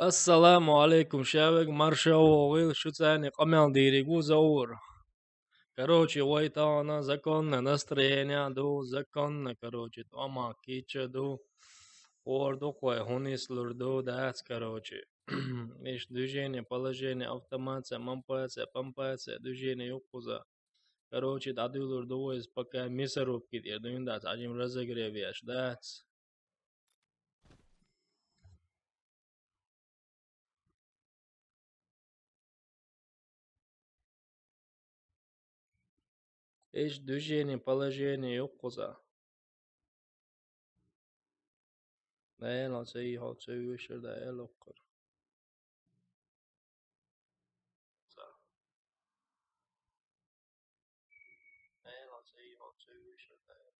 السلام عليكم شباب مرشا وغيل شو تاني قمال ديري قو زور كروچي ويتانا زكون نسترينيا دو زكون كروچي توما كيتش دو وردو قوي هونيس لردو داц короче ايش движение положение автомация мампация пампация движение юкуза короче дадулур довоис пока мясорубки дер дуиндац один разогреваешь daц ايش движение положение юкуза Nej, han säger har tur så det är lockar. Så. Nej, han säger har tur så det är.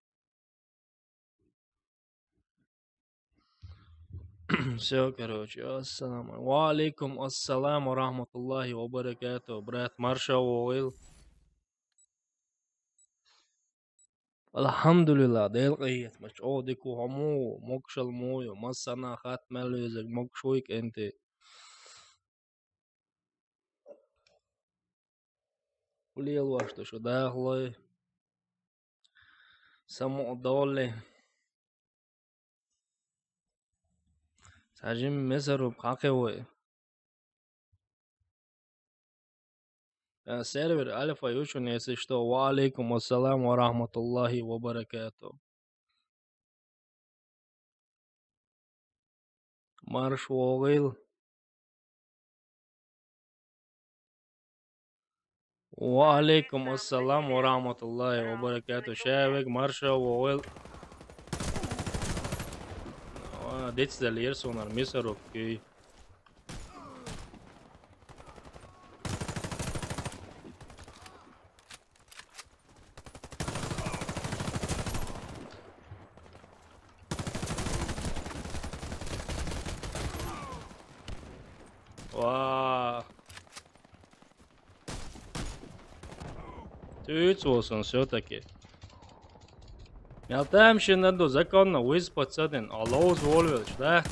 Så короче, السلام وعليكم السلام ورحمة الله وبركاته برات مرشا وويل الحمد لله ديل قيت مش ديكو همو مكشل مويو مسنا خات ملوزك مكشويك انت وليل واشتو شو داخلي سمو دولي ساجم مصر بقاقوي سيرفر ألف يوشن يسشتو وعليكم السلام ورحمة الله وبركاته مارش وغيل وعليكم السلام ورحمة الله وبركاته شابك مارشا وغيل ديتس دالير سونار ميسر اوكي 와 түйцүүлсэн все-таки Мятамшинадо законно выспаться-ден, алоуз волвелш, да?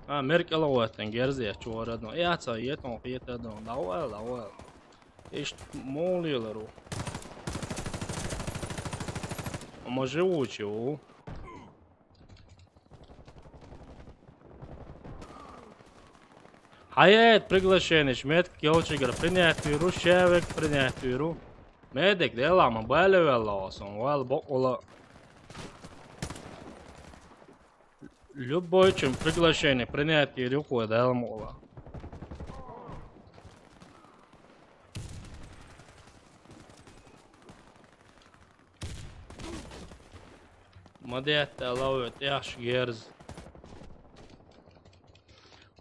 Меркеловатен герзия чуарадно. Яца етон қиетадон. Лауэл. Ишт молилару. Ама живучи, о. Хаят приглашение, шмет келчигар, принять виру, шевек, принять виру. Медик делама, балевелласон, вал бокола. Любой чем приглашение, принять виру, деламола. مديت لوت ياش герз.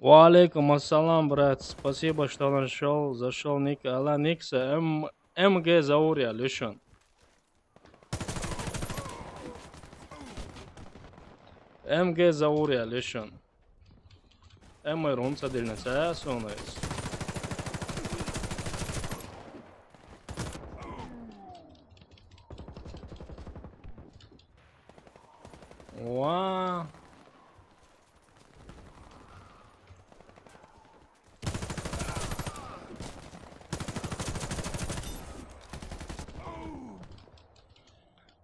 Валейкум ассалам, брат. Спасибо, что нашел. Зашел ник. Алла Никса. МГ Заурия, Люшон. МГ Заурия, Люшон. Рунца дельница, сонайс. Вау.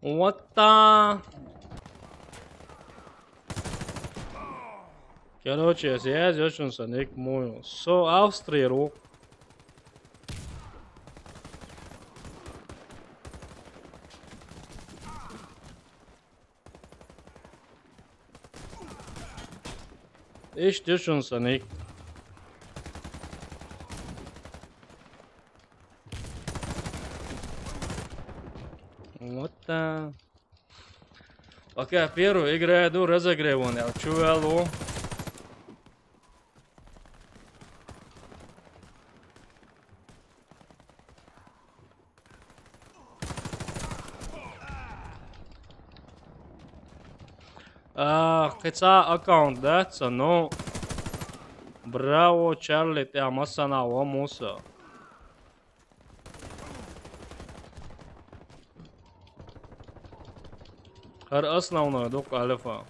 What the? Короче, я очень санек мою. Со Австрии рук. Иш düşün санек. Вот так. Пока первую играю, иду разогревание. Чувалу. Кеца аккаунт, да? Ну, браво, Чарли, ты амасана, муса. Her основной дух альфа.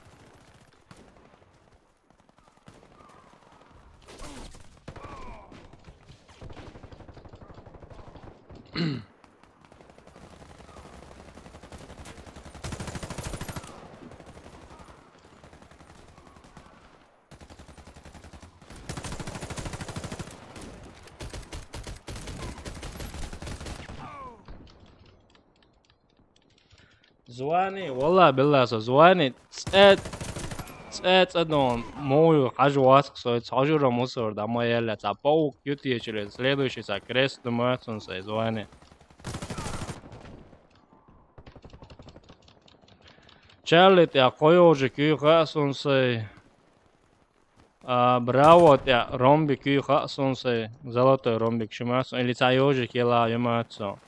زواني والله بالله زواني это мою хажуас ксоит хажура мусор да моя ля за паук ютие через следующий за крест думается сай звани Чарли те коёжи күй хасон сай браво те ромби күй хасон сай золотой ромбик шимасон или цаёжи кела юматсон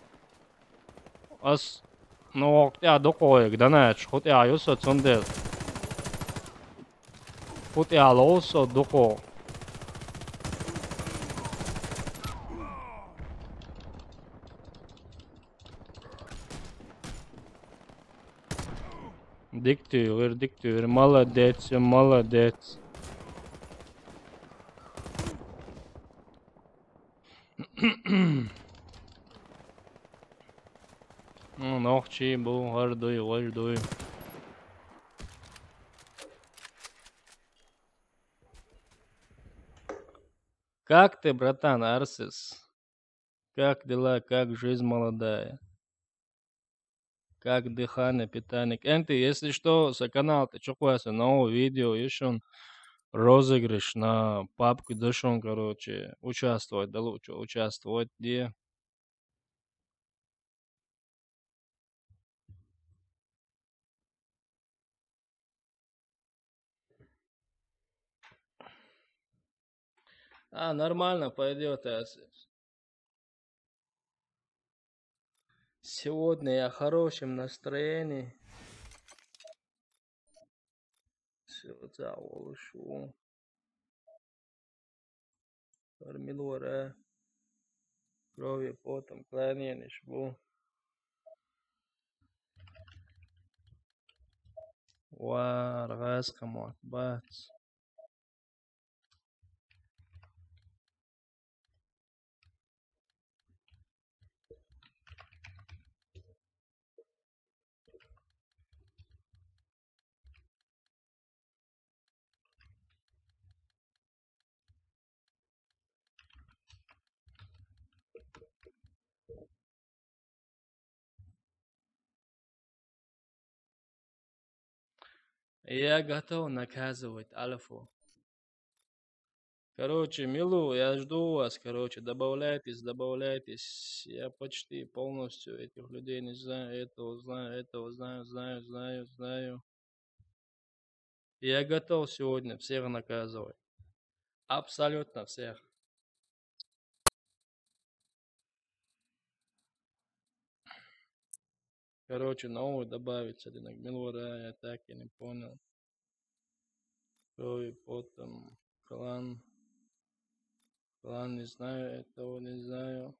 ас ну те докоек данач хоть я юсо цундел хоть я лосо доко диктур, молодец, молодец. Ну, ногчи был, гордуй. Как ты, братан, Арсис? Как дела, как жизнь молодая? Как дыхание, питание? Энты, если что, за канал ты чухуяся, новое видео, еще розыгрыш на папку дошон, короче, участвовать, да лучше участвовать, где? Нормально пойдет, Арсис. Сегодня я в хорошем настроении. Все, улышу. Армилора. Кровью, потом, клонение, шву. Ргазка, бац. Я готов наказывать Альфу. Короче, Милу, я жду вас, короче, добавляйтесь. Я почти полностью этих людей не знаю, этого знаю. Я готов сегодня всех наказывать. Абсолютно всех. Короче, новый добавится, Милура, я так и не понял. Кровь, потом, клан. Клан не знаю, этого не знаю.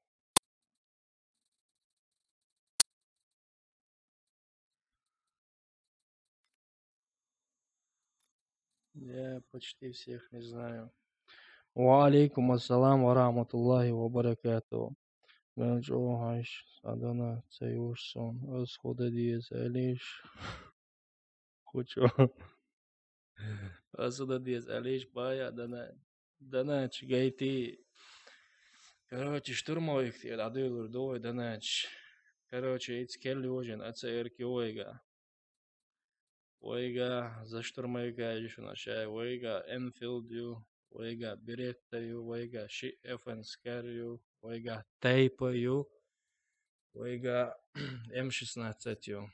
Я почти всех не знаю. Ва алейкум ассалам ва рахматуллахи ва баракатуху. Ben Joe Haş adına seviyorsun. Öz Huda diye söyleyиш. Хочу. Öz Huda diye söyleyиш. Бая, Данач, гайти. Короче, штурмовик ти, адылыр, довой, Данач. Короче, эти келли ожен, АЦРки ойга. Ойга, за штурмовика еще начай. Ойга, Энфилд ю. Ойга, Беретта ю. Ойга, Ши Эфенскар ю. Ойга, Тейпа ю. Ойга, М16 ю.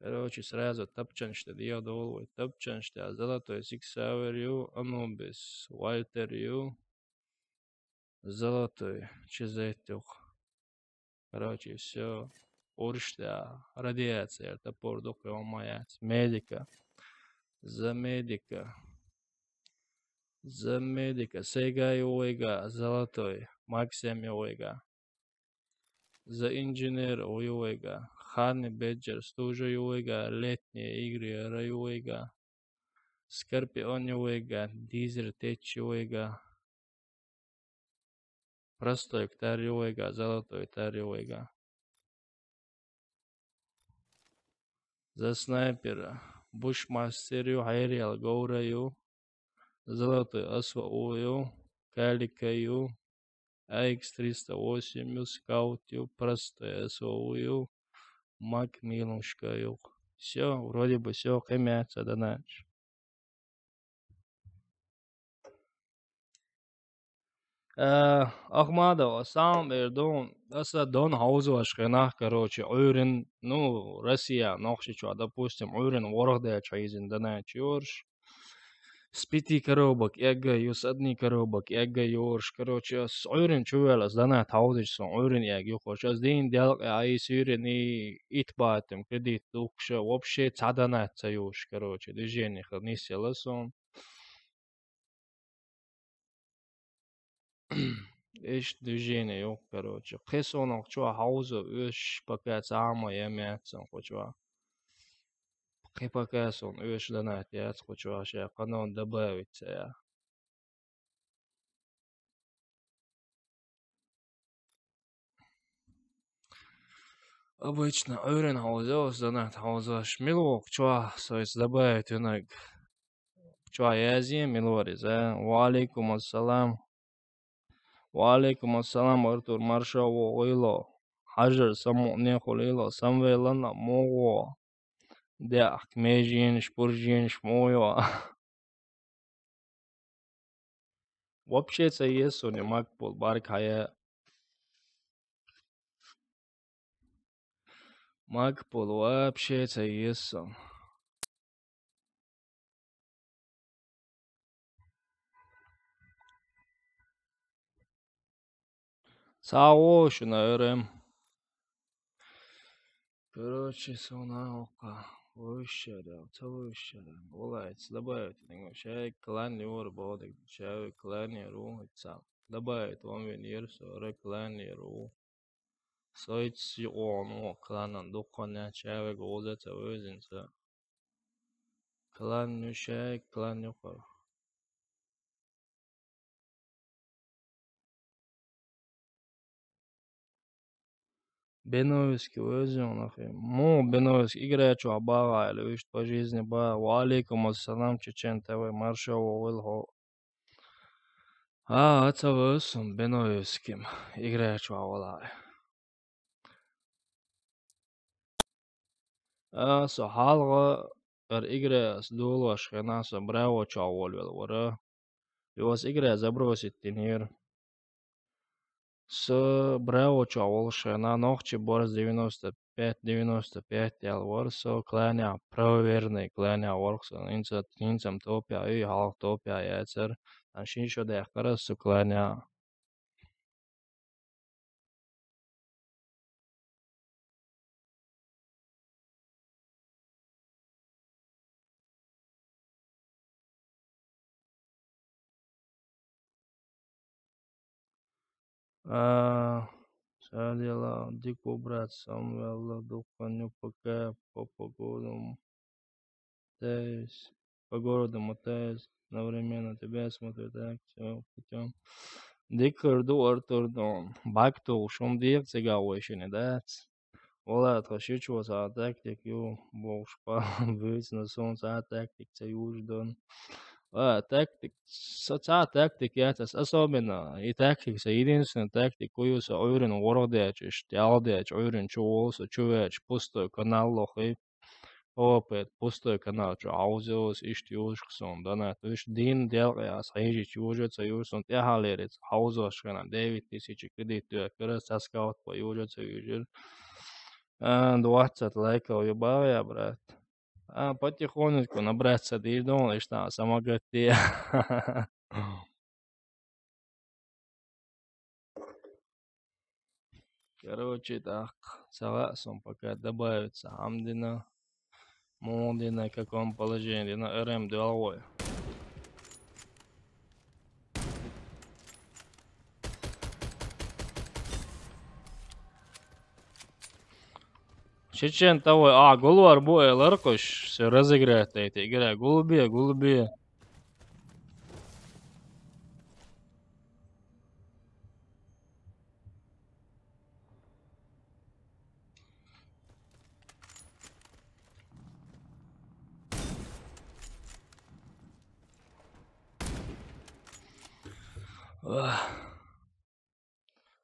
Короче, сразу топчаншты дия долой. Топчаншты, золотой Сиксауэр ю. Анубис, Вальтер ю. Золотой, Чизетюх. Короче, все. Уршта, радиация, топор, духе, омаяц. Медика. За медика. Сега Юэга, золотой. Максим Юэга. За инженер Юэга. Хани Беджер, стужа Юэга. Летние игры Юэга. Скорпион Юэга. Дизер Теч Юэга. Простой второй, золотой второй. За снайпера. Бушмастерю, Хайриал Гоураю. Золотой Асваую. Каликаю. АХ-308, скаутю, простой СОУ, Мак Милушкаю. Все, вроде бы все, имеется до ночи. Ахмадова, сам Эрдон, это Дон Хаузова шхенах, короче, Уйрен, ну, Россия, нахшичу, допустим, Уйрен ворогда чайзин до ночи, с 5 коробок ягаю, с 1 коробок ягаю, короче, с Уйрен чувела, сдана таузич, Уйрен ягю, сейчас день дел, ай сюрен и итбатем, кредит, дукша, вообще цаданат цаюш, короче, движение, не селасон. Эш движение yok, короче. Хесонок чуа хауза эш пока сама ямятсан хочва. Пока сон эш данат яц хочва ша канон добавить я. Обычно Уйрен хауза данат хауза шмилок чуа соис добавить инак. Чуа язи милорис, Валейкум ассалам. Валейкум ассалам Артур Маршаво ойло. Хажар само не холило самвелана мого. Да, кмежин, шпуржин, шмоё. Вообще это есть, он не макбол, баркая. Макбол вообще это есть. Сао, что наверное. Короче, сонаука. Вышерел, вышерел. Бывает, добавить. Чай клан левор бодик, чай клан ру, это. Добавить вам венер, сорок клан ру. Сойтс он, клан, духоня, чай голдета, вызинца. Клан чай, клан юхор. Беновский өзің нахуй. Беновский играючи абага или вишь по жизни ба. Валейкум ассалам Чечен ТВ Маршал Уилхо. Это өзім Беновским играючи авалай. Со халга игра с дулва шхенаса браво чаволвел вора. Его игра забросить тенир. С браво чаволша на ногче борс 95 ялворсо кланя проверный кланя ворксо инцам топя и халк топя яцер аншиншо дехкарасу кланя. Садила дико брат Самвела духаню пока по погодам тез по городу мотез одновременно тебя смотрю так все путем. Дикарду Артурдон бакту шум дирцега ойшини дац. Ола трошичу за тактик ю болшпа выз на солнце тактик цаюждон. Тактик, соца тактик яцас особенно и тактик единственный тактик куюса ойрен вородеч, тялдеч, ойрен чуолса чувеч, пустой канал лохи, опыт, пустой канал, чу аузиос, ишт южксон, дана, то есть дин делгаяс, хайжи чужется южсон, тяхалерец, хаузошкана, 9000 кредит, кырыс таскаут по южется южир, 20 лайков ебавая, брат. Потихонечку набраться дирдон, и что, самогатия. Короче, так, согласен, пока добавится Амдина, Молдина, в каком положении, на РМ деловой. Чечен того, Гулвар боя Ларкош все разыграет эта игра. Голубые.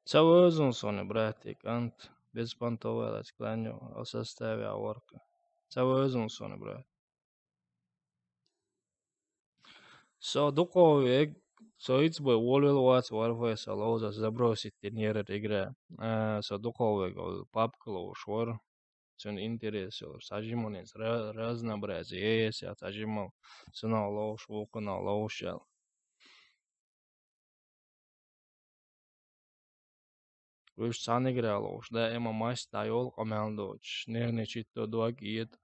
Caur Özundsoni, братик, Ант, беспонтовый склоню, о составе орка. Caur Özundsoni, брат. So, духовик, so it's by Wolwell Watts Warface allows us забросить тренера игра. So, духовик, папкало швар, сон интерес, сажимонец, разнообразие, есть, сажимал, сына лош, вулкана лошал. Viņš sanigrēloši, da ema maistā jol komeldoč, nernečit to dogiet.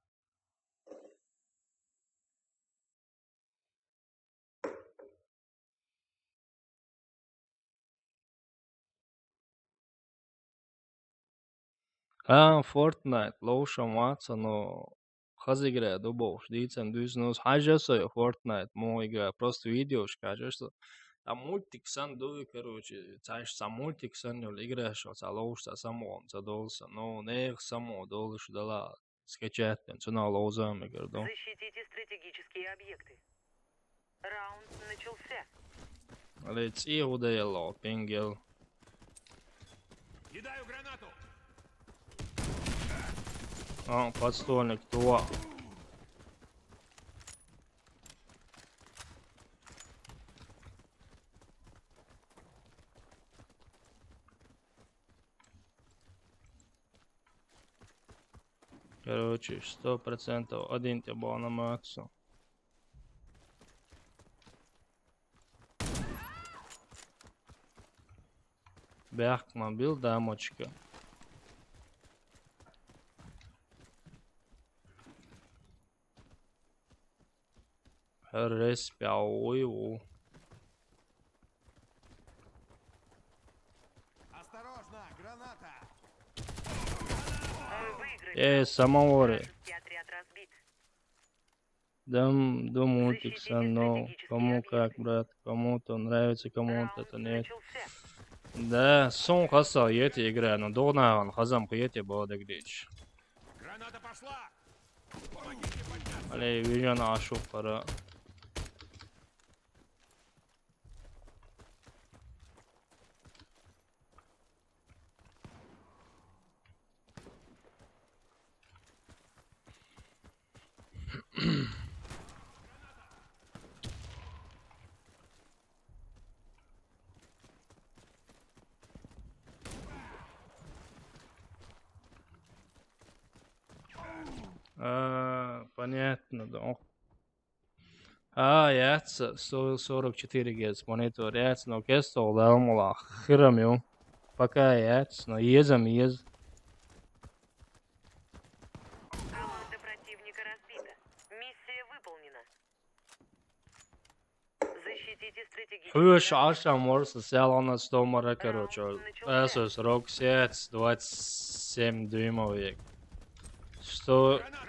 Fortnite, лошам ватса, но хазигрē дубовш, дицен дюзнус, хажасо Fortnite, мо игра, просто видеош, кажется. Там мультик сан дуй, короче, цаиш сам мультик сан йол играешь, а лош са само, задолса, но нех само долш дала скачать, цена лозам игр, да. Защитите стратегические объекты. Раунд начался. Лец и удаяло, пингел. Кидаю гранату. Подстольник, туа. Короче, 100% один тебе был на максу. Бяхма бил дамочка. Респяую. Осторожно, граната. Мы выиграли. Самовори. Вражеский отряд разбит. До мультикса, но кому как, брат. Кому-то нравится, кому-то это Раунд нет. начался. Да, сон хаса ети игра, но догнал, хазам ети буде грич. Граната пошла. Помогите подняться. Але вижен ашу пара. Понятно, да. Яца, 144 Гц монитор, яца, но кесто удалмула, хирамю. Пока яца, но езам ез. Команда противника разбита. Миссия выполнена. Защитите стратегические Хуш объекты. ашам ворса сялана 100 мара, короче. Asus ROG яц, 27 дюймовик. 100... Граната.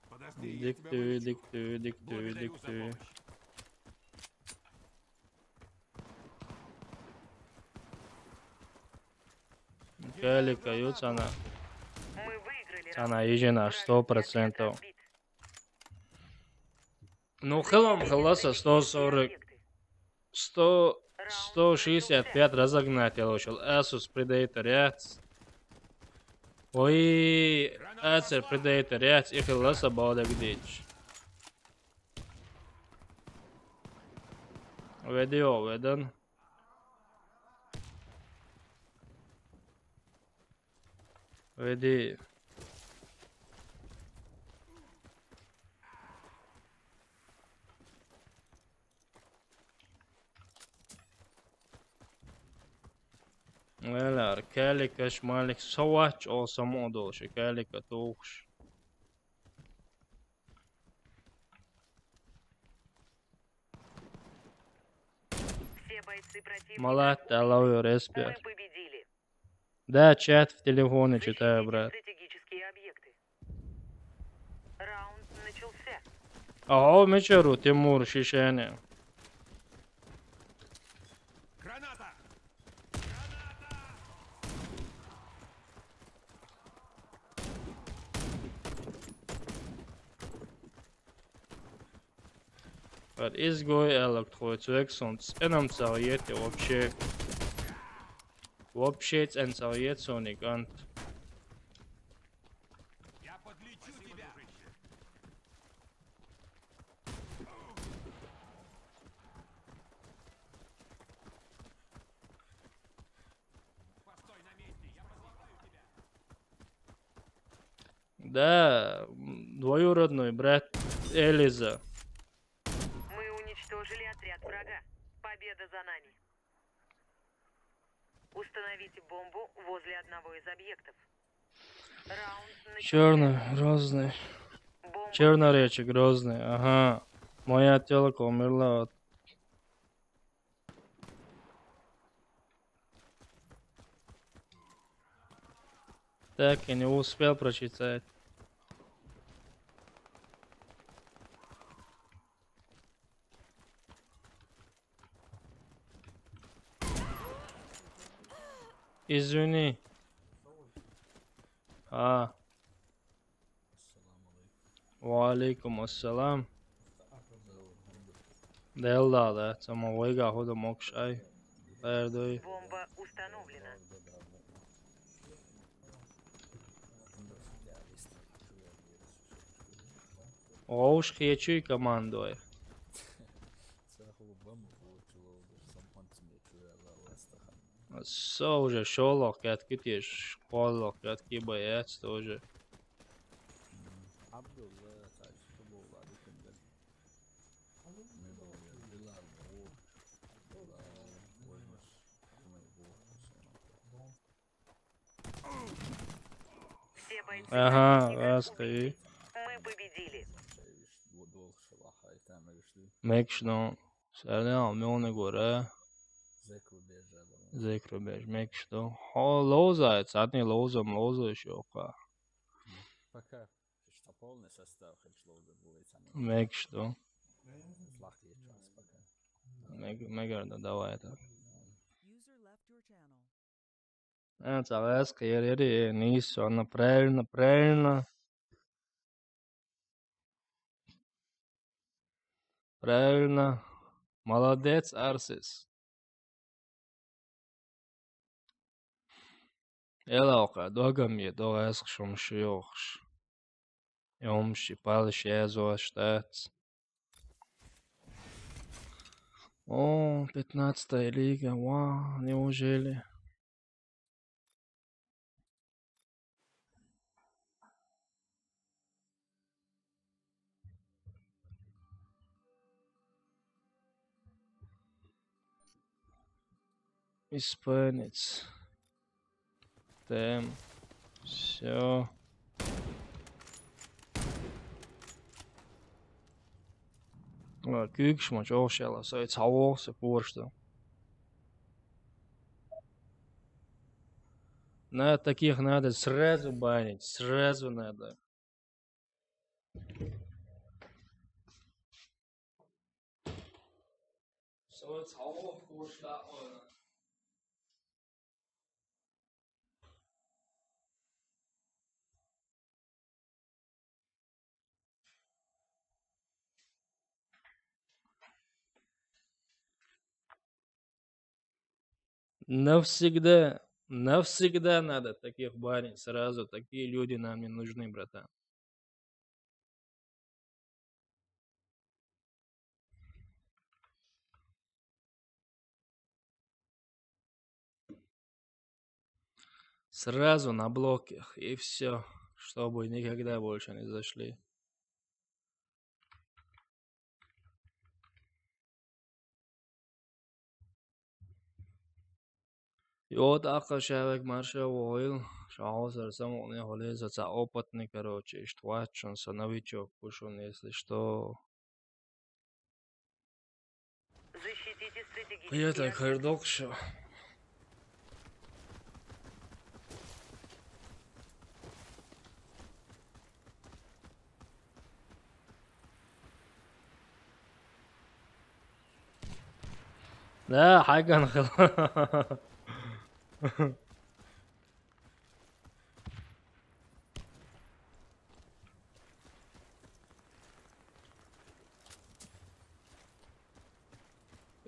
Подожди, я тебя вылечу. Диктую. Благодарю за помощь. Калика, юцана. Мы выиграли. Она раунд. ежена Вражеский отряд 100%. разбит. Ну, хелом хеласа 140, 100, 165 разогнать я лучше. Asus Predator яц. Ой, Acer Predator яц, и хеласа бауда гдич. Видео виден. Види. Velar, kälika šmalik sovač o samodoši, kälika tūkš. Все бойцы противника. Малата, ловлю Мы респект. победили. Да, чат в телефоне читаю, Защитите брат. стратегические объекты. Раунд начался. Ого, мечеру, Тимур, шишение. Граната. Под изгой электроид Вексон ценам царьете вообще. Вообще цен царьет соникант. Я подлечу тебя. Постой на месте, я подлечу тебя. Да, двоюродной брат Элиза. Мы уничтожили отряд врага. Победа за нами. Установите бомбу возле одного из объектов. Раунд начался. Черный, грозный. Бомба Черноречи, грозный. Ага. Моя телка умерла от... Так, я не успел прочитать. Извини. Валейкум ассалам. Делда, да. Сама вайга хода мокшай. Пердой. Бомба установлена. Оуш хечуй командой. Со уже шолох, катки тиш. Холох, катки боец тоже. Все бойцы Ага, противника раз убиты. ты. Мы победили. Mekşno. Selam yoluna göre. Zekrubej, Mekşno. Ha, Loza, sadni Loza, Loza şoka. Пока. Что полный состав Хечлоуда будет. Mekşno. Флахи час пока. Megarda, давай это. User left your channel. Это раз, кайрери, нису, она правильно, правильно. Правильно. Молодец, Арсис. Елаука, догам догас шумшиохш. Йомши, палши, язуа, штац. О, 15-я лига, вау, неужели? Испанец. Тэм. Все. Күйгіш ма жоқ шала, сай цауақсы поршты. На таких надо сразу банить, сразу надо. Сай цауақ поршты. Навсегда, навсегда надо таких банить сразу. Такие люди нам не нужны, братан. Сразу на блоках и все, чтобы никогда больше не зашли. Вот Акашевик Маршал Ойл, Шаусер самого Холеза, за опытный, короче, штвачился, новичок, пушон, если что. Защитите стратегические Приятно, объекты. Хэрдок, что. Да, Хаган хил.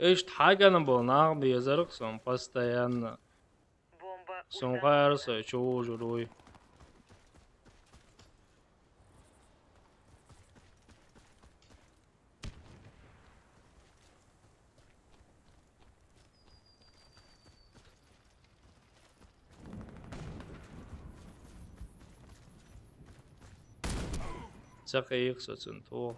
ايش حاجة نبغى بيزرقهم постоянно. Бомба Сумгайрса чего журуй. Цакаих соценту.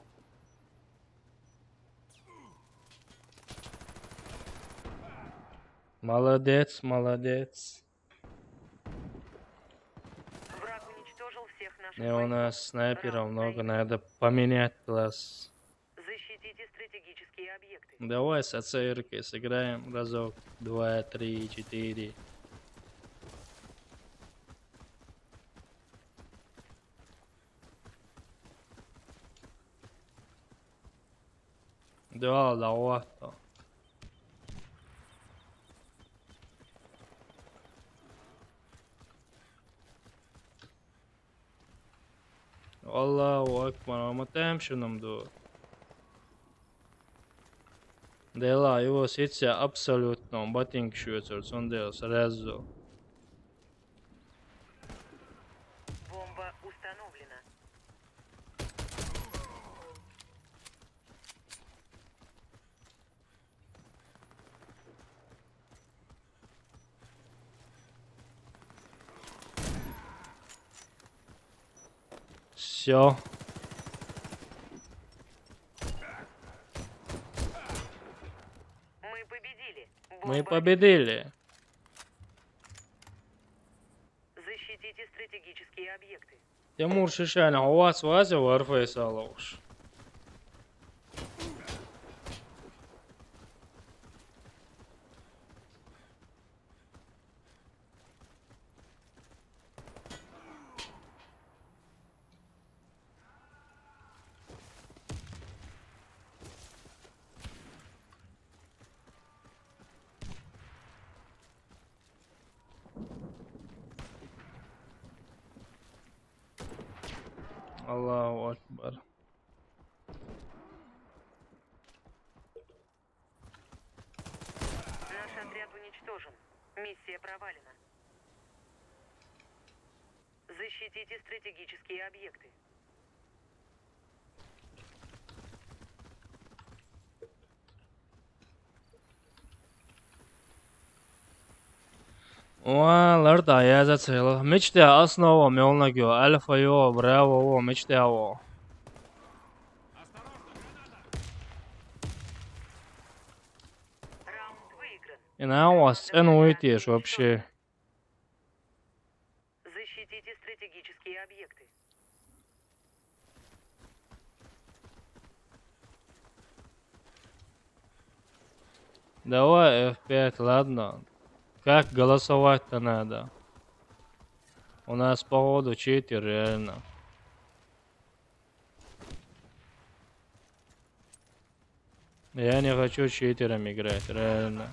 Молодец, молодец. Враг уничтожил всех наших Не, у бойцов. нас снайперов Раунд много, проигран. надо поменять класс. Защитите стратегические объекты. Давай с АЦРкой сыграем разок, 2, 3, 4. Да, давай. Allahu Akbar, ama temşunum du. Dela, его сетя абсолютно, батинг швецер, сондел, сразу. Бомба установлена. Все. Мы победили. Мы Бомба победили. Защитите стратегические объекты. Тимур Шишань, у вас Вася Warface алуш. Аллаху Акбар. Наш отряд уничтожен. Миссия провалена. Защитите стратегические объекты. Ларда, я зацелил. Мечты основа мелнагю, альфа йо, браво, о, мечты аво. Раунд выигран. И на вас цену уйдешь вообще. Защитите стратегические объекты. Давай F5, ладно. Как голосовать-то надо? У нас походу читер, реально. Я не хочу читером играть, реально.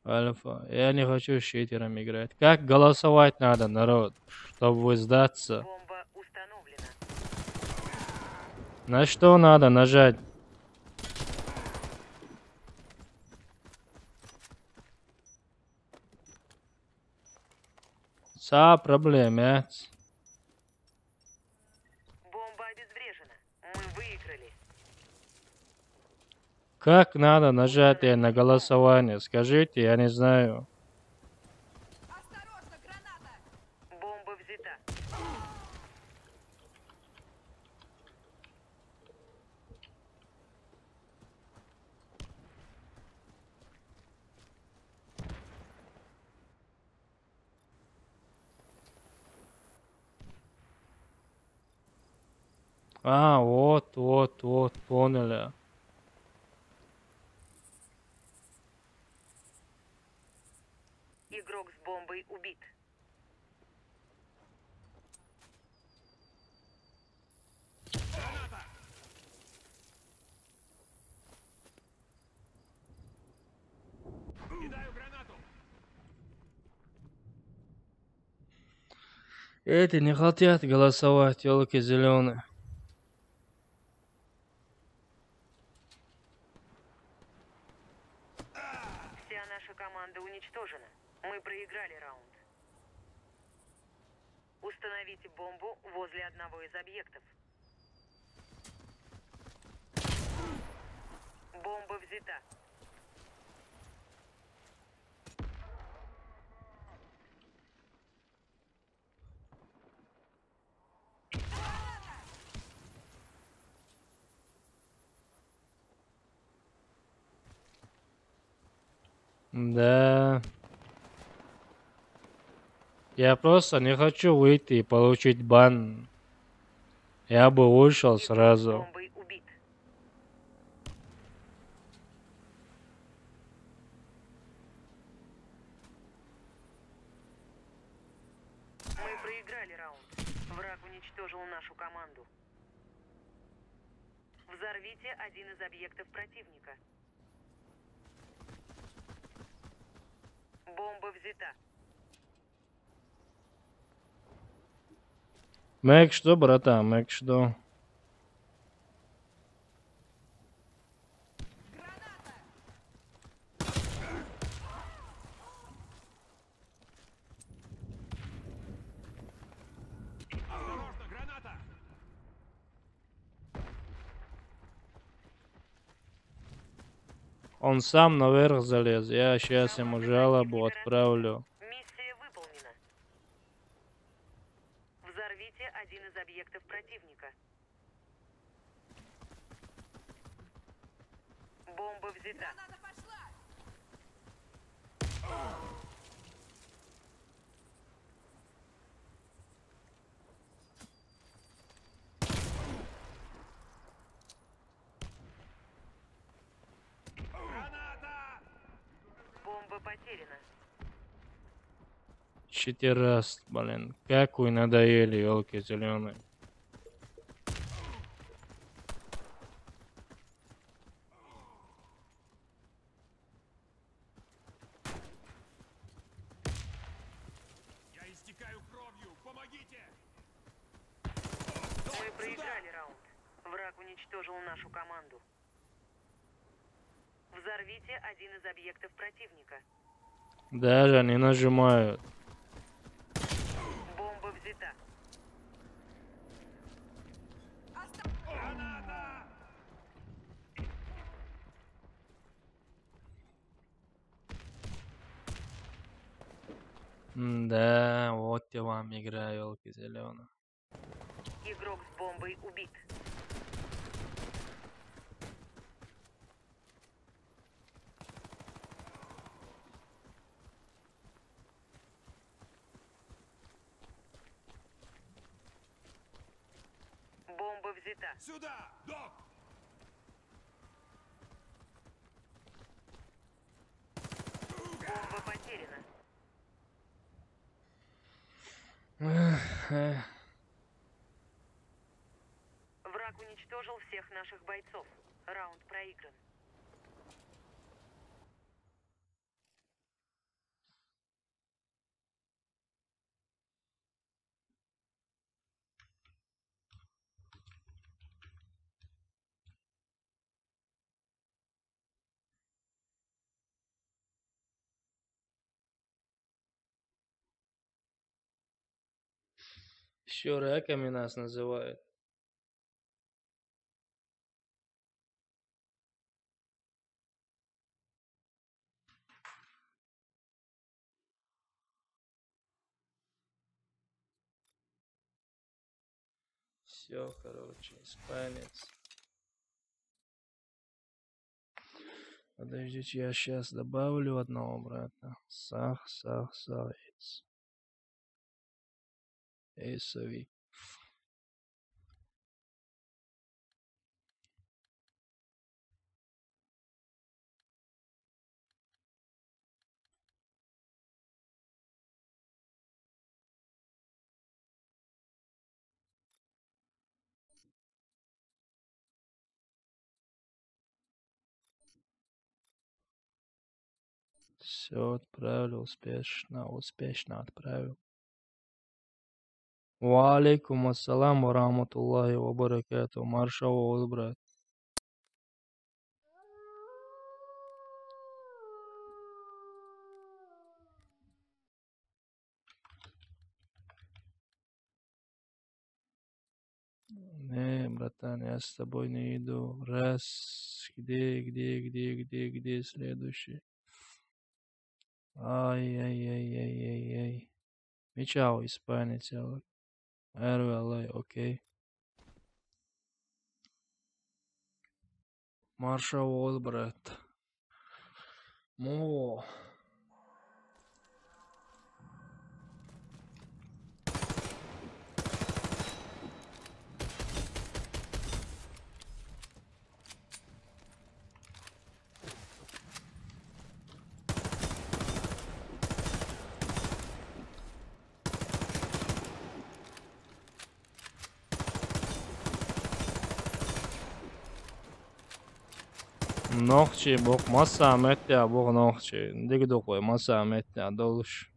Альфа, я не хочу с читером играть. Как голосовать надо, народ, чтобы сдаться? Бомба установлена. На что надо нажать? Проблема. Бомба обезврежена. Мы выиграли. Как надо нажатие на голосование? Скажите, я не знаю. Бомба взята. Вот, поняли. Игрок с бомбой убит. Кидаю гранату. Эти не хотят голосовать, елки зеленые. Вся наша команда уничтожена. Мы проиграли раунд. Установите бомбу возле одного из объектов. Бомба взята. Да. Я просто не хочу выйти и получить бан. Я бы вышел Игрок с сразу. бомбой убит. Мы проиграли раунд. Враг уничтожил нашу команду. Взорвите один из объектов противника. Бомба взята. Мэк, что, братан? Мэк, что? Осторожно, граната! Он сам наверх залез. Я сейчас ему Команда жалобу противника отправлю. разбита. Миссия выполнена. Взорвите один из объектов противника. Бомба взята. Граната! Бомба потеряна. 4 раз, блин. Как вы надоели, елки зеленые. Я истекаю кровью! Помогите! Мы проиграли раунд. Враг уничтожил нашу команду. Взорвите один из объектов противника. Даже не нажимают. Бомба взята. Граната! Да, вот я вам игра, елки зеленые. Игрок с бомбой убит. Бомба взята. Сюда! Док! Бомба потеряна. Враг уничтожил всех наших бойцов. Раунд проигран. Еще раками нас называют. Все, короче, испанец. Подождите, я сейчас добавлю одного брата. Сахец. Эйсови. Все отправил успешно отправил. Wa alaikum assalam wa rahmatullahi wa barakatuh. Marshal Oğuz, брат. Не, братан, я с тобой не иду. Раз, где следующий? Ай. Мечау, испанец, РВЛ, окей. Маршал Оğuz, брат. Му. Noqchi boq masametya boq noqchi. Digdo qo'y masametya dolush.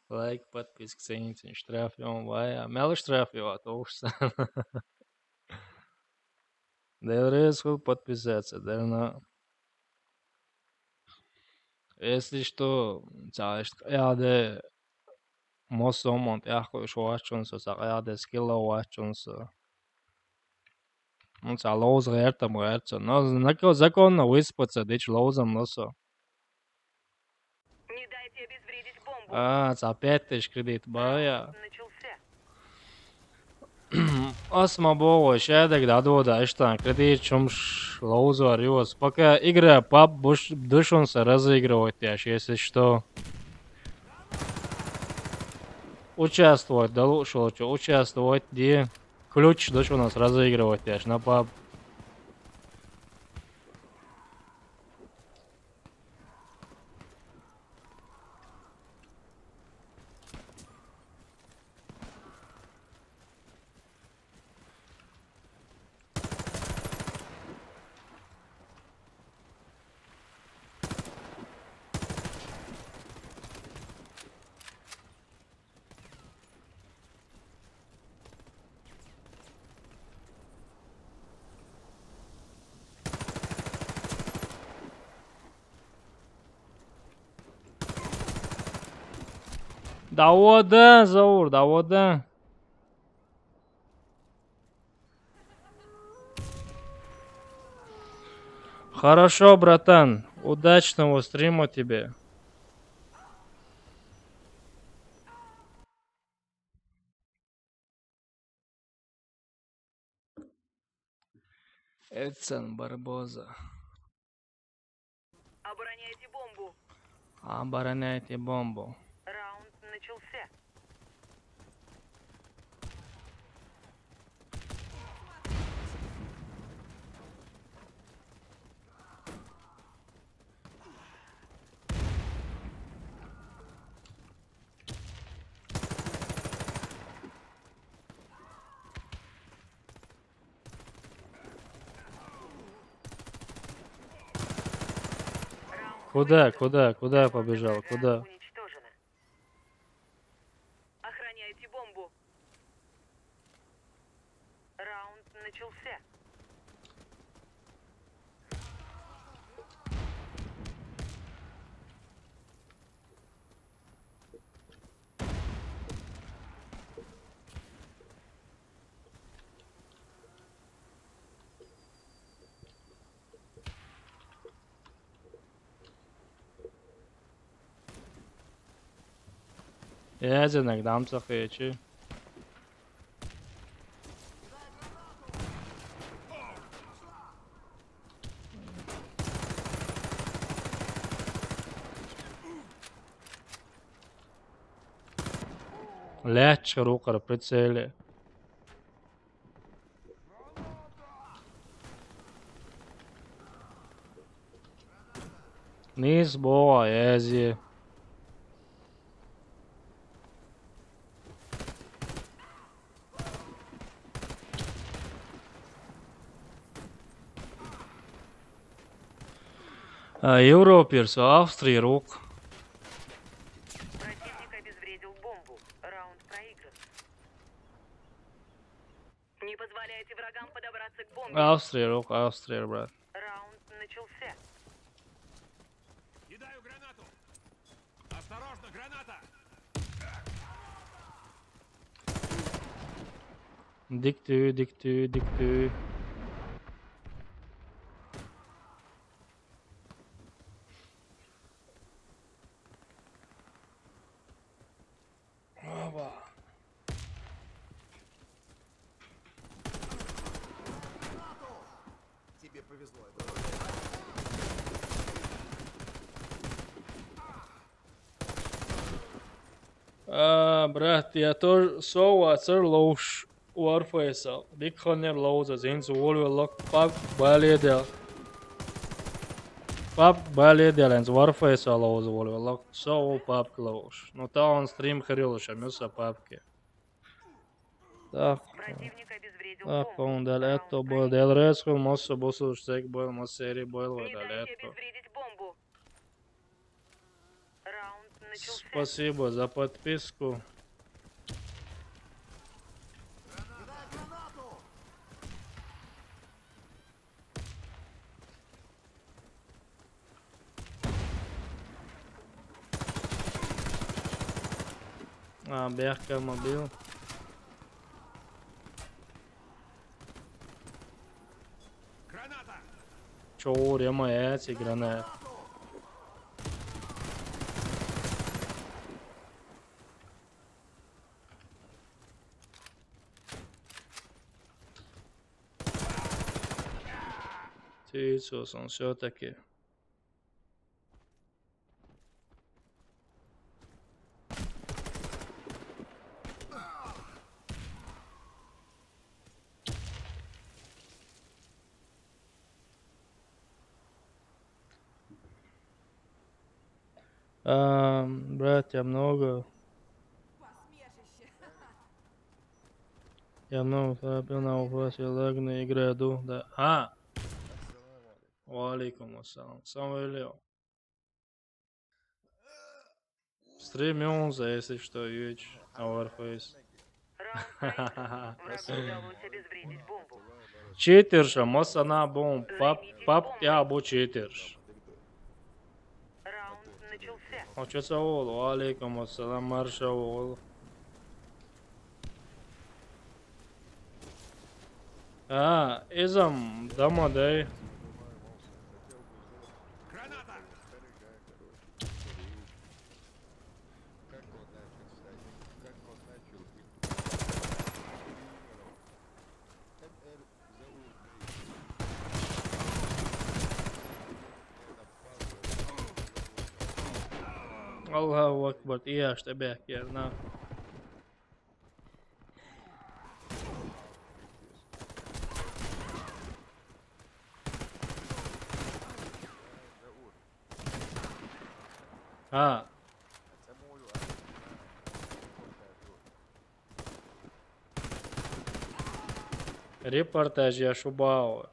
Лайк, подписка, цените, штрафион, вая. Мел штрафиот, уж. Деврез хуй подписаться, да. Если что, цаешь, яде мосомонт, яхуй шуачунса, яде скилловачунса. Ну, ца лоуз гертам герца. Но нако законно выспаться, дичь лоузом носо. Не дайте обезвредить бомбу. Ца 5000 кредит бая. Раунд начался. Осма было, шедек дадода, что кредит чумш лоузу ариос. Пока игра пап душунса разыгрывать, если что. Участвовать, да лучше, участвовать, где ключ душунас разыгрывать, на пап. Да вот да, Заур, да вот да. Хорошо, братан. Удачного стрима тебе. Эдсон Барбоза. Обороняйте бомбу. Обороняйте бомбу. Раунд начался. Куда побежал? Куда? Уничтожено. Охраняйте бомбу. Раунд начался. Язенек, дамца хэчи. Лячь рукар прицеле. Низ боа, ези. Европерс, Австрия, Рок. Противник обезвредил бомбу. Раунд проигран. Не позволяйте врагам подобраться к бомбе. Австрия, Рок, Австрия, брат. Раунд начался. Кидаю гранату. Осторожно, граната. Диктую, диктую, диктую. Тебе повезло. Брат, я тоже соваться лош Warface. Дикхонер лоуза, зинс волвелок, пак баледел. Пап баледеленс Warface лоуза волвелок, соу пап лош. Но та он стрим хрилуша, мюса папки. Так. Противник обезвредил Так, бомбу. он дал Раунд это, был проигран. дел резко, мосса босу штек был, моссери был, Не дал дайте это. обезвредить бомбу. Раунд начался. Спасибо за подписку. Бяхка мобил. Граната. Чор, я моя эти гранат. Ты, Иисус, он все-таки. Брат, я много торопил на вопросе, лагно играю, да. Валикум ассалам. Самый лев. Стремился, если что, веч на Warface. Раунд проигран. Врагу удалось обезвредить бомбу. Читерша, масана бом, пап тябу читерш. Раунд начался. Очеца ол, валикум ассалам, марша ол. Изам, дамадай. Граната. Allahu Akbar, iyash te behker, na. Репортаж я шубау.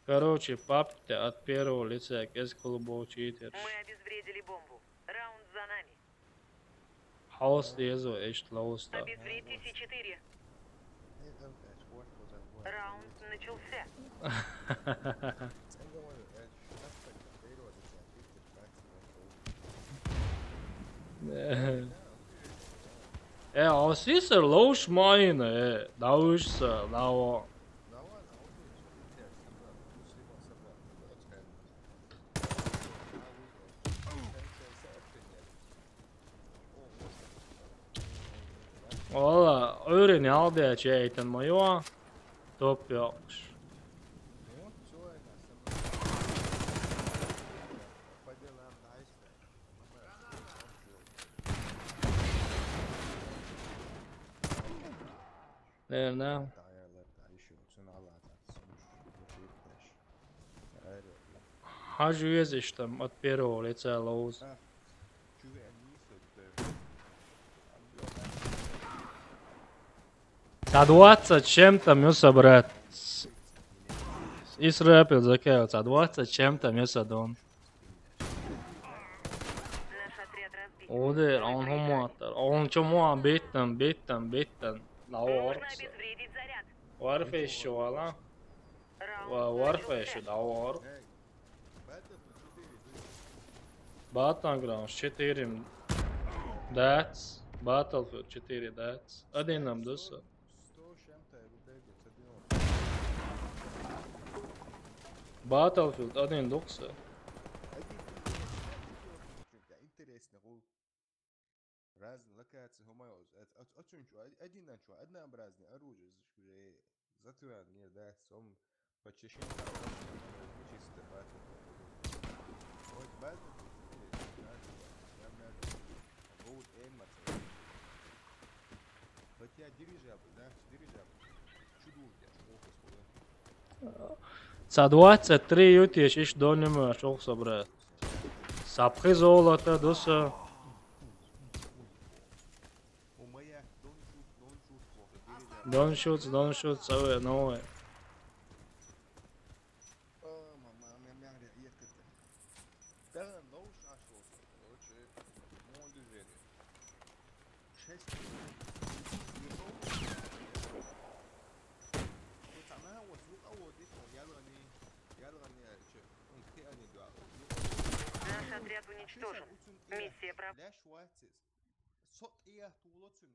Короче, папки от первого лица, kes клубов читер. Мы обезвредили бомбу. Раунд за нами. Хаос дезо, эшт лауста. Обезвредьте С4. Раунд начался. Asisser loos mine, dauwse, lauw. Valla öğreni aldı şeytan mayo top yapmış. Ne? Хожу ездишь там от первого лица лоуз. Ca 20 с чем-то, Мюса, брат. И срэпил закаялся. 20 с чем-то, Мюса, Дон. Наш отряд разбит. Удар, он хуматор. Он чему биттен. La Можно orks. обезвредить заряд. Warfish вала. Раунд Warfish, начался. da ork. Эй, Battlefield 4 Battlegrounds 4 Dats. Battlefield 4 Dats. Один нам дуса. 100 с чем-то, я бы бегал, Battlefield один дуса. интересно, разные локации, гумайоз. Однообразное оружие, затвор, не, да, сом, почти чисто батл. Вот батл, будут эмоции. Вот я дирижабль, да, дирижабль. Чудовищ, охо, Ca 23 jūties izdomājumā šoks brāt. Saphi zolota dusa. У моя, don't shoot, плохо, дирижабль. Don't shoot, savē novē. Мама, меня редко-то. Да, ну, шашок, короче, ну, движение. 6 Наш отряд уничтожен. Миссия Ля Швайцис. Сот я тулоцин.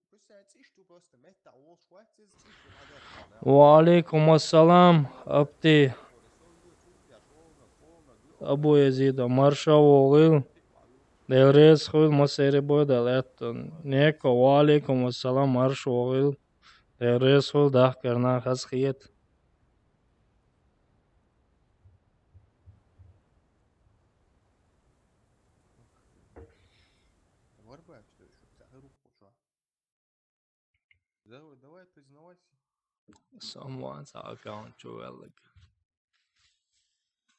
Представьте, что просто металл Швайцис. Валейкум ассалам, Абти. Abu Yazida Maršavoğlu. Devres xul maseri boyda letton. Neko valikum assalam Maršavoğlu. Devres xul dah karna khas khiyat. Варбай, что еще? Вся руку, что? Давай, признавайся. Someone's account çuvallık.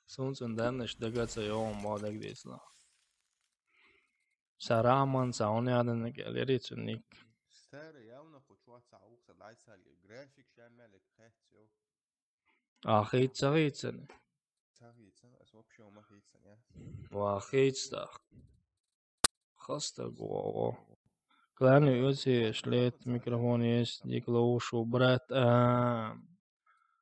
Sunsun denneş dagata yoğun bağdak değilsla. Saraman sa onu adını geleri tünnik. Старый явно хочу отцауться, дайсали. График шамелик, хэцё. Ahit sağıtsın. Царица, вообще умахица, не? Vahit staq. Hasta govo. Klani özi šlet mikrofon jest diklošu brat.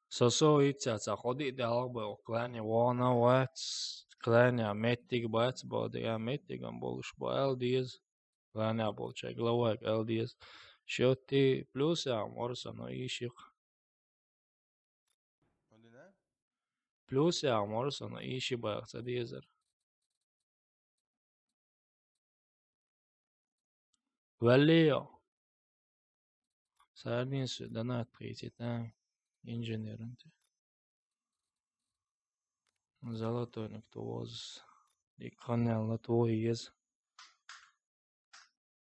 So itcāca hodī dalba klani vona vats. Klani metig bats bodi ja metigam bolušu bo eldies. Klani bolčai glavāk eldies. Šoti plusām orsano īšik. Одина? Plusām orsano īši bākca diezer. Valio. Sārniensu danāt prīcitām inženierunti. Zalatoinik tos. Ikanēla to ies.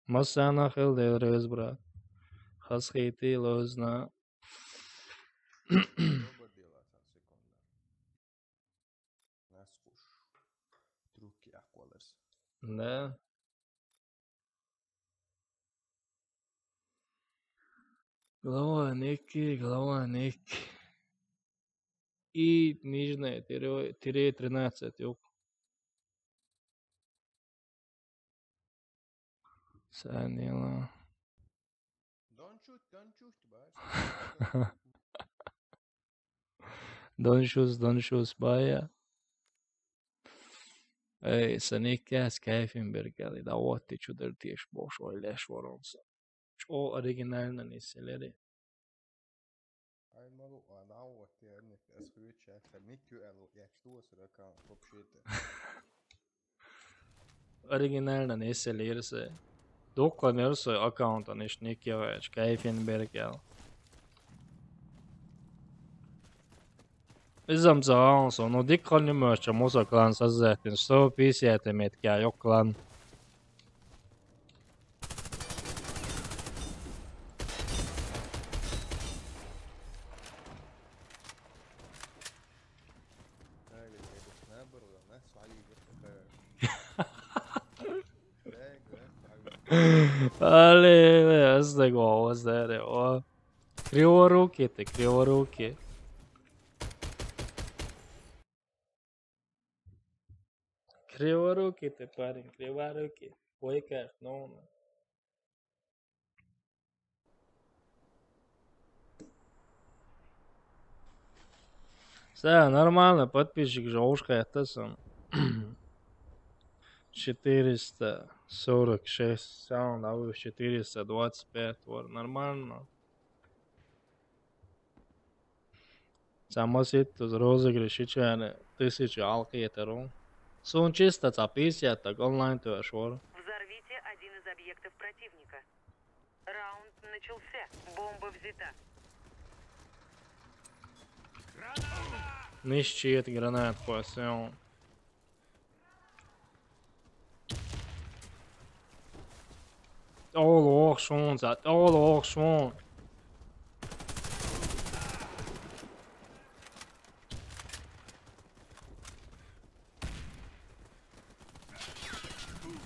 Masāna heldēlreiz, brāt. Haskītī loznā. Освободила, секунда. Наскуш. Трюки аквалерс. Да. Глава Ники. И нижняя тире 13 юг. Санила. Don't shoot, бать. Don't shoot, بايا. Ey, sen ikkäs Keifinbergeli da otti çudırtiş boş oyleş varonsa. O originalna nisseleri. Ай, малу, она вот я не свеча, никю элу, я что с раком вообще-то. Originalna nisseleri se. Dokka nerso accountan is nikjavēc Keifinbergeli. Izam zaanso, no dikkan nimörtsä musaklan sazzetin, so pisiätemetkää joklan. Ай, я бы наоборот, она свои вот такая. Да, Ali, ozda go, ozda, o. Krivoruki te, krivoruki. Krivoruki te, парень, krivoruki. Ойкаш, no. Все, нормально, подписчик же ушка, это сам. 446 саунд, а вы 425, вот, нормально. Самосит из розыгрыша, чайно, 1000 алкетеру. Сон чисто, записья, так онлайн ты ашвар. Взорвите один из объектов противника. Раунд начался. Бомба взята. Нищет гранат, пасен. All schon, zat, all schon.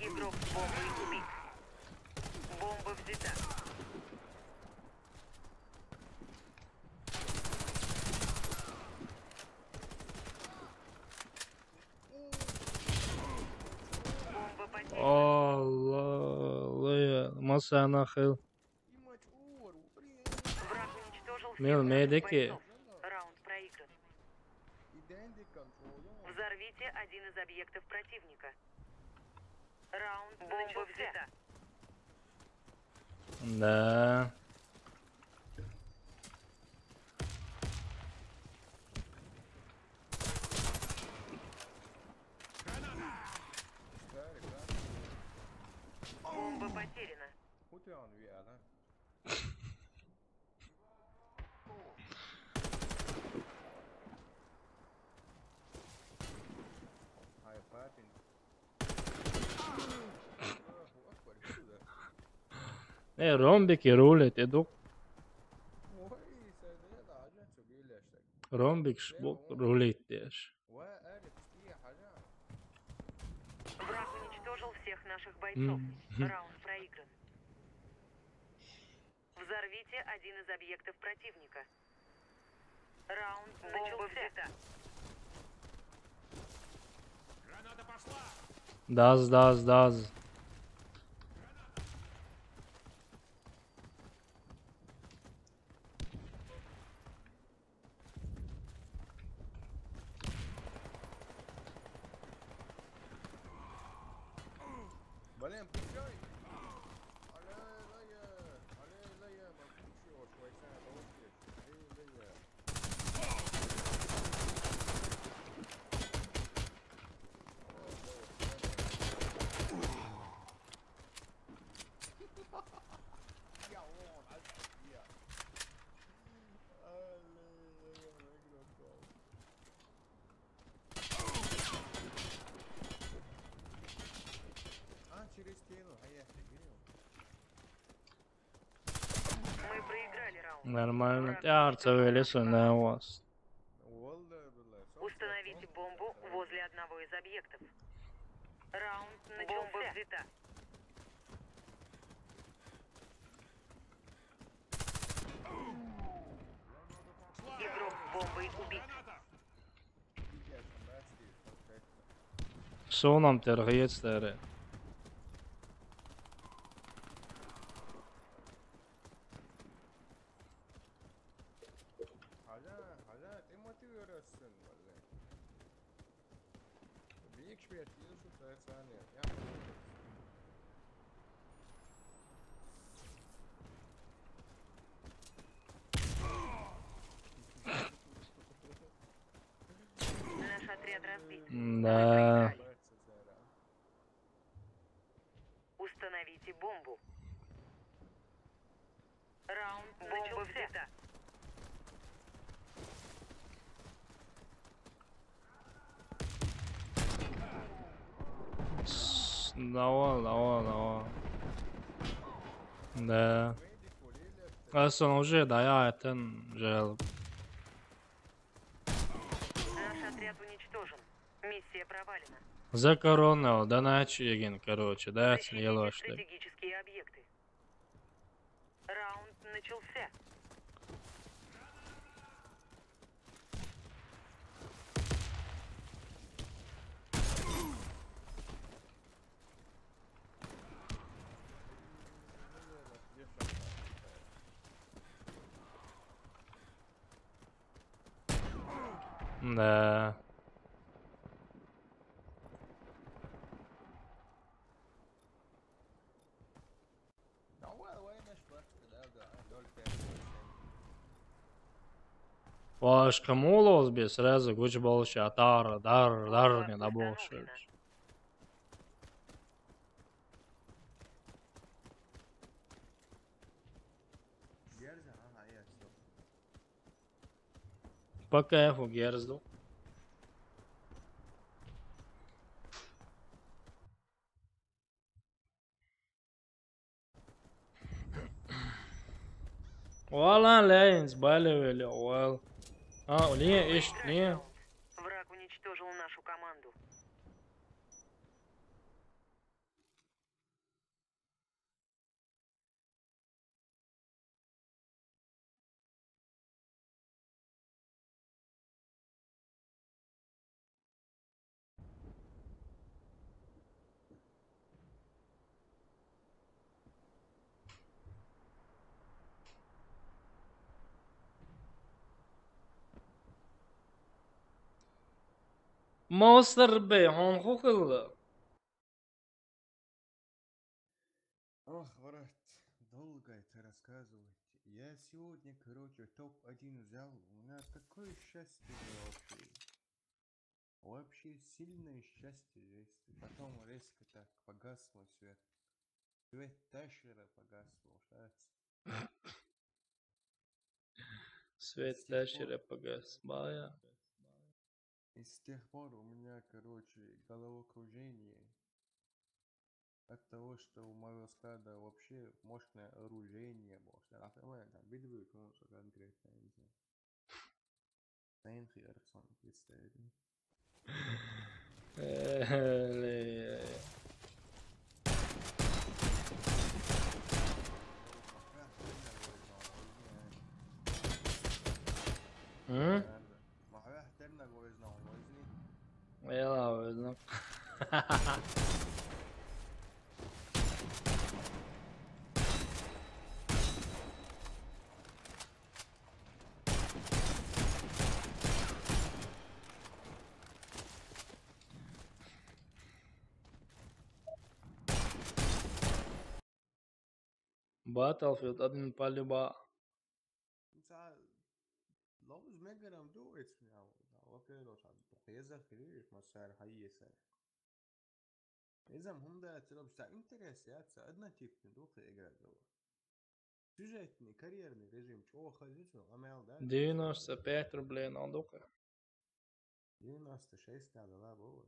Игрок с бомбой убит. Бомба взята. Бомба потеряна. Allah, masa nahil. Враг уничтожил всех Мил, наших медики. бойцов. Раунд проигран. Взорвите один из объектов противника. Раунд бомба взята. Да. Бомба потеряна. Rombik rullet, eduk. Rombik shbuk rullet, Враг уничтожил всех наших бойцов. Раунд проигран. Взорвите один из объектов противника. Раунд начался. Граната пошла! Daz. Блин, пускай! Аллея, макуши, швейцария, аллея. Через стену, а я офигел. Мы проиграли раунд. Нормально. Тярца вылезу на вас. Установите бомбу возле одного из объектов. Раунд начался. Бомба взята. Игрок с бомбой убит. Sonam tergiyetstere. Hala, ты мотивируешься, блин. Büyük şüphe şu saniye. Наш отряд разбит. Да. Установите бомбу. Раунд бомба взята. Давай. Да. Асон уже даятен жел. Наш отряд уничтожен. Миссия провалена. За корону, да начали, короче, да, Защитите слило что. стратегические объекты. Раунд начался. Да. Başka moloz bir sırası güç bolşa dar ne da bolşa. Герза, ага, ясно. По кайфу герзду. والله لا ينزبالي ولا وال. ليه ايش Проиграли ليه؟ раунд. Враг уничтожил нашу команду. Monster Bey, он хухыл. Ох, брат, долго это рассказывать. Я сегодня, короче, топ-1 взял. У меня такое счастье было вообще. Вообще сильное счастье есть. Потом резко так погасло свет. Свет Ташера погасло, шается. Свет тащера погас. Бая. И с тех пор у меня, короче, головокружение. От того, что у моего склада вообще мощное оружие, мощное. Например, там, бедвы, конечно, конкретно, я не знаю. Сэнхи, Арсон, представили. ما هيحترنا جوزنا وجوزني. يلا وزنك. Battlefield admin палиба. لوز ميجرام دو اسمي او كده يزا خليش مسار حيسا إذا هم ده تلو بتاع интересят одна тип недуха играть дова. Сюжетный, карьерный режим, чего ходить, амел, да? 95 рублей на духа. 96 надо, да, было.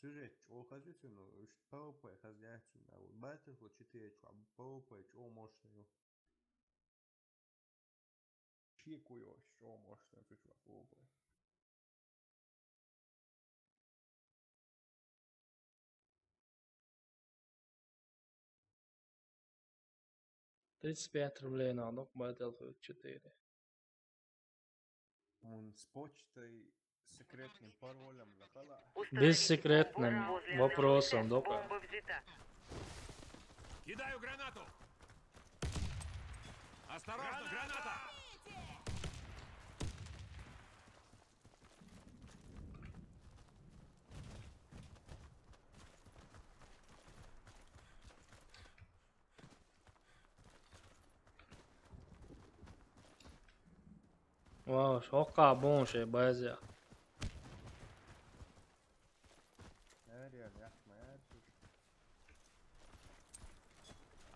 Сюжет, чего ходить, ну, PvP ходить, да, вот Battlefield 4, PvP, чего можно, чекуешь, чего можно, чего PvP. $35 на дух Battlefield 4. Он с почтой секретным паролем захала. Бессекретным Возле вопросом, одного дока. бомба взята. Кидаю гранату! Осторожно, граната! واو شوقع بون شي بازع. Реально, я моя.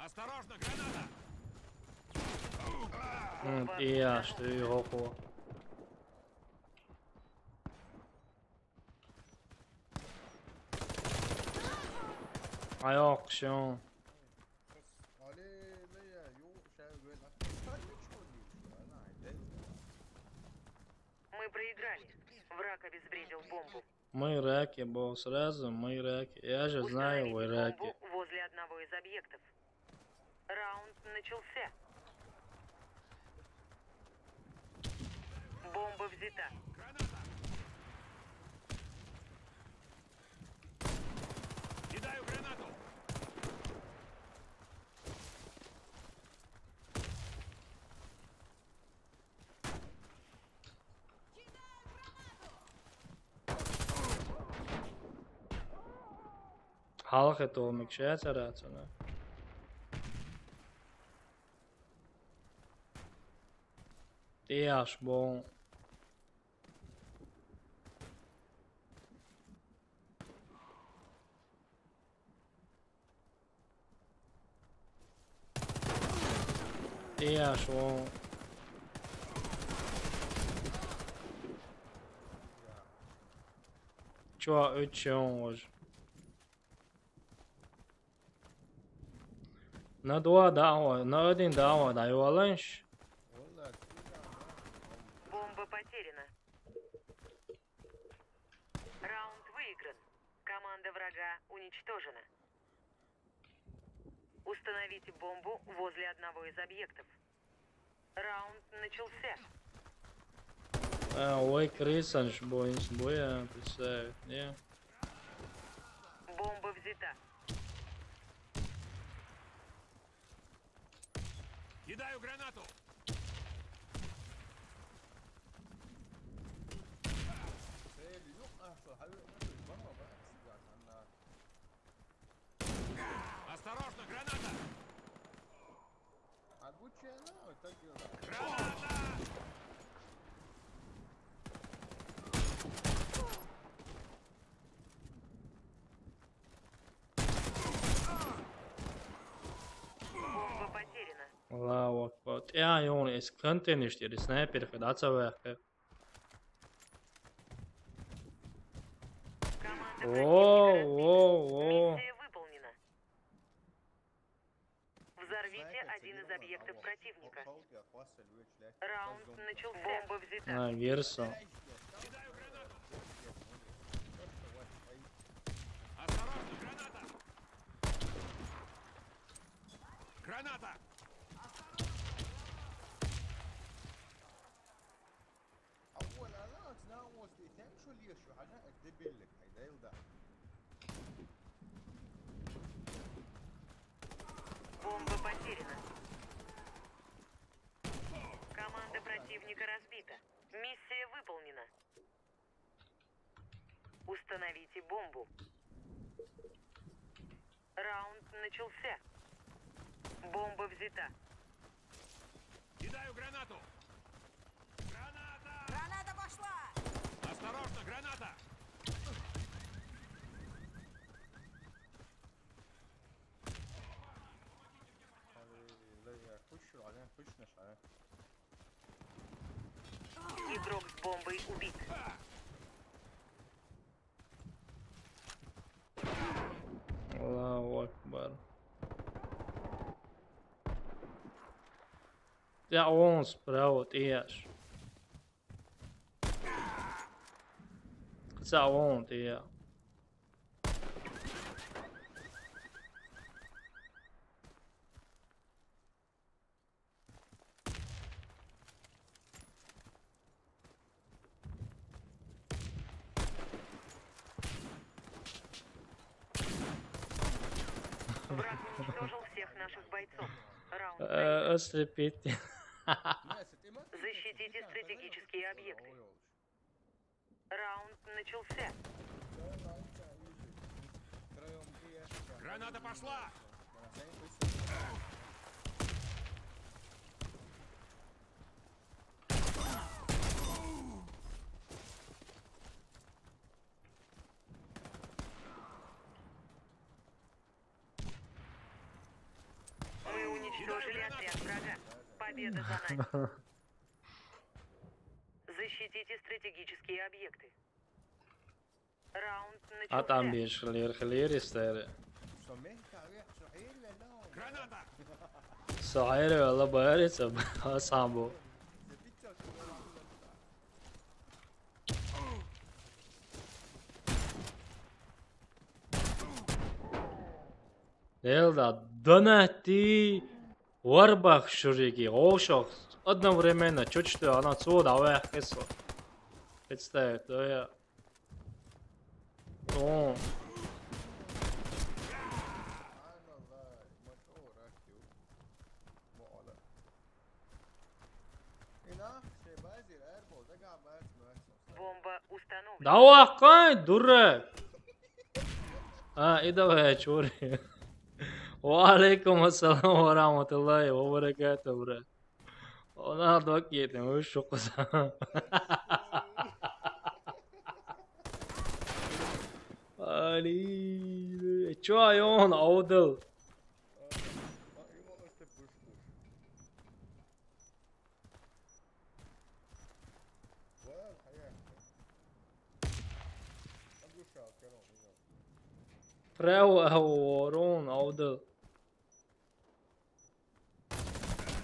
Осторожно, граната! إيه что его хо. Ayak şun. Мы проиграли. Враг обезвредил бомбу. Мы Ираки, босс, сразу мы Ираки. Я же знаю в Установите Ираке. бомбу возле одного из объектов. Раунд начался. Бомба взята. Граната! Кидаю гранату! حلقة تومك شيء ترى Tiež bom. Tiež bom. Čo 3 hoje. Na 2 دعوة на 1 دعوة دعوة لانش. والله كتير عم Бомба потеряна. Раунд выигран. Команда врага уничтожена. Установите бомбу возле одного из объектов. Раунд начался. Ой, крысанш боюсь, боя, представь, не? Бомба взята. Кидаю гранату! سيل يوقع في حلقة برا بقى سيبك عنها. Осторожно, граната! عقود شيء لا وتجي Граната! Бомба потеряна. Allahu akbar. Ja, jongen, es könnte nicht, die Sniper gaat atsevērt. Команда Воу, противника воу, воу. разбита. Миссия выполнена. Взорвите один из объектов противника. Раунд начался. Бомба взята. Ha, Gerson. Кидаю гранату! Осторожно, граната! Граната! اول انا تناوز ديتين شو اللي يشو حاجه الدبل لك هيدا ده Бомба потеряна. Команда противника разбита. Миссия выполнена. Установите бомбу. Раунд начался. Бомба взята. Кидаю гранату! Граната! Граната пошла! Осторожно, граната! هذه خشوا عليه خشنش عليه Игрок с бомбой убит. Allahu akbar. Ja, ons, bro, het is. Het zou want, ja. Враг уничтожил всех наших бойцов. Раунд. Österpit. Защитите стратегические объекты. Раунд начался. Граната пошла! Мы уничтожили отряд врага. Победа за нами. Защитите стратегические объекты. Раунд начался. Adam bir gelir ister. سمعت عليه صحيح ولا لا؟ Граната! Sahir valla bayarsa asambo. Delda donati Варбах шурики, ошах. Одновременно чуть она отсюда выехала. Представь, то я. О, Subhanallah, motor aktiv. Måla. Inakше bazir airball, det gav världs möjlighet. Бомба установлена. давай, кай, дурак. И давай, чури. Валейкум ассалам ва рахматуллахи ва баракатуху, брат. Она докет, мы шокоса. Ali, ço ayon avdal. Imamo ste push. Well, hayal. Agusha, kero. Pravo aworon avdal.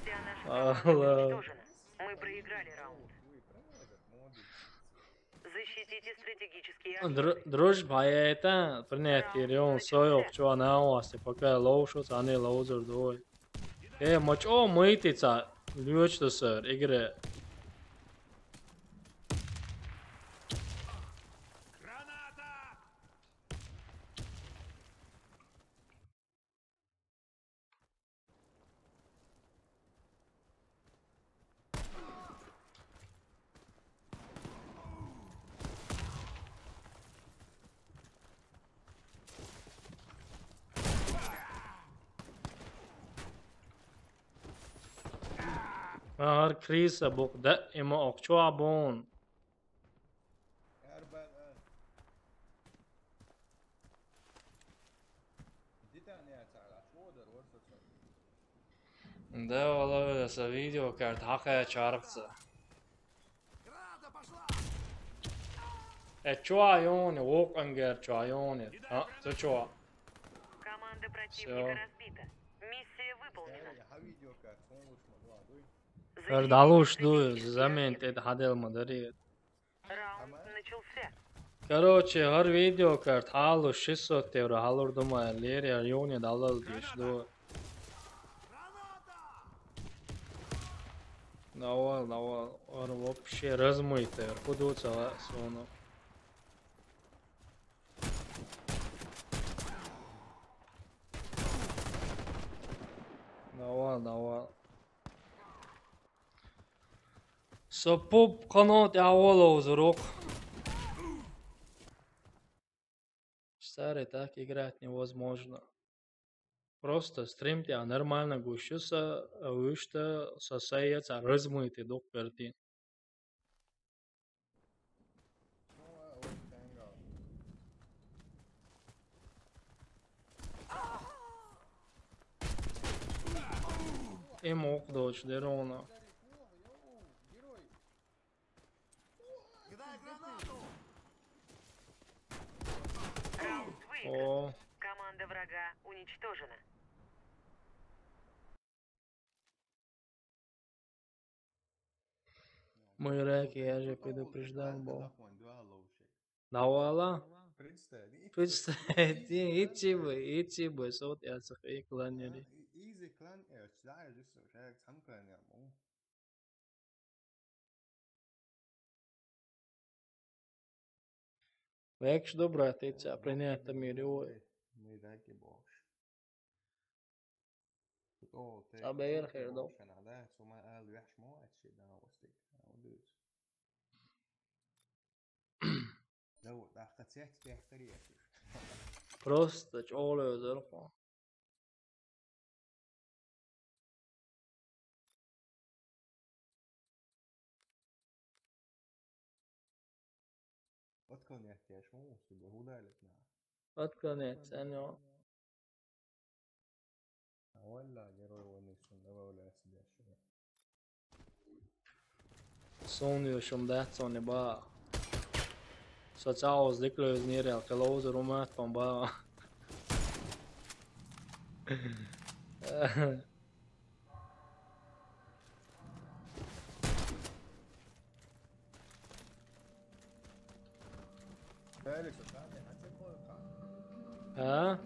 Вся наша команда Allah. уничтожена. Мы проиграли раунд. Ui, prenozat modi. Защитите стратегические объекты. Друж баята, принять ирион соёк чо наавасе, пока лоушо цани лоузер дой. Мачо мыйтица, лючто сэр, игре. Граната! Har krisa bok دائما اقچو عبون. Erbel el. Ditani atala, шводер, ورسوسر. Да, والله это видео карт хака чаркса. Граната пошла! Чо айон, вок ангер чо айон. Ты чо? Команда противника Всё. разбита. Миссия выполнена. Ya ha video kart, konuşma duaduy. Далуш ду замент это хадел мадари. Раунд начался. Короче, हर видео карт халу 600 евро халур дума лери айоне далал диш ду. Давай, और вообще размытый, худоца соно. Давай. Сапоп канат явало зурок. Старый так играть невозможно. Просто стрим тебя нормально гущится, вышто сосается размытый док картин. No, oj, tenga. И мог дочь Дерона. Герой. Кидай гранату! Раунд выигран. О, Команда врага уничтожена. мой раки, я же предупреждал был. Телефон, два лоушек. Давала? Представь. Представьте, идти бы, сот я цехи кланери. Easy clan знаешь, что я сам клан я могу. Векш добра, ты ца принята мириой. Мы раки бош. Абер خير دو. عشان على ثم قال وحش مو اتشي ده وستيك ودوس لو ده خدت في احتريه Просто чоло зерхо. откон я тебе шму себе удалит на Отклонец, анё. ولا герой войны добавляет себе что Сон юшум датсон ба. Социалс диклöz nere kalås rummet på bara. بالك صدقني هتبقى Ha?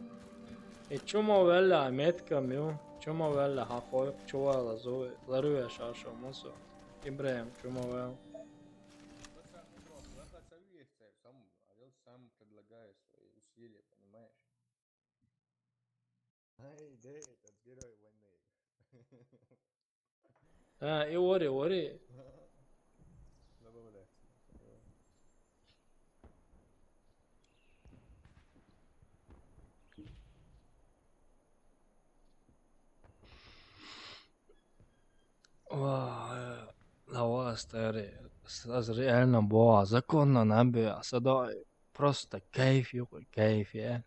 Čumo vela metka mju, Чума вэлла хахой чувала зои ларуя шашо мусо. Ибраим чума вэлла. Орел сам предлагает свои усилия, понимаешь? Ай, да, этот герой войны. И ори. Забавляется. Лава старый. Реально боа. Законно наби. Сада просто кайф юкой кайф я.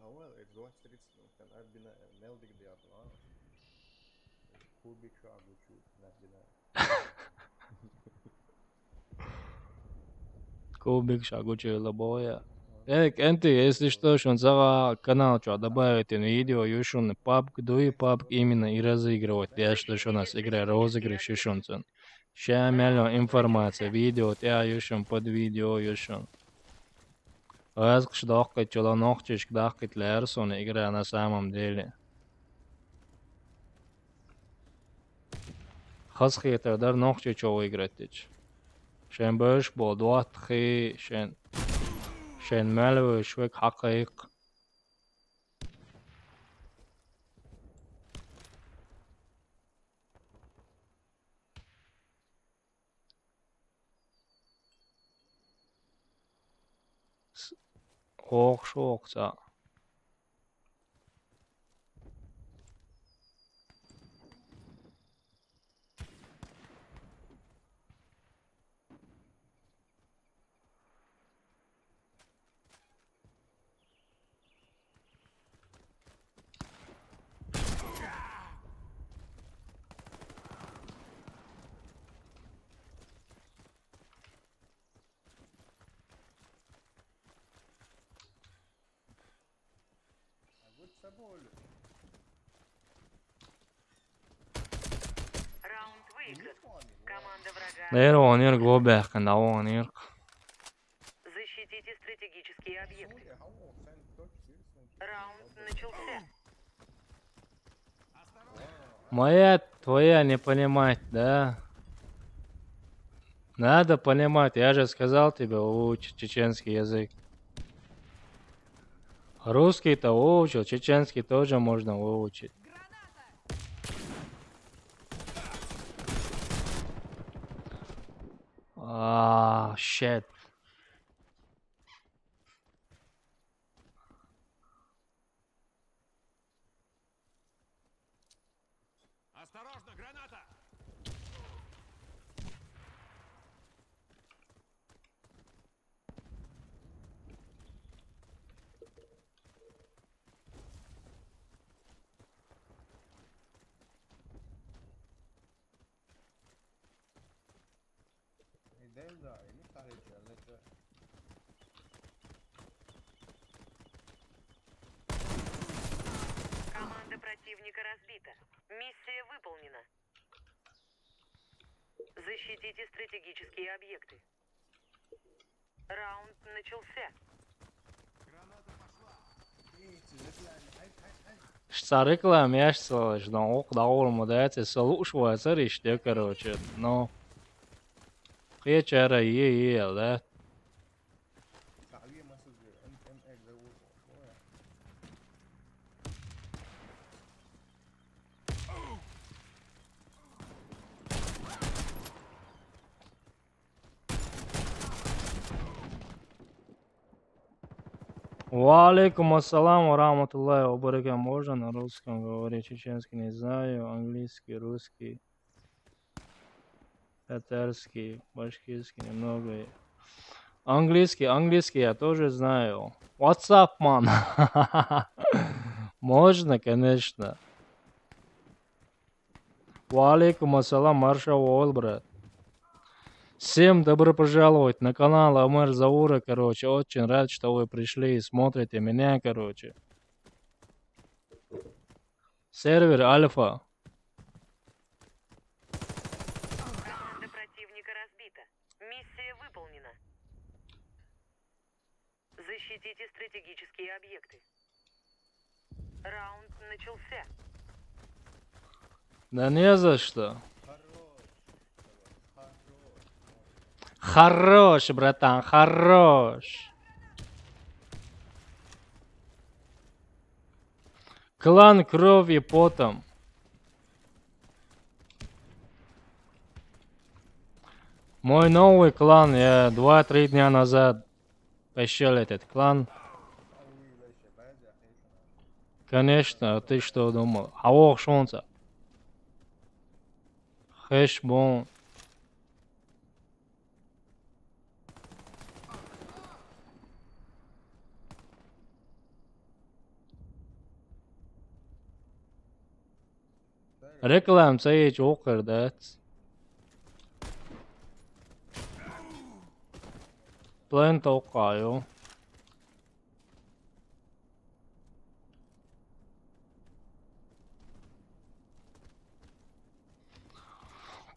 Nou, het wordt steeds nog een uitbinnen melding die had lang. Kubik шагу чуть надбина. Кубик шагучий лабоя. Энты, если что, шон зава канал, что добавить видео, юшон пабг, дуи пабг именно и разыгрывать. Я что у нас игра розыгрыш, юшон сон. Ща мяло информация, видео, я юшон под видео, юшон. Азк шдохкать, чула нохчиш, кдахкать лерсон, игра на самом деле. Хасхи это дар нохчи чего играть тич. Шен бэш бол дуат хи, شن مالو شوك حقيق اوخ شوق تا Вот собой. Раунд выигран. Команда врага. نير جوباخ كان نير Защитите стратегические объекты. Раунд начался. моя твоя не понимать, да? Надо понимать, я же сказал тебе учить чеченский язык. Русский-то выучил, чеченский тоже можно выучить. Shit. Осторожно, граната! Дельда, и не старайте, это... Команда противника разбита. Миссия выполнена. Защитите стратегические объекты. Раунд начался. Граната пошла! Старикла мясо, ждал, дал ему дать, слушал, царишь, короче, но... Хечера ел, да? Салье масуджи, ММ зовут. Валейкум ассалам ва рахматуллахи ва баракатуху. Можно на русском говорить, чеченский не знаю, английский, русский, татарский, башкирский немного. Английский я тоже знаю. What's up, man? Можно, конечно. Валейкум ассалам, маршал брат. Всем добро пожаловать на канал Омар Заура, короче. Очень рад, что вы пришли и смотрите меня, короче. Сервер Альфа. Команда противника разбита. Миссия выполнена. Защитите стратегические объекты. Раунд начался. Да не за что. Хорош. Хорош, братан, хорош. Клан кровь и потом. Мой новый клан, я 2-3 дня назад пощел этот клан. Конечно, а ты что думал? Авох шонца. Хэшбон. Реклам sayıcı okur da. Plant okuyor.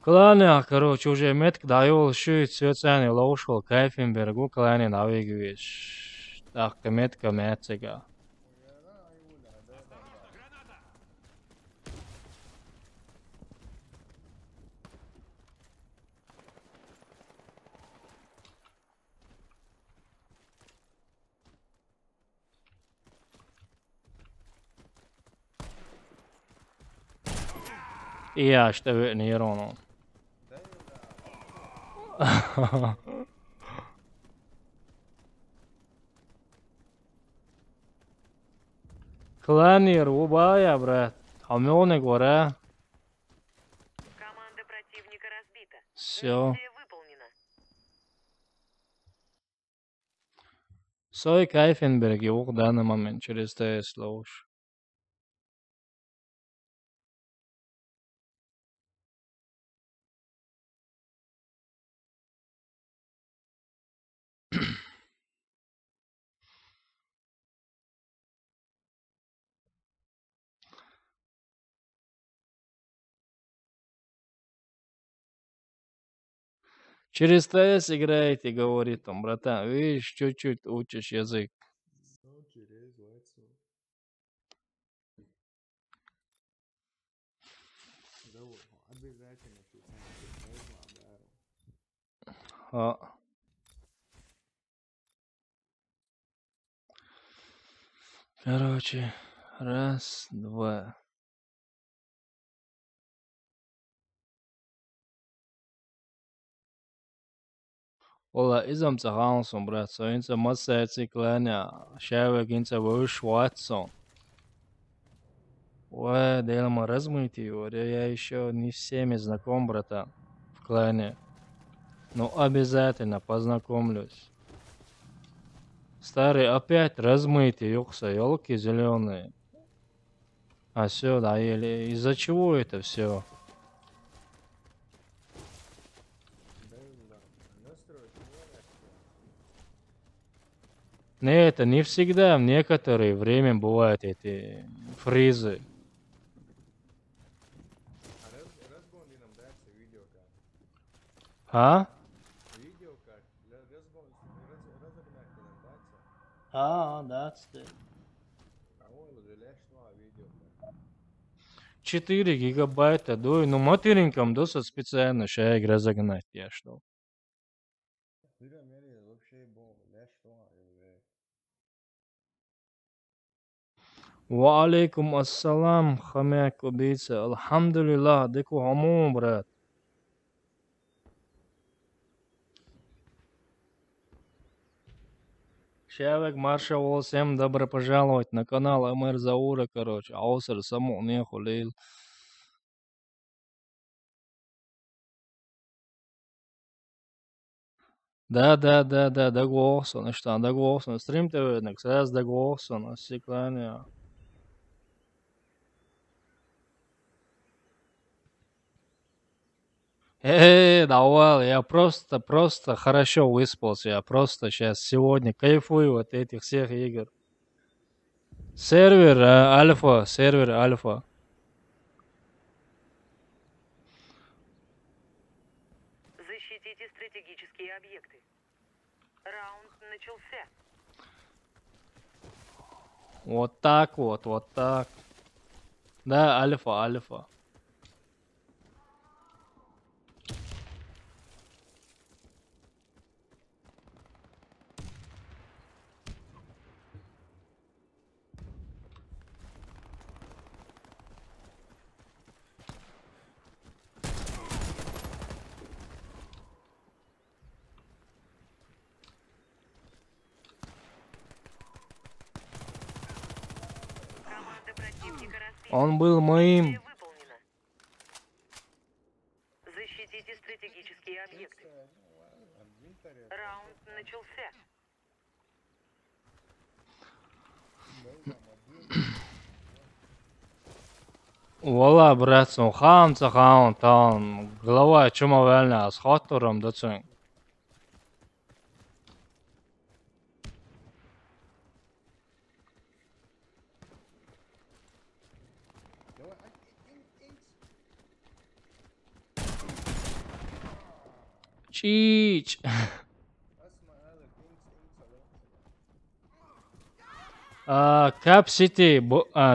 Кланя, короче, уже метк даёл шует свёцани лошол Кайфенбергу клане навигуешь. Так, метка метцега. И я что не рону. Кланер, убая, брат. Хамёны горе. Команда противника разбита. Всё. Миссия выполнена. Сой Кайфенберг его в данный момент через Тесла уж. Через ТС играете, говорит он, братан, видишь, чуть-чуть учишь язык. So, через WhatsApp. Да вот, обязательно швейцарский А. Короче, раз, два. Ola izam cahanson, brат, so inca masēci klēņā, šēvek inca vyš Watson. Ой, Дельма размытый, я еще не всеми знаком, братан, в клане. Но обязательно познакомлюсь. Старый опять размытый, юкса, елки зеленые. А все, да, или из-за чего это все? Не, это не всегда, в некоторое время бывают эти фризы. Разгон нам дается видеокарт. А? Видеокарт для разгон разогнать нам дается. Да, кстати. А он уже лишнего видеокарт. 4 гигабайта, да, ну материнкам доса специально шеек разогнать, я что. Вообще был лишнего уже. Ва алейкум ассалам, хамяк убийца. Алхамдулиллах, деку хаму, брат. Человек маршал, всем добро пожаловать на канал Амер Заура, короче. Аусер саму не хулил. Да, договорсон, что, договорсон. Стрим ТВ, раз договорсон, осеклание. Давай, я просто хорошо выспался. Я просто сейчас сегодня кайфую от этих всех игр. Сервер альфа. Защитите стратегические объекты. Раунд начался. Вот так. Да, альфа. Он был моим. Миссия выполнена. Защитите стратегические объекты. Раунд начался. Вала, братсон, хамца хаун таун. Голова чума вельна, с хотором доцен. Давай, инц. Чич. Asma Alec, инц. Кап Сити,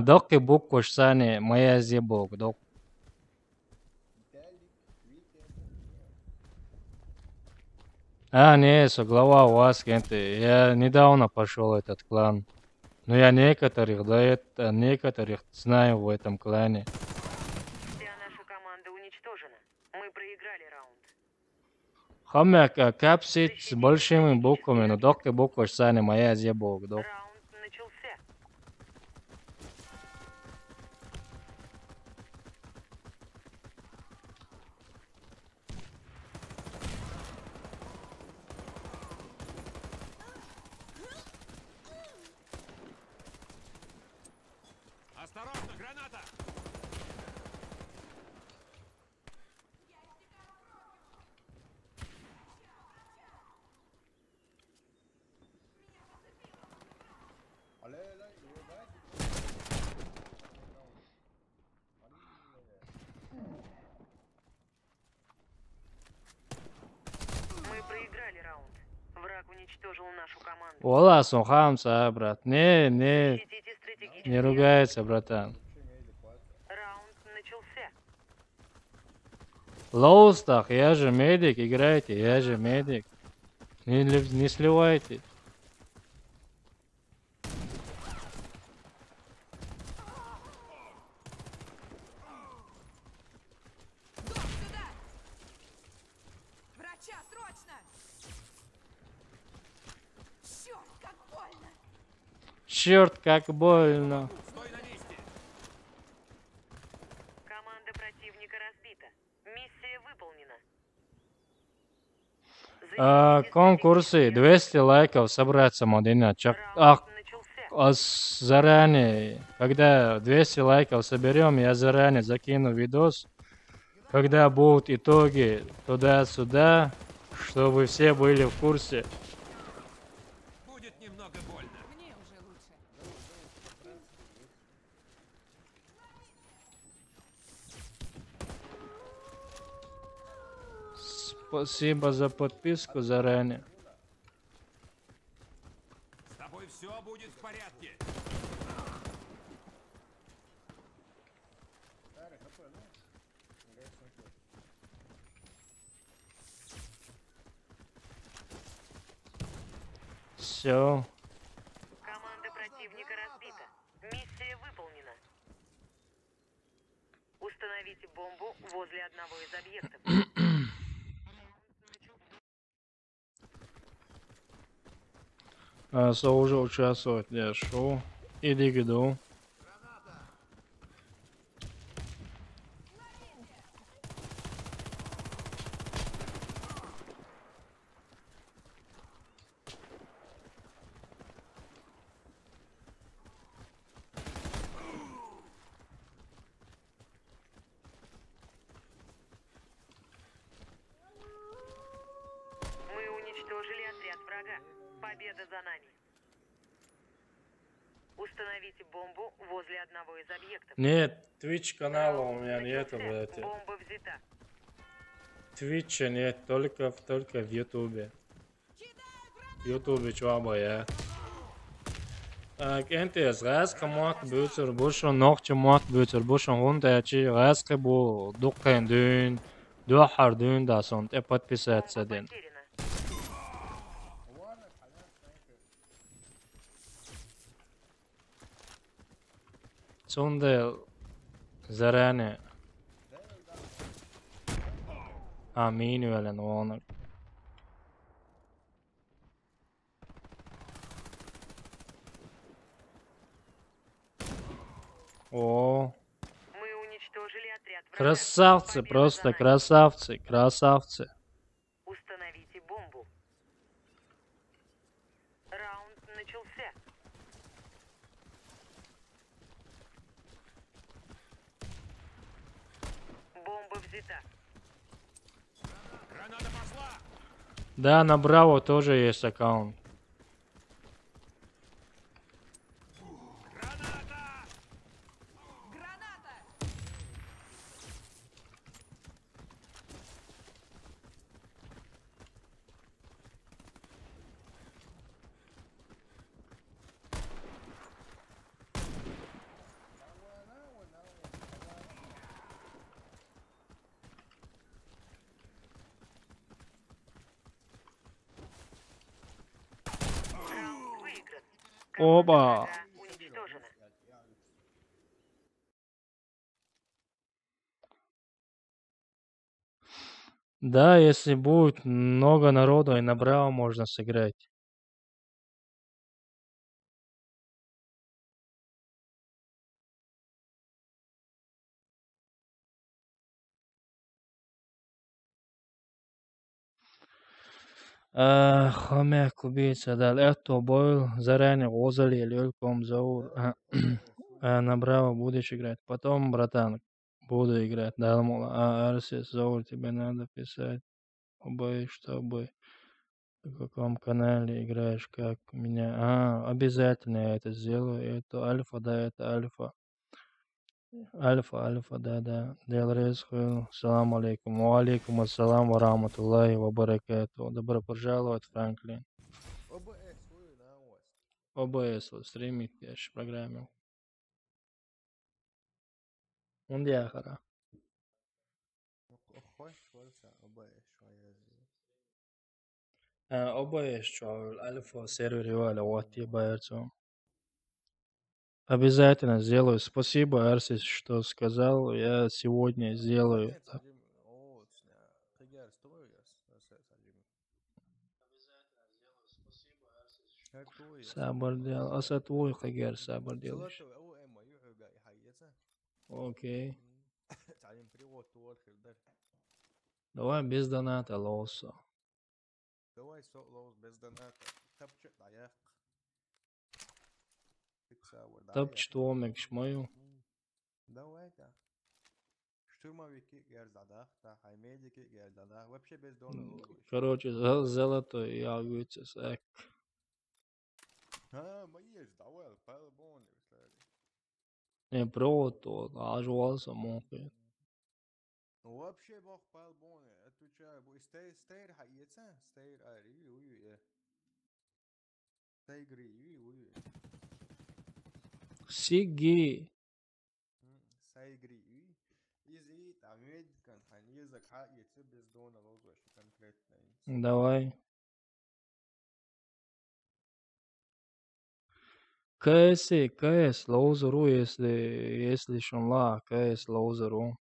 доки буквош сани, моя зебок, док. Виталик, Витя. Не, глава у вас, gente. Я недавно пошел этот клан. Но я некоторых знаю в этом клане. Вся наша команда уничтожена. Мы проиграли раунд. Хамяк, капсит с большими буквами, но доки буквош сани, моя зебок, док. Раунд начался. Осторожно, граната! Ale, ale, давай. Мы проиграли раунд. Враг уничтожил нашу команду. Вала, хамца, брат. Не Защитите стратегические ругается, братан. Раунд начался. Лоустах, я же медик, играйте, я же медик. Не сливайте. Док, сюда! Врача, срочно! Черт, как больно! Черт, как больно. Стой на месте! Команда противника разбита. Миссия выполнена. Защитите Конкурсы, стратегические 200 лайков собраться, Мадина. Раунд начался. Заранее, когда 200 лайков соберем, я заранее закину видос, когда будут итоги туда-сюда, чтобы все были в курсе. Будет немного больно. Мне уже лучше. Спасибо за подписку заранее. С тобой все будет в порядке. Все. Команда противника разбита. Миссия выполнена. Установите бомбу возле одного из объектов. Уже участвовать я шоу. Иди гиду. Мы уничтожили отряд врага. Победа за нами. Установите бомбу возле одного из объектов. Нет, Twitch канала у Раунд меня нету, начался. блядь. Бомба взята. Твича нет, только в Ютубе. Ютубе чуваба я. Энтес, райска мот бютер, бушон нохча мот бютер, бушон гундачи, райска бу дуккен дün, дуахар дün да сонт, подписаться Бомба ден. потеряна. Сонда заранее. Амин велен вонок. О, Уничтожили отряд врага. Красавцы, Победа просто за нами. красавцы, красавцы. Установите бомбу. Раунд начался. Бомба взята. Граната пошла! Да, на Браво тоже есть аккаунт. Граната! Граната! Раунд выигран. Оба. Врага уничтожена. Да, если будет много народу, и на Браво можно сыграть. Хомяк убийца дал эту бойл, заранее озали легком заур. На Браво будешь играть. Потом, братан, буду играть. Дал, мол, Арсис, заур, тебе надо писать. Чтобы в каком канале играешь, как меня. Обязательно я это сделаю. Это альфа, да, это альфа. Альфа, да. Делрез хуйл. Салам алейкум. Ва алейкум ассалам ва рахматуллахи ва баракату. Добро пожаловать, Франклин. ОБС вот стримит, я же программил. Он диахара. ОБС, что альфа сервере валя, вот тебе боятся. Обязательно сделаю. Спасибо, Арсис, что сказал. Я сегодня сделаю. Сабр делал. Аса твой хагер сабр делаешь. Окей. Давай без доната, лоса. Давай лоус без доната. Тапчет даяк. Топ четвомек шмою. Давай, да. Штурмовики гердадах, да, хаймедики гердадах. Вообще без дона лоус. Короче, золотой ягуется сак. Мои давай, пэлбон. Не прото, ажвался мохи. Вообще бог пэлбон. Отвечаю, стейр хайется, стейр ари, уй, стейгри, уй. Сиги. Сайгри, изи, американ, язык хайется без дона лоус, конкретно. Давай. КС, лоузеру, если шунла, КС лоузеру.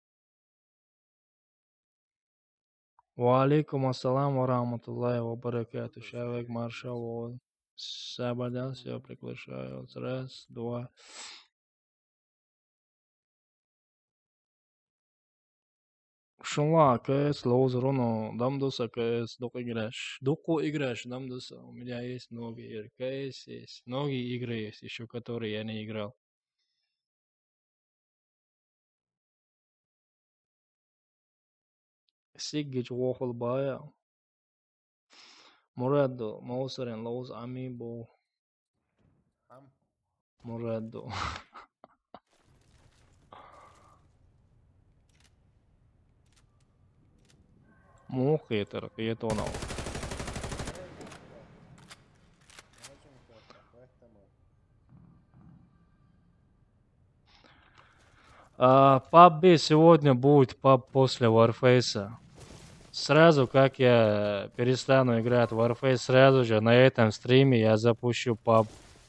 Ва алейкум ассалам ва рахматуллахи ва баракату. Человек маршал. Сабадан, все приглашаю. Раз, два. Шунла, КС лоузеру, но дамдуса КС, Доку играешь, дамдуса. У меня есть многие игры. КС есть. Многие игры есть еще, которые я не играл. Сиггич вохл бая. Muraddo, Mauser Lowe's Amiibo. Muraddo. Мухи это оно. PUBG сегодня будет PUBG после Warface. Сразу, как я перестану играть в Warface, сразу же на этом стриме я запущу PUBG.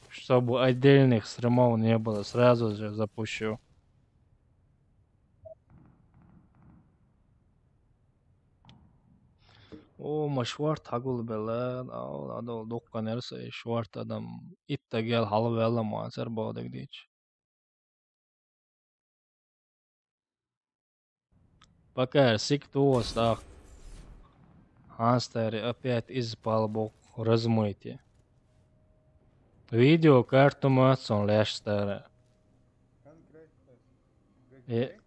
Чтобы отдельных стримов не было, сразу же запущу. Машварт хагул бела, адол докка нерсе, шварт адам иттагел халу бела маасер бодек дич. Пока сиктуос так. Астери опять из палбок размытие. Видео карту мацон лештере. Конкретно. Е-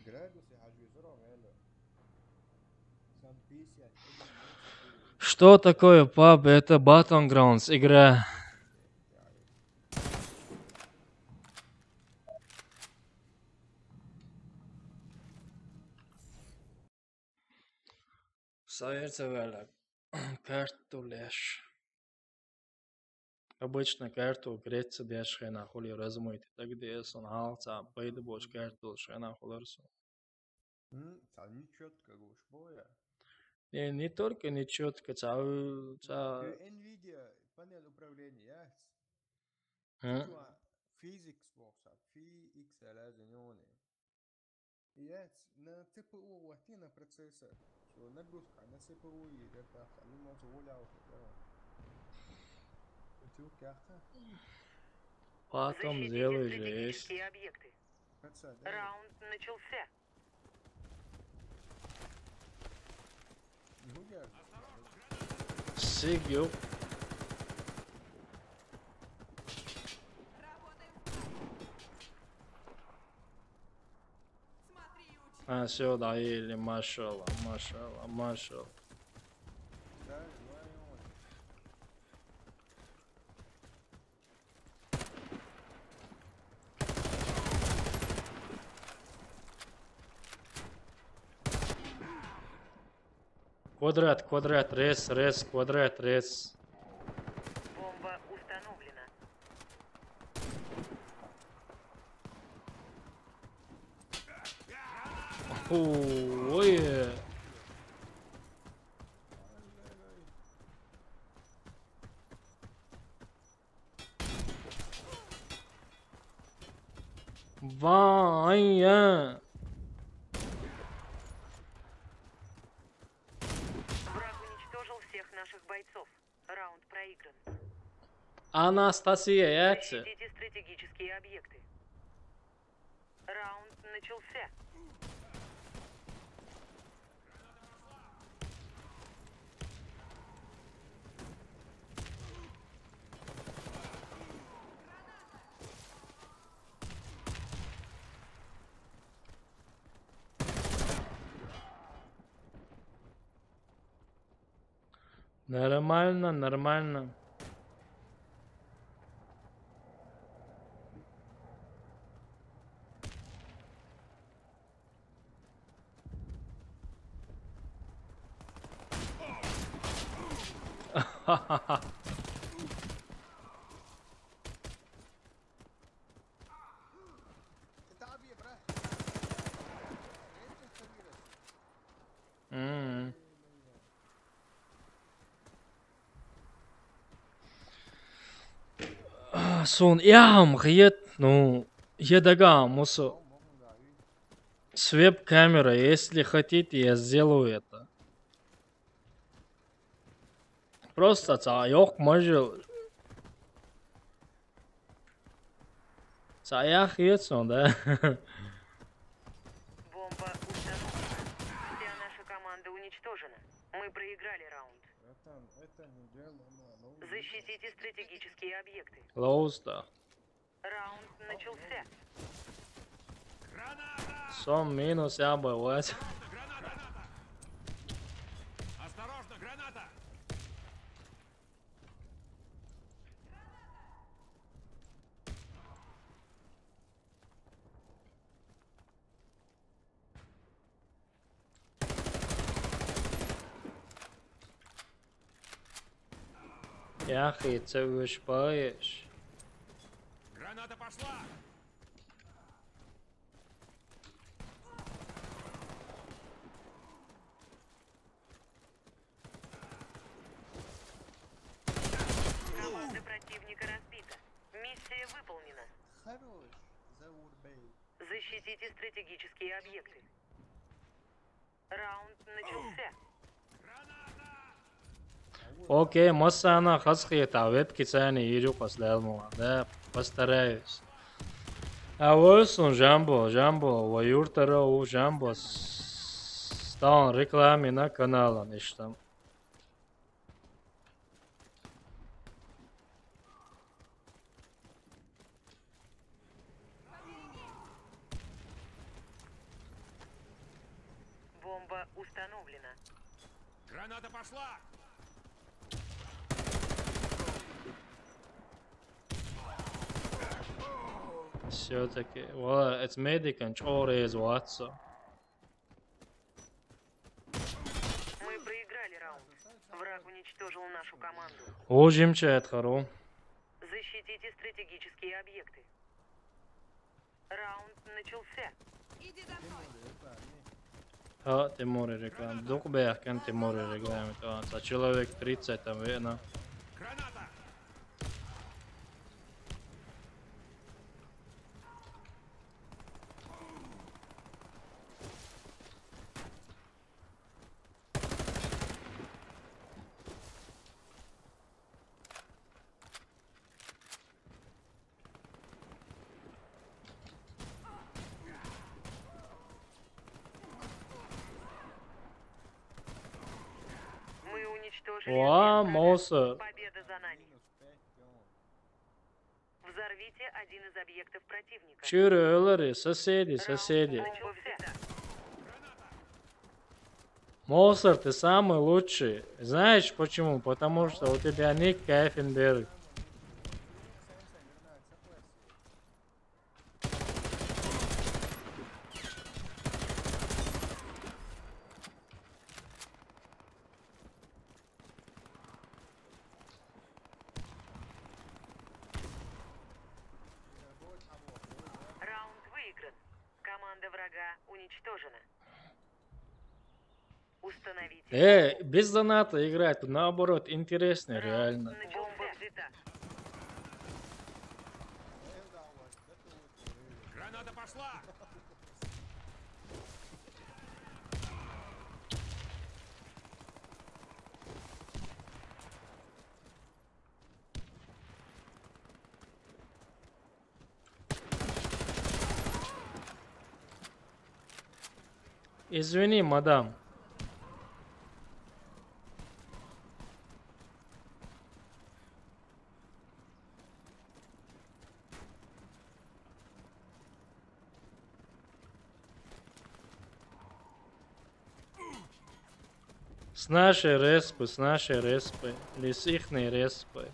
Градусы ажвизором эле. Сан 50. Что такое паб? Это Battlegrounds игра. Совершенно карту леш. Обычно карту греется деш хена хули размыть. Тогда сон халца пойду боч карту шена хуларсу. Цал нечетко гуш боя. Не только нечетко, Nvidia панель управления. Physics workshop. PXL зеленый. Yes, на CPU вот на процессор. Что нагрузка на CPU и это они могут уляут. Потом Защитите сделаешь есть. стратегические объекты. Раунд начался. Сигю. Работаем. Смотри и учи. А сюда или машала, машала, машала. Квадрат, квадрат, рез, квадрат, рез. Бомба установлена. Ой. Ваня. Враг уничтожил всех наших бойцов. Раунд проигран. Анастасия, яйца. Защитите стратегические объекты. Раунд начался. Нормально, нормально. Сон ям гет, ну, едага мусо. С веб-камерой, если хотите, я сделаю это. Просто цаёк может. Цаях етсон, да? Бомба установлена. Вся наша команда уничтожена. Мы проиграли раунд. Это не дело, но... Защитите стратегические объекты. Лоуста. Раунд начался. Сон минус я бывать. Граната! Осторожно, граната! Яхи, цевыш поешь. Граната пошла! Команда противника разбита. Миссия выполнена. Хорош, заурбей. Защитите стратегические объекты. Раунд начался. Окей, массана хасхи это веб кицани ирю последнего, да, постараюсь. А olsun Jumbo, va yurtaro u Jumbo. Stan reklame na kanalen işte. Бомба установлена. Граната пошла! Все-таки, valla etmedikken çoğurayız vatsa. Мы проиграли раунд. Враг уничтожил нашу команду. Ужимчает хару. Защитите стратегические объекты. Раунд начался. Иди за мной. Ha, Timuri reklame. Dok bejahken Timuri reklame. Za človek 30 tam vena. Граната! Мы уничтожили Oha, объект врага. Moser. Победа за нами. Взорвите один из объектов противника. Чуры ölleri, соседи. Бомба взята. Moser, ты самый лучший. Знаешь почему? Потому что у тебя ник Кайфенберг. Раунд выигран. Команда врага уничтожена. Установите. Без доната играть, наоборот, интересно, реально. Бомба взята. Граната пошла! Извини, мадам. С нашей респы, или с ихней респы.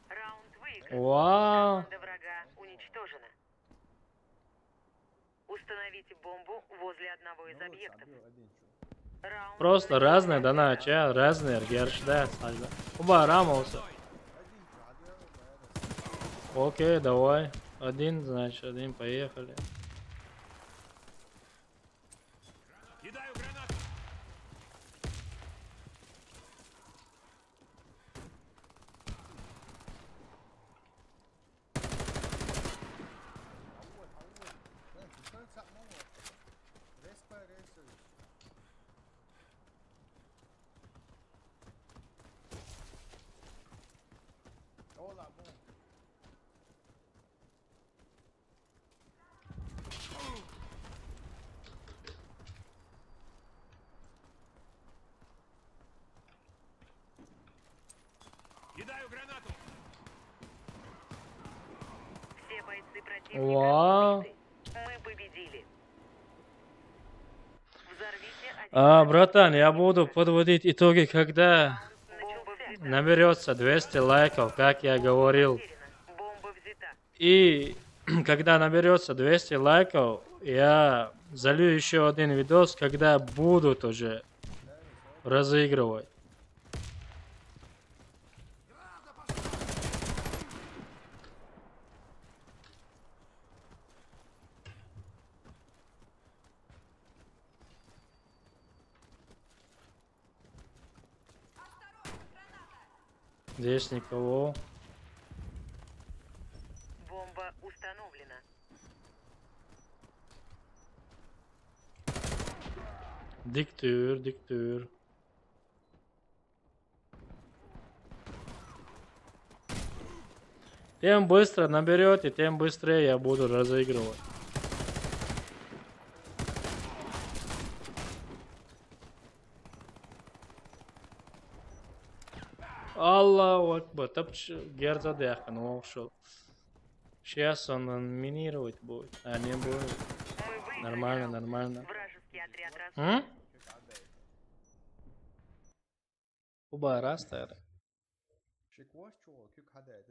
Раунд выигран. Вау! Команда врага уничтожена. Установите бомбу возле одного из объектов. Раунд Просто начался. разные донача, разные гершда. Оба рамовся. Окей, давай. Один, значит, один, поехали. Кидаю гранату! Кидаю гранату! Все бойцы противника Вау. убиты. Мы победили. Взорвите один Братан, я буду подводить итоги, когда Бомба взята. наберется 200 лайков, как я говорил. Утеряна. Бомба взята. И когда наберется 200 лайков, я залью еще один видос, когда будут уже разыгрывать. Здесь никого. Бомба установлена. Диктор. Тем быстро наберете, тем быстрее я буду разыгрывать. Аллаху Акбар. Герза дяхан, ошел. Сейчас он минировать будет, а не будет. Мы выиграли Нормально, раунд. нормально. Вражеский отряд раз. Уба растер. Шикваш, чувак, как хадай,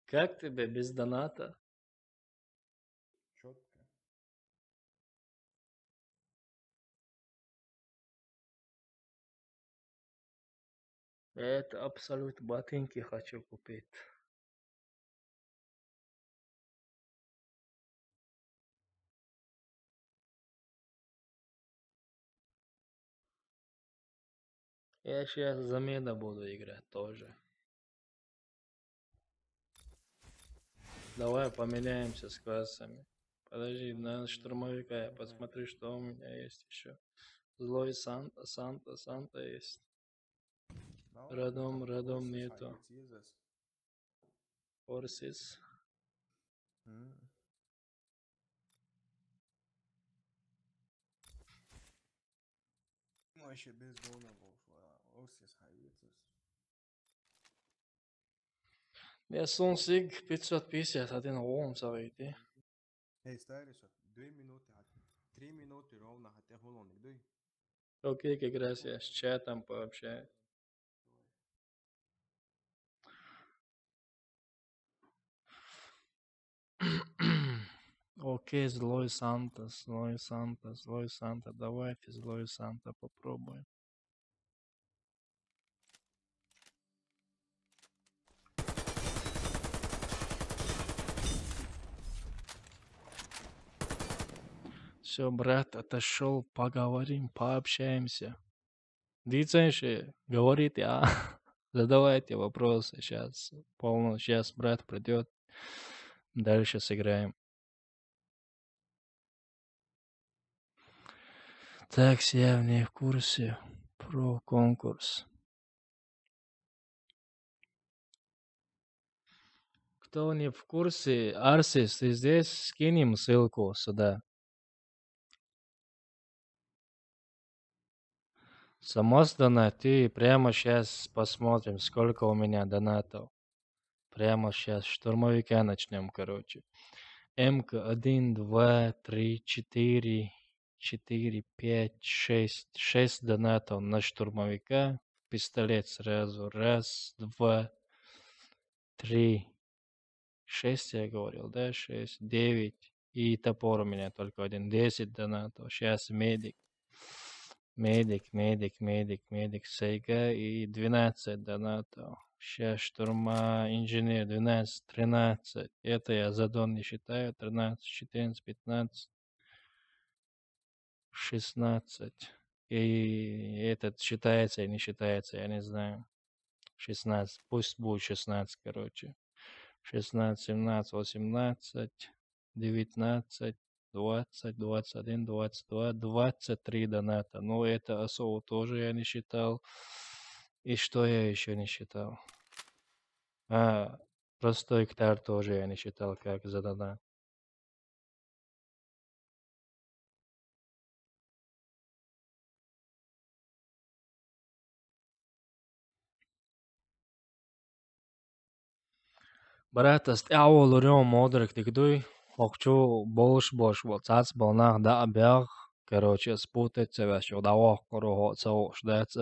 Как тебе без доната? Четко. Это абсолютно ботинки хочу купить. Я сейчас замена буду играть тоже. Давай поменяемся с классами. Подожди, на штурмовика я посмотрю, что у меня есть еще. Злой Санта есть. Радом нету. Форсис. Вообще без донов, Орсис Хайвицус. Я Сонсиг 551 Ом заведи. Эй, Старисов, 2 минуты, 3 минуты ровно, хотя голоник, дай. Окей, как раз я с чатом пообщаюсь. Окей, злой Санта. Давайте злой Санта попробуем. Все, брат, отошел, поговорим, пообщаемся. Диценши, говорите, а? Задавайте вопросы сейчас. Полно, сейчас брат придет. Дальше сыграем. Так, я не в курсе про конкурс. Кто не в курсе, Арсис, ты здесь? Скинем ссылку сюда. Самос донат, и прямо сейчас посмотрим, сколько у меня донатов. Прямо сейчас штурмовика начнем, короче. МК 1, 2, 3, 4, 5, 6. 6 донатов на штурмовика. Пистолет сразу. 1, 2, 3, 6 я говорил, да? 6, 9. И топор у меня только один. 10 донатов. Сейчас медик. Медик, Сейга и 12 донатов. Сейчас штурма, инженер 12, 13. Это я за дон не считаю. 13, 14, 15, 16. И этот считается и не считается, я не знаю. 16, пусть будет 16, короче. 16, 17, 18, 19, 20, 21, 22, 23 доната. Ну, это особо тоже я не считал. И что я еще не считал? Простой ктар тоже я не считал, как за донат. Брат, астяул урем модрик тикдуй. Хохчу бош вот цац болнах да обяг. Короче, спутать себя, что давах корохо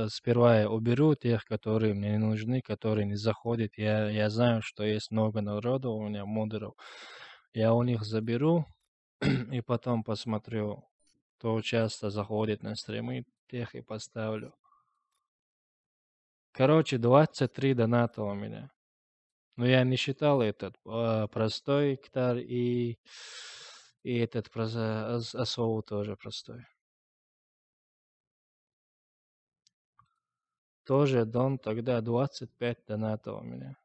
сперва я уберу тех, которые мне не нужны, которые не заходят. Я знаю, что есть много народу у меня модеров. Я у них заберу и потом посмотрю, кто часто заходит на стримы, тех и поставлю. Короче, 23 доната у меня. Но я не считал этот простой ктар и этот асоу тоже простой. Тоже дон тогда 25 донатов у меня.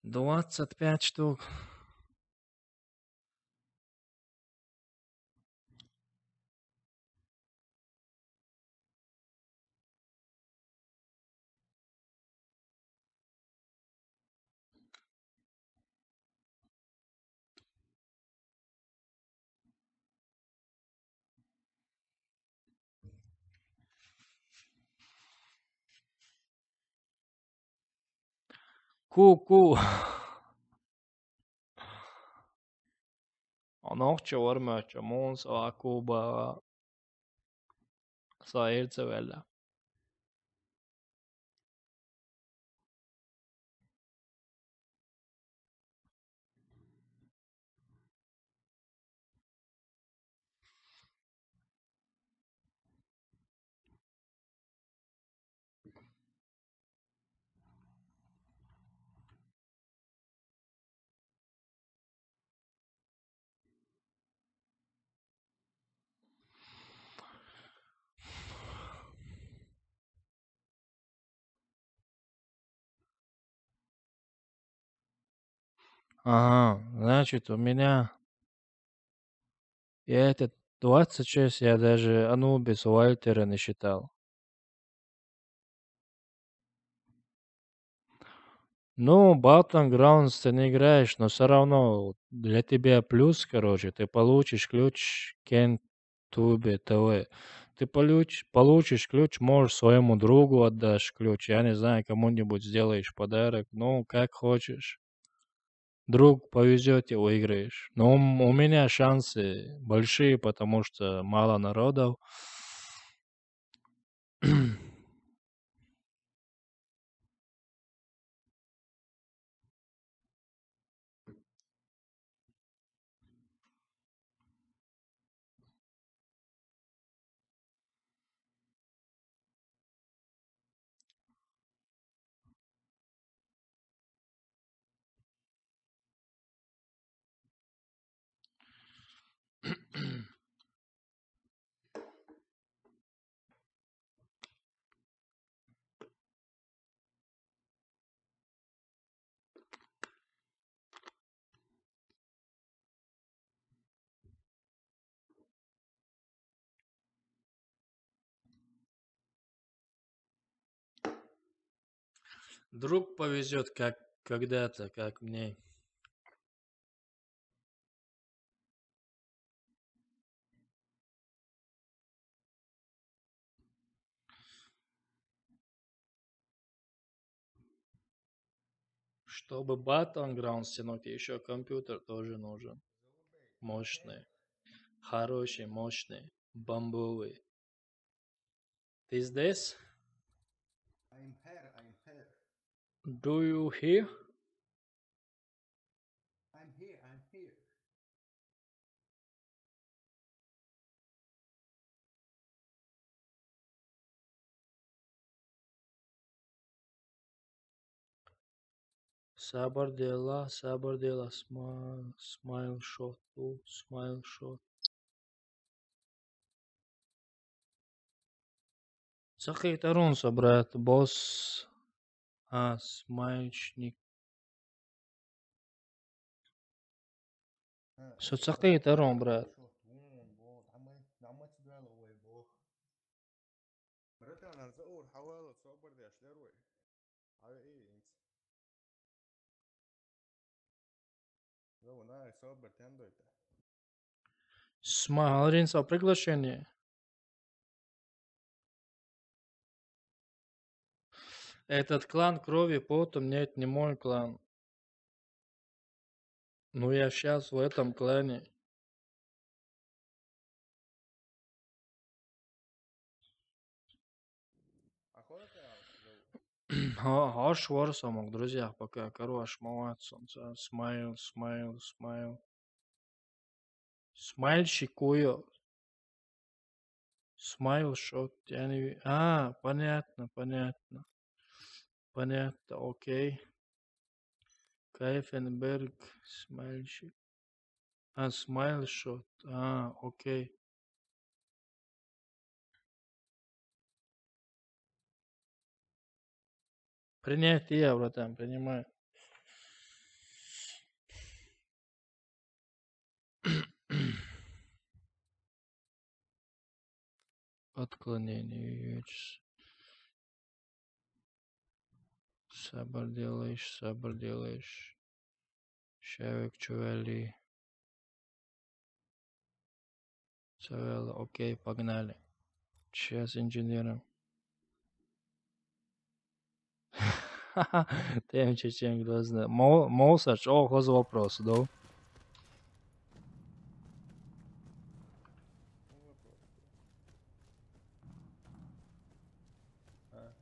25 штук. Ку-ку. Anokça varmöçe måns och akuba sairtse välja. Ага, значит, у меня я этот 26, я даже Анубис Уальтера не считал. Ну, Battlegrounds ты не играешь, но все равно для тебя плюс, короче, ты получишь ключ Кентубе ТВ. Ты получишь ключ, можешь своему другу отдашь ключ, я не знаю, кому-нибудь сделаешь подарок, ну, как хочешь. Друг повезет и выиграешь. Но у меня шансы большие, потому что мало народов. Друг повезет, как когда-то, как мне. Чтобы Battlegrounds тянуть, еще компьютер тоже нужен. Мощный. Хороший, мощный. Бомбовый. Ты здесь? I'm here, I'm here. Do you hear? I'm here, I'm here. Sabır dela, smile shot, smile shot. Sakit arunsa, брат, boss. Смайльчник. Шо sakit arun, брат? Братан, الزقور حواله تصبر دي اشلروي. على ايه انت؟ لو انا صبر تندو это. Смайлринса приглашение. Этот клан крови потом, нет, не мой клан. Ну я сейчас в этом клане. Охота لو Аж ворсамок, друзья, пока. Хорош, молодец. Смайл, смайл, смайл. Смайльщикую. Смайл шот. Я не... понятно, понятно. Понятно, окей. Кайфенберг, смайльщик. Смайл шот. Окей. Принятие, братан, принимаю. Отклонение. Сабр делаешь, сабр делаешь. Шевик чували. Цавелла, окей, погнали. Сейчас инженером. Тем чечен глаза. Молсач, о, хоз вопрос, да? Ну, вопрос. А.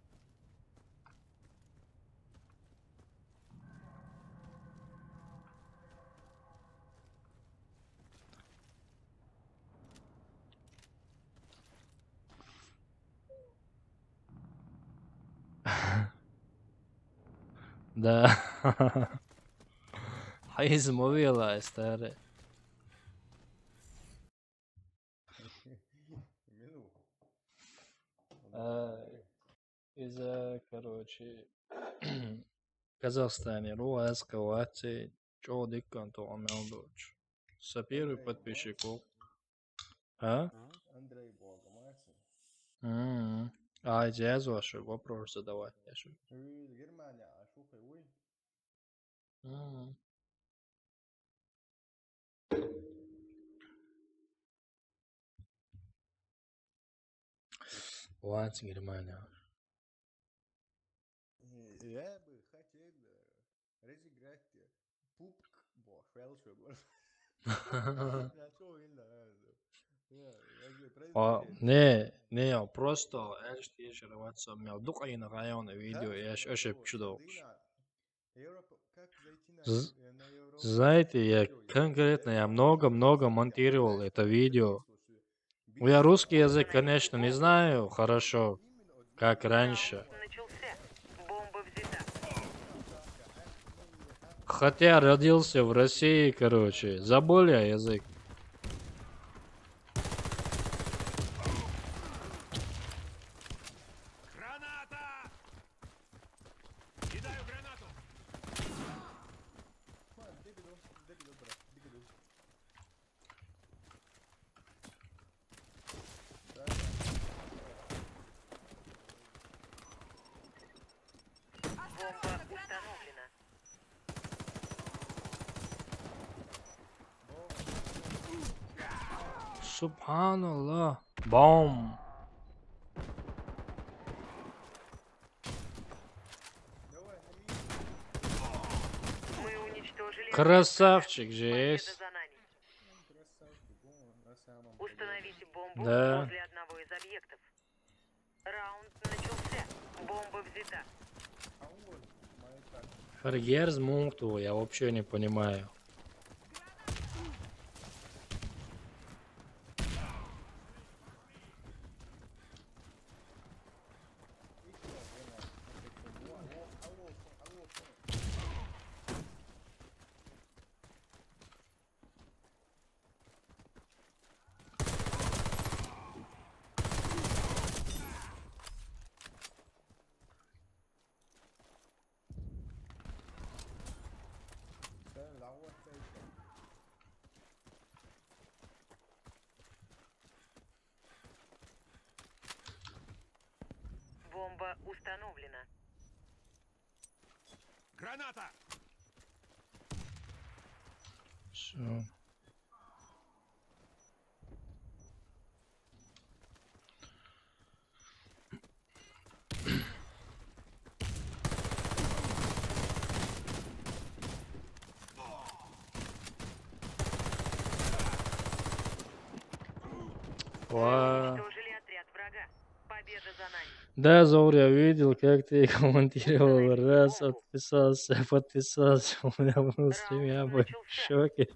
Да. Хайз мовила, старый. Минуту. Из-за, короче, Казахстане, Руаз, Кавати, Чо Диккан, то Амелдоч. Сапиру подписчиков. А? Андрей Богомацин. А, джаз ваши вопрос задавать. Германия, а шухай вы? Ванс, Германия. Я бы хотел разыграть пупк Фелшер. Не, просто эш тишероваться мяу. Дукаина района видео, эш ошиб чудовищ. Как зайти на Европу? Знаете, я конкретно, я много монтировал это видео. Я русский язык, конечно, не знаю хорошо, как раньше. Раунд начался. Бомба взята. Хотя родился в России, короче, забыл я язык. Граната! Кидаю гранату! Дебиду, брат, дебиду. Бомба установлена. Субханаллах. Бом. Давай, на минуту. Мы уничтожили... Красавчик же Победа есть. за нами. Красавчик, на самом деле. Установите бомбу Да. возле одного из объектов. Раунд начался. Бомба взята. А вот моя карта. Фаргерз Мункту, я вообще не понимаю. Бомба установлена. Граната! Все. Уничтожили отряд врага. Победа за нами. Да, Заур, я видел, как ты комментировал, раз подписался, у меня был стрим, я был в шоке.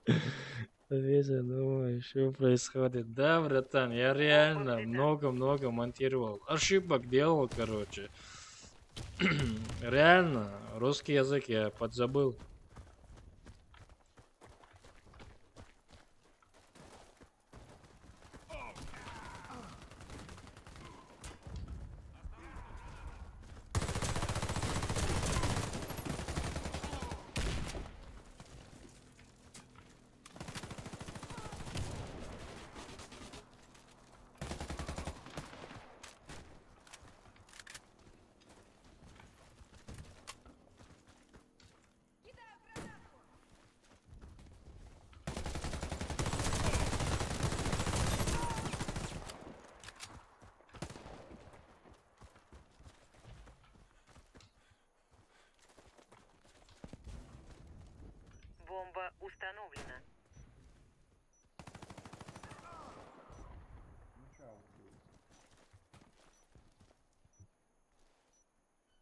Весь я думаю, что происходит. Да, братан, я реально много монтировал. Ошибок делал, короче. Реально, русский язык я подзабыл. установлена.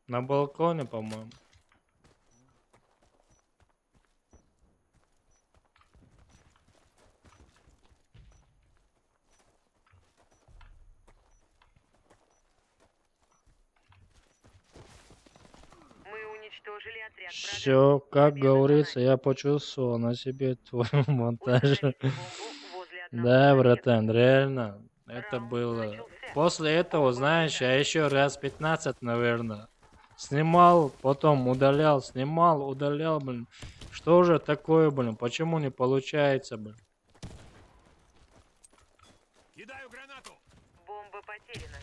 На балконе, по-моему. Мы уничтожили отряд Все, как Победа за говорится, нами. я почувствовал на себе твой монтаж. Установите бомбу возле одного Да, из объектов. братан, реально. Это Раунд было... начался. После этого, Бомба знаешь, взята. я еще раз 15, наверное, снимал, потом удалял, снимал, удалял, блин. Что же такое, блин? Почему не получается, блин? Кидаю гранату. Бомба потеряна.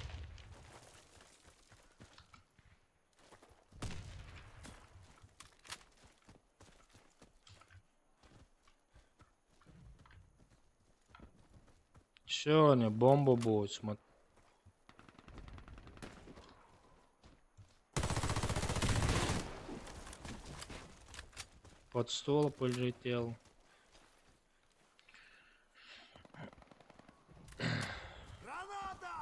Сегодня бомба будет, смотри. Под стол полетел. Граната!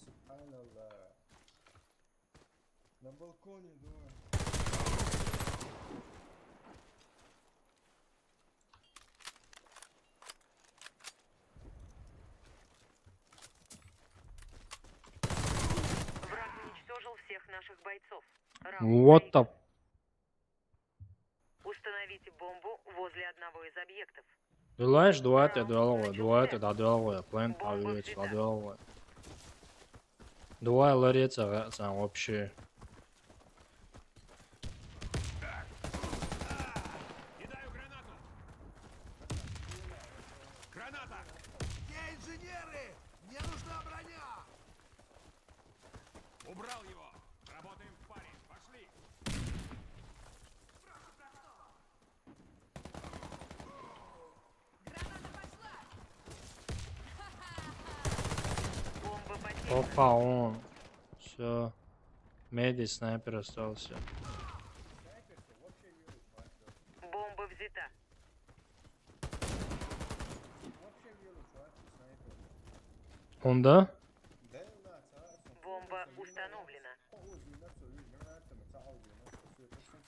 Субханаллах. На балконе, думаю. Враг уничтожил всех наших бойцов. Раунд Вот проигран. так. Установите бомбу возле одного из объектов. Желаешь, давайте доделывай. План поведется, доделывай. Давай лареться сам вообще. Кидаю гранату. Граната! Где инженеры? Мне нужна броня! Убрал его. Работаем в паре. Пошли. Граната пошла! Бомба потеряна. Опа, он. Все. Меди снайпер остался. Бомба взята. Он, да? Бомба установлена.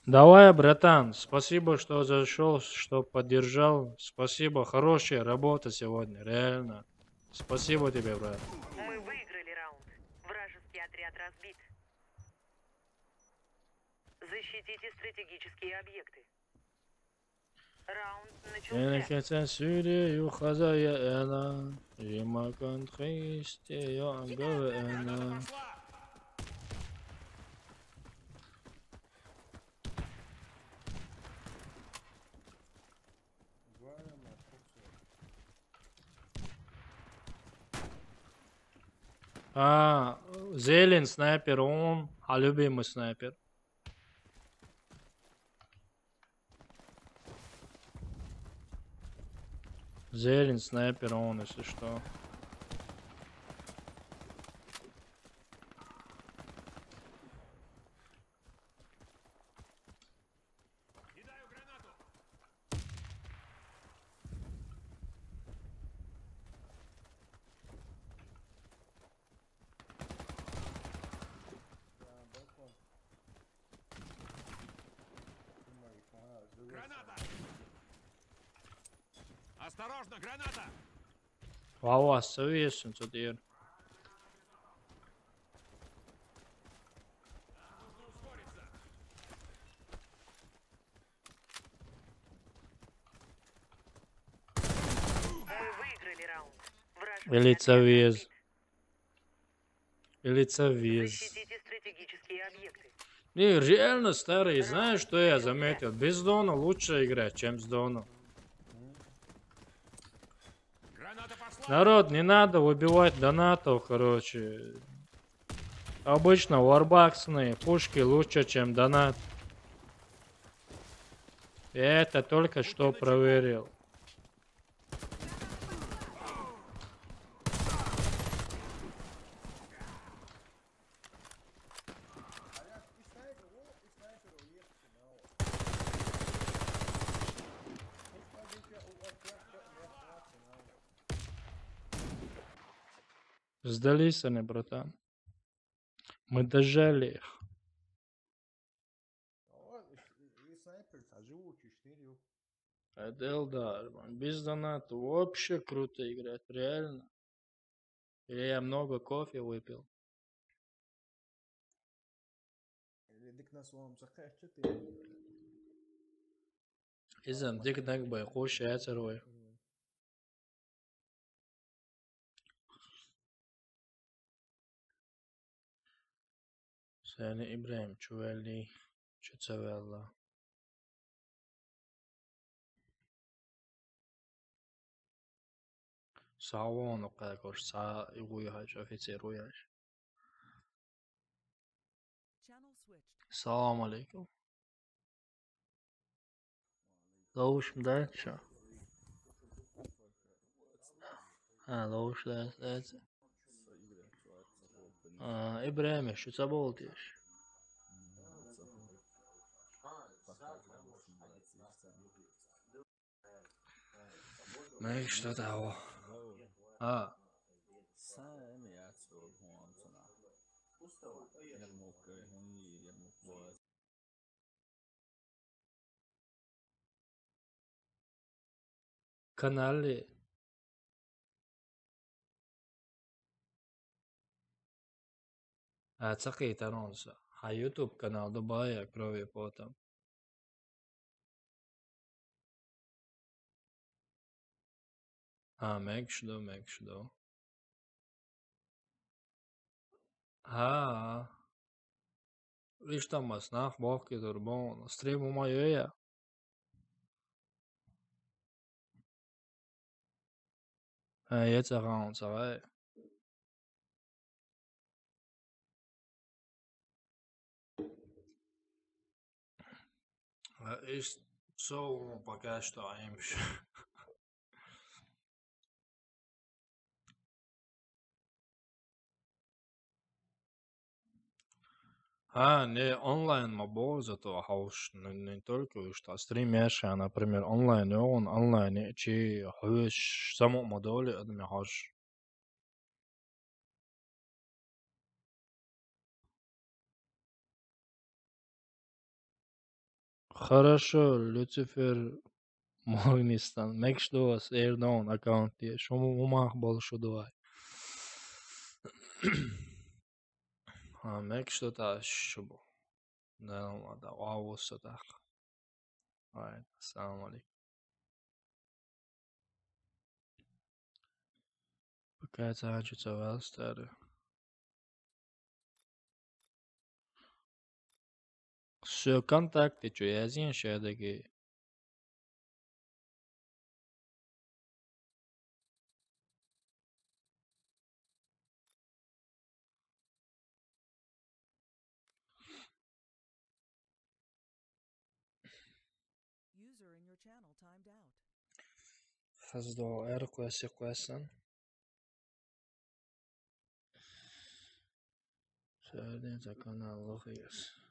Давай, братан. Спасибо, что зашел, что поддержал. Спасибо. Хорошая работа сегодня, реально. Спасибо тебе, брат. Мы выиграли раунд. Вражеский отряд разбит. Защитите стратегические объекты. Раунд начался. Кенекетен сюрею хазаяна, Римакан христе Граната ягавена. пошла. Зелень снайпер, он, а любимый снайпер. Зелень снайпер, он, если что. Кидаю гранату. Граната! Осторожно, граната! Valla seviyorsun diyor. Нужно ускориться. Мы выиграли раунд. Вражеский Лицевез. отряд Лицевез. разбит. Защитите стратегические объекты. Не, реально старый. Знаешь, что я заметил? Без дона лучше играть, чем с доном. Граната пошла. Народ, не надо выбивать донатов, короче. Обычно варбаксные пушки лучше, чем донат. Я это только что проверил. Сдались они, братан. Мы дожали их. Вот, и снайпер, а живучий 4. Это Элдар. Без доната вообще круто играть, реально. Или я много кофе выпил. Dedik nasıl olmasa kaç 4. إذا بدك بيخش يعتروي. Seni İbrahim Çuvelli Çutsevella. Sağ قاكوش ساعة يغويهاش أفيتير وياش. Channel switched. السلام عليكم. لوش مداتشا. لوش دات. إبراهيم شو تبولتيش؟ مايك شو دعوة. Sen jag tror hon såna. Jag måste vara Kanali. أعتقد أنونسا. على يوتيوب канал Дубая крови потом. Мекшдо. Лишь там маснах бахки дурбон. Стрим у моя. يتغاون صغير. Ist so пока что имш. Не онлайн мобо, зато хауш не только что стримишь, а, например, онлайн, чи хуеш само модули адми хауш. Хорошо, Люцифер Morgenstern. Merkst du was er down account die schon umach bol شو دوای. Merkst du das schon? Да, да, вау, так. Right, السلام عليكم. Пока تعالى تسوي ستاري. Все контакты, что я зин шедеги. User in your channel timed out. Хаздо эр классан. Söylediğin kanal okuyoruz.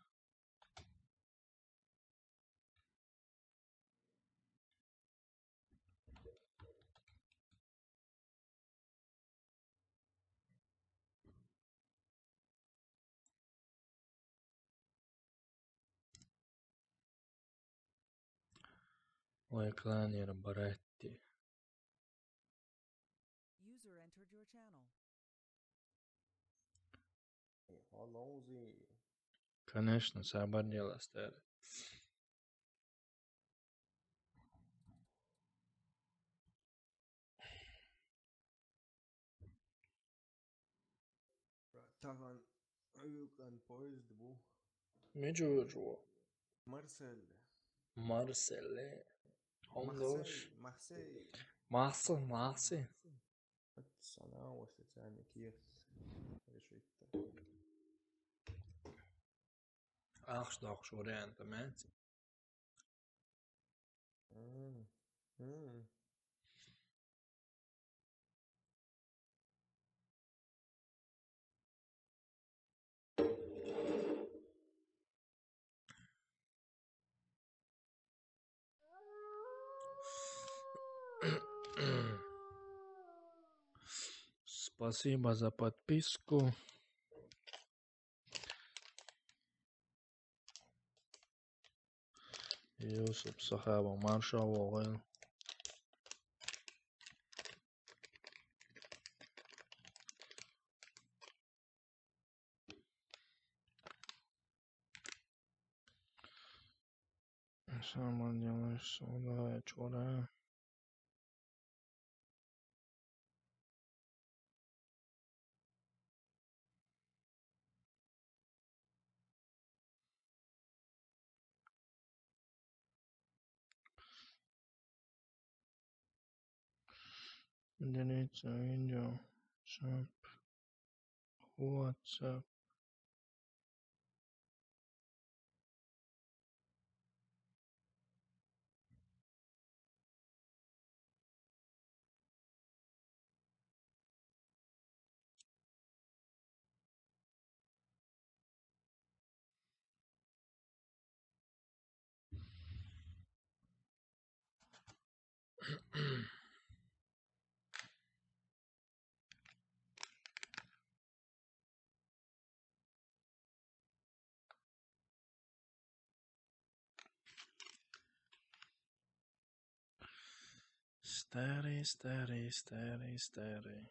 Ойкланер Бретти. User entered your channel. Hallozi. Конечно, соборнила старый. Tahan uyukan poezd bu. Мечужу. Marcel. Марселе. Хомдош. Marseille. Марси. Sana وستاني كيف решить. Ахшдах шурен, понимаете? Спасибо за подписку. Юсуп Сахаба, Маршал Оғел. Сама делаешь сюда, чура. Делиться видео, шап, WhatsApp. Старый, старый, старый, старый.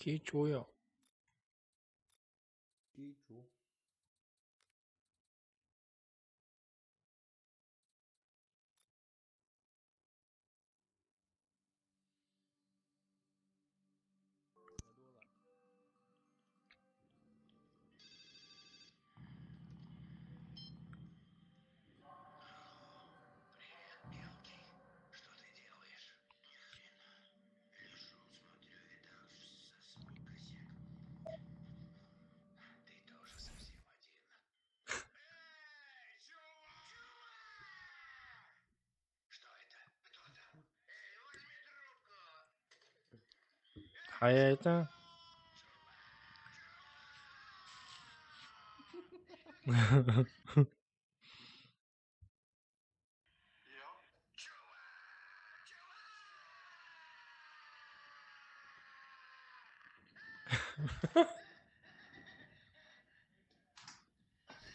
Кичуя. Кичу. Hayata.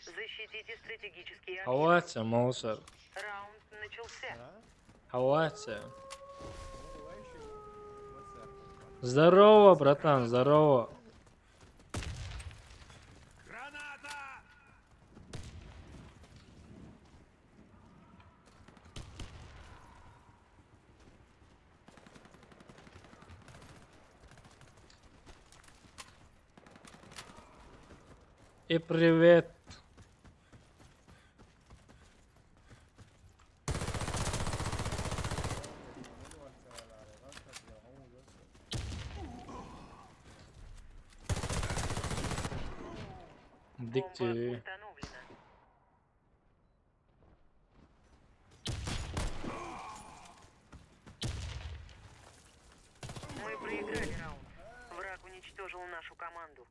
Защитите стратегические объекты. Хаватся, Маусар. Раунд начался. Хаватся. Здорово, братан, здорово. Граната! И привет. Бомба Дикти. установлена. Мы проиграли раунд. Враг уничтожил нашу команду.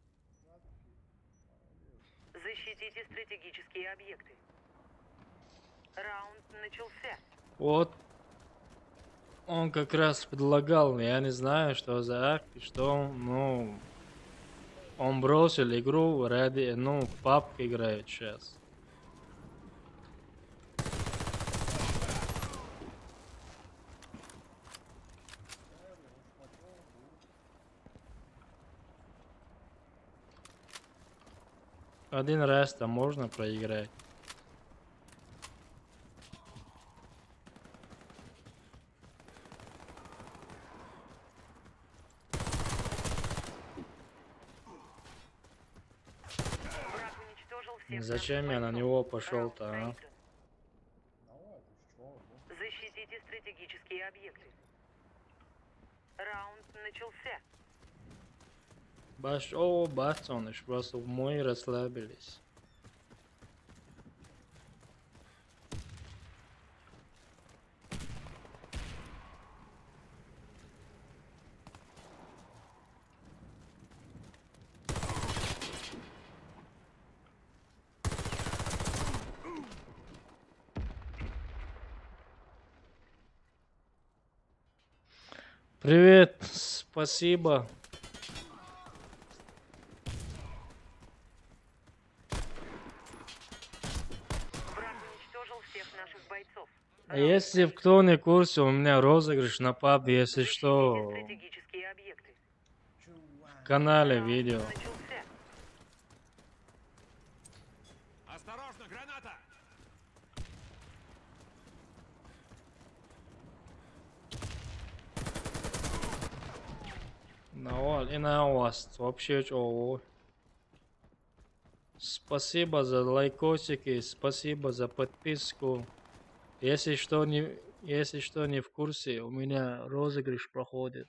Защитите стратегические объекты. Раунд начался. Вот. Он как раз предлагал, я не знаю, что за акт и что, ну... Он бросил игру ради, ну, в PUBG играет сейчас. Один раз там можно проиграть. Враг уничтожил всех Зачем я на наших него бойцов. пошел-то, а? Раунд проигран. Давай, ты чё? Ну, Защитите стратегические объекты. Раунд начался. О, бацаныш, просто мы расслабились. Привет, спасибо. Враг уничтожил всех наших бойцов. А если кто не в курсе, у меня розыгрыш на PUBG, если Защитите что, стратегические объекты. в канале Раунд видео. начался. Осторожно, граната! Навал и на вас вообще о. Спасибо за лайкосики, спасибо за подписку. Если что не в курсе, у меня розыгрыш проходит.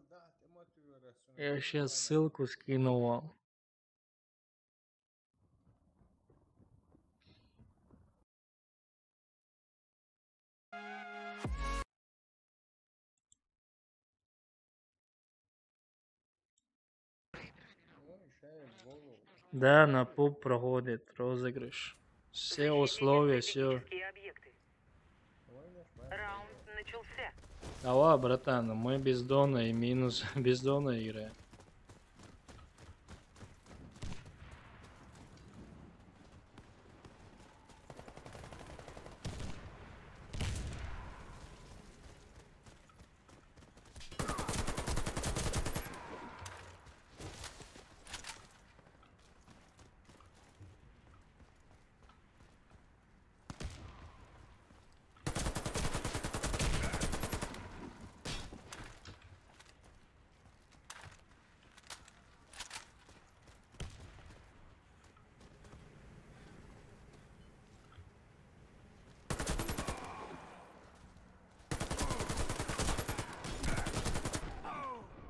да, ты мотивируешь. Я сейчас ссылку скину вам. Ну, решает голову. Да, на пуб проходит розыгрыш. Все условия, все. Стратегические объекты. Давай наш бай. Раунд начался. Давай, братан, мы без дона и минус без дона играем.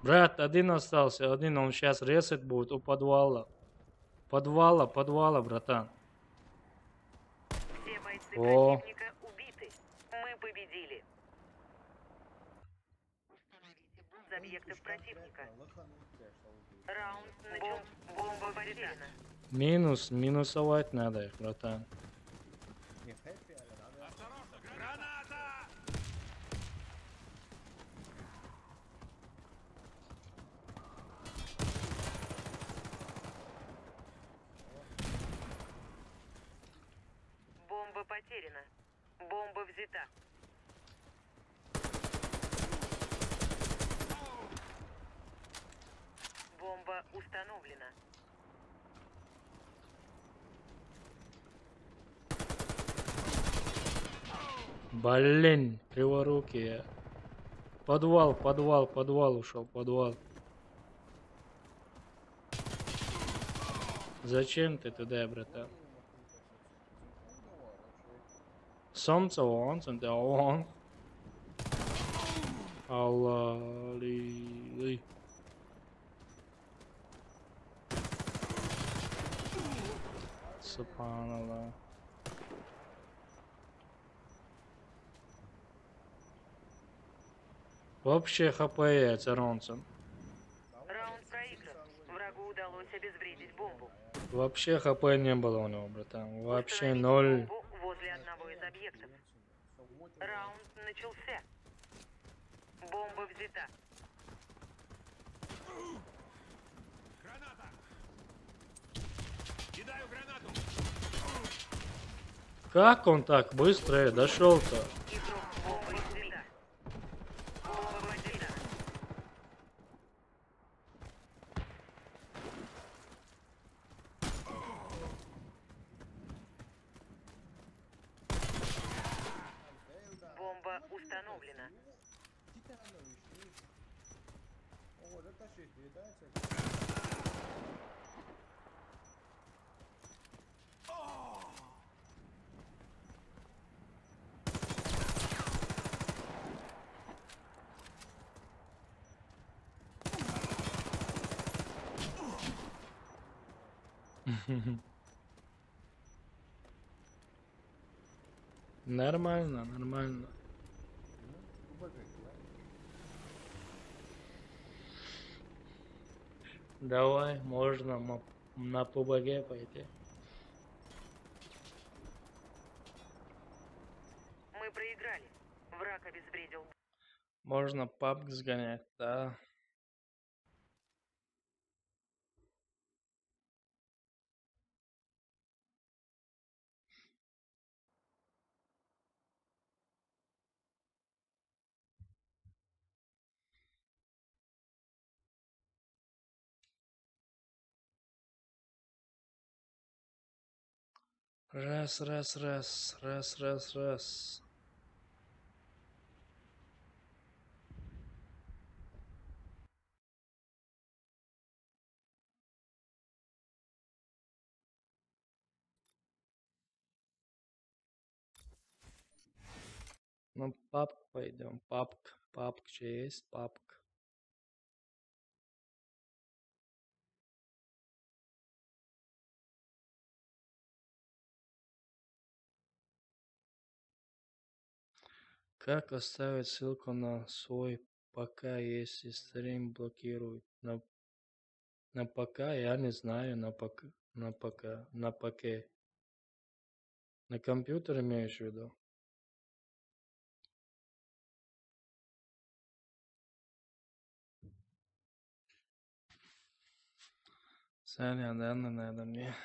Брат, один остался, один, он сейчас резать будет у подвала. Подвала, братан. Все бойцы О. противника убиты. Мы победили. С объектов противника. Раунд начался. Бомба потеряна. Минусовать надо их, братан. Не хэппи, а надо. Осторожно, граната! Бомба потеряна. Бомба взята. Бомба установлена. Блин, криворукие. Подвал ушел, подвал. Зачем ты туда, братан? Солнце вон, солнце вон. Аллах, ли. Субханаллах. Вообще хп Царонцем. Раунд проигран. Врагу удалось обезвредить бомбу. Вообще хп не было у него, братан. Вообще Установите ноль. бомбу возле одного из объектов. Раунд начался. Бомба взята. Граната! Кидаю гранату. Как он так быстро дошел-то? Игрок бомба взята. Бомба взята. Бомба установлена. О, затащить, передайте. Нормально, нормально. Давай, можно на ПБГ пойти. Мы проиграли. Враг обезвредил. Можно пабг сгонять, да. Раз, раз, раз, раз, раз, раз. Ну, папк пойдем. Папк. Папк че есть? Папк. Как оставить ссылку на свой ПК, если стрим блокирует? На ПК я не знаю, на ПК. На ПК. На компьютер имеешь в виду? Саня, данные надо мне.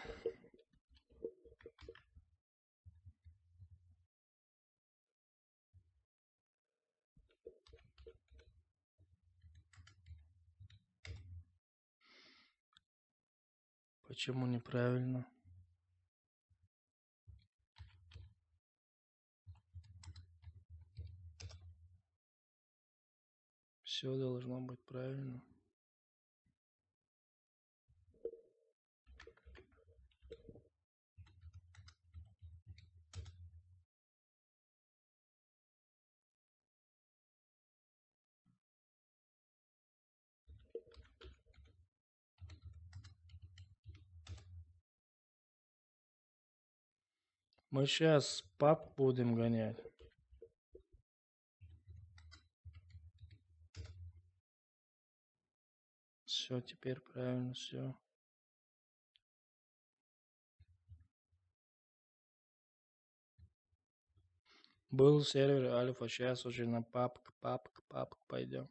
Почему неправильно? Все должно быть правильно. Мы сейчас пап будем гонять. Все, теперь правильно, все. Был сервер альфа, сейчас уже на папк пойдем.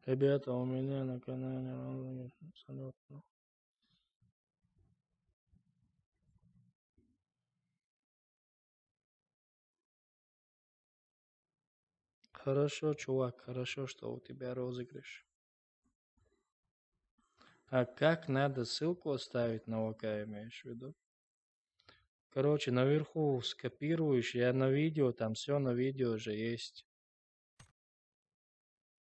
Ребята, у меня на канале абсолютно. Хорошо, чувак, хорошо, что у тебя розыгрыш. А как надо ссылку оставить на ВК, имеешь в виду? Короче, наверху скопируешь, я на видео, там все на видео же есть.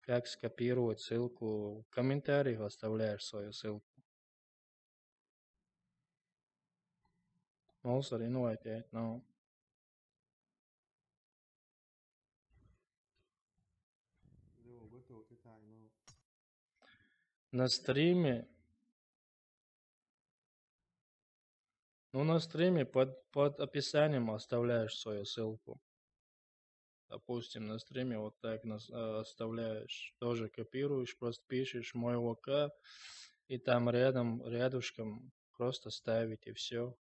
Как скопировать ссылку, в комментариях оставляешь свою ссылку. Ну, смотри, ну опять, ну. На стриме, на стриме под описанием оставляешь свою ссылку. Допустим, на стриме вот так оставляешь, тоже копируешь, просто пишешь мой ВК, и там рядышком просто ставить, и все.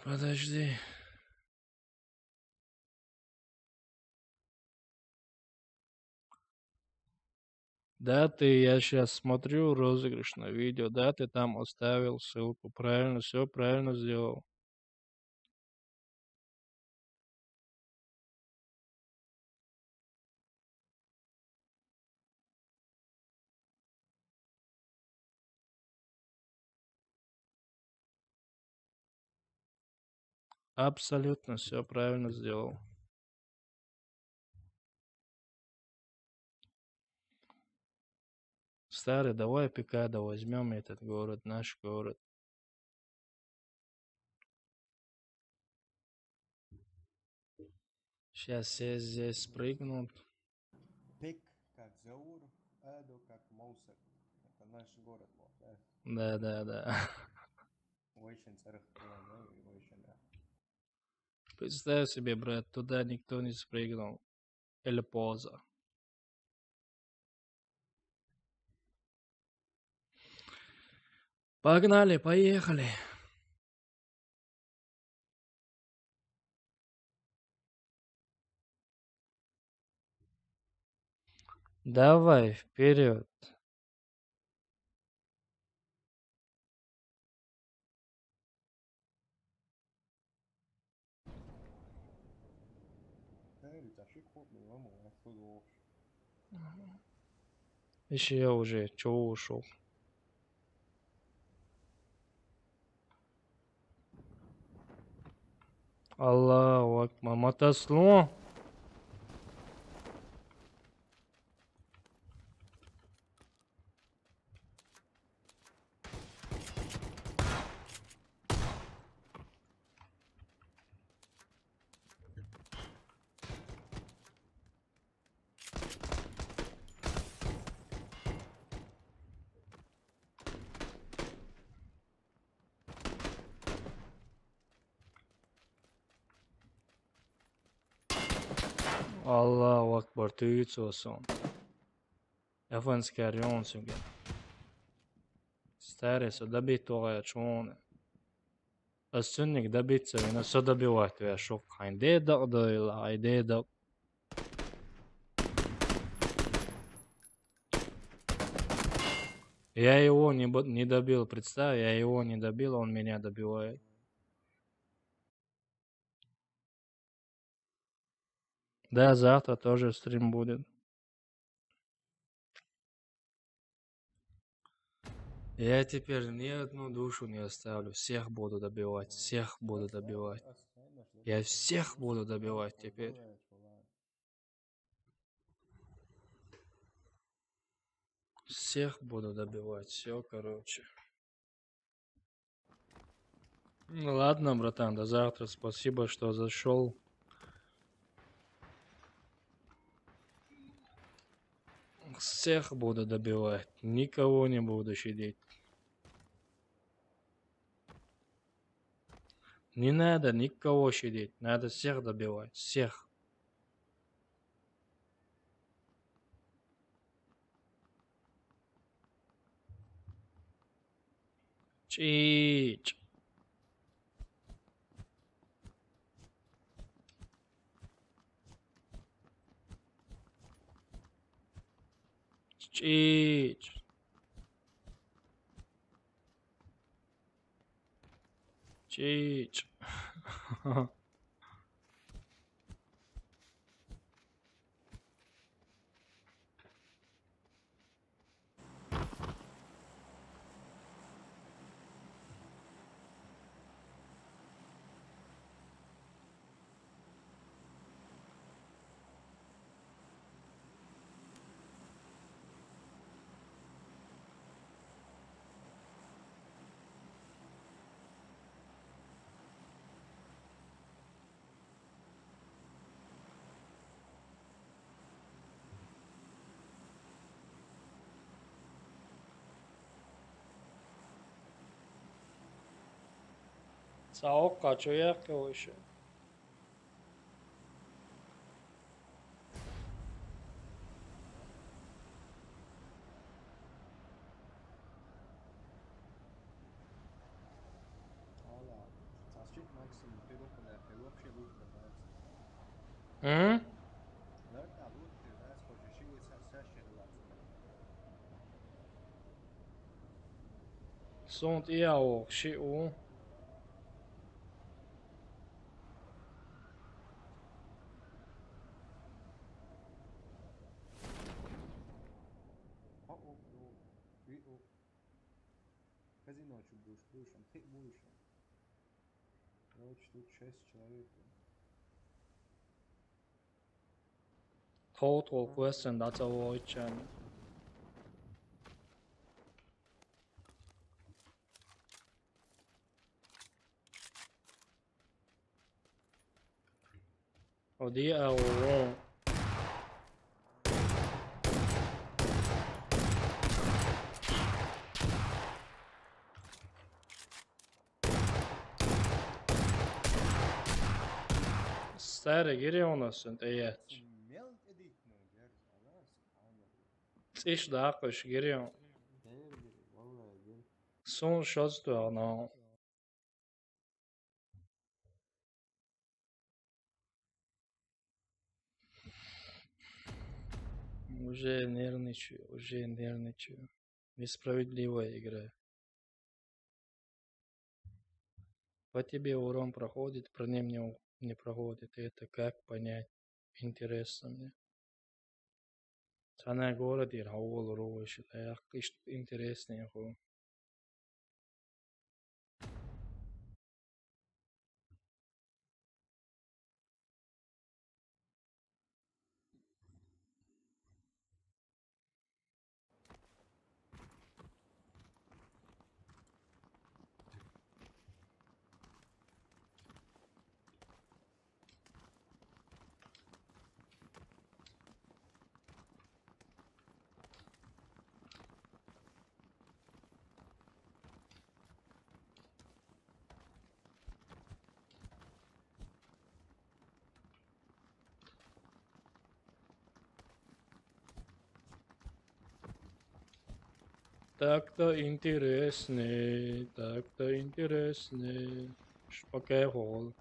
Подожди. Да, я сейчас смотрю розыгрышное видео, да, ты там оставил ссылку, правильно, все правильно сделал. Абсолютно все правильно сделал. Старый, давай Пикадо возьмем этот город, наш город. Сейчас все здесь спрыгнут. Пик как Заур, Эду как Моусер. Это наш город, вот, да? Да. Очень царахтело, очень, да. Представь себе, брат, туда никто не спрыгнул. Или поза. Погнали, поехали. Давай, вперед. Эй, тащи крупный, я отсюда. Еще уже, чего ушел? Аллаху Акбар. Мотослон. Allahu Akbar, tüyüt olsun. Japanski arjonsunga. Старец, добить твоя чуны. Остальник добиться, и на все добивать твоя шок. Хайде дагдайла, хайде даг. Я его не добил, представь, я его не добил, он меня добивает. Да, завтра тоже стрим будет. Я теперь ни одну душу не оставлю. Всех буду добивать. Всех буду добивать. Я всех буду добивать теперь. Всех буду добивать. Все, короче. Ну ладно, братан, до завтра. Спасибо, что зашел. Всех буду добивать. Никого не буду щадить. Не надо никого щадить. Надо всех добивать. Всех. Чич. Чич. Чич. Саока, что ярко вообще? максимум ты лупанешь, ты вообще лупанешь. Hm? Lörtää luutti, äskoisi säsjärlatsena. Sunt iau și u. Казиночек будешь, ты будешь. Короче, тут 6 человек. Total question, that's a voichan. Och det är wrong. Stare girionas und ejat. Melt edit no, gerz, alas, anladım. Iş da akış giriyon. Vallahi gel. Son shots to no. Уже нервничаю. Несправедливая игра. По тебе урон проходит, про ним не проходит. Это как понять? Интересно мне. Sana göre değil, hava olur o işi. Ayak iş interesne o. Так-то интересно. Шпакехол.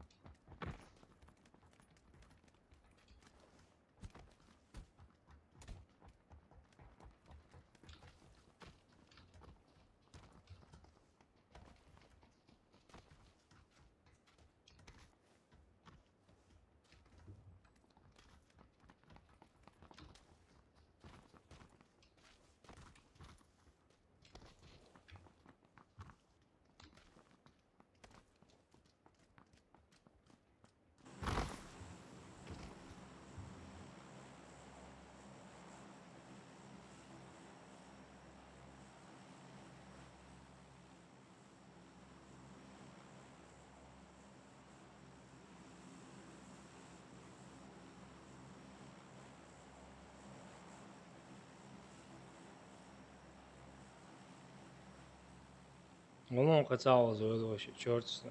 Onu kaçağız öyle o şey. Чёрт.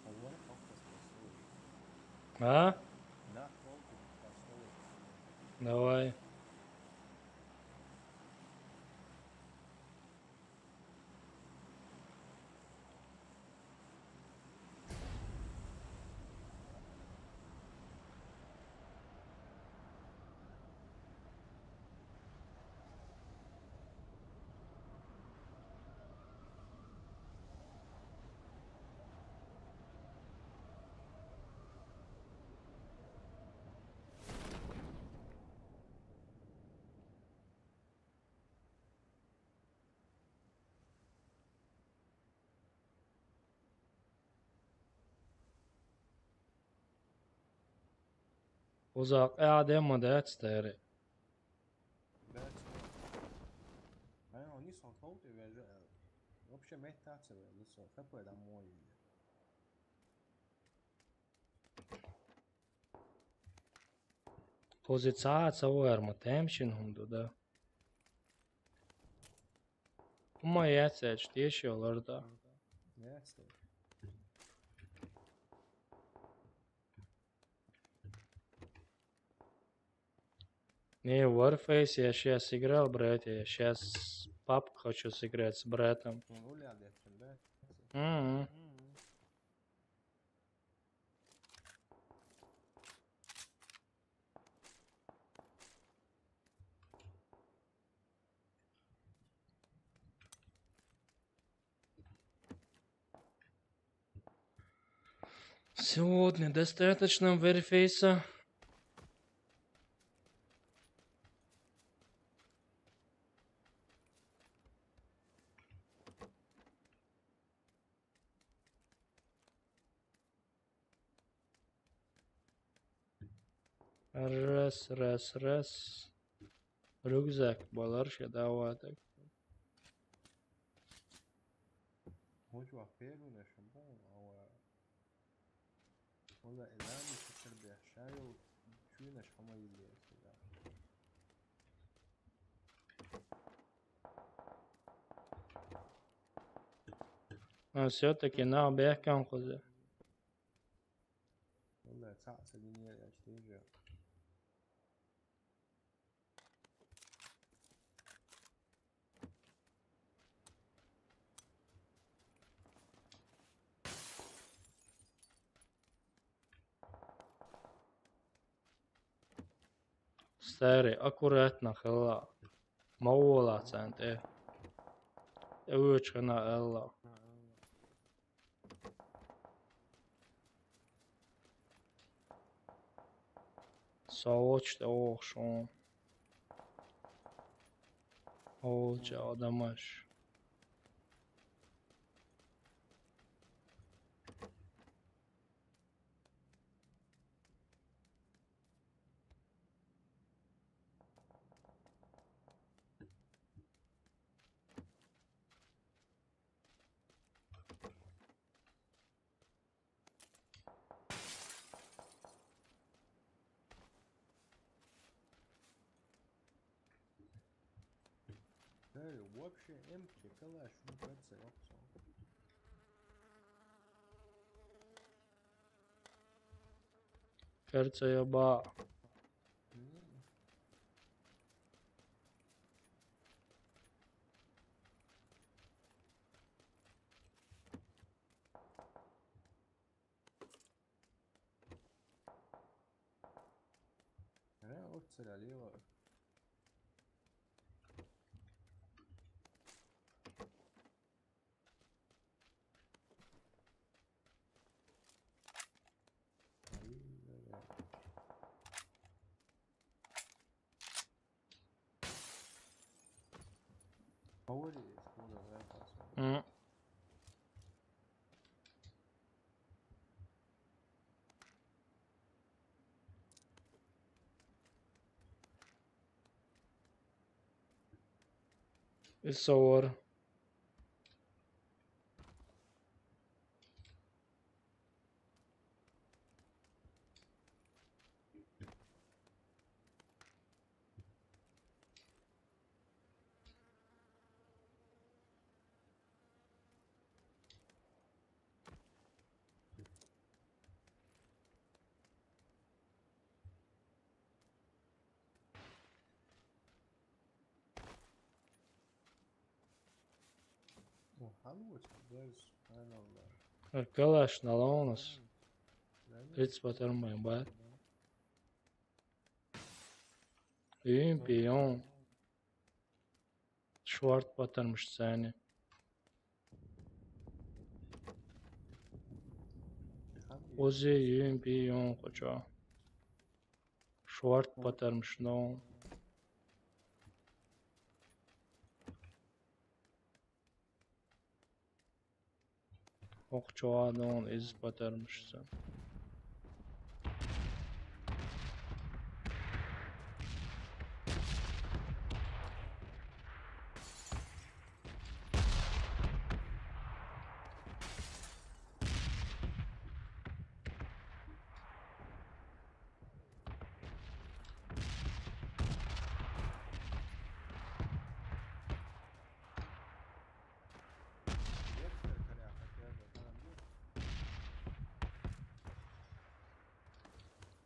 Allah haftas basıyor. А? Na, oldu basıyor. Давай. Uzak adem de etsteri. Они солтают и вяжут. Вообще метаться лицо. Какое домой. Poziția o armă temșin hundu da. Ama yeter değişiyorlar da. Yes. Не, Warface я сейчас играл, брат, я сейчас пап хочу сыграть с братом. Ну, ля, да. Мгм. Сегодня достаточно верифейса. Раз. Rюкзак боларша даватак. Hogy van félülés a bal, ahol oda elani se šaju, čujneš hama ili da. Но все-таки на объеккан хузе. Oda ca se linije ja čteže. Stari, akkuratna hella. Mauola cente. Uočkana ella. Saočte ookšon. Olca adamaş. Вообще empty, калаш, ну это опция. Kercaya ba. Опция лево. Favori scusa, passo. الصور Hallo, there's final. الكلاش نالونس ريتس باترمين بعد بيون شوارت باتر مش ثاني وزي بيون قجا شوارت باتر مش نون وقجا نون إز باتر مش ثاني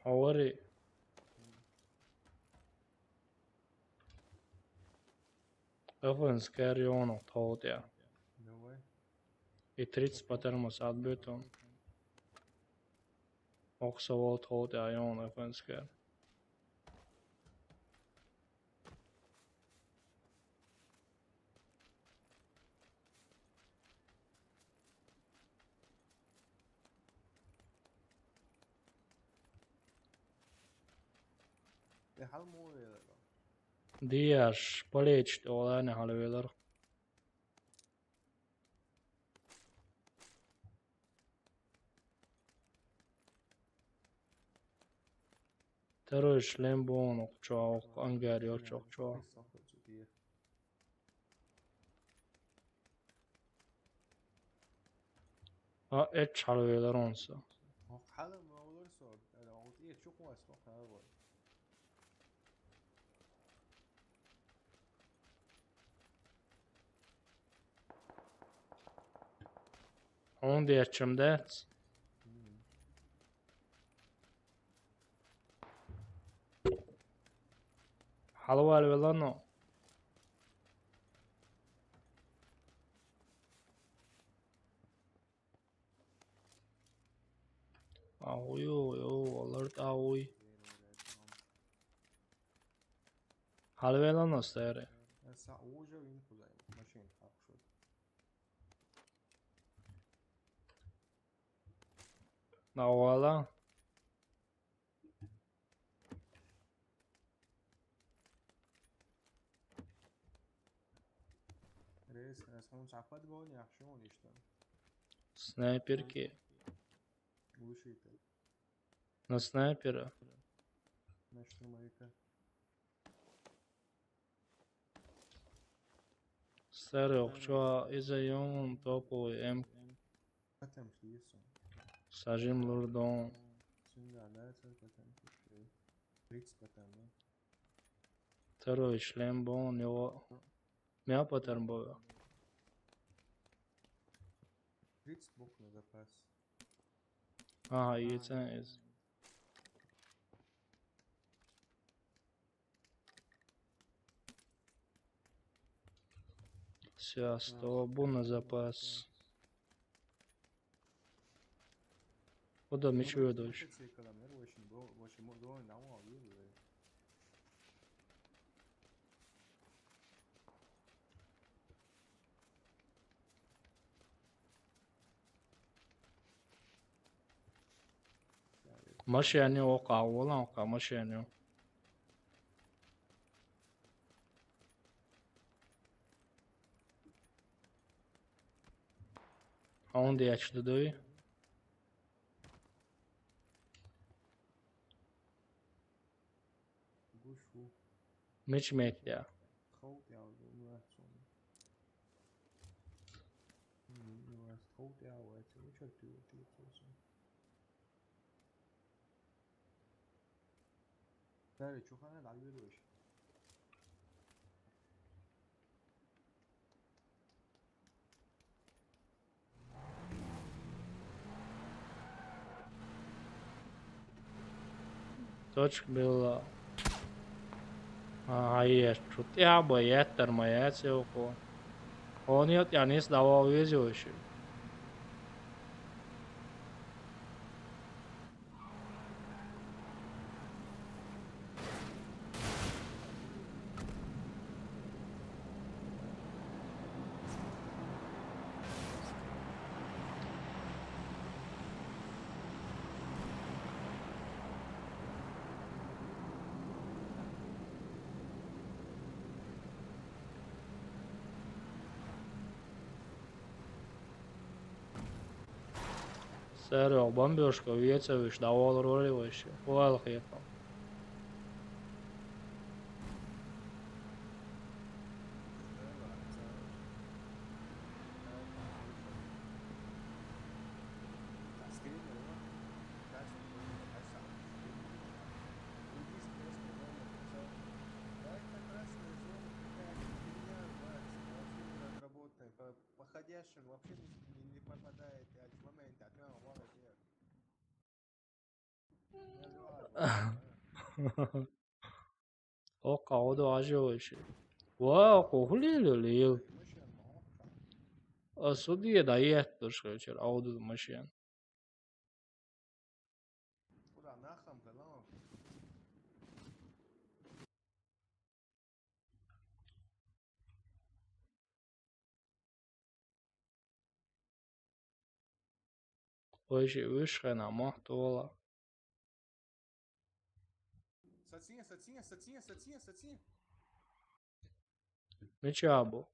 حواري أفنس كاريون وطاوتيا No way. يتريتس باتر مساعد بيتون أقصى طاوتيا يون أفنس كار Det är halvmål. Dias palić tuolla äänehalvilla. Terus lemboon okchoa angeri okchoa. Et halvilla ronsa. Halvmål olursa. Eller o çok var stok halvmål. On dietchimdet. Halvalla no. Alert aui. Halvalla no stere. Sa уже він куди машин хапшот. Navala. Reis, son çapat gol yaxşı işte. Снайперки. Глушитель. На снайпера. На штурмовика. Старый окчоа изайон топовый М. Zaten şliyorsun. Сажим лурдон. Şimdi alırsa zaten şey. Fritz zaten mı? Второй шлем бон его. Мя патерн боя. Fritz bok na zapas. Ага, яйца из. Все, 100 бу на запас. Куда мечу дольше? Kalanlar başım doğru ne alıyor böyle. ماشيني وقع ولا وقع ماشيني. عندي açtı doyu. Bu şu. Meç ya. Kaut ya bu son. Nu kaut ya o это ну что ты тоже. Böyle çok ana dalıyor bu iş. Точка была. А есть. Тут я бы еттер моя целку. Он нет, я не сдавал везущий. Сериал бомбежка, Вецевич давал роли вообще. Лайл ехал. Походящих вообще не попадает в моменте, а ты молодец. Oqa o da acı şey. Wow, kohliyle lil. Asudi da yettir şey audu maşin. Куда нахам kalama. O şey üşken ama tola. ساتسين نتشابو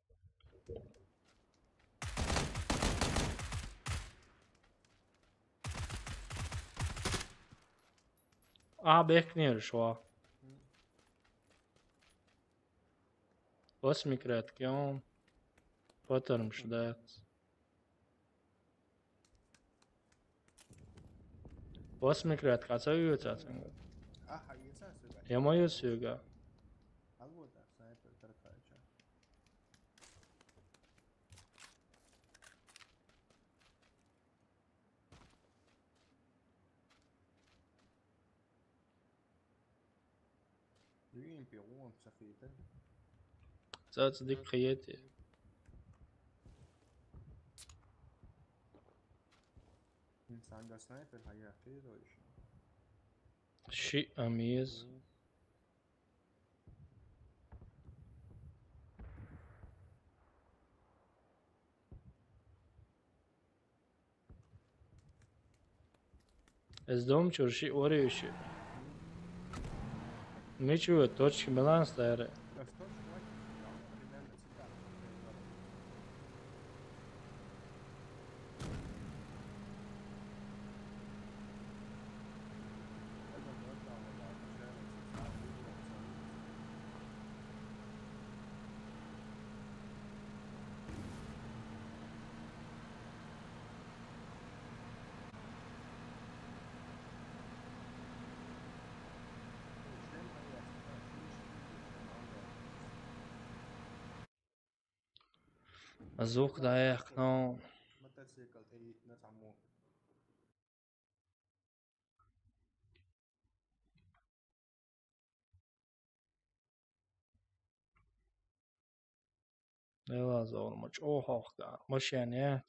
bekliyor şu an. Посмикрет кем. Потом ждать. Посмикрет кацаю цацан. Я мою сюга. Цац дик хиети. إنسان ده سنايبر هيعطيه ولا شو؟ شيء أميز. ازدوم چورشی اوریوشی. میچوه توچ بلانس داره. الزوق دايق نو. موتوسيكل اي ناس عمو. يلا زول مش اوه مش يعني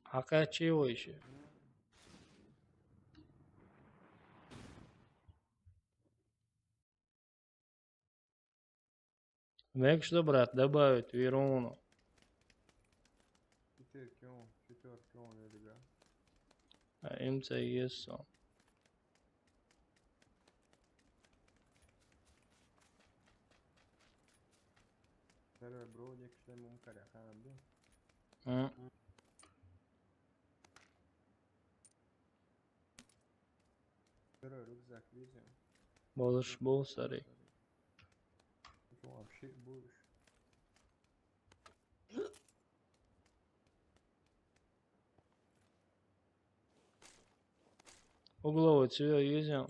حكى ويشي. Мекш добрат добавить Верону. 4 كيون يا رجال. امتى يسون. ترى برو ديك شوي ممكن يا خان دي. ترى ركزك بيزم. بولش بوسري. شو شيء بوش. Угловой цвет юзем.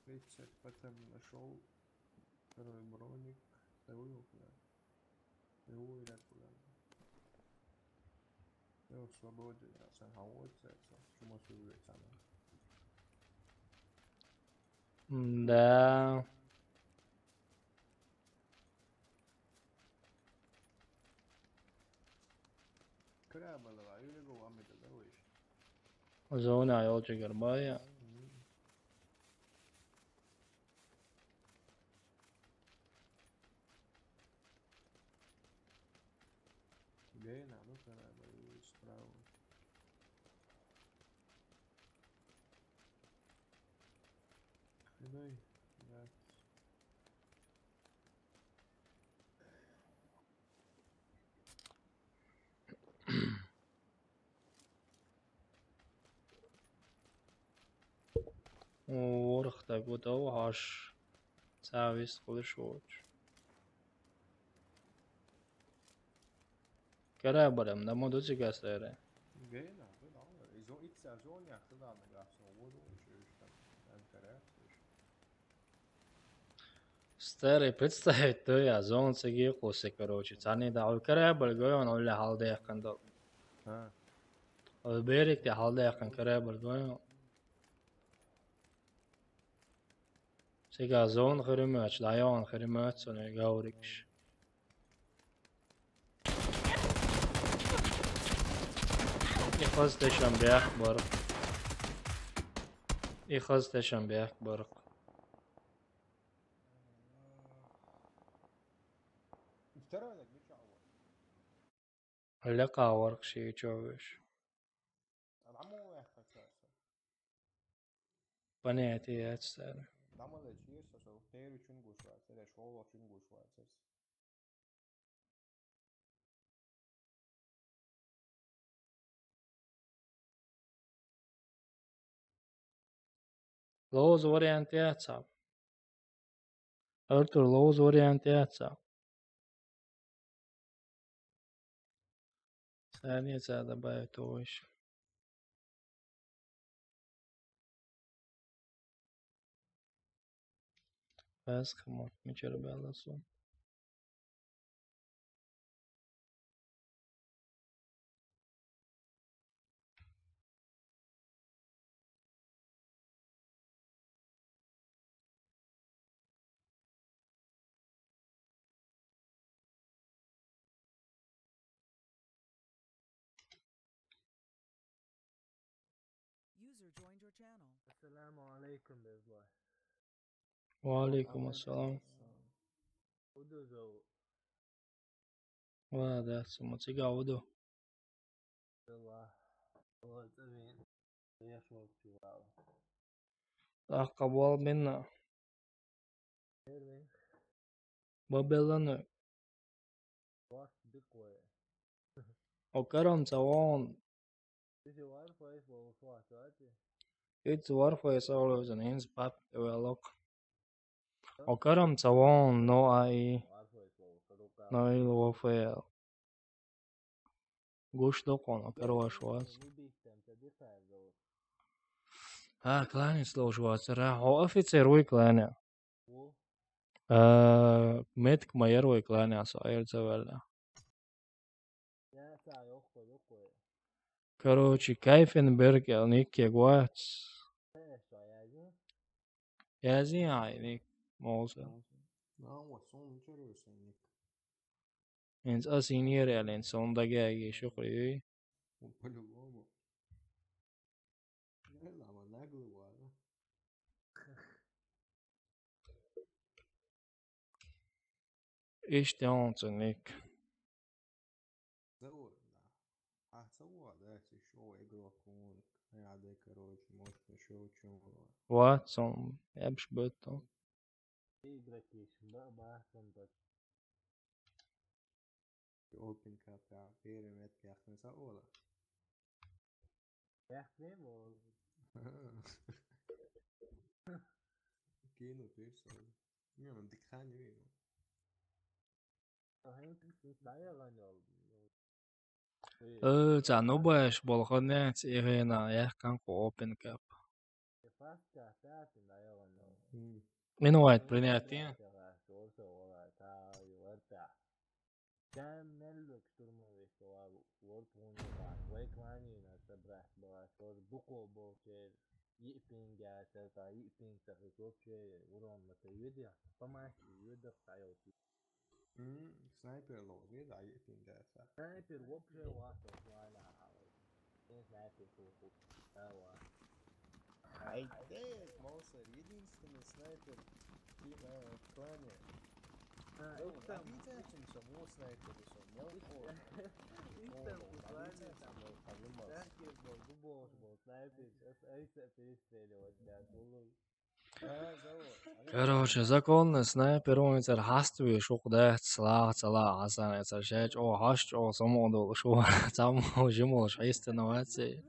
Рыцарь потом нашел второй броник, вторую куда. Вторую ряд куда. Я свободен, я сам хавается, чему свободится она. Да. Крабалова, или го ами да давиш. Зона yolcu garbaya. Гейна, ну крабалова справа. Дай, да. ورخته بوده و هاش تعویض خودش وچ کرا برم نمو دو چی کس داره Гейна, да, изо итса зоня, худа на гасо воду, что там караешь. старый представить то я зон цеги кусы короче цани да ой кара бальгой он оля халде якандал ها بيرك دي حال يقن كرابر دوين سيجا زون خريماتش دايون خريماتش ونيجاوريكش يخزتشم بيح برق يخزتشم بيح برق افترى لك مش عوض اللقاء ورق شي تشوفش العمو يحكي اساسا بنيتي هتستاني العمو ده شيء اساسا خير وشنجو شوية سريع شوية وشنجو شوية اساسا لوز variantiatsam. Artur lūdzu variantiatsam. Sēniecā dabāju to visu. Eskamo, viņš ir bēlas un. User joined your channel. Assalamu alaikum bezboy. Waalaikum assalam. Udo zo. Vada, sumuciga udu. Allah. Allah tamin. Yaşmak çuval. Taqabal minna. Nerede? Babelanu. Vart bikwe. O karam cawan. Disi var faiz bol faiz hadi. It's warfare solo an ins pap develop. O karam cawan no ai. Var faiz bol saduka. No warfare. Gush dokon o karošots. Mi bihtem te difar zo. Klāni složots. O oficeru klāni. U. Metk majeru klāni sa airdzavela. Ya sa yokko yokko. Короче, Kaifenberg Nick Guats. Eso ayazi. Yazin Moza. لا هو صوم جرو سنك Ens asinir elin sonda gägi شغلي. وبالغومو يلا ما نقلب هذا إيش تانتنك. زور لا هتسوى ده شو يقرأ كون هيعدي كروش مش شو Watson. Jebš beton. Igrakiš. Ba sam da. اوبن كاب تاع بيراميد ياخذ سؤالة Yaxtim ol. كينو بيرسون يوم بدك خاني وينو Ahim dayalan oldu. Canubēš bolhodnēts Irēnā jehkanku open cap. Faska taatin dayalan oldu. Minuvait принятие. Olsa ola ta yuvarta. Kan melluk turmovi stoa vorpunu ba. Vaiklani na sabra ba. Sor buko bolcher. Yipinga ta yipinga sokche uron mata yudia. Pamashi yudia tayoti. سنايبر لو غير عيقتين دافع Sniper وبشه واحد ولا حاول. Sniper فوق. Tawa. عيدك موصل единственный снайпер в клане обязательно самого снайпера сумел Sniper был снайпер. Айса перестреливать, да, было. Короче, законный снайпер он цар хастви шуқда цала асан цар шач о хаш о самондол шо там жимол шайстенаваци.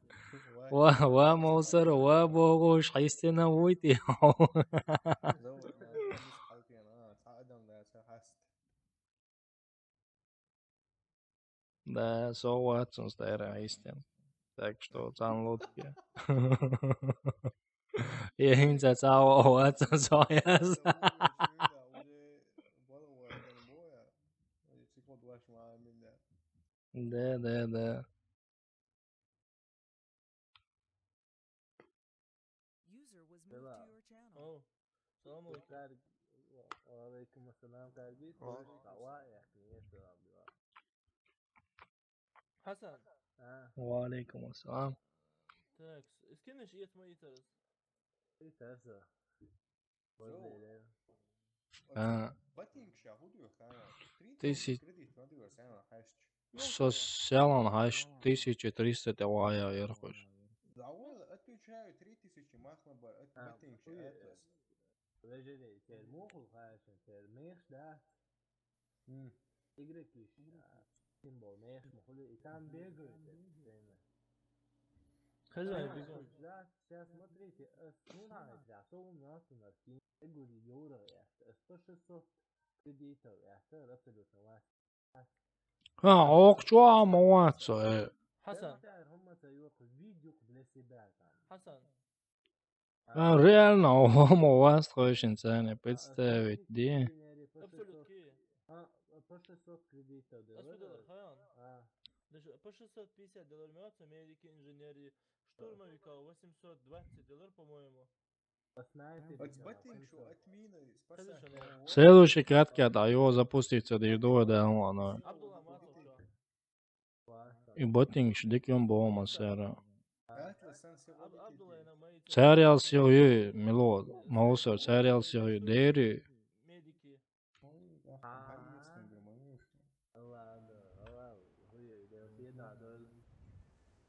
Ва мосер ва богош хайстенавойти. Да, so Watson стара истин. Так что там лодки. Я им зацал Watson сояс. Да. السلام عليكم. كارج وعليكم السلام كارجي واقع يا سلام حسن وعليكم السلام. تاكس اسكنش ايت ما يترس ايه تاسع ولا Patīk šā hudio kājā. 1000 kredīt vadījos ēnā hašķi. sociālan hash 1300 vājā ierkoš. Zaula atvičāju 3000 mahlabar patīk šā atlas. رجلي تير موخو خاشن تير ميخ ده يجريكيش سيمبول ميخ مخلي إتام بيجر زينا خزان بيكون لا сейчас смотрите снимает да сом нас на скин эгури евро я 100-600 кредитов я абсолютно вас Окчуа мовацо. حسن هم سيوق فيديو для себя там حسن Реально мовац хочен цене представить, ди. абсолютно по 600 кредитов $100 خيان даже по $650 мёд Америки инженерии штурмовика $820 по-моему. Patīk šo atmīna spasā. Следующий кратки даю запуститься до юдова да оно. Абдулла Масовша. И ботинг диким бома сера. Абдулла я на моей Serial sérieux Milo, Mauser serial sérieux Dairy. медики.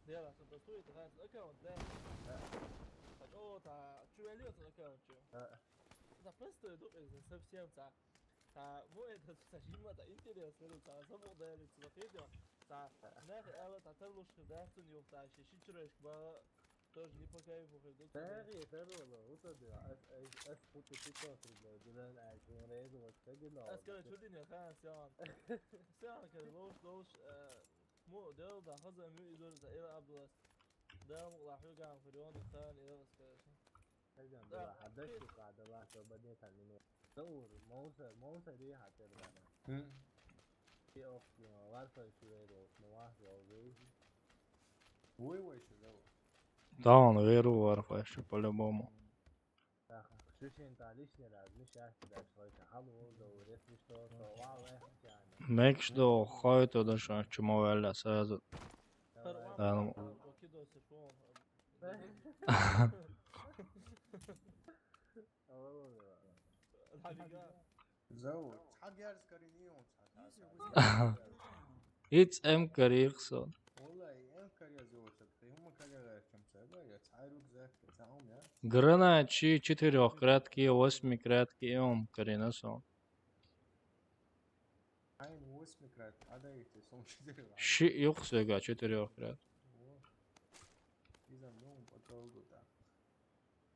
ديالا سنتسوي تغاز اكاونت ده او تا تشواليو اكاونت تا بس دوك از совсем تا مو это сажима та интересно та само да ли цватеда та нах ала та терлуш да цуню та шичреш ба тоже не по кайфу ходить. تاري ترى вот это أسقط في كفر بدل عشان ريد وتجينا اسكر شو الدنيا خان سيان سيان كده لوش مو ده هذا مو يدور زي عبد الله ده راح يقع في اليوم الثاني ده بس كده ده حدث قاعدة واحدة وبعدين تعلمين دور موسى دي هترجع في أوكي وارفع شوية مواهب أو ويجي Ой, что зовут? Да, он веру варфаешь по-любому. شوشين تعليشني لازم مش عارف ده شوية حلو دور اسمه شو طوال يعني Мекш до хойто да шо чмо вела сразу. Да, وكده سيفون الحقيقة Зовут. Хагяр скоренил. It's M Карихсон. والله ام كاريا زوجت هم كاريا كم سنة يا تعرف ذاك تعاون يا Граначи 4-кратки, 8-кратки ом Каринасон. عين واسمك رات عداية صوم شدير Ши юхсега 4-крат. إذا نوم بطل ده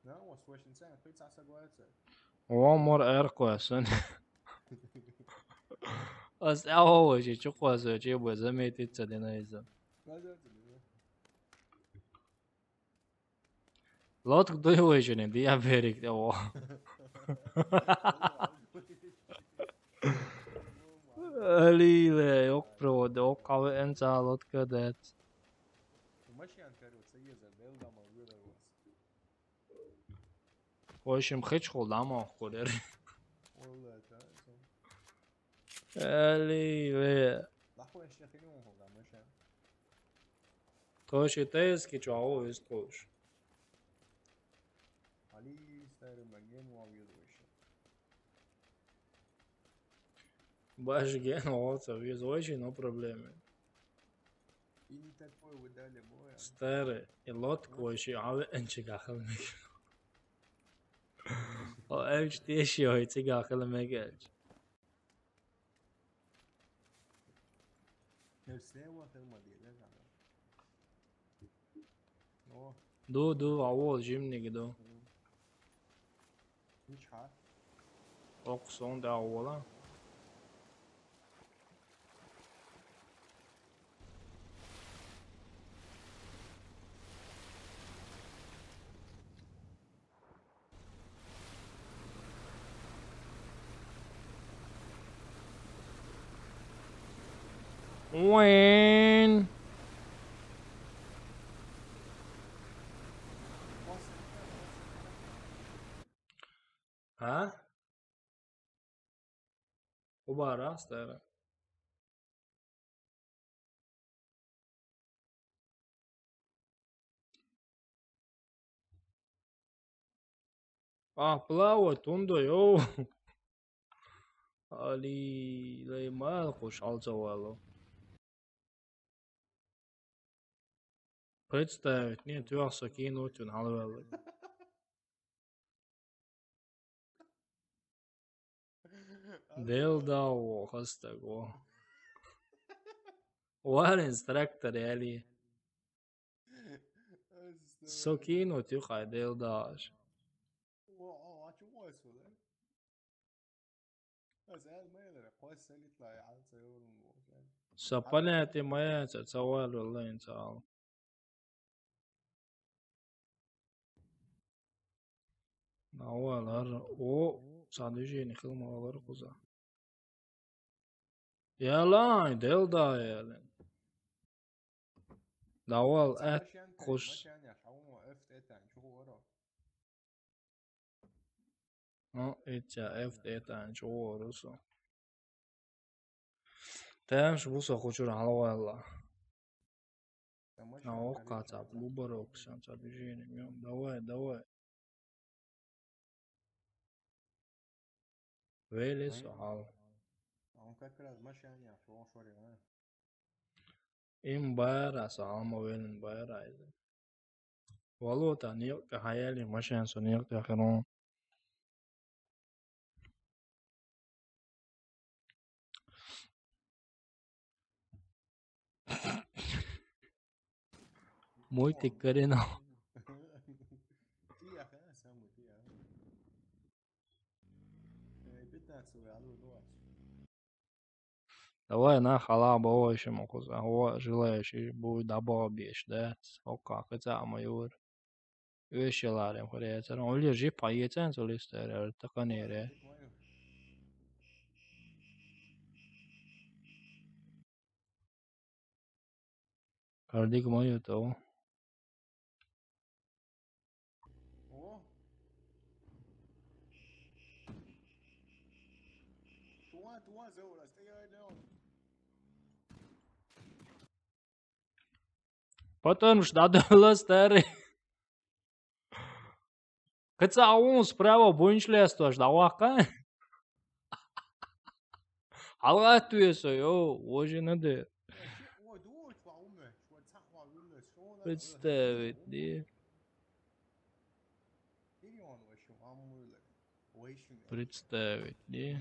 لا وش إنسان في تسعة سجوات Омор эркосэн. Ас аовожи чуквасо чебо заметиться денайза. هذا Лотк доевожене диаберик дево. Алиле ок провод ок аве энца лотка дет. ماشي عن كاريو سيزا بيلدا ما ويرا Ошим хеч холдама ходер. والله تعال Алиле. لحظة إيش يخليهم هم ده ماشي Тоши тески чао истош. علي ستاير مجنون وعويض وش Баш ген оца визочи но проблеми. إني تكوي ودالي مويا Старе и лотк оши аве энчи гахалмек. О эмч теши ойци гахалмек. نفسي واخد المدينة أوه Ду авол жимни гидо. مش حار Оксон да авола. When ها كبار استر плавать тундо ёо Ali lei mal خوش алцавало. Представить, нет, вялся кинуть он халвелы. Del dao hastago. Var instructor ali. Så kinуть юхай del dash. Сапанятي моя цавал والله инсал. أول صادقين خدمة غير قزا يلا ديل دايل داول خوش إتشا إفت إتان شو رسو تامش بوسا خوشور على والله قاطع بلوبروك شان صادقين يوم دواي ويلي سؤال امبارح سالما وين امبارح والله تانيق كحيالي مشان سنيق تاخرون مويتي كرينا Давай на халаба ойшему куза, желающий будет добро беш, да? Ока, кыца амайур. Öşelarım kureyeten. Öyle jip ayeten solister, takanere. Kardik moyu to. Потом ждадала старый. Кыца он справа бунчлесто ждавака. Алга туесо, yo, уже надо. Представить, да? Представить, да?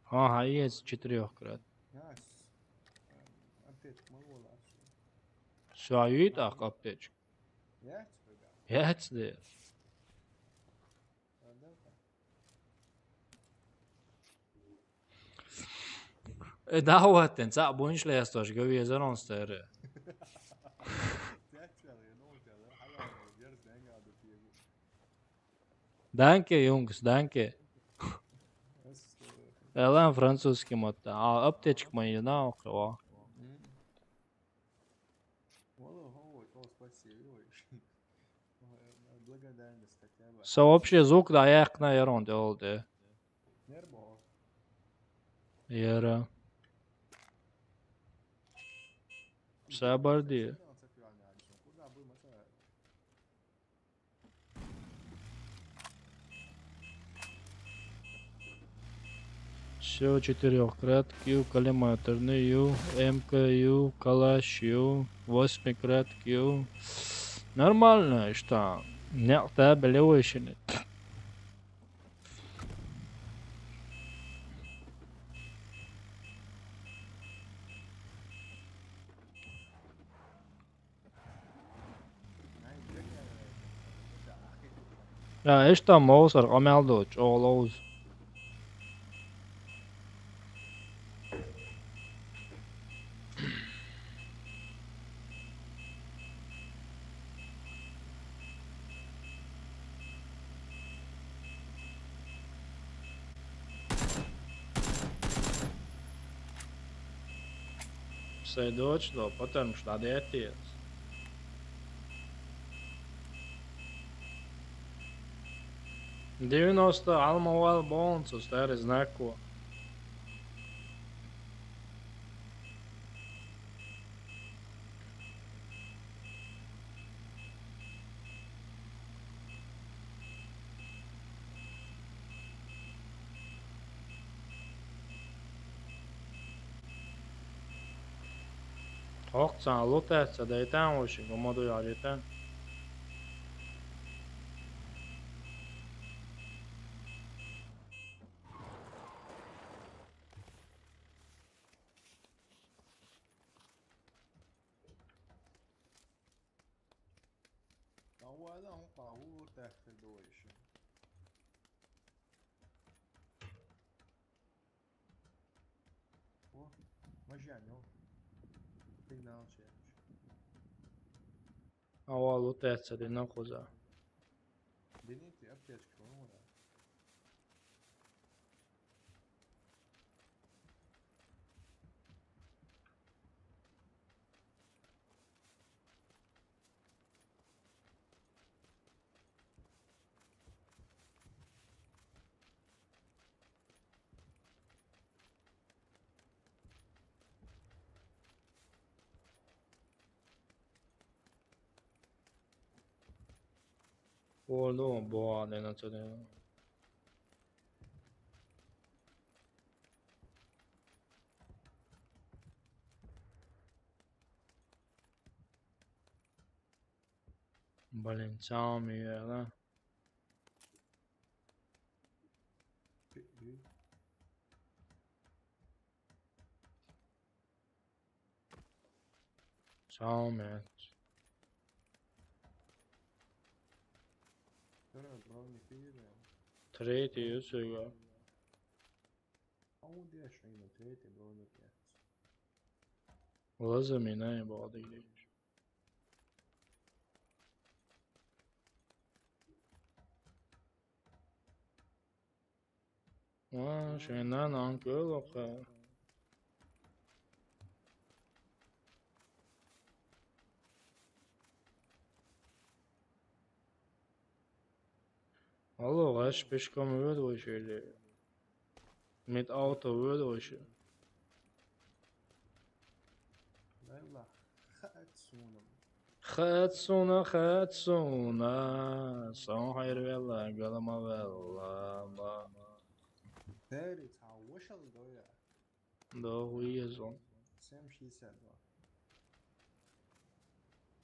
Ага, есть 4 крат. Все, видишь, аптечка. Пять, да. دعوة تنسى بونش لا يستوش قوي زرون ستير. Danke Jungs, danke. Lan francuski motta. Aptečka man je naokolo. Вообще звук да як на ерунде oldu. Yara. Sabar diye. Все 4 крат Q, коллиматорный U, МК калаш U, 8 крат Q. Нормально, что? Нет, да, белевышины. Ja, is dat mozer, Ameldoch, all those. sei dots, to potem šladēties. Divinosta Alma vēl bons, uz teris neko. Hoxan lutēts, dejtään uši, kun modu jāģitään. أولا قاور تحت الدويش مجانو signal change. Ava lutēts, arī nakuzā. Dinīti aptiečku unā. Oldu boğa denatı den. Balenciami là. Ciao Matt. Tara brownie fire. Treti yüzüga. Audi aşağıya treti brownie fire. Lazım ne bağlı gidiyor. Şeyden ankıl oka. Hallo, was bist du mit euch? Mit Auto wird euch. Layla. Khatsunum. Khatsuna. Son hayır valla, galama valla. Tari ta washal doya. Da huyezon. Sem 60 var.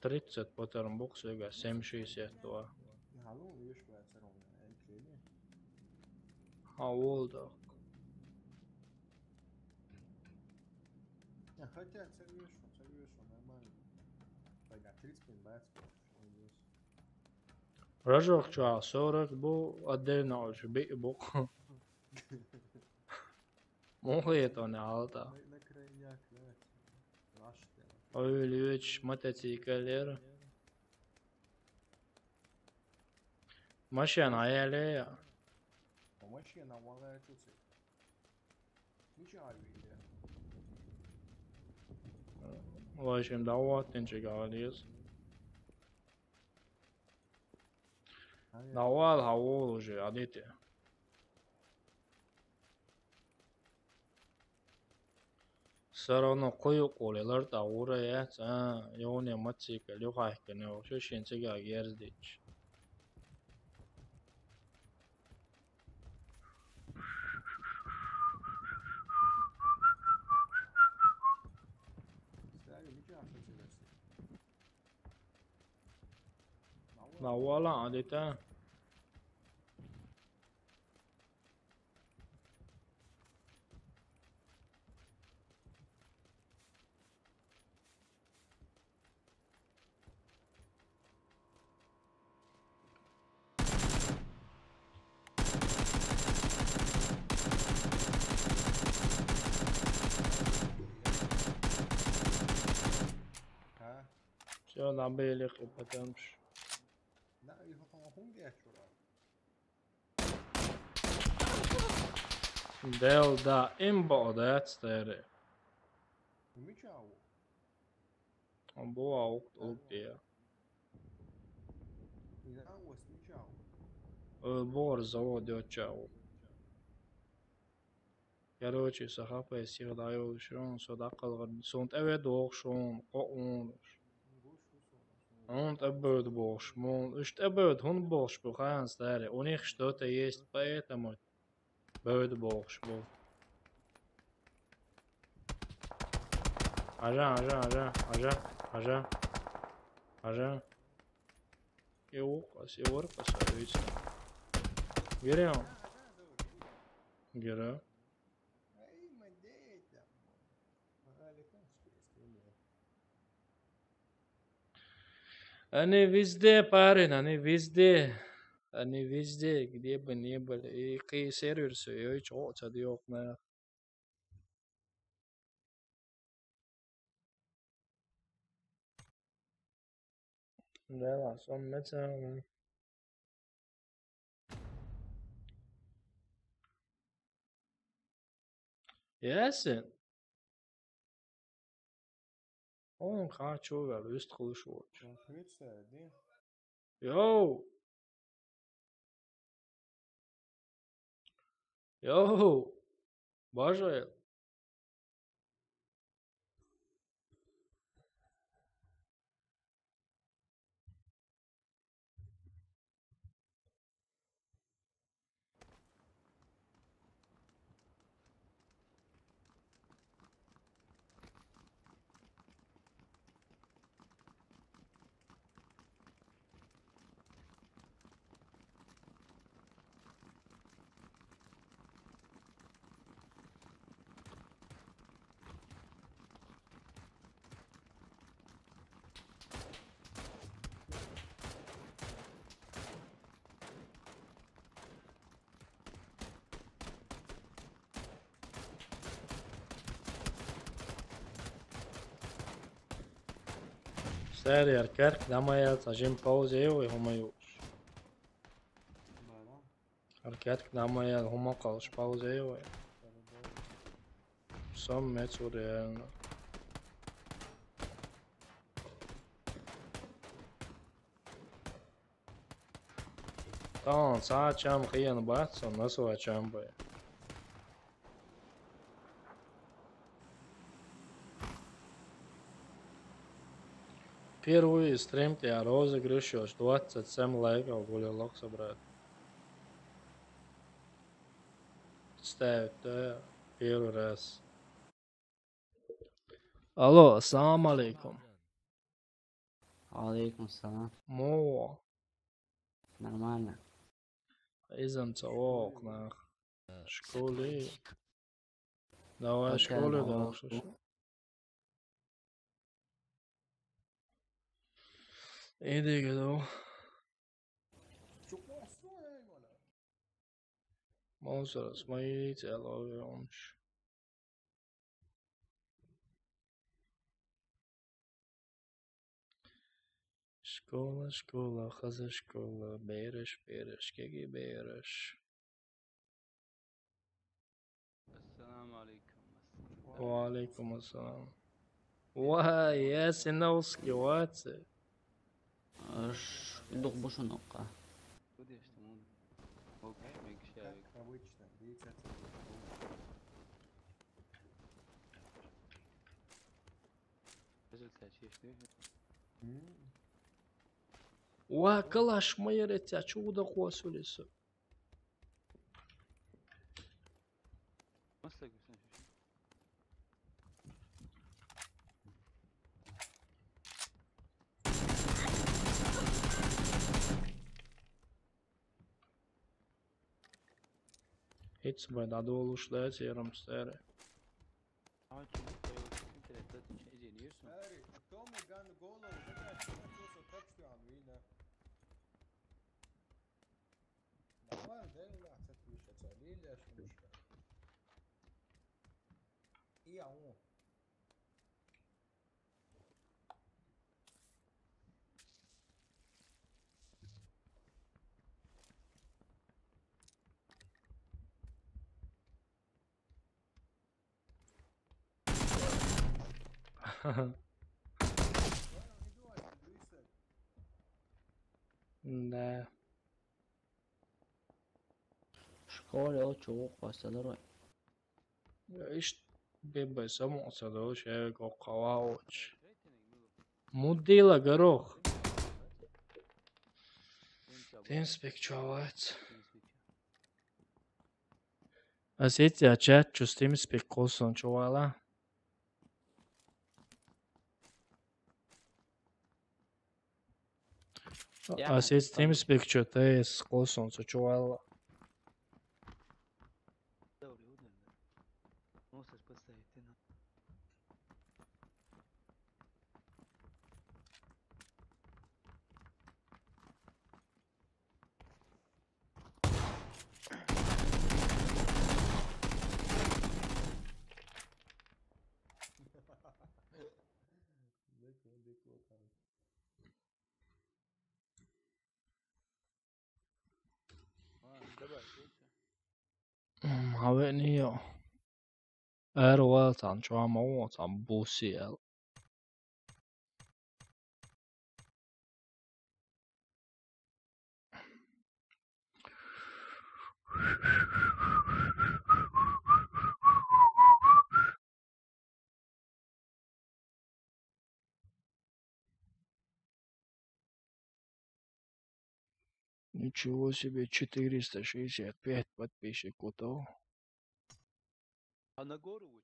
30 patarım boksöga, 760 var. Hallo, już pracuję na ekranie. Ha oldu. Хотя серьезно, нормально. Тогда 35 баксов. Rajokçu sorak bu adderine oluşu bir bu. Muhiyet ne alta. На крайняк, да. Раште. Öyle üç motosikletler. Maşın hayali ya. Машина ворачивается. Ничего видно. Ulaşım davatın çıkarıyız. Daval hava oluşu adeti. Sarano koyu koleler da oraya yone motosiklet yok hakkını oluşu şinçega gerdik. Davala adeta. Ha? Şöyle böyle kapatılmış. لا يهو هونجي شورا. Del da imbodet steri. وميجاو. bu avuk diye. إذا واسمي جاو. Бор завод отчал. Короче, сахапай сигдаю шон содақалган сонт эвед оқшон қоон. Он эбед бош, мон ишт эбед хун бош бухан старе. У них что-то есть, поэтому бед бош бо. Ажа. Его касается. Герем. Гера. أي مديت هذا كان سبيس. Они везде, парень, они везде. Они везде, где бы ни были. И какие сервисы, и чего делать на. Да, сам метал. Ясен. Он хочу ver üst konuşuyor. Швеция, да? Yo. Yo. Боже. Sério, Arkerk, damaya tajim pauze eu e huma już. Бара. Arkerk, damaya huma kalış pauze eu e. Sam meçu realno. Tamam, saat çam kıyanı batsa nasıl açam bu? Первый стрим я розыгрыш 27 лайков гулялок собрать. Ставь, да, первый раз. Алло, ассаламу алейкум. Алейкум салам. Мо, Нормально. изам цавок на школе. Давай Пока школе на да уроку. Иди гидо. Çok nasıl ya bana? Monster смоить, я ловлюсь. Школа, хаза школа, береш, кеги береш. Ассаламу алейкум. Валейкум ассалам. Вай, я синовский, ватсы. Дух бушунука. Как обычно, видите, Ва, калаш моя ретя, чудо хвасулиса. Hiç böyle adı oluşlar yarım stere. Eri, to mi gan golo, zagrać to su tekstu an vina. Normal değil la tetmişe çalil ya şu müşkil. İyi ama. Да. В школе учу قصة ايش بيبقى يسمو صدو شاك وقواوش موديلا جروخ تنسبك чувать. Asietia chat just TeamSpeak koson čuvala. Asiet TeamSpeak čutais koson čuvala. Havenio. Erweltan čuamotan busiel. Ничего себе, 465 подписчиков. А на гору вот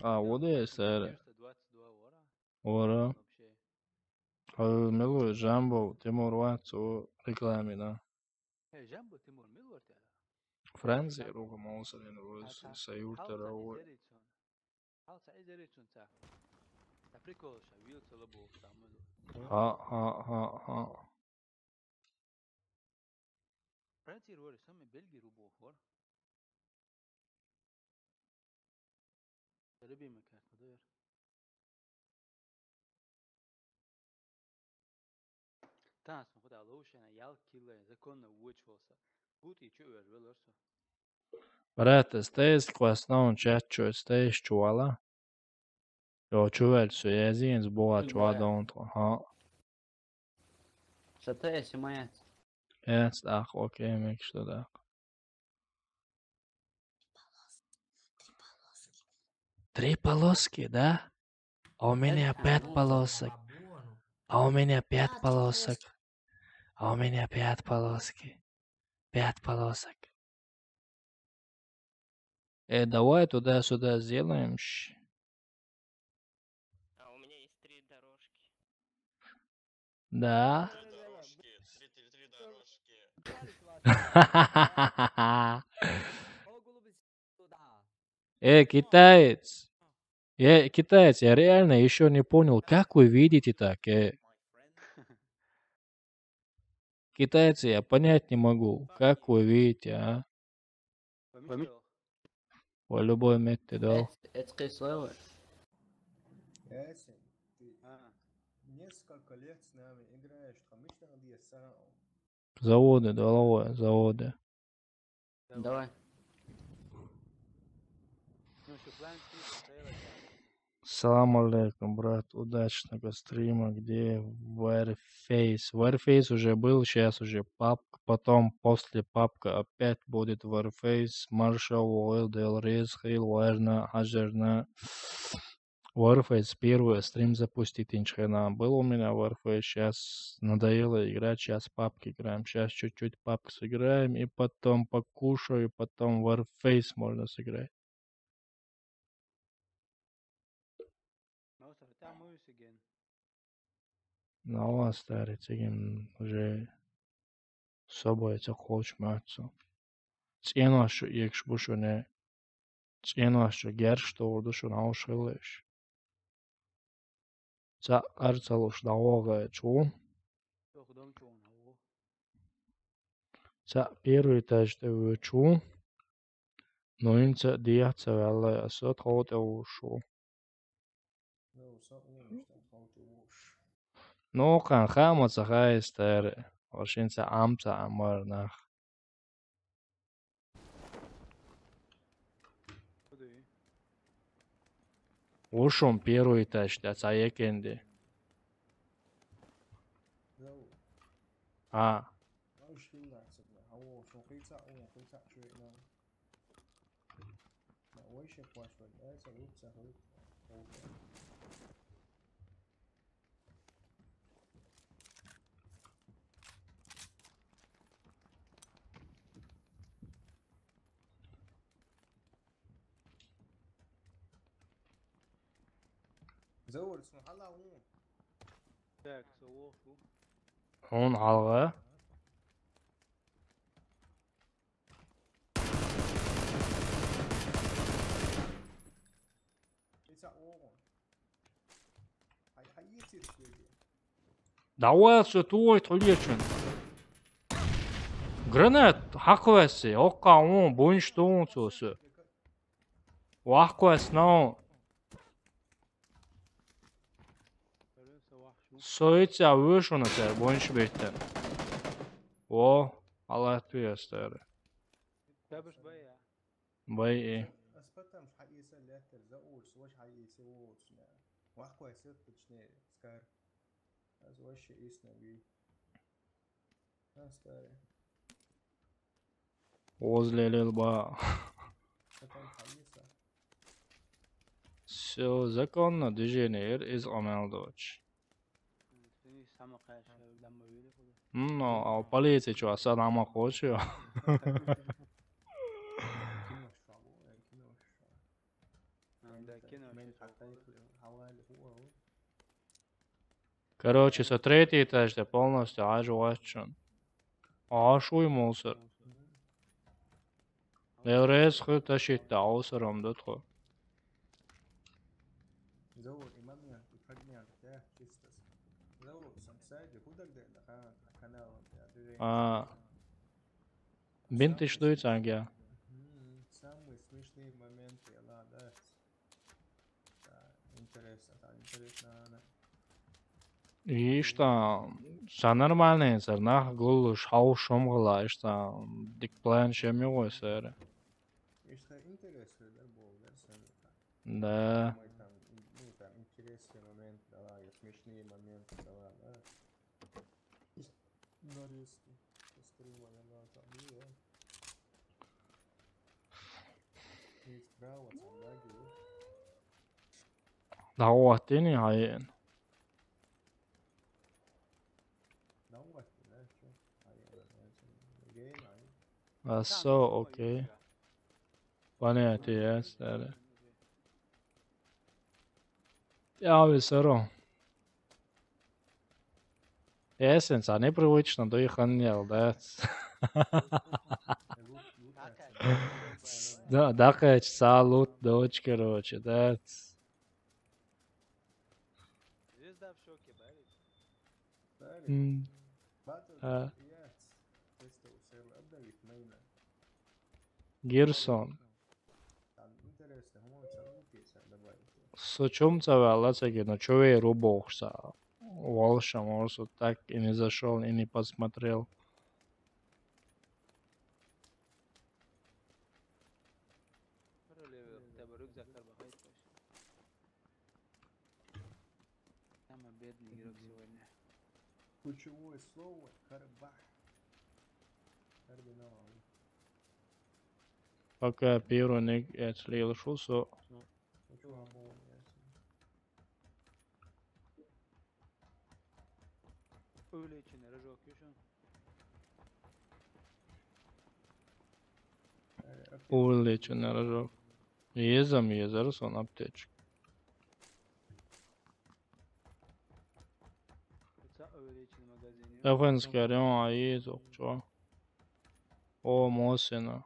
Вот и сэр. 22 ора. Ора. Вообще. Милую Жамбо, Тимур Вацу рекламина. Жамбо Тимур Милор тяра. Франция, рука Маусалин, Рус, Саюрта, Рауэ. Хал Сайзеричун та. Та прикол, шавил целобу самую. Ха. Франция рори сами Бельгии рубу хор. Тареби мекар кадыр. Тас мы хода лоушена ял килле законно уч болса. Гути чу вервелерсо. Брат, стейс классно чатчо, стейс чуала. Jo čuvēļ su jēziens boā čuādontu. Что то если моя. Ēc так, окей, микс туда. Три полоски, да? А у меня 5 полосок. А у меня 5 полосок. А у меня 5 полоски. 5 полосок. Давай туда-сюда сделаем. А у меня есть 3 дорожки. Да? 3 дорожки. Китаец. Китаец, я реально еще не понял, как вы видите так? Китайцы, я понять не могу, как вы видите, а? По любой методу. Это слово. Ясен, ты несколько лет с нами играешь, обычно DSL. Заводы, головой, заводы. Давай. Салам алейкум, брат. Удачного стрима. Где Warface? Warface уже был, сейчас уже папка. Потом, после папка, опять будет Warface, Marshall, Oil, Del Reyes, Хейл, Варна, Хажерна. Warface первый стрим запустить иншхена. Был у меня Warface, сейчас надоело играть, сейчас папки играем. Сейчас чуть-чуть папки сыграем, и потом покушаю, и потом Warface можно сыграть. Ну, старый, цигин уже собой это хочешь маться. Ценошу, якш бушуне. Ценошу, гершту, душу наушилеш. Ца арцалуш наога чу. Ца первый этаж ты чу. Но инца диаца валла асот хоте ушу. Ну, kan хамаца хайстер. Ошинца амца амарнах. Ушум первый этаж, да цаекенде. А, Oish relax bro. Hawo so qita shway no. Ma oish kwash bro. That's a utsa hoyt. Okay. زور اسمه حلا هون. Так, совоху. он алга. قيتا اون. هاي يصير شوي. Давай отсюда твой толечен. Гранат, хакваси, ока он, бонш тон сосу. Вахквас на. Körün savahşu. Соица вышел на тебя, бонш бейтен. О, Allah пьестер. Tabiş baya. Бай. اسبتم حقيسه لاتر زور سواش حقيسه ووتشنا. واخكو يصير تشني سكار. از واش اسنا بي. استاري. Возле лба. اسبتم حقيسه. Все законно, движение из Амелдоч. Seni sama karşı evden böyle kodu. Ну, а полиция что, осада ама хочет? كينوش شعبو كينوش. Да, кино. من حتى حوالي هو. Короче, со третий этаж ты полностью ажуачен. Ашуй мусор. Леврез хуй тащить аусором дотхо. زور إمامنا يفرجنا ده جستس. زور سمساج يقولك ده قناة А, бинты что это ангя? Самые смешные моменты, да. Интересно, интересно. И что, все нормально, нах гул шау шумгла, что дик план чем его сэр. Что интересно, да, был, да, Да. Ну, там интересный момент, да, и смешные моменты, да. Нарезки. Стримали на там, да. Есть право, там, да, где. Даватини хаен. Давайте, да, что? Гейм, Асо, окей. Понятие, сэр. Я висоро. Есенс, а непривычно доехал, да? Да, да, короче, салют, дочь, короче, да. Звезда в шоке, барит. Гирсон. С чем цавалацаги, но чё рубохся. Волша, может, так и не зашел, и не посмотрел. Хотя бы рюкзак карбахайт тоже. Самый бедный игрок сегодня. Ключевое слово Карабах. Кардинал. Пока первый не отслил шусу. Öyle içine rajok yuşun. Увеличен рожок. Езам езарс он аптечек. Хотя öyle içine magazini. Эфенский район аезок, чё? О, Мосина.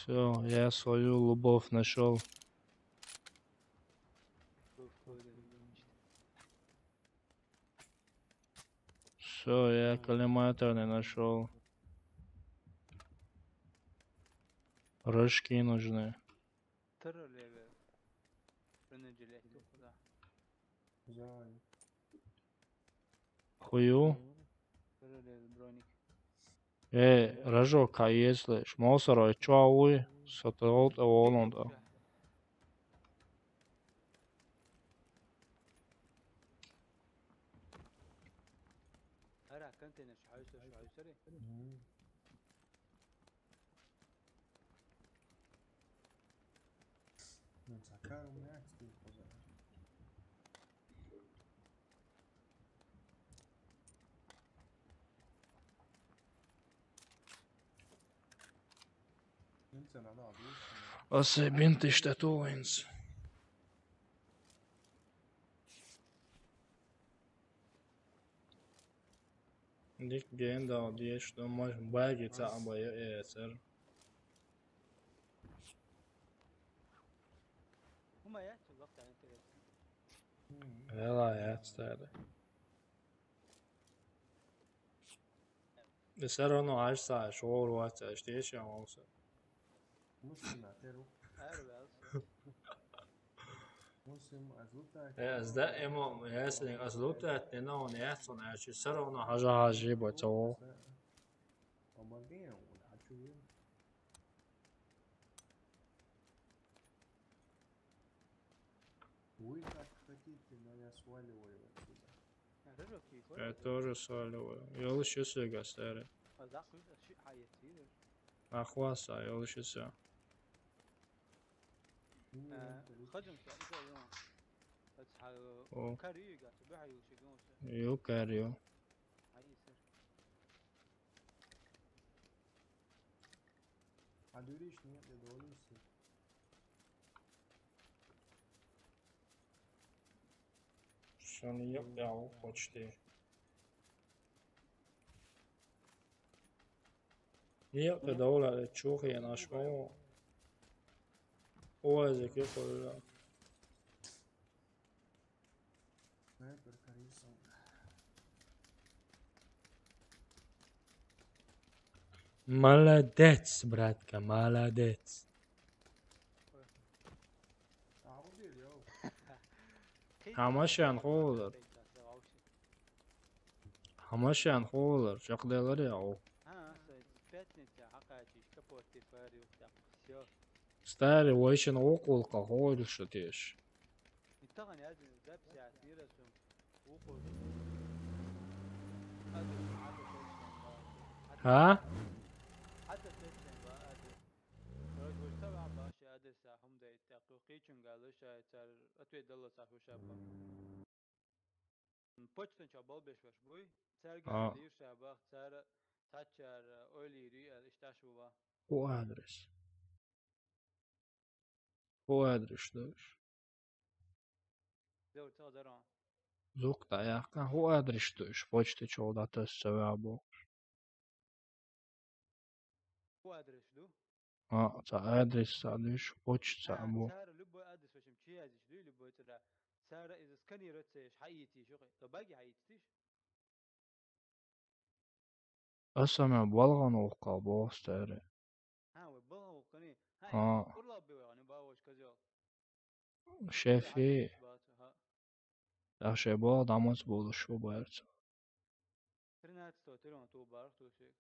Все, я свою любовь нашел. Все, я коллиматор не нашел. Рожки нужны. Тırılıyor. Öncelik topuda. Хую? Tırılıyor броник. Рожок, а если мусор, чё уй? Сотолт, Оланда. Non sacaron nada, tío, joder. Nincs nada a Azt bint is te tóinc. Dik genda dieš, to možeš bagica, abo je ser. هما يحكوا الوقت عن كذا. Helā jāatstāda. Es arī no aizstāju šo rocēšu tiešām mums. Muslim ateru. Muslim azlutāt. Es dēmu, es azlutāt, ne nav neatsonēšu, es arī no hažāži bocau. Obagienu, aču. Вы как хотите, но я сваливаю отсюда. Я тоже сваливаю. Я лучше сега старый. Ахваса, я лучше все. خدم كأنه يوم بس حاجة كاريو قاعد تبيعه يوشيجون يو كاريو هاي سر Aduriš nije da dolisi. Schon ja auch почти. Нет, доля чухи я нашел. Ой, за кем Снайпер Карисон. Молодец, братка, молодец. Hamashan xo'lar. Hamashan xo'lar. Chaqdalar ya o. Старый вообще околка ходишь, что ты ж. ها؟ Почтан çabal beş baş boy. Sergen bir şabak ser saçar öyle ri iştaş bu. O adres. O adres doş. Zevta daran. Zukta yakın o adres doş. Почта çoğda tesse ve bu. Bu adres du. Ha, ta adres sadış почта bu. Ser lübo adres başım çi yazış du lübo tira. Ser iz skani retse hayiti şu. Tabagi hayitiş. أسمع بلغن وقابو ستاري. ها وبلغن وقني. ها. والله بيو يعني باوش كذا. شافي. أشي بعض عمس بولو شو بارت. رنات توترون تو بارك تو شيء.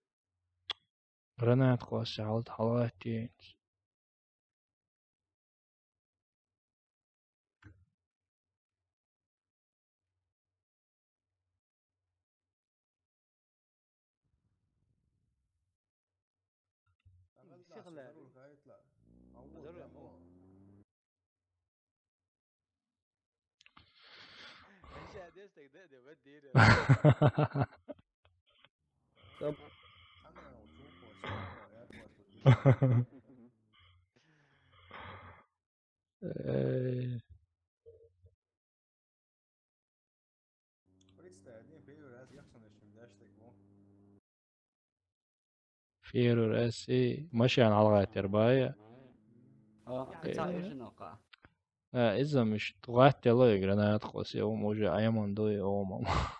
رنات قاسي حالت حلقتين. فيرو راسي ماشي عن حلقة ترباية. إذا مش تغطي الله يقرأ قاسي أو موجة أيام دوي أو ماما.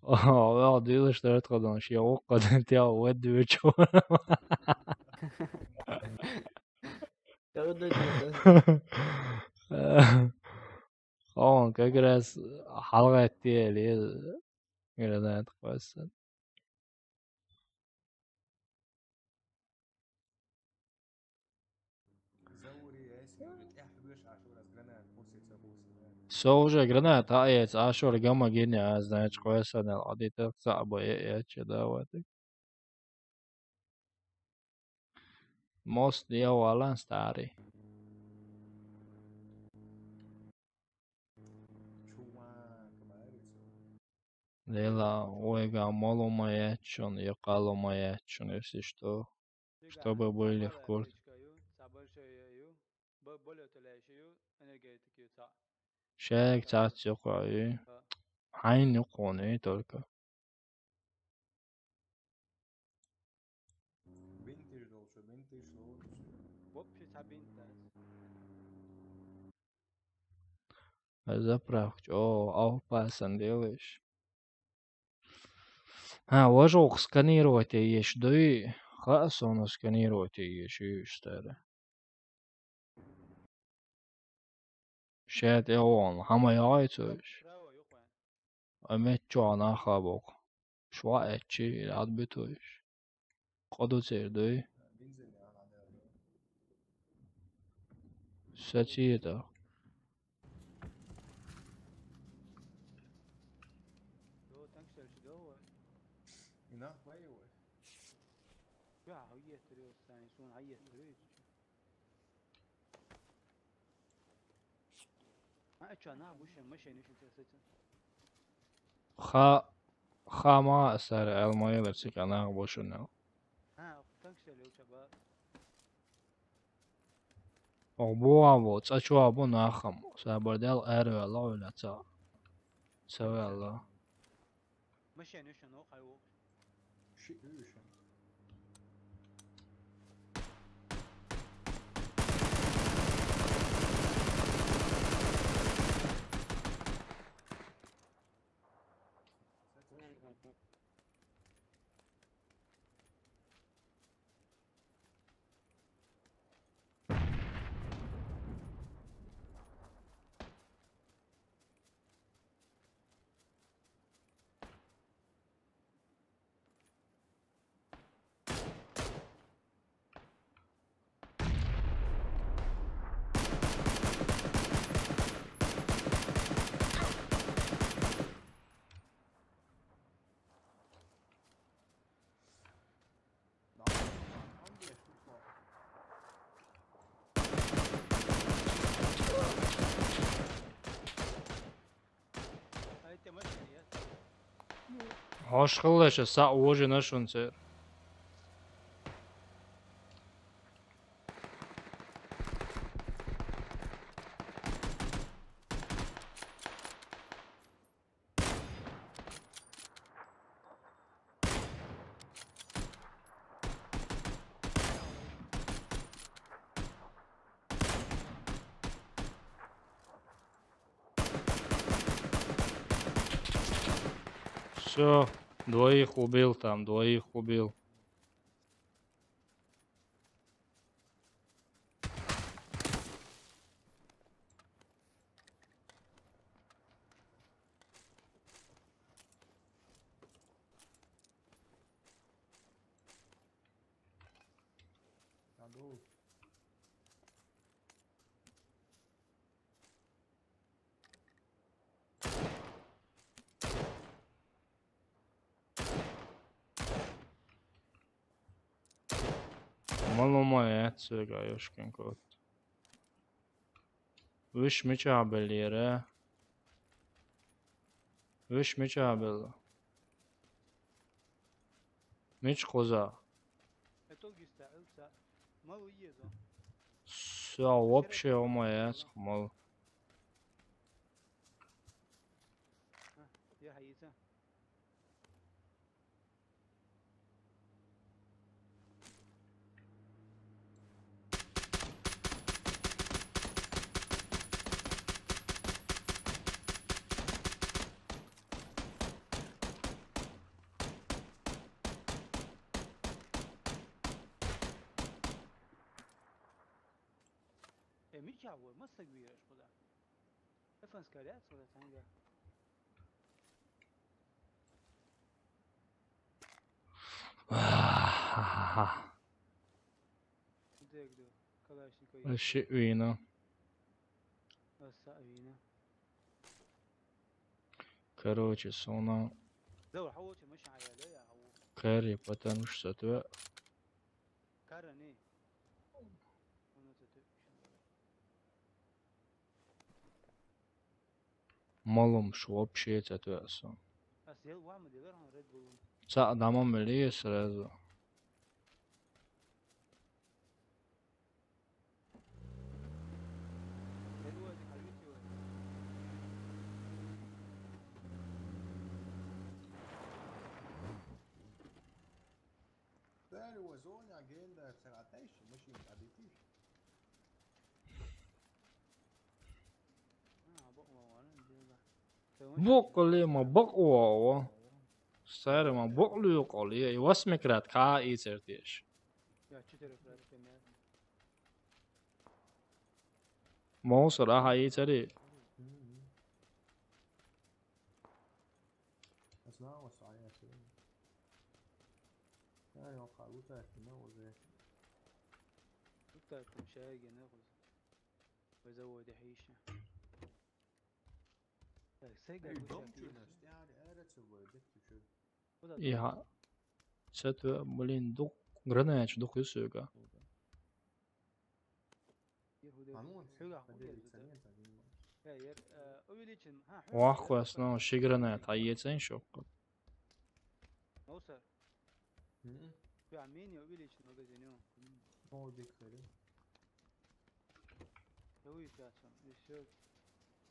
Ja, du illustrerar kādu šī jauka, tad jau vedviču. كان كجراس حلقة اللي هي جرانات خاصة. Soja granāta aiet ašori gama geniā, знаешь, коеса не ладите, сабо е че давати. Most dievalan stari. Лела, ойга, маломаячон, якаломаячон, если что, чтобы были в курсе. Шеек цацюкай. Хайн юконы только. Vintage dolce, vintage dolce. Заправки. О, aufpassen делаешь. Ложок сканировать есть, да и хасону сканировать есть, и что. Шеет он, хама яйцош. Амет чана хабок. Шва этчи, отбитош. Коду цердой. Benzin ya hadi. Сати это. Inak bayıyor. Хама сар алмайлар сиканаг бошунал. Обуаво, цачуабо нахам. Сабардел эро лоула ца. Савелла. Shit hüschen. Hoşgıllaşı sa uğucuna şunçer. Все, двоих убил там, двоих убил. Надо. Маломая цыга, ёшкин кот. Виш мечабел ере. Виш мечабел. Меч коза. Все, вообще умая мал. Мичаво, мы согвиешь куда? Эфанская реакция, танга. Шивина. Короче, сона. Карри, потому что твой. Малым вообще это тёса. أصل واحد يغيرها ريد بول Sa дамам ли сразу. دلوقتي حبيبتي ولا There was only again the بسرعتيش ماشي متعديتيش. بقى وانا دي Bokli ma bokwa. Sare ma boklu qoli. Wasmikrat ka isertish. يا تشتري فراس كمان Mo صراحة يتري. اسمع وصايا سوي. يعني وقعوتها كنا وزي. قلت لكم شاي ناخذ وزود حيشه سيجا Domčunas, yani ērecevoja dektušu. Ja. Sätö blin dok granēč dok jusöga. Anun, padēdīt sanien tā dīmā. يا ير أوليشن ها Vahvas no šī granēt aiecen šok. نوصل في عمين يا أوليشن مجازينيو O dekleri. هو يتعشم يشوف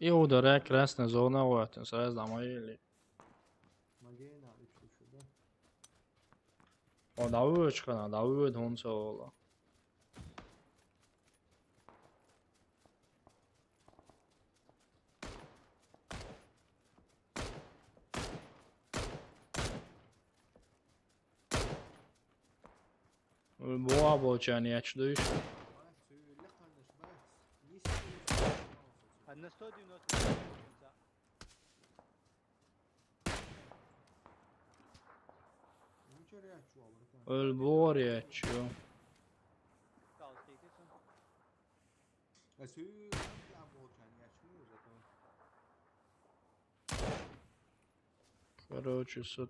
Iuda re krasne zona oten saznamo ili. Magēnā ikšušu, da. O da uçkana da ud hunsa ola. Bu aboçan yaşlı iş. النستوديو نوت Öl bor yaşıyor. Asü, ya bolcan yaşmıyor zaten. Короче, суд.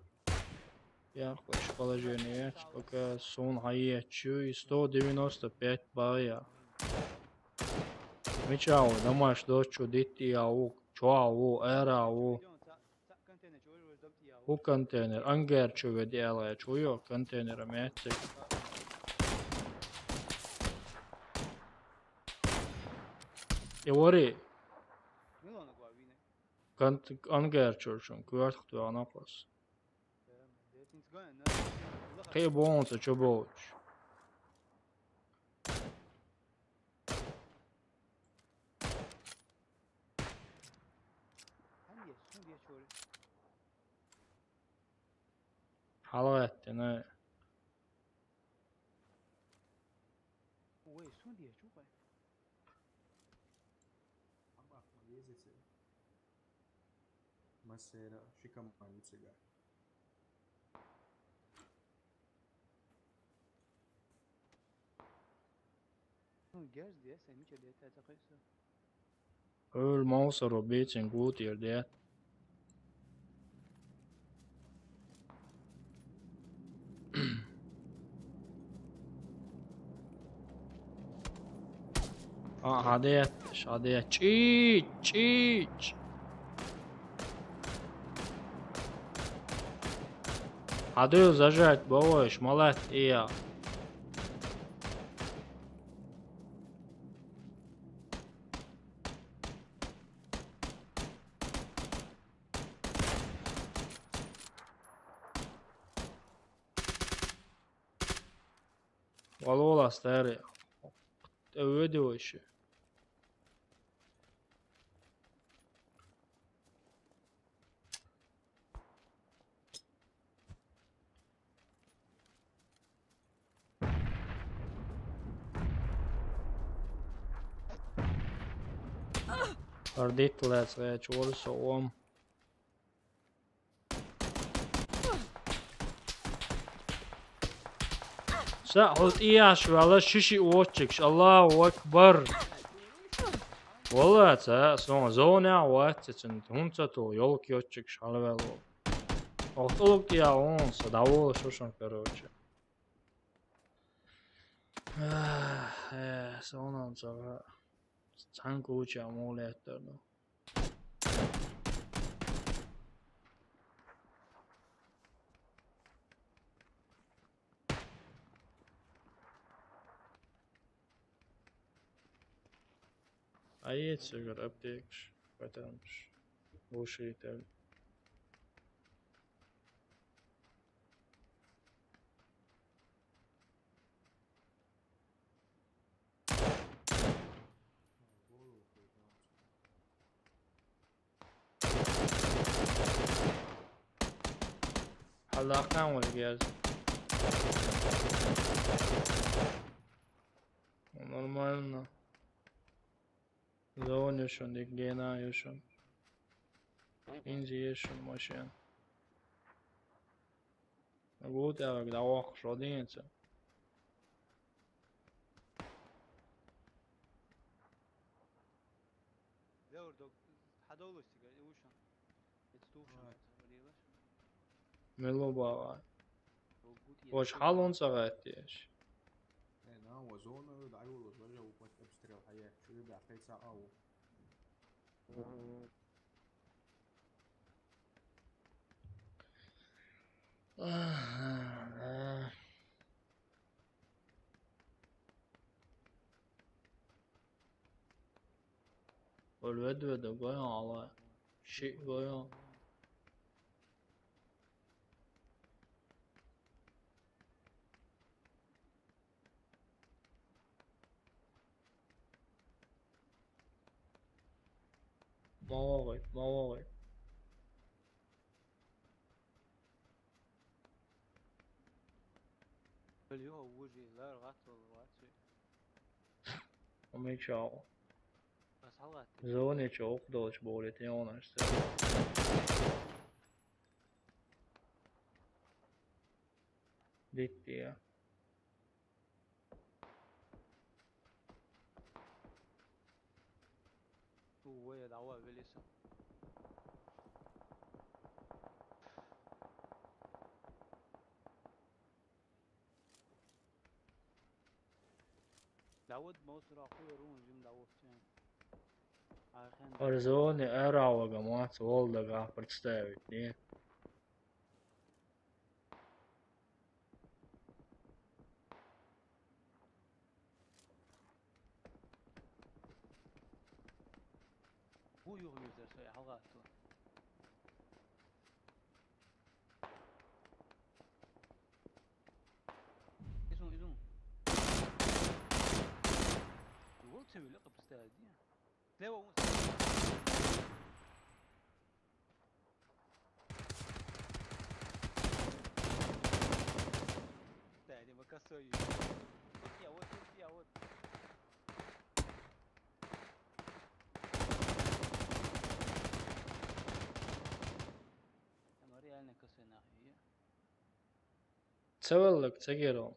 Я хочу положение, пока сон хаячу и 195 бая. Мечау, домаш дочу дити ау, чуау, эрау. У контейнер, ангер чуга делая, чую контейнера метик. И вори, ангер чурчун, квартхту анапас. Хей бонца чубоч. حلقة نه. Masera, şikamayı çıgar. Öl mouser och bitchen god gör det. هذا تشيج هذا зажать бовош малат ия والله старый ödüyorsun. Arditlet ve çorsa om. سأحط إياش على شيشي واتشكش الله أكبر والله سون زونا واتشن هونتو يولك يوتشكش على بالو أختلق يا أونس داول شوشن короче сонан цага цанкуча молеттерно أي سجل أبديكش فتنش وشي تل حلاقان والجاز Нормально. Звонишь, нигде наешь. Индиешь машин. Вот я когда ох, что денется. دور دوك حدولو سيجا يوشن يتستوشن تقريبا ملو بقى. وجود وش حالون صغاتيش. انا وزونه دعيو وزوجه وقت ابستري الحياة شو يبقى في ساعة او والود قوي على شيء قوي. مواقف اليوم وجهي لا رغات والرغات وميك شاو بس حلقات زوني تشوف دوش بولتي اونست ديتيا هو دعوة بلسه دعوت موس راقي رون جم دعوتين Arizona era جماعة والله قاعد بتستوي اثنين. هو يغير شيء حلقات إذن يقول تسوي لقب استادية تلاوة استادية بكسوي يا ود أنا كسرنا هي تسوي لك تجيرهم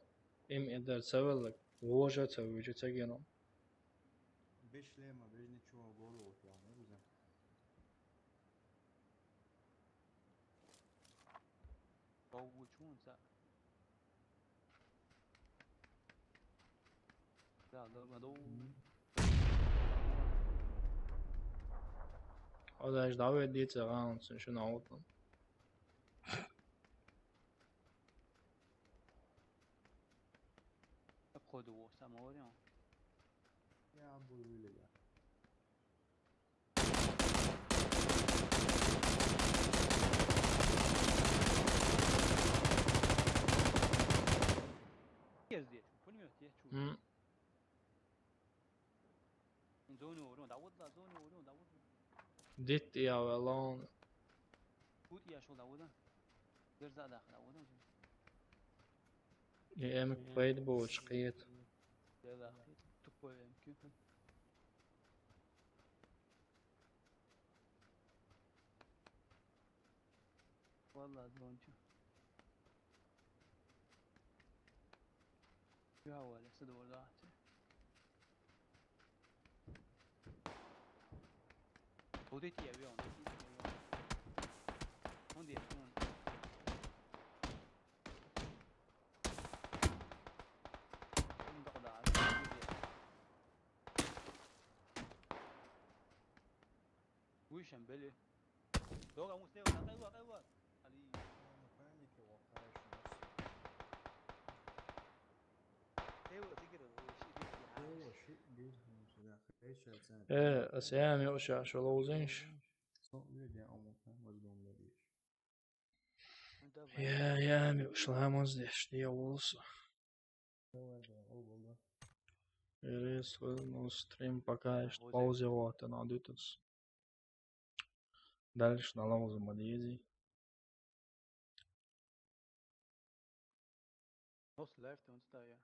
إم إذا تسوي لك وجه تسوي جو تجيرهم. بيش ليه ما بيش نشوفه بولو يعني بزن أو شون سا لا ما دو هذا إيش دعوة ديت راوندز شو نعوضهم. أبخذوا ساموريون يا عبو يولي يا يزدي كل يوم تيجي زوني ورون دعوت لا زوني ورون دعوت ديت يا ولون. فوت يا شو دعوت يرزق داخل دعوت يا إمك بيد بوش قيت. يا داخل تقوى يمكن والله زونتو يا ولا صدور ذاتي وديتي يا بيون هندي يكون ويشن بلي دوغا مستوى ايوه علي مكاني كي وقعش ايوه تقدر هو شيء جيد مش داخل Priekšsēdētājs. Es jāmjaušā šo lūziņš. Viediem omutnē mazgumledīšu. Jāmjauš lēmums dieši jūsu. Ir no stream пока что паузировать надо тут. Дальше на лаузу мадизи. نص لعبت وانت ضايع.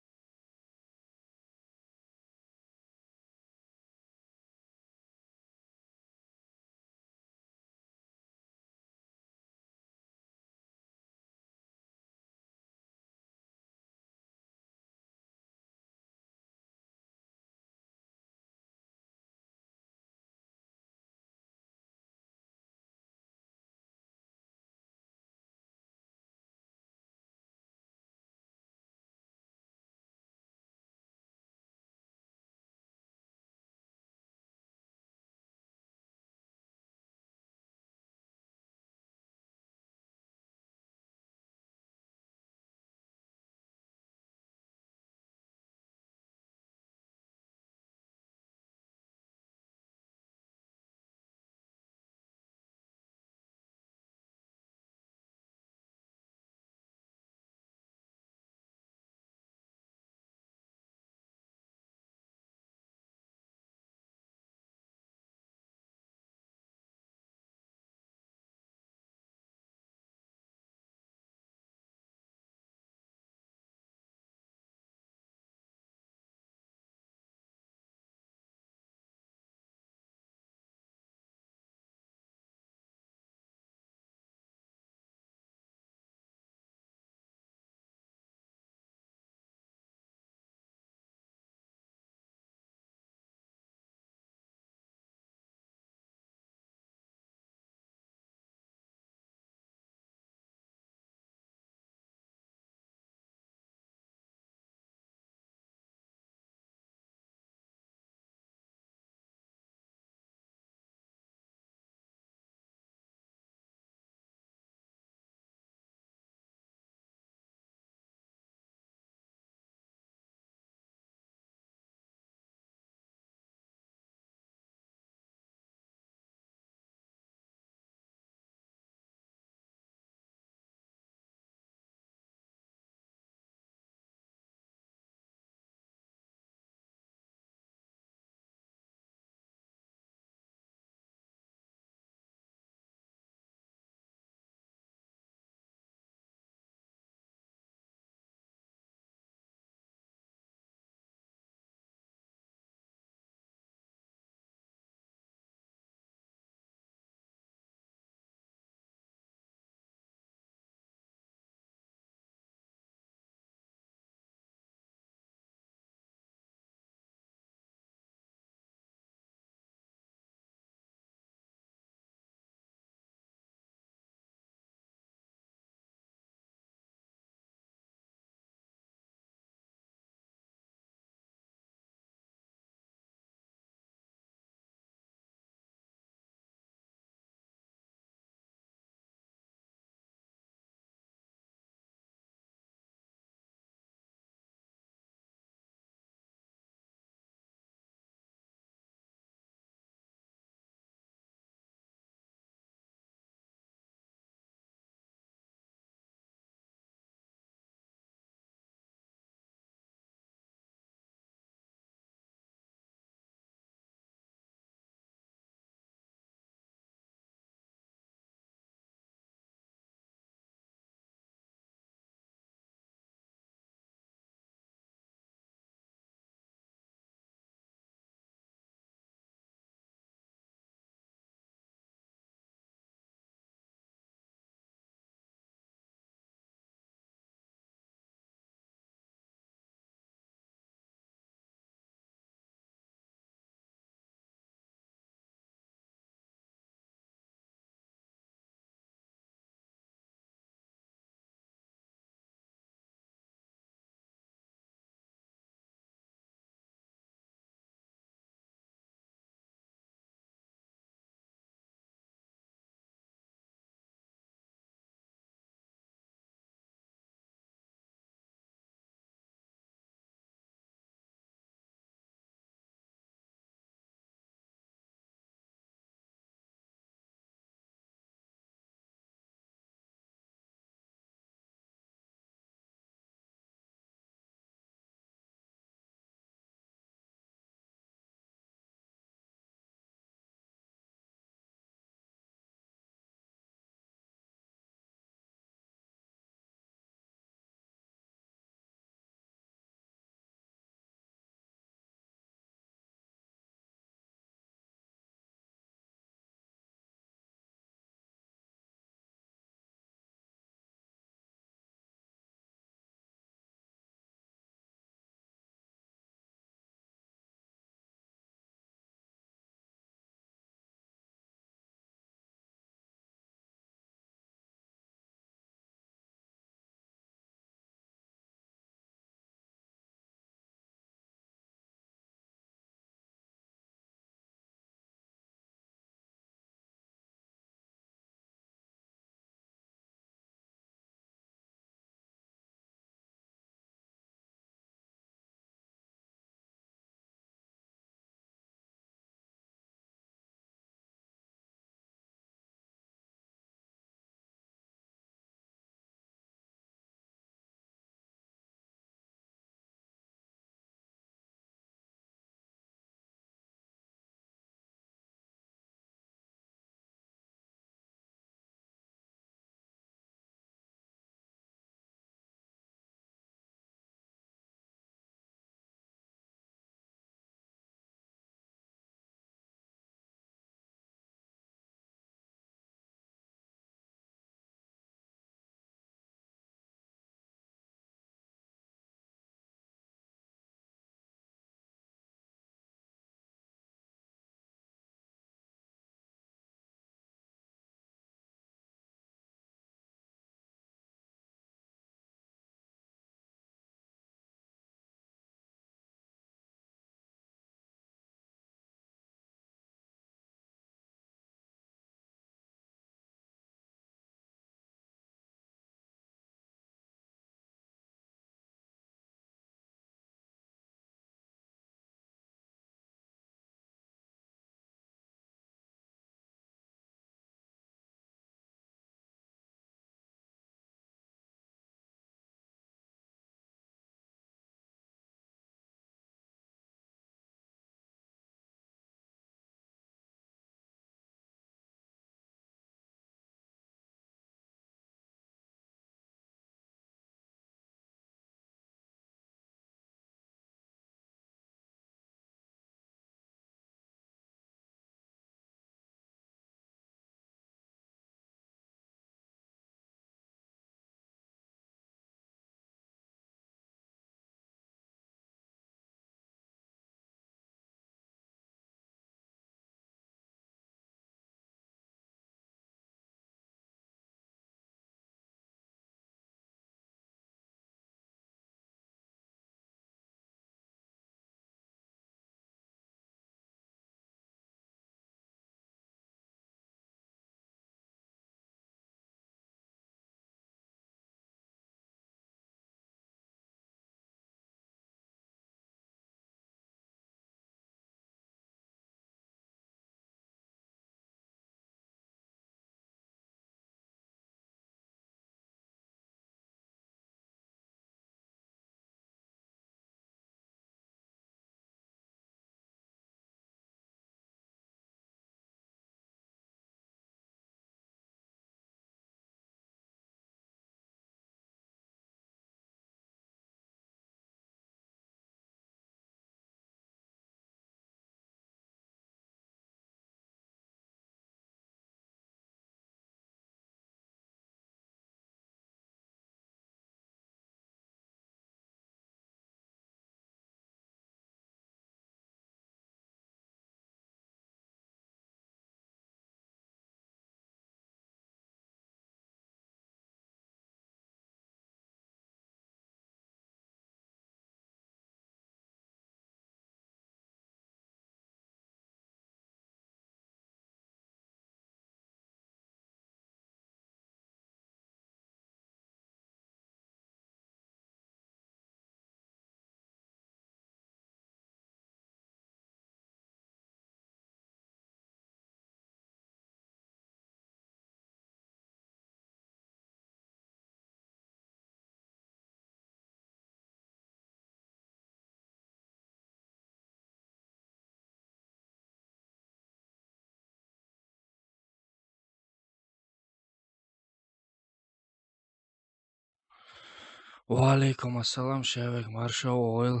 وعليكم السلام شبك مارشال اويل.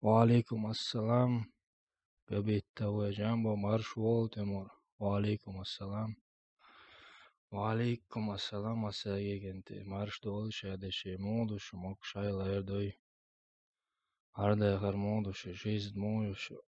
وعليكم السلام ببيتا وجامبو مارش وولتمور. وعليكم السلام. وعليكم السلام مساجيك انت مارش دول شهد شمود وشموك شايل هردوي هرده خرمود وشيزد مو وشو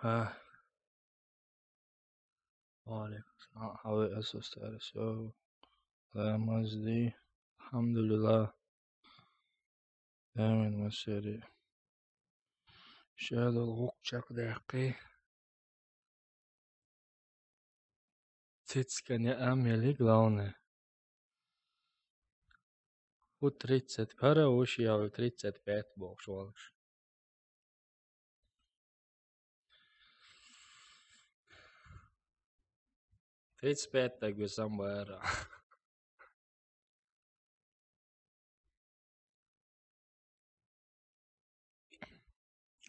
ها. وعليكم السلام. How is the status? So, مزدي الحمد لله. دائما مسيري شاد الغوق شاق داقي تتسكن يا أمي главное. У 30 хороший, а у 35 боксвалш. 35 так бы сам бара.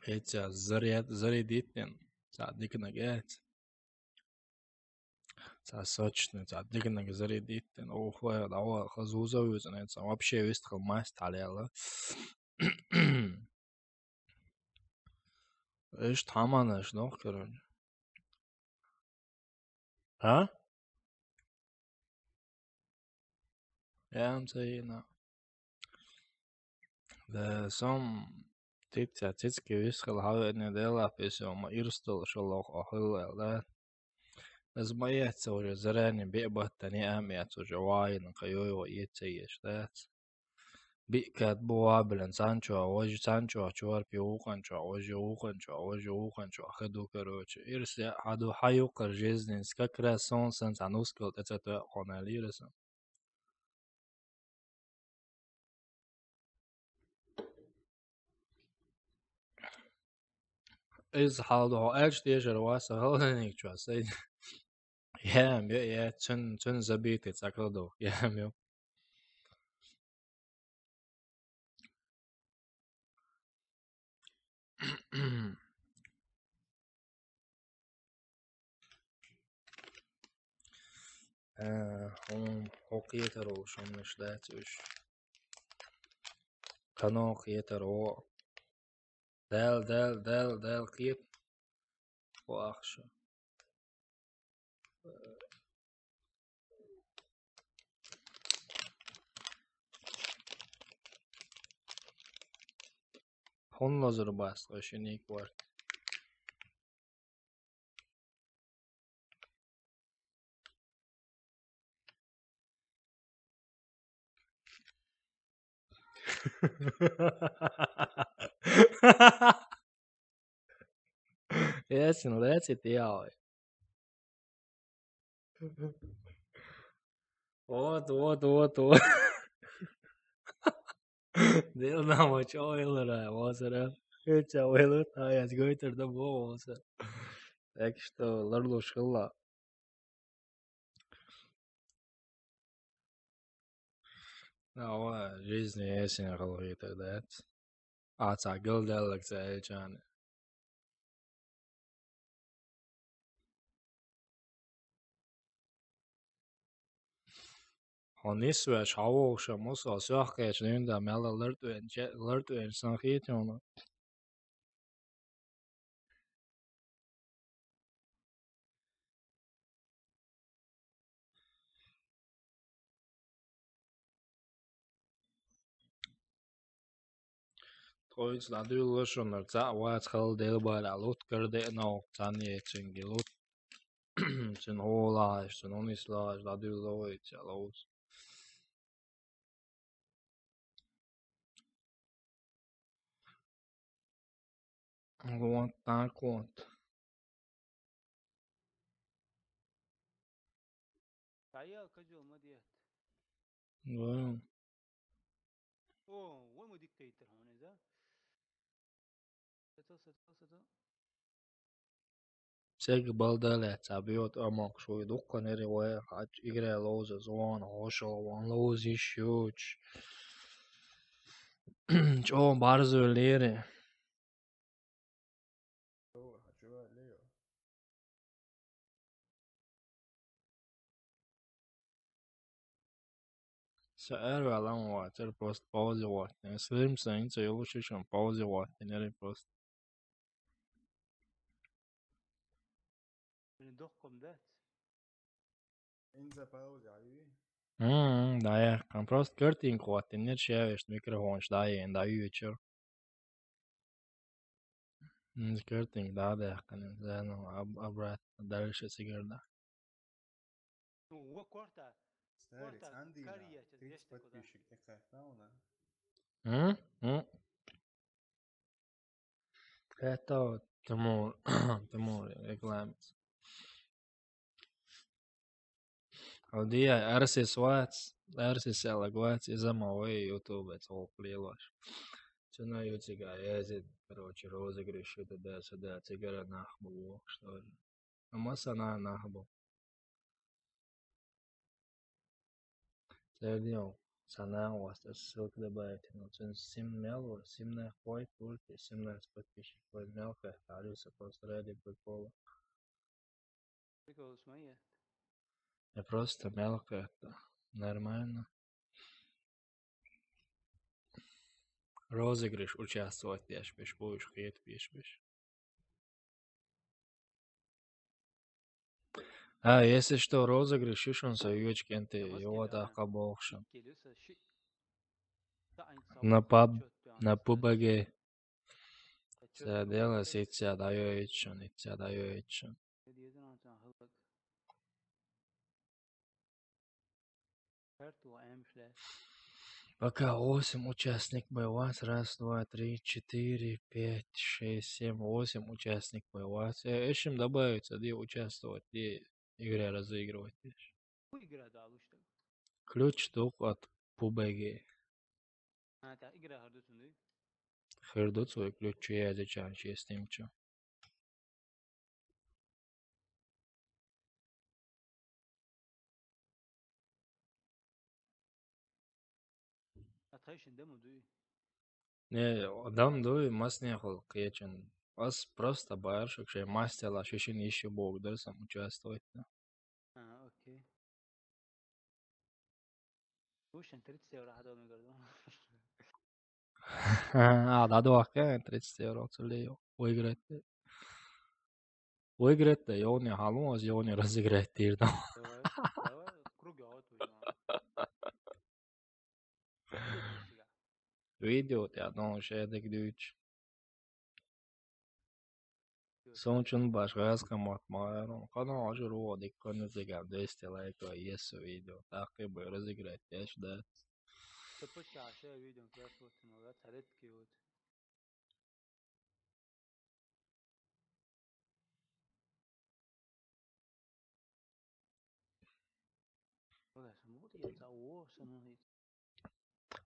Эти зарядитен. صدق نجات. صدقني صدق انك зарядитен. اوه دعوة خزوزة وزنات. вообще вест خلماست عليها. ايش طعمنا شنو كرون؟ ها؟ يا مسينا. ده som تتسكي ويسخل هاو ان ديلا فيسو ما يرستل شلوخ اخل لا از ما يتسوج زراني بيقبه تاني ام يتسوج واين قيوي ويتسيش ذات بيكات بوابلن سانشو وجه سانشو شوار بيوقن شو وجه وقن شو وجه وقن شو خدو كروش يرسي هادو حيو قرجيزنين سكاكرا سون سنس عنوسكل تتسوى قنالي رسم إز حالو هو أجد يجر واسا هلنيك شو سيد يام يا تن زبيتي تساكلدو يام يو هم حقيقة شون مش داتوش كانوا قيتر دال قيت وأخشى هون نظر باست غشنيك وارد Yes, no, that's it, yeah. What? Dil nama çoğuyla ra, vasara. Hiç avayla tayas götürdü bu vasara. Так что, ларло шилла. هو жизни ясен غلغي تقدات. تعقل دالك زي جان. هنيس وش هوا وشموس أسياح كاشنين دا مالا لرتو إنسان خيتونا. Toys la du lushonar za wat khal del bar alot kar de no tani chingilot. Sen hola, sen onis la du loit los. Want. تعيا كجو مديت Well, اوه وين ديكتاتور هون اذا ستو سيج بالدالة تعبيوت أماك شوي دقة نري واحد يقرأ لوزة زوان عوشة وان لوزي شيوش جو بارزو ليري سأل على واتر بوست باوزي واتن سليم سين سيولو شيشن باوزي واتن نري بوست ندخكم ده انزا باوزي حبيبي. ده كان بروست كرتين واتن نر شاوش ميكروفونش داين دا يوتشر كرتين ده كان زانو أبرات دارش سيجر ده وكورتا Старец, Андина, كاريا ты تزيشتك وده подписчик, какая фауна. Это Тимур рекламец. ودي أرسس واتس أرسس ألاقواتس إذا ما هو يوتيوب تقول ليش شنو يوتيوب يزيد короче розыгрыш это да сюда тигра нахбу что ли но сана нахбу Сердил сана у вас ссылка добавить но цен 7 мел 7 хой пульте 17 подписчиков мелко Алиса просто ради прикола прикол смеет я просто мелко это нормально розыгрыш участвовать пеш будешь хет пеш если что розыгрыш еще он соючки энты его так обохшен на пубаге Садела сится даёичон Пока 8 участник бывает. Раз, два, три, 4, 5, 6, 7, 8 участник бывает. Ищем добавиться, где участвовать, где игре разыгрывать. игра да лучше Ключ только от PUBG. та игра хардусунду Хердут свой ключ, я зачем честным чё. атайшин дему дуй Не, адам дуй мас не хол кечен. Вас просто баршик, что мастер шишин еще бог, да, сам участвовать. окей وش 30 евро هذا من قرض Да, дуака 30 евро целею. Выиграть, да, я не халуаз, я не разыграть тирдам. давай круг от Видео, я думал, что я так дюч. Сончун башгазка матмайрон. Канал ажуру, диккону зигам 200 лайков, есть видео. Так и бы разыграть, я ждать. تبوش عشاء فيديو كده صوت موجات حالات كيوت ولا سموت يتعوه سنوهي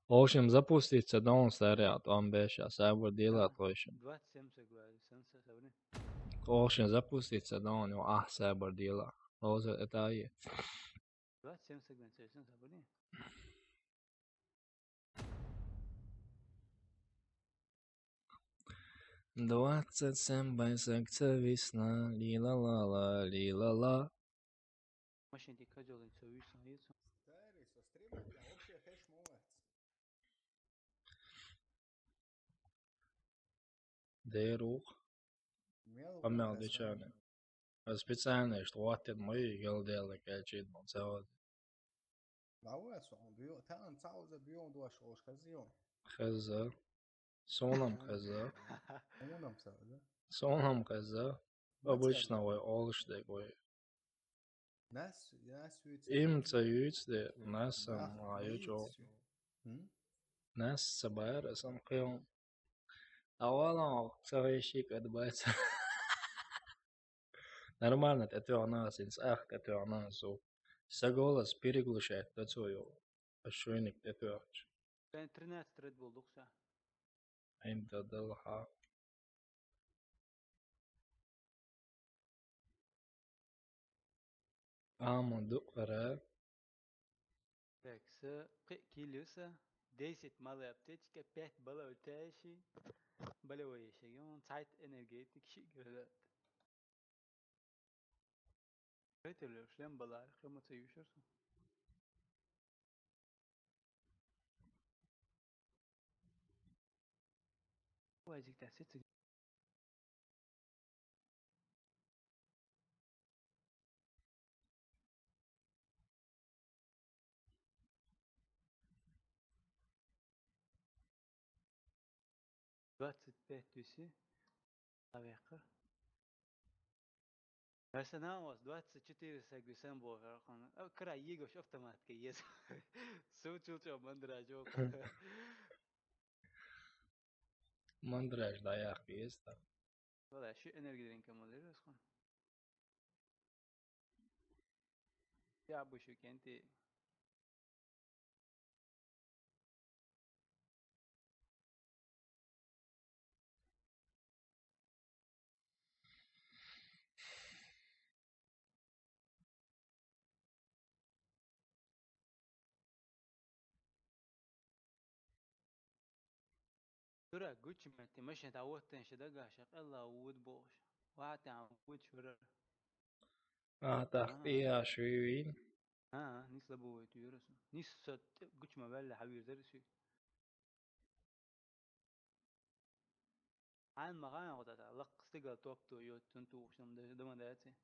В общем, запустится дом заряд, он беша, сабур делать лучше. 27 говорит, сенса сабни. В общем, запустится дом, у него сабур делать. Лоза, это и. 27 сегмент, сенса сабни. Двадцать семь байсекция весна, лила-ла-ла, лила-ла. ماشي انت كاجوال تسوي صحيح Старец, со стрима я вообще хэш молодец. Дейрух. Помял дичане. Специально, что вот это мои голдели, качит, он целый. Давай, сон, бьё, там цауза бьён дуаш ош хазион. Хаза. Сонам хаза. Онам цауза. Сонам хаза. Обычного олшдегой. Нас виц. Им цаюцде, нас маю чо. Нас сабайра сам кэм. Авалан цавэшик адбайца. Нормально, это у нас, это у нас. Все голос переглушает, это свое. Ошейник, это كان 13 ريد بول دقسة انت ضلها Monduk vere. Tekse 40 kilosa. Desit malı aptechke pet bala öteşi. Bala o yaşayan tight energetik şey göre. Ötürler şlem balar kımıtı yuşursun. Bu azıcık da sesi. Двадцать пять тысяч. Авека. Mesela was 24 ساعة بوفر أو كرا يجو شفت ما تكيس سو شو مندرا جوك Mandraj da ya kıyısta. والله شو enerji كمال رسخن يا أبو شو كنتي ترى قلت ما أنت مش تعودت إنش دقة شغلة وود بوش واحد عود شرر تحتيها شويين. نيس لبو تيرسون نيس صد قلت ما بلا حبيب درسي عن ما غانا ودا لق استقل توب تو يو تنتو شنو ده ما داتي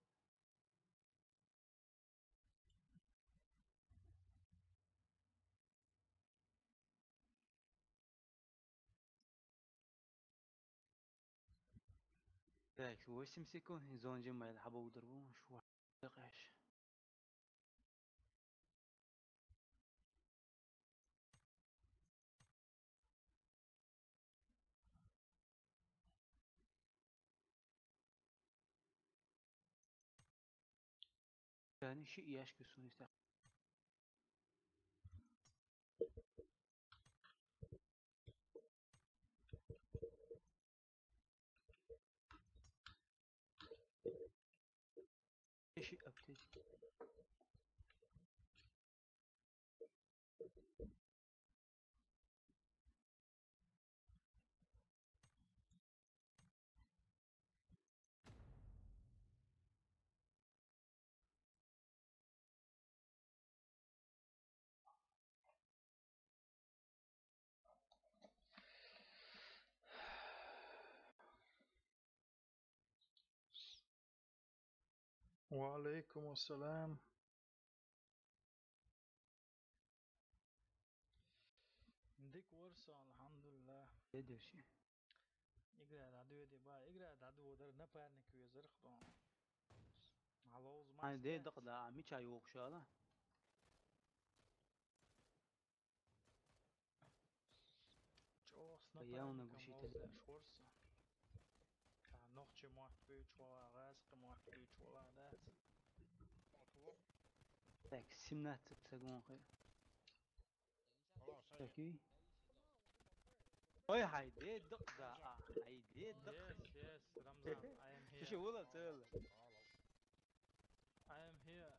ذاك هو اسم سيكون زون جمع يلعبوا ويضربون شو دقاش يعني شيء يشكي سوني شيء أبتدي وعليكم السلام. ديك ورصة الحمد لله. يدير شيء يقرأ العدو دي بقى يقرأ العدو ده نبانك ويزرخ علوز ما أنا دي دقدا مش هيوق شالا جوس يونا نبانك قشي موز ده شورصة كان نوخش موحد بيوش ولا غاسق موحد بيوش ولا دات تاك سمنات تسقون خير تاكي أي هاي دقدا هاي دقدا yes رمضان I am here. شو ولا تقول I am here.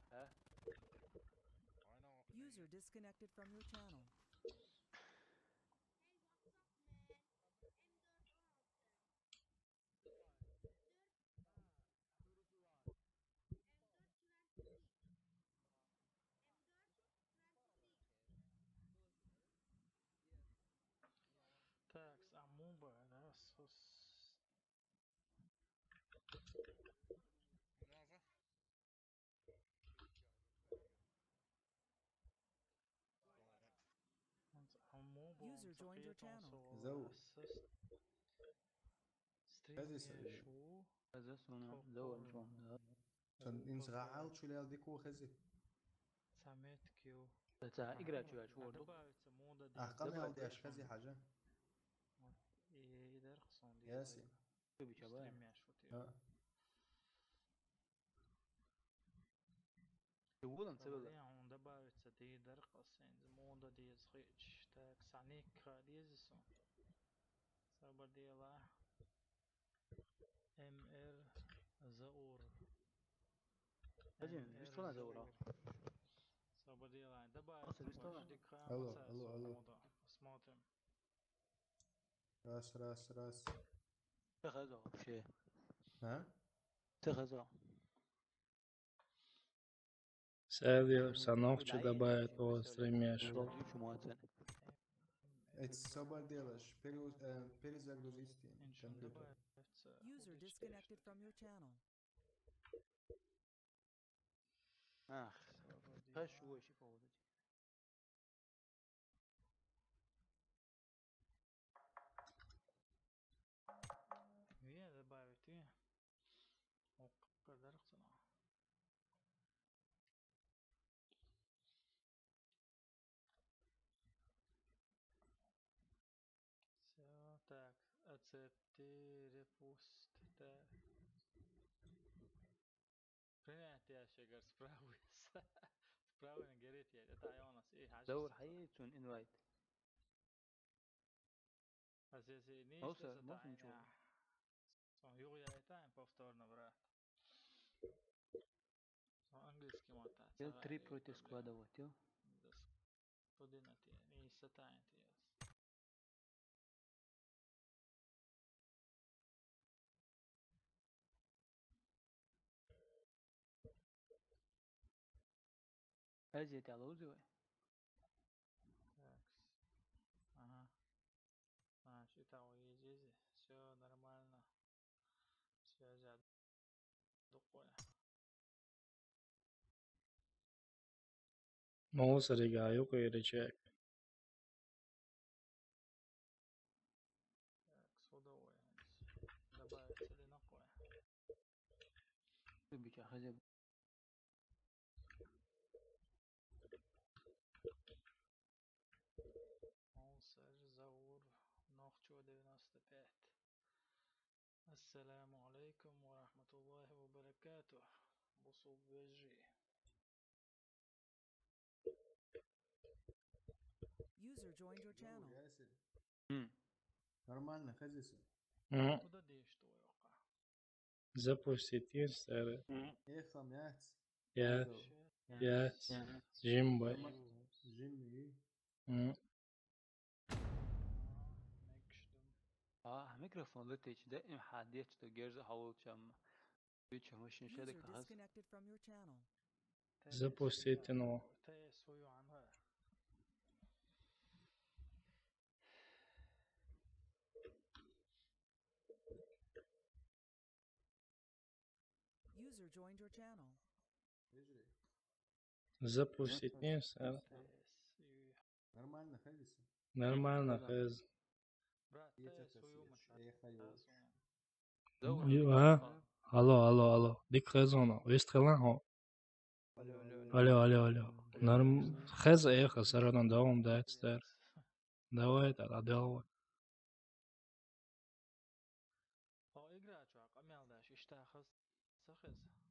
User disconnected from your channel. Tax Amuba Nasus. User joined your channel. زو هذه شو هذا سونا زول شو إنسغا عاود شو ليال ديكو خزي سميت كيو تا اقرا شو دق أحقامي أو دي أشخاصي حاجة يقدر خصون دي ياسي شو بيشبه شو نسوي on добавится ты дарқасын мода диез хич так саник диезсон сабадела mr zaur Hacım biz sonra zora. Свободи лайн. Добавить Просто без того. дик Алло, процесс. алло, алло. Посмотрим. Раз. تخزو شيء. ها؟ تخزو. Сядешь, санохче добавить о стримяшо. Это собой делаешь. Перезагрузите компьютер. User disconnected from your channel. Ах, хорошо еще поводить. Вие добавить и. О, kadar sana. Все, так, accepte, repust, так. Принятие шагар справился. Справа не горит я. Это Айонас. И حاجة. دور حياتون انوايت. أساسي نيش أوصل لسه ما في نشوف. تعينها. Som juuri time повторно брат. Som английский мотать. Я 3 против склада вот, yo. Подинати, не сатаинти. Азия тебя лузывай. Ага. Значит, это уедете. Все нормально. Связь духое. Mouseriga yok erecek. Так, судовое. Добавить одинокое. Любите, хозяин. Моусер, Заур, Нохчо 95. السلام عليكم ورحمة الله وبركاته. بصوب وجهي. User joined your channel. Нормально, хозяйство. Куда дешь твой ока? Запустить инстаграм. Эхо, мяц. Yes. Jimbo. Жимми. ميكروفون لتيش دائما حاديت تجرز حاول شم بيتش مش User نشارك هس disconnected from your channel. Запустить но. свою عنها. User joined your channel. Запустить инстаграм. Нормально, хозяйство. Нормально, хз. Брат, ты свою А? Алло. Дик хзоно. Вестрелан хо. Алло. Норм. Хз эхо сарадан давам дайстер. Давай тогда давай.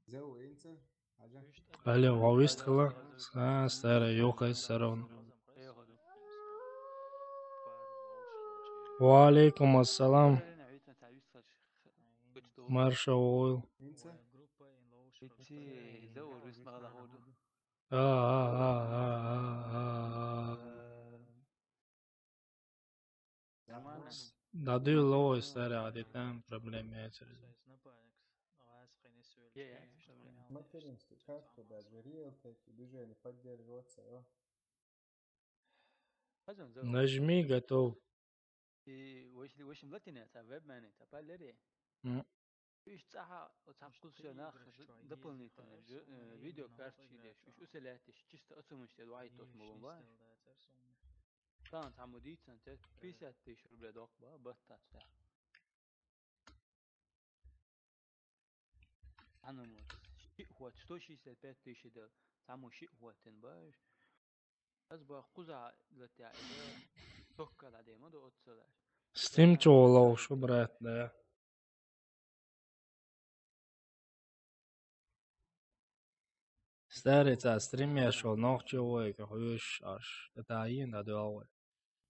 زو انت حاجة. Алло, вестрелан. Старый ёхай саран. وعليكم السلام. Марша ойл. إنتي زور اسمه هذا هودو. Даю лоу старый адитам проблемы эти. Материнский карту даже риэлтор движение поддерживаться, а? Нажми готов. И وش ملتنا تابع ماني تابع لري. إيش صح وتحقق سناخ دبلني تنج فيديو كارت شيلش إيش أسلاتش جست أسمش تدوعي توس ملون كانت عمودية سنتات في سات تيشر بلادوق با بطات تا أنا موت شيء هو تستوشي سات تيشر ده تعمو شيء هو تنباش أسبق قزع لتاع توكل عليه ما ده أتصلاش Steam çoğulav şu brat da. Старый та стрим я шел, ног чего, как хуешь аж. Это один да два.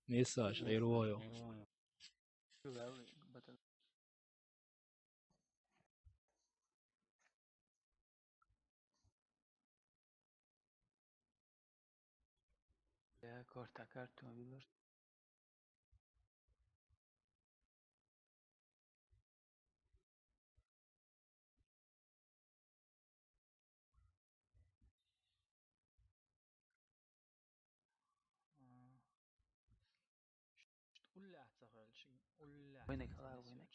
Не саш, рирую. Korta kartı olabilir. Войны колар, войны.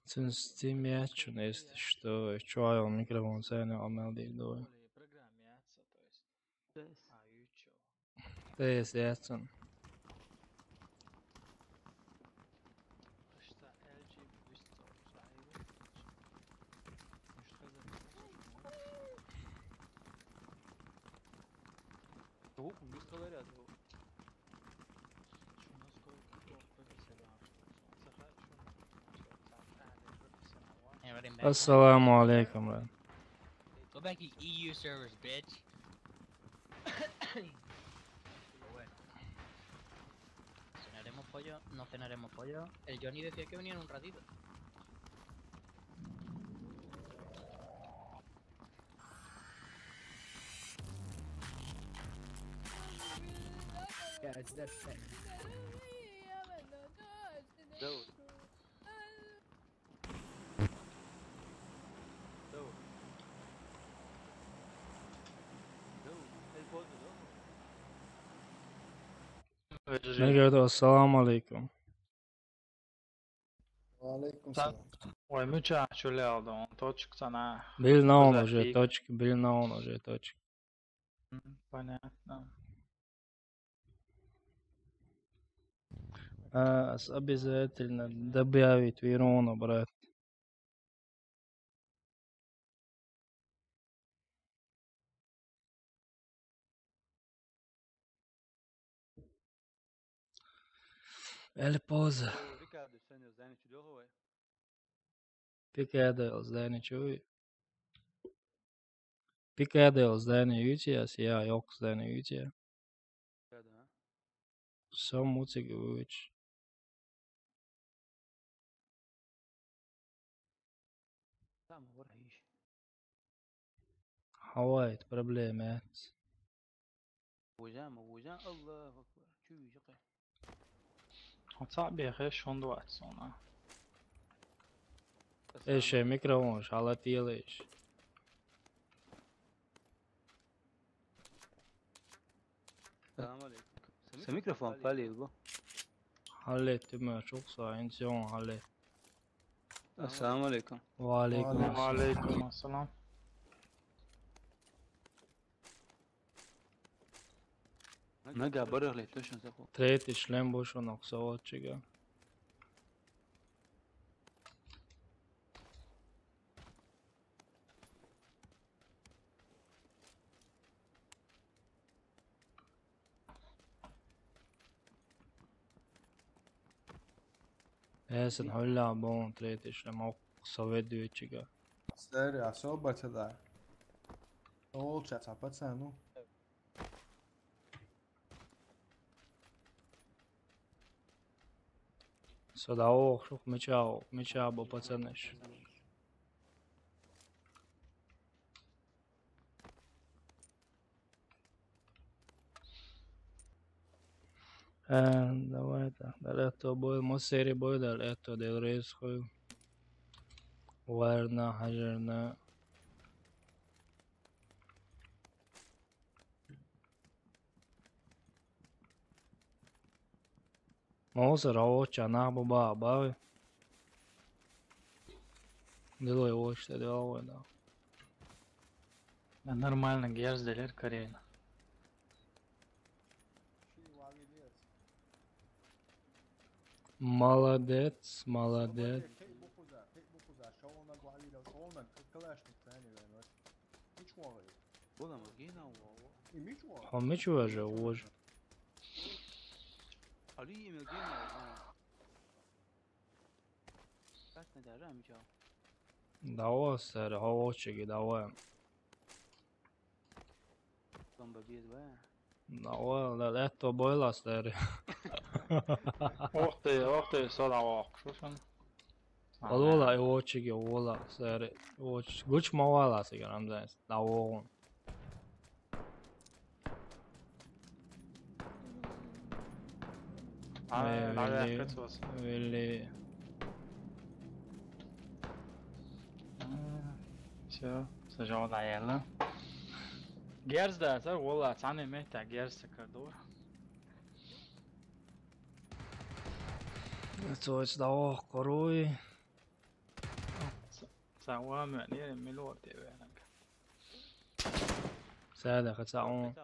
Цинстимячу есть, что чуаю микрофон цены амелдивдой. Ты естественно. Звуком без говорят. Assalamu alaikum, man. Go back to EU servers, bitch. ¿Cenaremos pollo? No cenaremos pollo. El Johnny decía que venía en un ratito. Yeah, it's that thing. Давай. Ne gördü? Assalamu alaikum. Alaikum salam. Ой, muchacho Leodon, точка на... Bili na ono že točki, bili na ono že točki. Понятно. Обязательно добавить Верона, брат. Ele pauza. Ricardo, sen Zdanić dogovor. Pikēdēls Zdaničovi. Pikēdēls Zdaničijas, jā, joks Zdaničija. Да. Сам Муцигевич. Там воргиш. Havayet problemet. وجام الله أكبر. شو يجقى. صعب يا أخي شلون وقت sonra. Eşe mikrofon şalat yeleş. Selamun aleyküm. Sen mikrofon paliydi bu. Hallettim ya, çok sağ ol, hallet. Selamun aleyküm. Ve aleyküm. Aleyküm selam. Ne gabarı letoşun zapo. Treti šlem boš onog sovočega. Esen holla bon treti šlem oksa vedujućega. Stari, a sobata da. Olčaca, pacanu. Sada ovog šuk mečao bo pacaneš. Давайте, дали то бой, мосери бой, дали то del резхой. Varna, hajarna. Може равоча нахбо баби. Дело его что дело, да. Нормально gezdiler Karayla. Молодец, молодец. هم چه وجه Ali mi gena ha. Kaç ne der mi ya? Dava ser hava çeki dava. Bomba bir var. Dava da letto boilas der. Åkte sådär vak. Ola evo çeki ola ser. O güç mavala sigaram da. Dava. Willy. Все, сажал наверное. Герз да, ça والله تعاني مهتع جيرز كردور. Så ett dag koroi. سوا معني ملو دي وينك. سادة خسعون.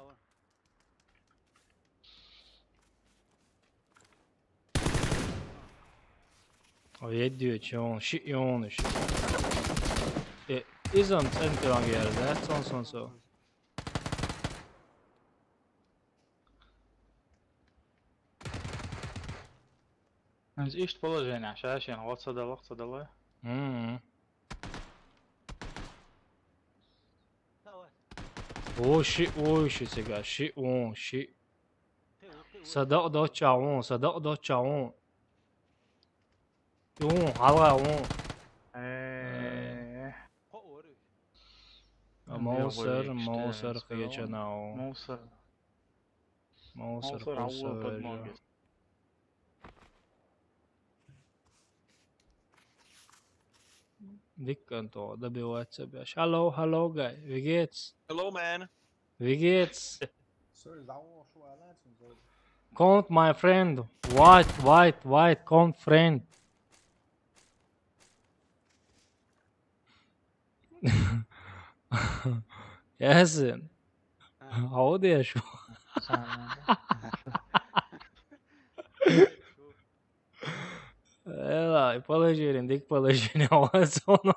ويديو تشون شيون شو. Isn't inte han gör det sån så. Ens iść położenia, szaszien, co dalej? O shit siga shit. صدق دو چاون. يون حلقة يون. موسر خيجناو. موسر خسر. Vilken då? Det blir WhatsApp. Hallo guy. Wie geht's? Hello man. Wie geht's? Kommt my friend. White, kommt friend. Yasin. How det şu? Ela, положили, dik положили, onu.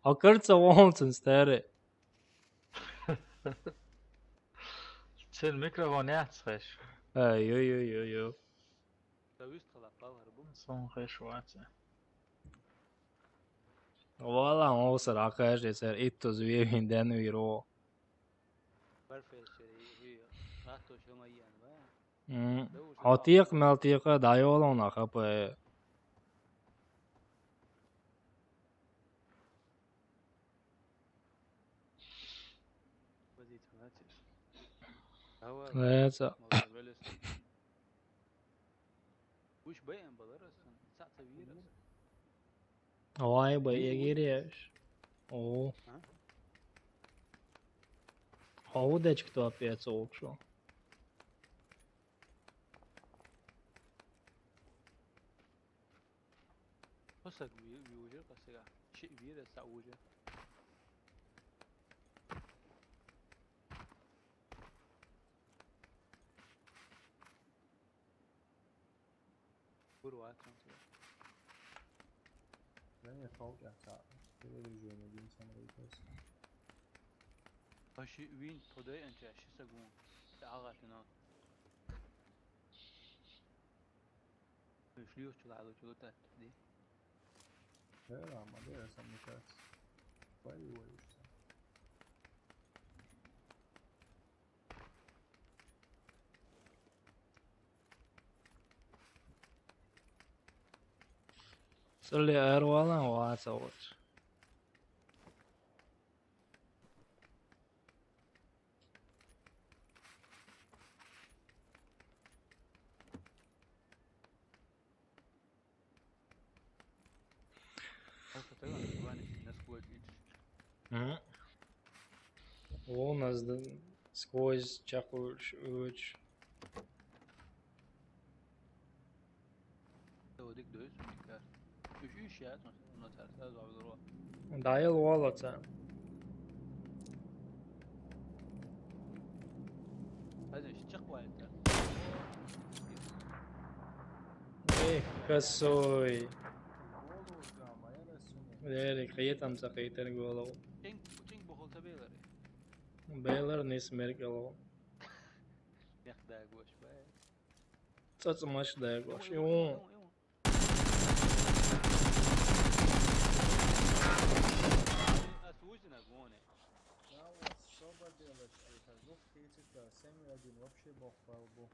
Akırsa olsun stare. Sen mikrofon yatsış. Yo. Son خش واتس. Valla olsun arkadaşlar ser ittos viimein viro. Hatiq meltiqa dayolona kapı. Evet. وش بين بدرسن ساعة كبيرة. Vay be giriş. O. Удочка опять окшо. قصك بيوجد قصك شيء كبير سأوجه. Ben يتوقع ساعة تلفزيون الإنسان ريكس. هالشيء وين تودي أنت شو سقون تعاقت هنا. إيش ليش طلع له شو تدي؟ لا ما ده اسمه كاس. ويش. صلي أرولا واتسوت. У нас сквозь чакуч. وديك دويس وديك إيش يا أصلا نتعرف هذا عبد الله. Dayıl wallet sen. هذا إيش تقوى أنت. كسوي. Deri kıyıtam sakıyıtır golo. Çink bokul tabeler. Beyler nismer golo. يخدع قوش بقى. Tsats maç da goş. Yo. أسوجنا قونه. لا والصوبة دي ولا شيء هزوق كيتك سامي أدين وبشي بوخبالبو.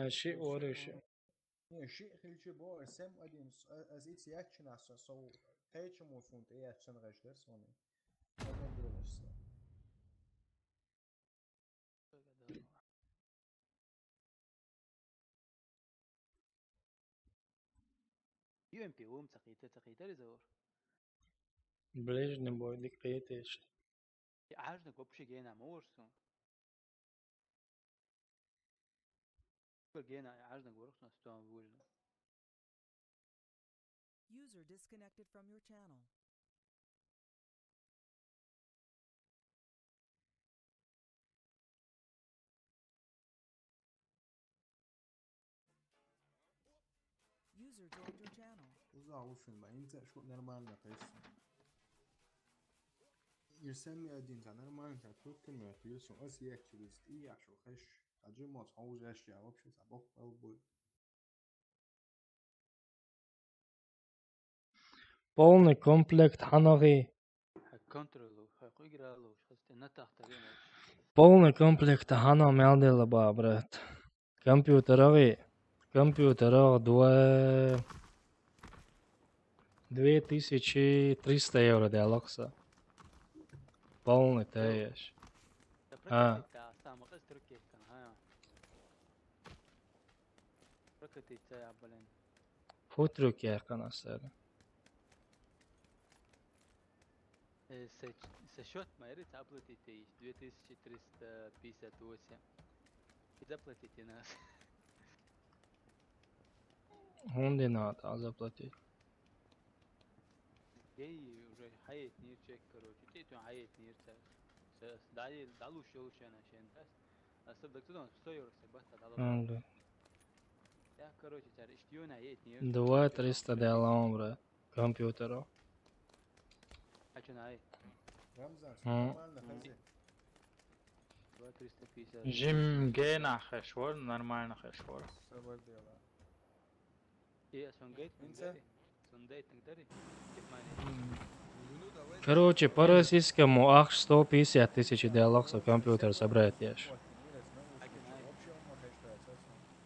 شيء ورا شيء. شيء خلشي بو سام أدين از إيش يأكشن عشان سو تيجي موفون تي يأكشن غشتر سوني. هذا دولش. UMP تقيته لزور Ближний бой дикпетиш. عاجنك вообще جينا مورسون جينا عاجنك ورخنا ستون بوجنا User disconnected from your channel. User joined your channel. وظاوفين ما انت شو نرمال قيس يسمي ادين تاع نرمال تاع توكن ما يقيسون اسياك تشويست اي عشو خش اجمع تعوز اشياء وبشي تاع بوك البوي Полный комплект ханаги. كنترول خايق يقرا له شخص نتاخ ترينا Полный комплект хана мелдела ба, брат. Компьютеры 2300 евро диалогса. Полный таешь. А. Футрюк я канасер. Сочет моей заплатите 2358. И заплатите нас. Он не надо заплатить. جاي уже حياة نير تشيك короче. تيتو حياة نير تاس. دالو شو عشان تاس. أصدق تدون 100 يورو سبعة دالو. يا короче ترى اشتيونا حياة نير. 2300 ديالهم брат. Компьютеров. عشان هاي. رمزان نرمال خزي 2350. Jim Gena خشور نورمально خشور. صبر ديلا إيه سونجيت انت سونجيت تقدري. كيف ماني. Короче, по российскому ах 150 тысяч диалогов компьютер собрать ешь.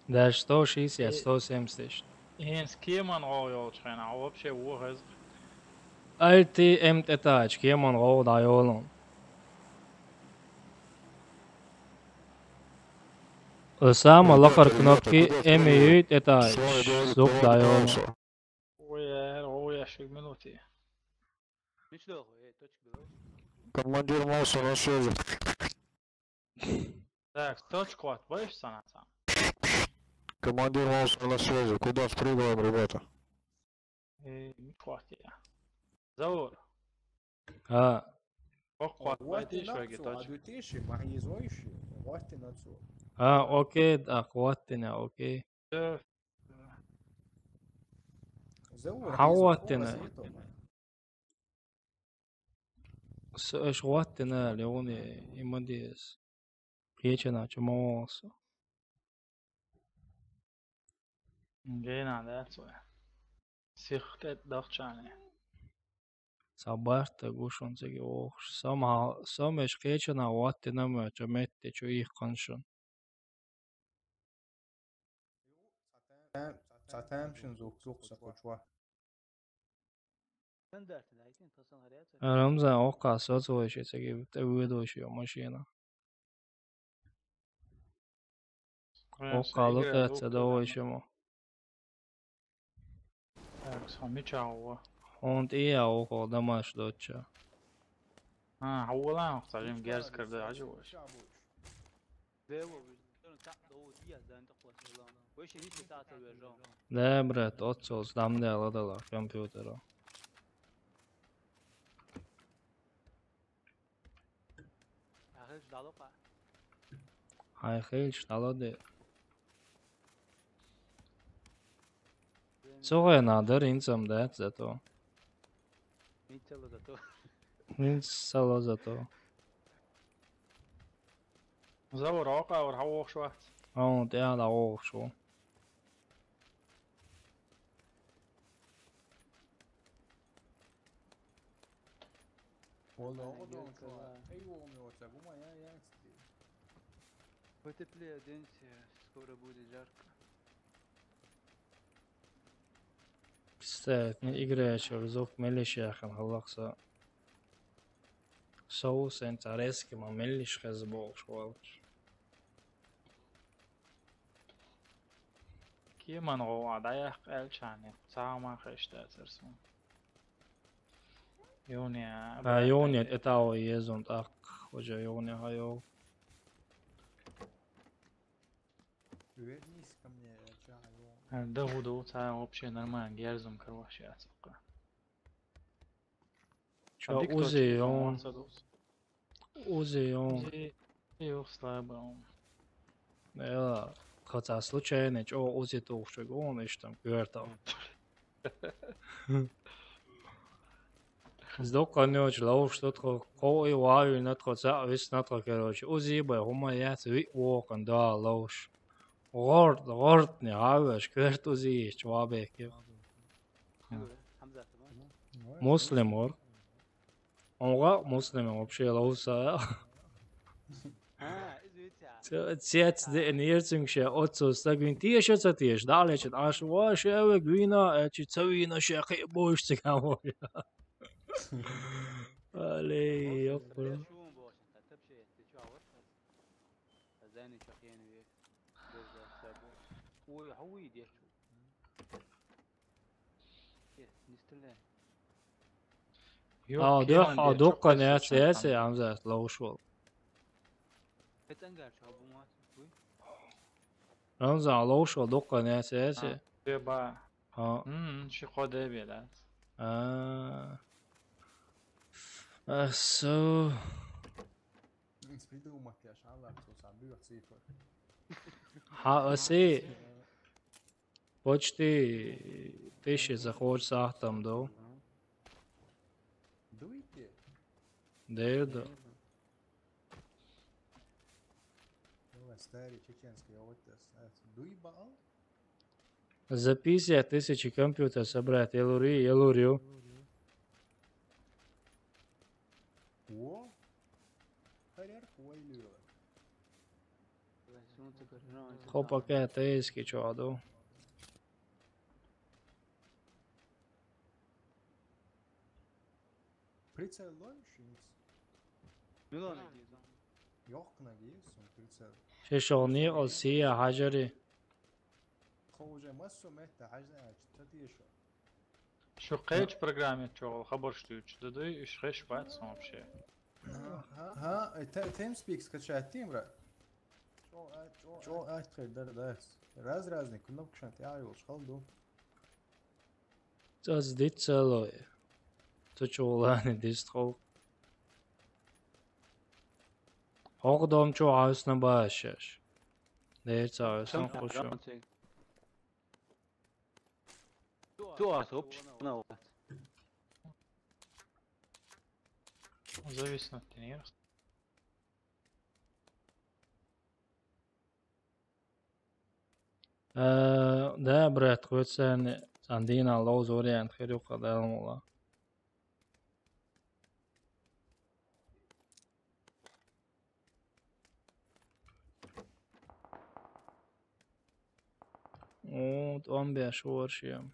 Даже 160, 170 тысяч. Ens Kieman Royal вообще ужас. Alti emt etage, kieman råd av jorden. Samma lockar knopki emiyut etage, zuk da jorden. Ой, 20 минути. مش له هي точка было. Командир Мауса на связи. Так, точку отбавишь санаться? Командир Мауса на связи. Куда впрыгиваем, ребята? Хватит. Заур. А. Хватит, швеги точка. адутиши معي زويشي وقت ناتسو اوكي اخواتنا اوكي. حواتنا. ايش واتنا لوني يمديس. Piečená, čo moso. Gena that's why. Sichtet dachchane. Sabarte gushonsegi ox. Som is piečená wattina mö, čo mette, čo ich kanskon. Satamshin zuk sakuchwa. Ramzan oka socoviši, segi te uvedoši o mašina. Oka luketse dovošimo. Так, схомичао. Und ia oko damaš doča. أولا محتاجين جهاز كرد عجوش. Da, brat, odsol stamde aladala kompjutera. Hai خيلش dalade. Co je nader incam dat za to? Nic celo za to. Zavor oka or havo švat. On ja da ošo. والله غدوة أيوة ميوتا قوما يا ياكستي Хватит ли оденься, скоро будет жарко. Kıstet ne igreçer zok meliş yakın halaksa. Soğus entareski ma meliş kız bol şualç. كي منغو عدايق الشاني ساعة ما خشتا ترسم يونيا يونيا اتاو يزون تاق وجا يونيا هايو Вернись ко мне, я чаю. ده هدو تا вообще нормально герзом короче ацка شو اوزي يو слабо ja хотя случайно что اوزي то что он и там гвертал Сдоканёч лау что-то кой ваю на то за весь на то короче اوزي бы хума я цви вокан да лауш горд не авеш гверт اوزي чвабе حمزة تمام مسلم مسلم вообще лауса Цец de нерцинше отцо стагвин тише цатиш далече аш ваше гвина чи цавина шехи боишься кого علي يقول شو بوش انت تبشي تشاور زين شخين ويك بوزا سابو وهوي دي شو نستله دوق ناس عم لو شو تنقل شو ابو مات رمز لو شو دوق ناس با شي قده بيلات so Придумать, я шалла, кто сам бьет цифры. Asi почти 1000 захочешь там до. Дуйте. Да. Старый чеченский овощ. Дуй бал. За 50 000 компьютер собрать, Елурию. О, харяр хуайлю. Хопа катейский чуаду. Прицел лойшинс. Милан гизон. Yok nagiysun prицел. ششونی آسیه حجری خوجه مسو مهت حجر تتيشو. شو قيج برنامج شغل خبر штуч ددوي ايش خش بعد вообще ها تيم سبيك скачать тимра. Чо ачхай дас. Разные кнопки шант я его шалду. Das dit целое. То чолане дистро. Хогдом чо аусна башаш. Дээца аусан хошу. تو أصوبش أنا وقت завис на тренер ده برات كوتسان عندنا لو زوري عند خير وقدر الله وطبعا بيشور شيء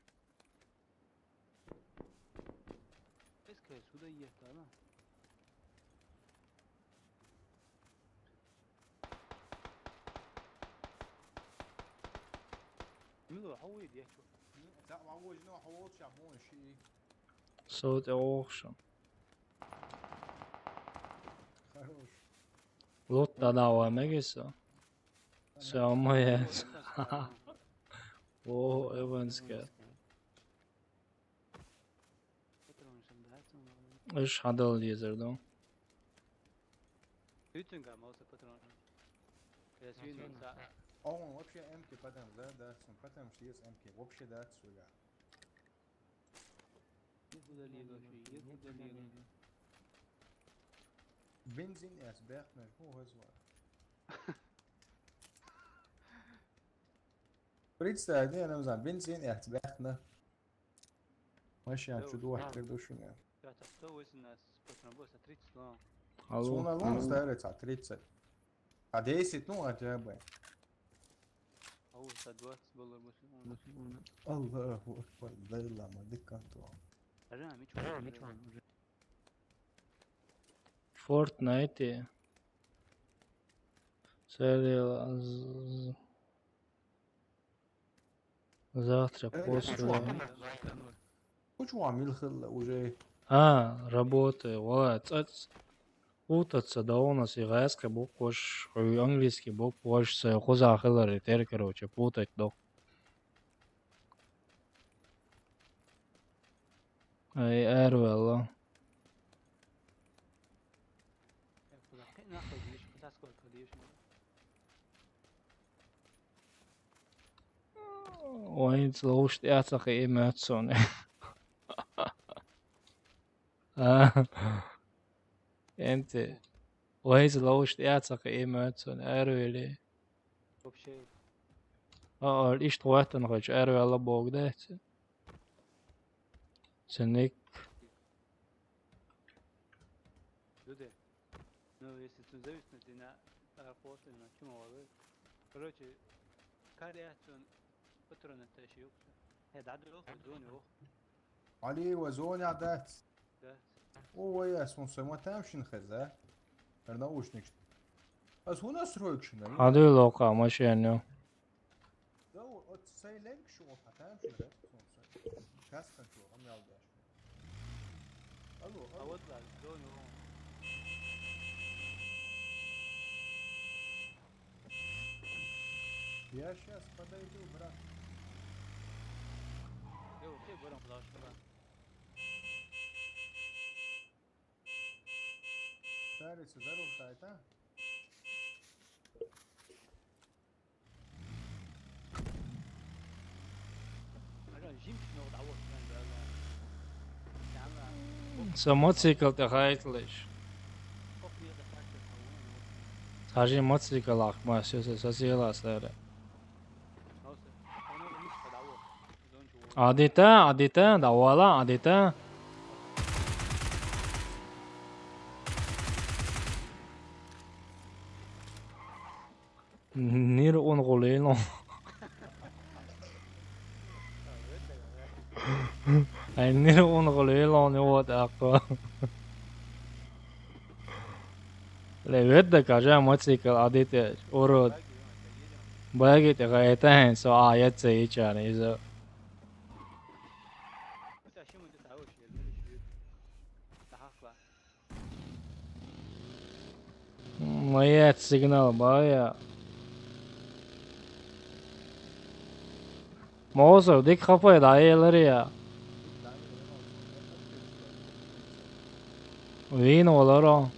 صوت اوخشم لوت دعوة مجلسة سامية اوه ايفانس كات ايش هذا اليزر ده Он вообще эмки потом, да, потом что есть эмки, вообще да, отсюда. Бензин я сберкнул, о, звук. Представь, я не знаю, бензин я сберкнул. Вообще, чудо, предушение. Алло. Алло, ставится 30. А 10, ну, хотя бы. Аллаху акбар, дай лама, деканту. Fortnite. Сериал. Завтра, после. Почему عامل خلة уже? Работаю. Вот. Утаться, да у нас и гайский букваш, и английский букваш, с хуза хиллари, короче, путать, да. Ай, эрвелла. وين تلوشت اعتقي اماتسون انت وين تلوشت اعتقي اماتسون ارولي ايش طوعت نخش ارو الله بوق ده سنك Люди, ну если тут зависит на после на чем он, короче, كارياتون بترون التشيوك هذا عدو دوني أخ علي وزوني عدات ده هو اسمه سما تمشي خزة أنا وش نكشت بس هو ناس رويك شنو هذا لوقا ماشي انه ده سايلنك شو هتمشي ده كاس كان شو عم يالداش الو أود لا دوني Я сейчас подойду, брат. Ты будем флаш, брат. Старец, здоров, та-та. موتوسيكل تخيلش هاجي موتوسيكل اخ ما سيلا سيرة عاديتا دوالا عاديتا نير اونغولينو Ai nire ongolelo ne what aqua. Le vedda kaja motosikl adite orod. Bagi te gaetan so ayat se ichane izo. Mayat signal baya. Mozo dik kafaya dayeleri ya. Vin olara.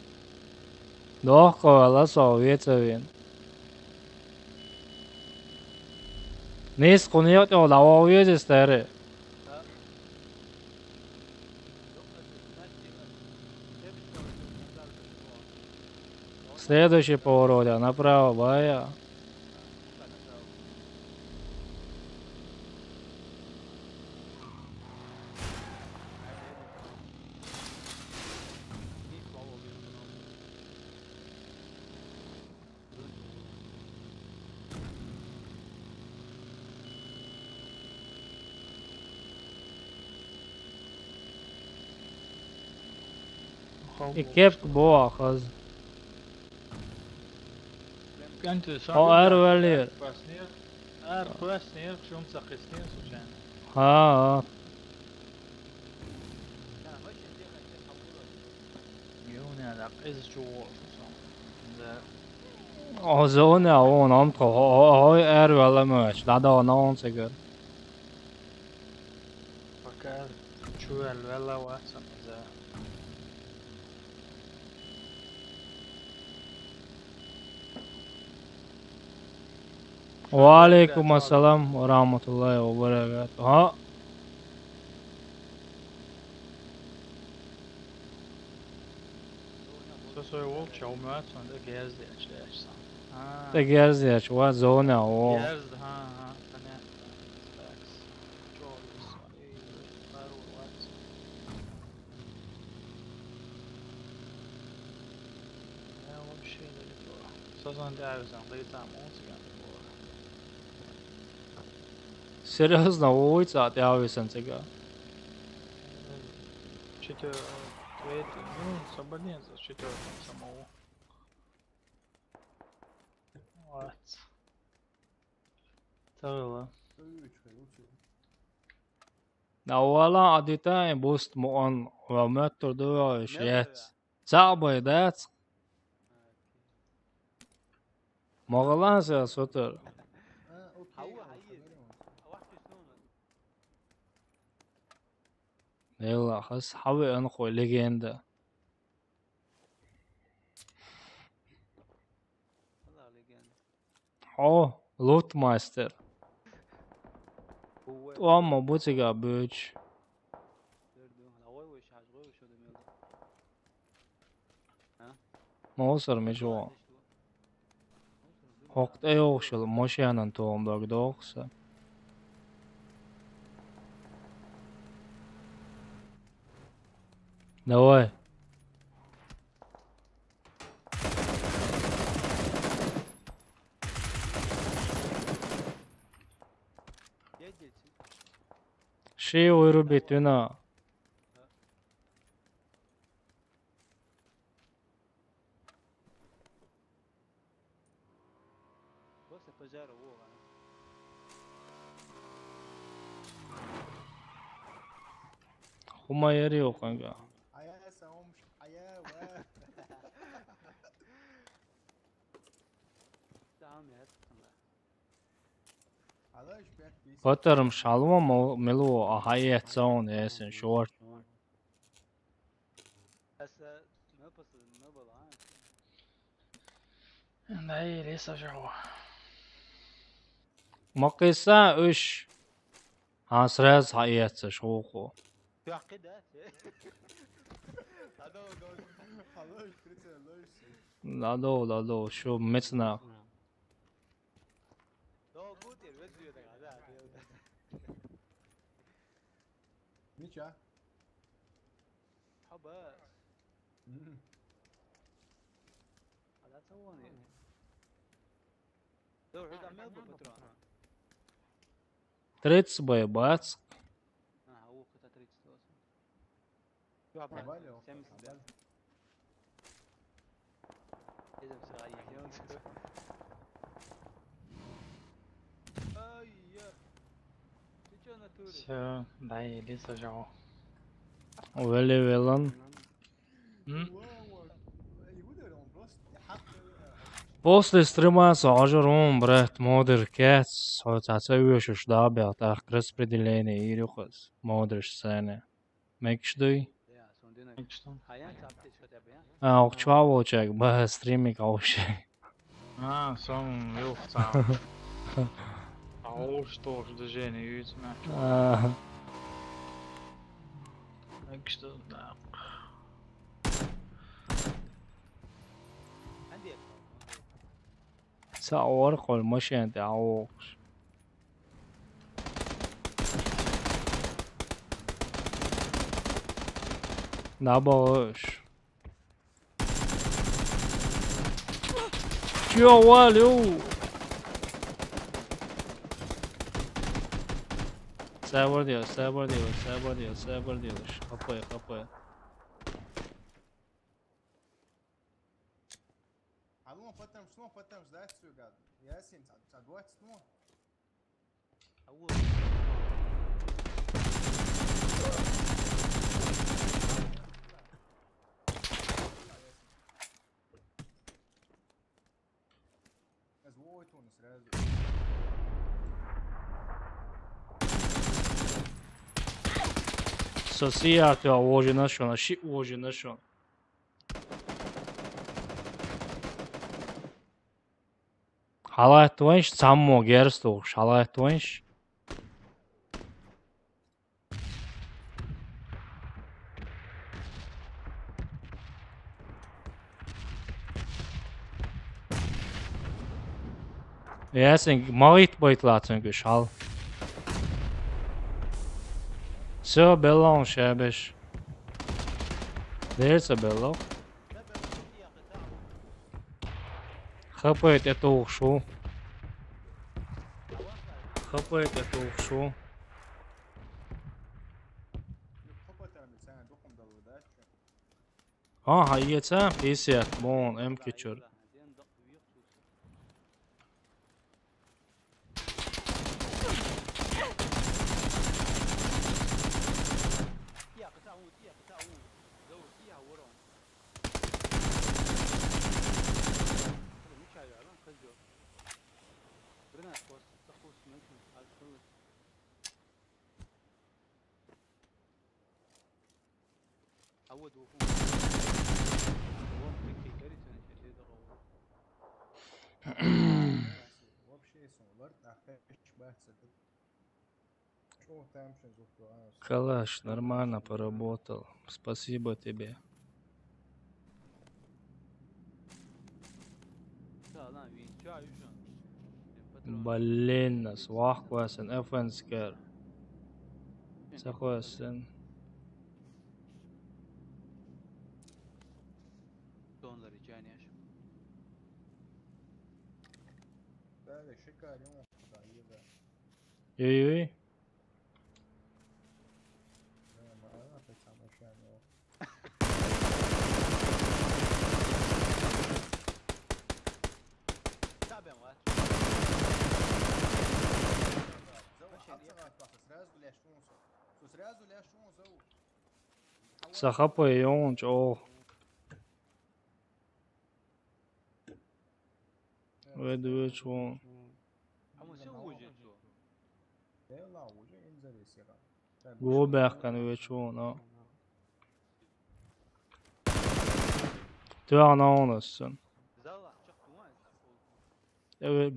Doch kovala Sovjetvin. Nis kuniyat o lavaviye stare. Следующий поворот, направо, бая. Ik heb boas. كنت أروالير. أروالير شو مسقسين سوشان. ها. يوني على قيس شو. Zone on omtro. Hoi أروال مش. لا ده نون سكر. فكر شو الولا واتسون إذا. وعليكم السلام ورحمة الله وبركاته. ها Så jag också om möten det gärs det så. det gärs vad zone och Gärs ha tane. Sazan dersen lite många. Серьезно, улица отъявится сега. Четвертый, третий, ну, соболезную, четвертым самого. Вот. Второго. أولا عديتين بوست مؤن ومتر دو شيت صعبة دات مغلان سيا سوتر يلا خلاص حاول انقو ليجندا اوه لوت ماستر واما بوتيغا بوش ما وصل مجوا وقت ايوشل مشيانا توم دوغ دوغسا давай шею вырубить вина хума yeri yok kanka. Batarım şalma melu ahayet zone esin short. Nej, det är så bra. مقيسة ايش هاسراز هايت شوخو لا شو متنا Micha. حبا هذا سواني لو عيد عمل بطران 30 боебац. هو قطع 30 اصلا شو عبالي سامي سلاح اذا بسرعه Все, да, или сажал. Вели велан. После стрима сажером брат модер кэс хотацавишь дабя так распределение ирухас модерш сцене. Мекшдуй. Окчавочек ба стримик вообще. Сам вилфца. Что ж, даже не видно. Так что да. سأورق المشين تعوقش نباش جوالو صبر ديو خبايا Não podemos dar isso, gado. E é assim, tá doido, não? Mas o 8 no sразу. Соsia te uloži našo, naši uloži našo. Halaytvanş sammo gerstoq, halaytvanş. Ясен магит байтлатсан гүш хал. Все белон шабеш. There's a bello. Хапает это ушу. Hayyeца 50 мон м keçör. عود وفوق هو تكفي كارثة شديد غو вообще смарт ахеш бахса. Что там сейчас зухтуас? Калаш, нормально поработал. Спасибо тебе. Блин, صباح كويسن افنسكر سكويسن دونلر جانيش Да, шикарно. يوي ما فهمت شنو. تابع واحد سخبوا يونج اوه ويدويتش وون Gå backen utifrån, ja. Du har ananasen.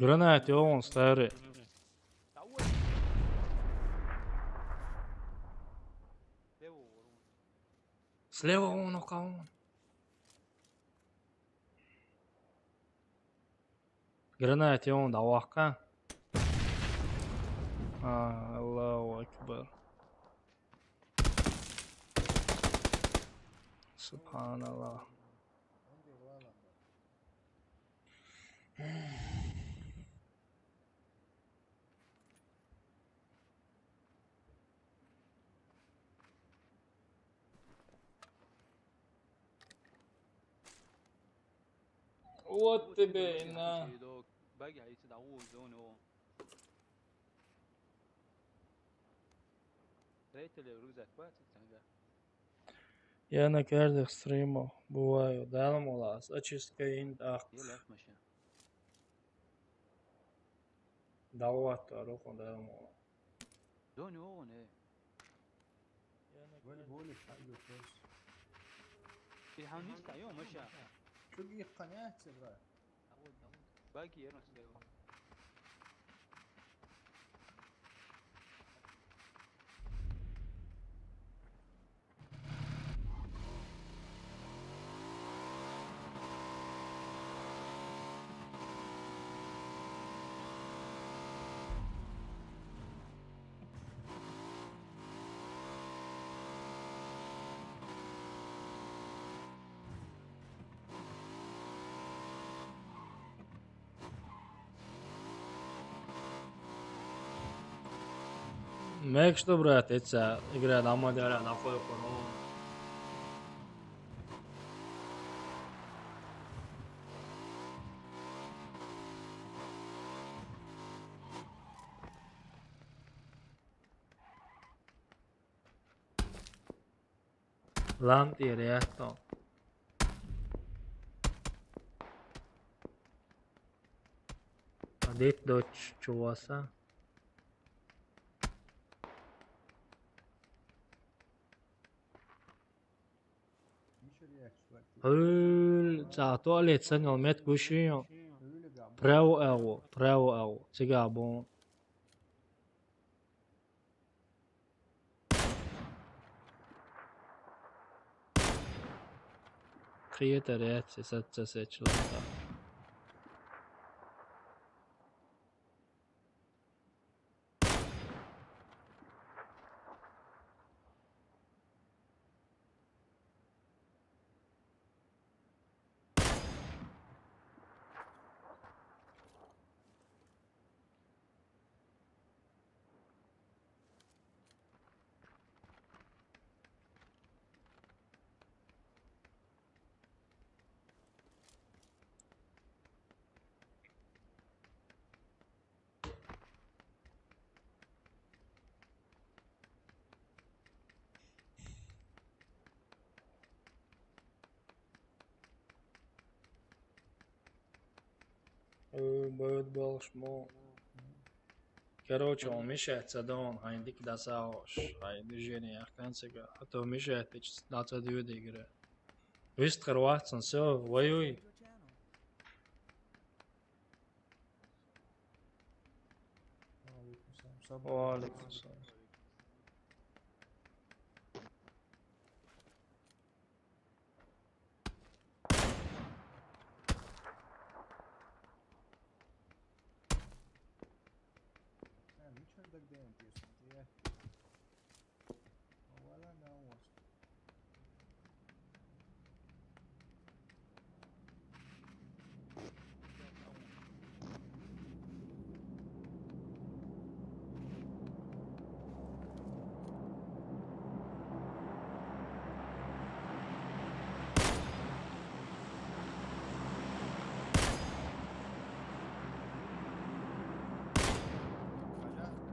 Granat يوم ستاري. Слева он каун. Гранат يوم دواقع. الله أكبر. سبحان الله. واتبعنا باقي هيتدعوه زونه ريت اللي روزات باتت تنجا Я на каждых стримах бываю, да, молас, очистка интах. دعوات أروح ده مو. دوني هون إيه. وين بقولك حلو كويس. في حنيس تاع يوم مشى. شو بقي قناة تبغى؟ باقي يرنس له. Mek što bratica igra na modela na koju koronu. Lam ti reato. Adit doć čuvasa. تعطوا لي تسنو ميت كوشيو براو تجابون خيطة رياتي ستة سيتشلتا بيت بالشمو Короче, он мешает садон, хайндик дасаош, хайди жени ахтансига, а то мешает ич наца дюде игра. Вист харватсан все, воюй. Валикум салам. Ničerdek dēnties, tie. Valla nav.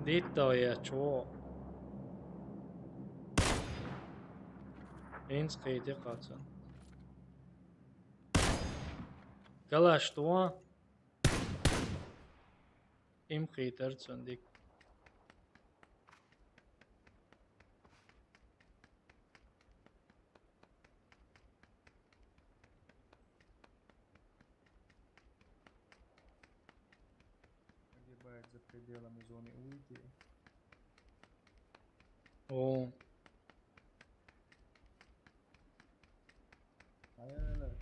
Ditto ja två. Inskritt i katsen. Kalash två. Imkrit ertsendik. Погибает за пределами зоны уйти. О. Ай-яй-яй.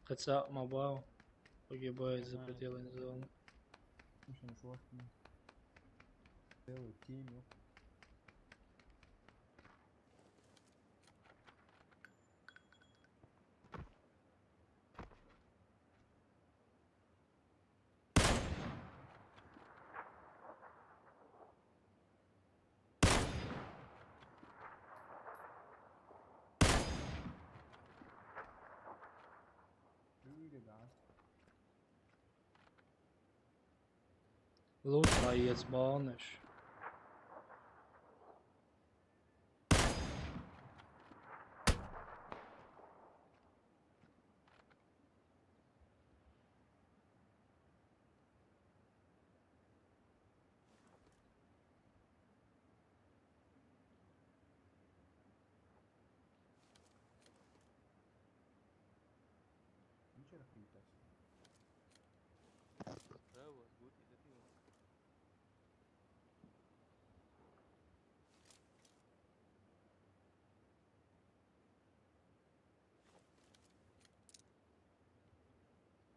Хотя мобайл погибает за пределами зоны. Еще не сложно. Целый тимью. Lūdzu, iet bāneši. Ничего хрипать. Bravo, gut initiativa.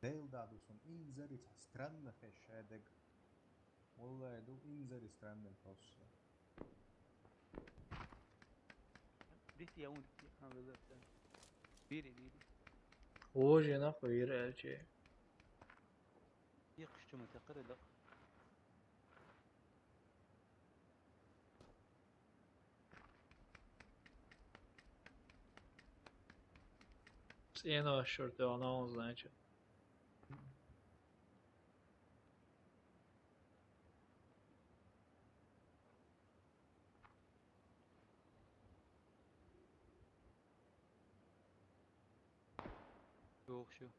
Deildādus un inzeris stranna fešēdeg. والله دو inzeri stranden tossa. Dihti ya un dihti. Ha بالظبط. بيري. Hoje nахуй ирэлчи. يقشتو متقرلق. Eno shorty ono значит. Yok şu.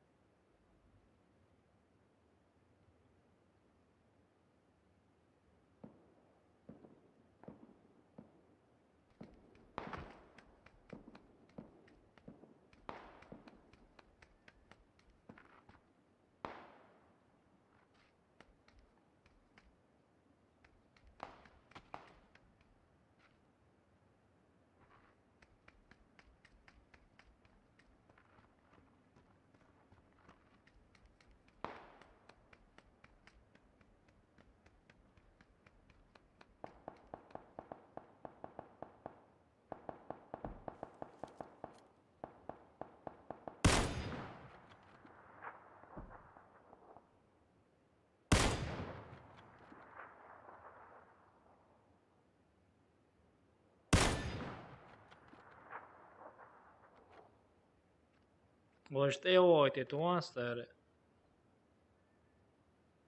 Может, эвойте туанстер.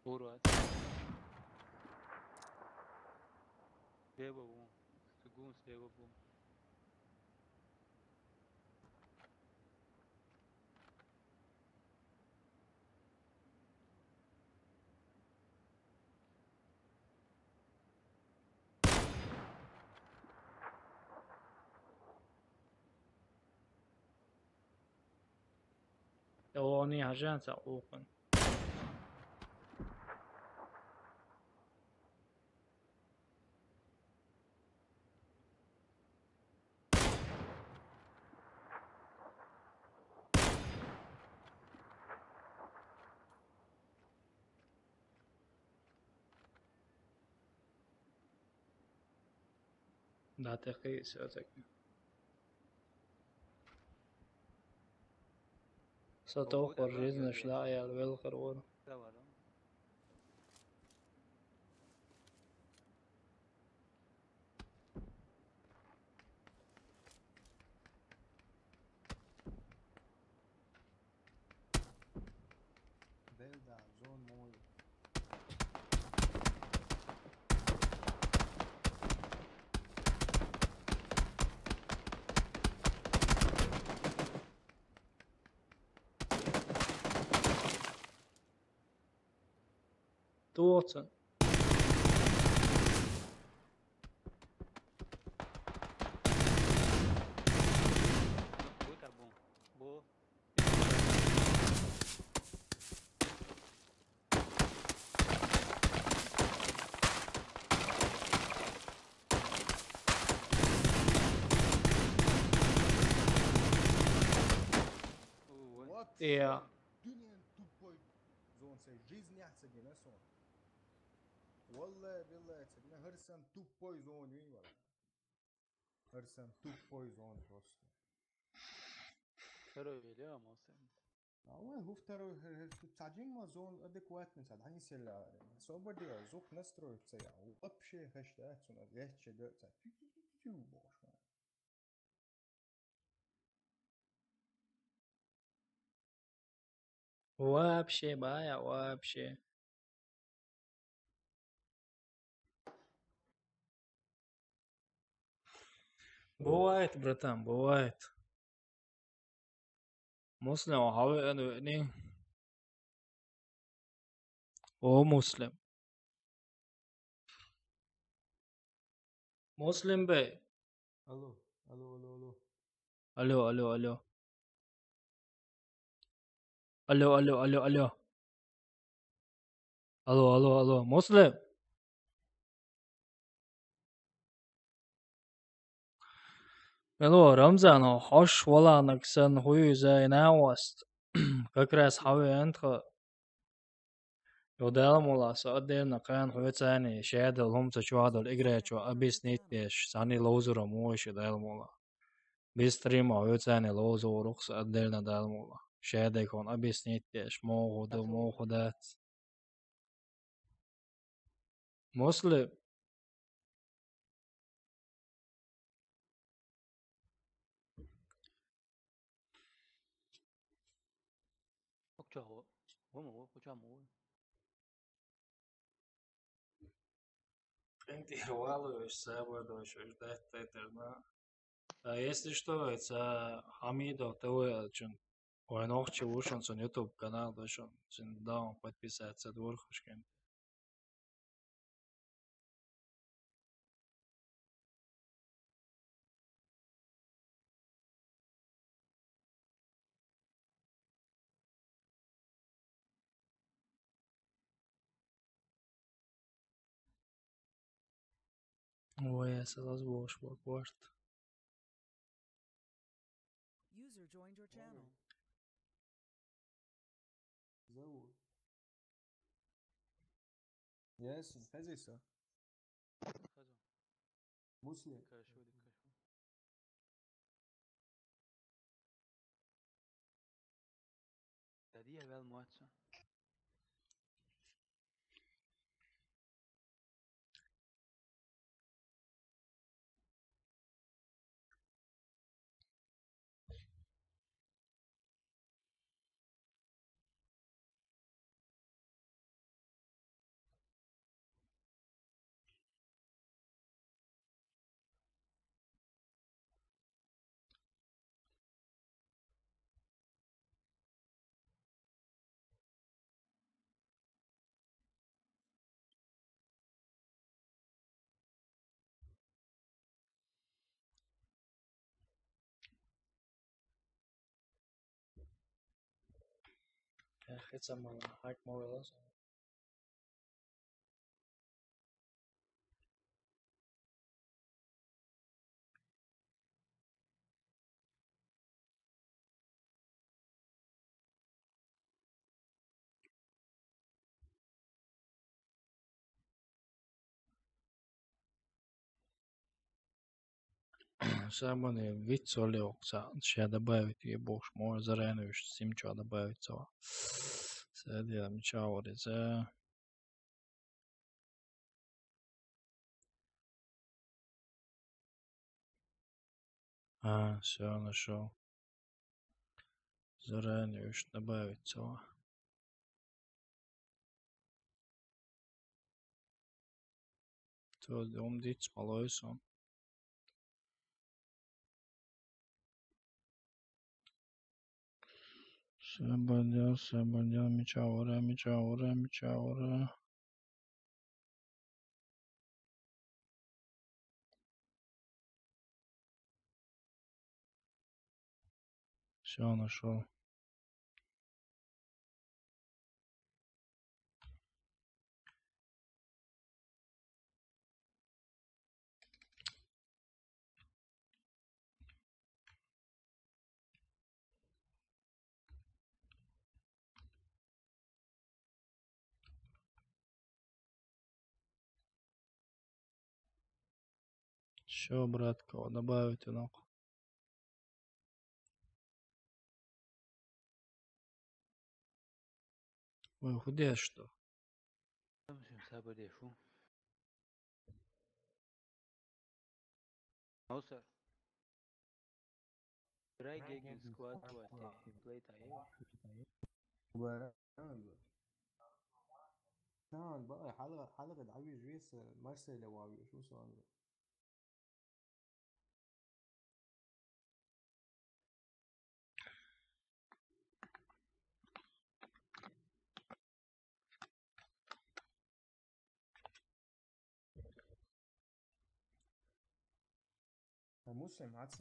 Урат. Дева бум. Сгун дева бум. تواني عشان تعوقن لا تقيس ستوقع جيزنا شلاعي على الغرور Delta zone mall. توتن بو كربون بو What? Yeah. Dünyanın tupoj zone say жизнь яцаги на сон. Wallahi billahi yatsagina hırsan tupoj zone değil var. Hırsan tupoj zone просто. شرو اليوم اصلا والله هو افتروا تعجين ما زون ادكوات نساعد هني سلا صوبر دي زوك نسترو تسيا وابشي هشتات سون ليتش دو تسا باش وابشي بايع وابشي بوايت برتان بوايت مسلم وحاوي انو يعني هو مسلم مسلم بي الو الو الو الو الو الو الو الو الو الو الو الو الو الو مسلم الو رمزان حش ولا نكسن هوي زي ناوست كاكراس حاوي انت يودال مولا سأدين نقان هوي تاني شاد الهم تشواد الإجرات شو أبيس نيتش ثاني لوزر موش دال مولا بيستريم هوي تاني لوزر رخص أدين دال مولا شاد يكون أبيس نيتش مو هدو مو خدات مسلم اوكي هو هو هوEnti hrovalo sabado ждать это. А если что, это Хамидо ТВ, чем ой ночи ушен сон YouTube канал, дошен, чин да подписаться дворхушкин. Ой, я сразу бош бакварт. User joined your channel. زود ياسين خزيسة خزو مسلم كشو دي كشو دي اول مواتسا Это самое, хайк мовилось. Самое вицоле окса, сейчас добавить и больше, может заранее уж симчо добавить сова. Садя меча за. Все, нашел. Заранее уж добавить сова. То умдить с малойсом. Sabadell, Michaura. Все, нашел. Все, братка, добавить нахуй. Ой, худеешь что? No sir. Try gigging squad play تعال بقى حلقة دعوي جويس مرسل وعوي شو صار مسلم عاد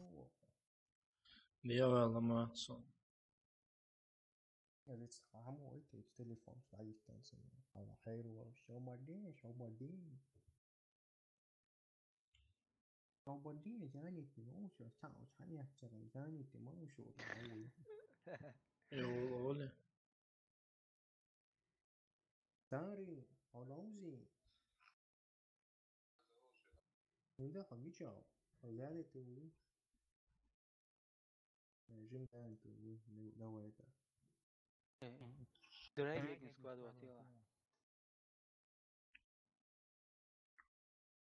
Белая ломаться. Я ведь хаму эти телефон стоит танцем. А хайру шомадин. Шомадин занят не все сам занят занят не могу что. Оля. Старый, Олаузи. Да, хабичал. Взяли ты вы. Режим там ты вы. Давай это. Try gigging squad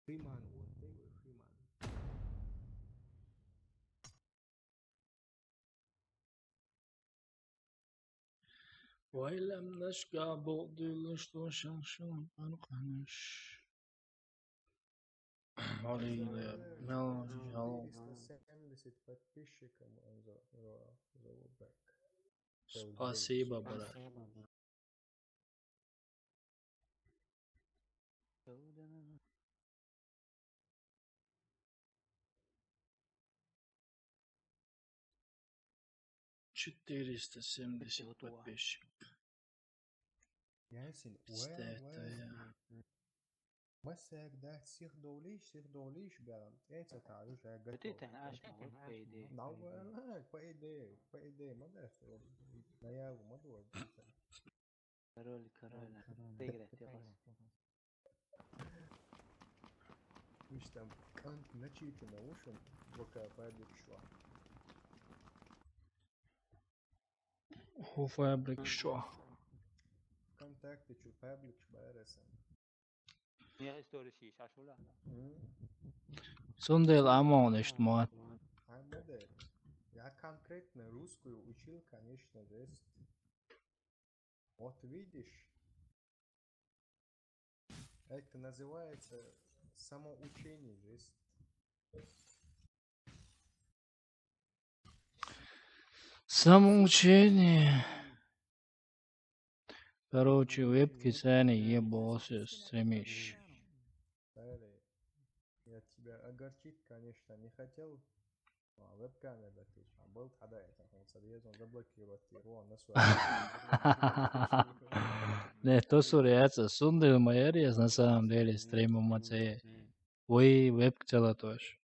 Фриман, вот, Фриман. وإلم نشكى بعد لشتو شنشون أنقنش. Спасибо, брат. Четыреста 70 подписчиков. Ясен. مسك ده سيخ دوليش بيرم ايه تعالوش هاجت بديت عاش ما بايدي نعم بايدي ما ده لا يا وما دور كارول تقرا تقص مش там كانت نشيت نوشن وكا فابريك شو هو فابريك شو контакты что фабрик шбарасан يا истории شاشولا Сундел Амон Эштмат. Я конкретно русскую учил, конечно, жест. Вот видишь, это называется самоучение жест. Самоучение. Короче, вебки сани ебался стремишь. Я тебя огорчить, конечно, не хотел. ويب كاميرا بلت حدايق صديق zablokировать его на Не, то su реакция. Сунды майория на самом деле стримом отце. Вы веб-цела тоже.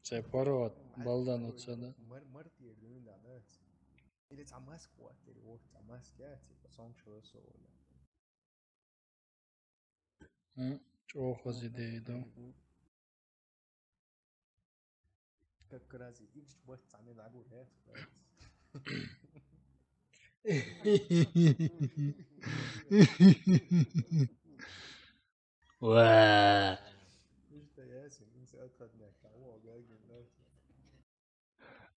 Це пород, балдан отсюда. مرتي اللي من عادات اللي تعماس قوات اللي هو تعماس كاتي بصون شو سووا Чего хози да. как раз и что تعمل يلعبوا هات Ва. انت ياسين انت اخذنا كعوه جاي الناس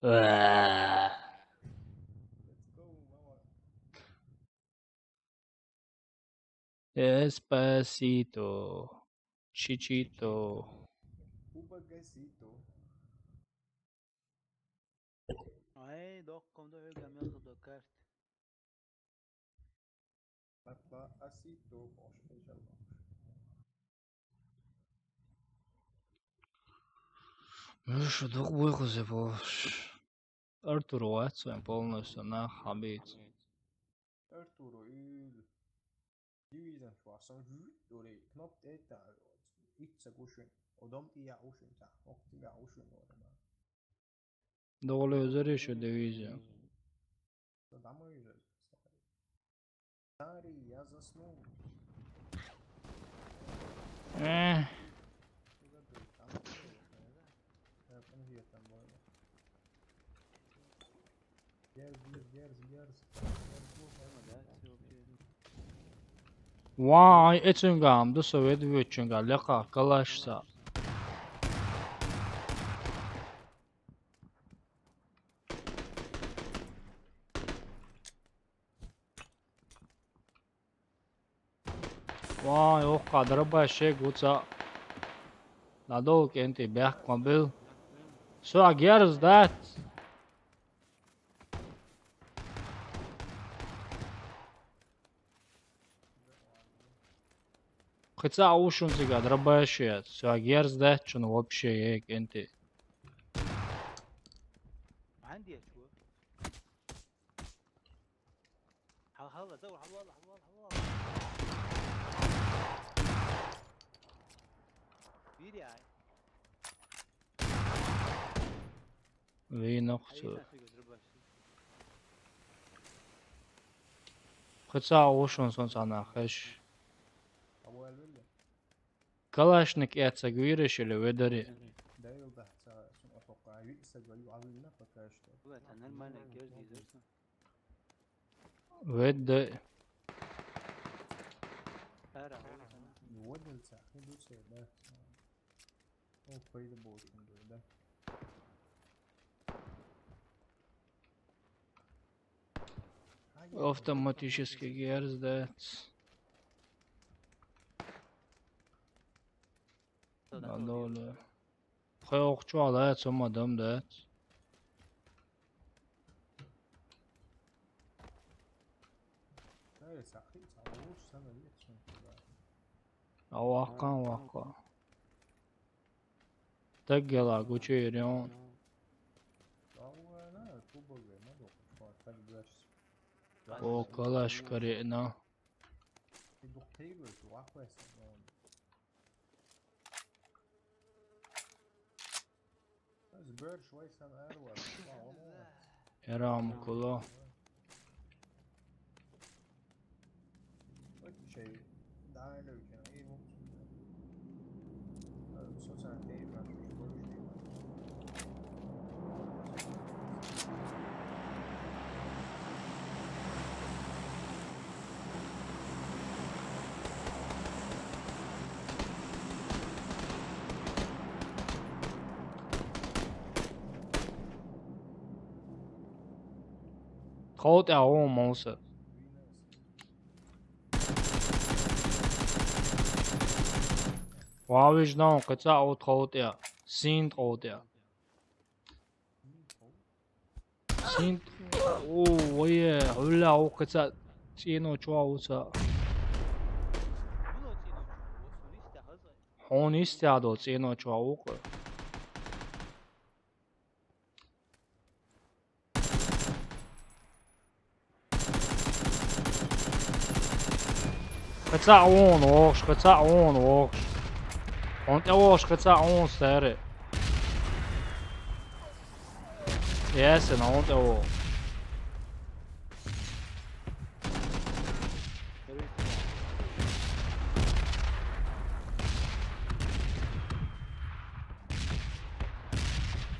Ва. Despacito. Chichito. Ubagacito. اي دوقكم ده يرجع ياخد الكارت اطلع اسيتو باش ان شاء الله Ну что, двух выходов больше. Артур Уайтсон полностью на хабит. Артуру и Division шварсан дори кноп это итса гушин одам ия ушин та октига ушин орма Довольно üzeri şu divizya. Домой же. Старый, я заснул. Vay, etungam da Sovet vücunga leka kalaşsa. Vay, o kadar başı guca. Nadol kenti beh mobil. So agers that. Хотя ушун зига дробашет. So agers that чун вообще кенти. عندي اشوف هلا دور حوال بيدي هاي Ви нахцу. Хотя ушун сон sana хеш. Kalashnik etsa güyreş ile vedari. ده يوضح سن اتوقع يسجل يعملنا فكاشته هو تنال ما نجرز يزرسن Ved ارا يودل ساحين دو سيدا او فايده بوشن ده автоматически герздет. Надоле. Хойокчу алает сомадам дет. لا ساحين تعوش سنه ليكسون Авака. Тагела гучерион. لا كوبا ما دوق так дальше О калаш карена. الدكتور واقف زبر شوي سنه اروى Эрам куло. شيء دايلو كان ايه سوسان تيبا Trout er over Mose. Wavish non, kata o trout er. Sin trout er. Sin. Oh, oye, hulla o kata. Tino chua usa. Hon istado tino chua uka. قطع اون ووش قطع اون ووش وانت ووش قطع اون ساري ياسن وانت ووش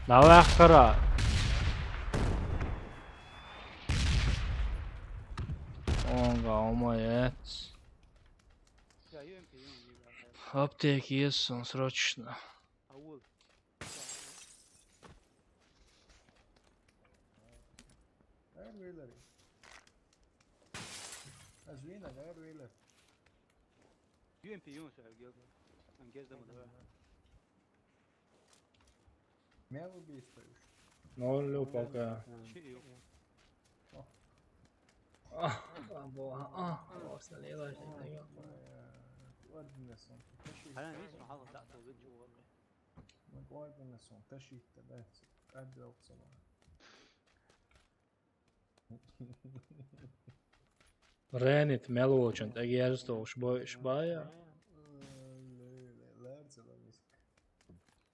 لا اخرى اونغا умает. Аптеки есть, он срочно. غير ويلر ازوينة غير ويلر UMP يونس انجاز ده مدافع مياو بيستويش نقول пока. انا نسمع هذا تحت وجهه والله ما قاعد الناس تشي تبعت قد وقت صباح Renit meločant, egjersto šbaja. لا ارسل مسك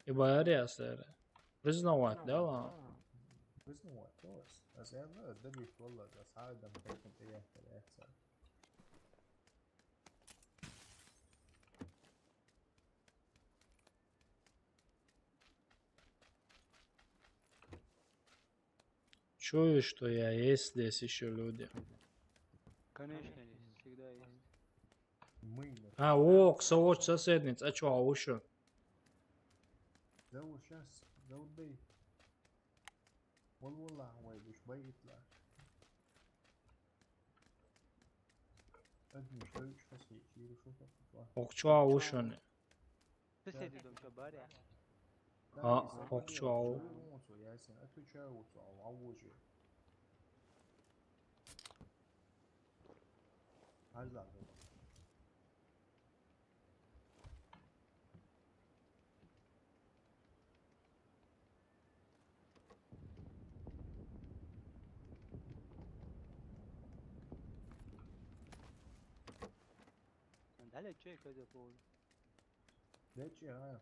يبقى ارياس اري. Priznovat, dela. priznovat tos. بس انا ده بيت والله بس عادة ممكن تيجي تلاقي Чую, что я есть здесь еще люди. Конечно, есть, всегда есть. А, о, ксавоч соседниц, а чё, а ушо? زود شاس زود بيت والله عوايد وش بيت يطلع ادمي شوي وش بس يشيل وشوفك Окчо, а ушо не. Соседи дом что баря? А, окчо, а у. ياسين اتوجه وعوجه هلا هلا تشيك هذا فول ليش هاي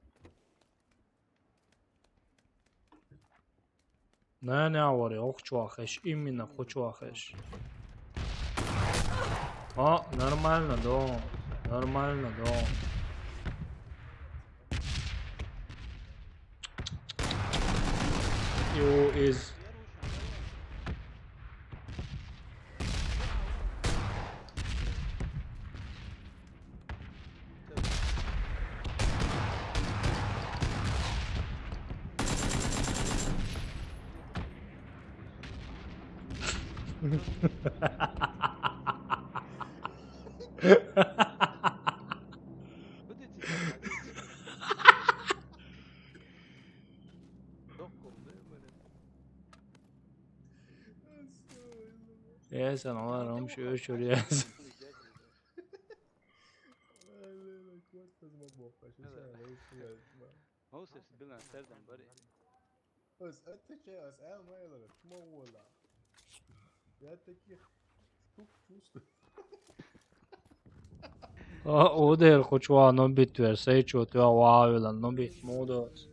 Не говори, окчо ахеш, именно хочу ахеш. О, нормально, да. Нормально, да. You is... يا سلام والله امشي اشهر يا سلام موسف بلنا سردن بري بس انت شيء اسال ما يلغى مو ولا يا تكي Oder хочу нобит версей, что ты ававила, нобит модос.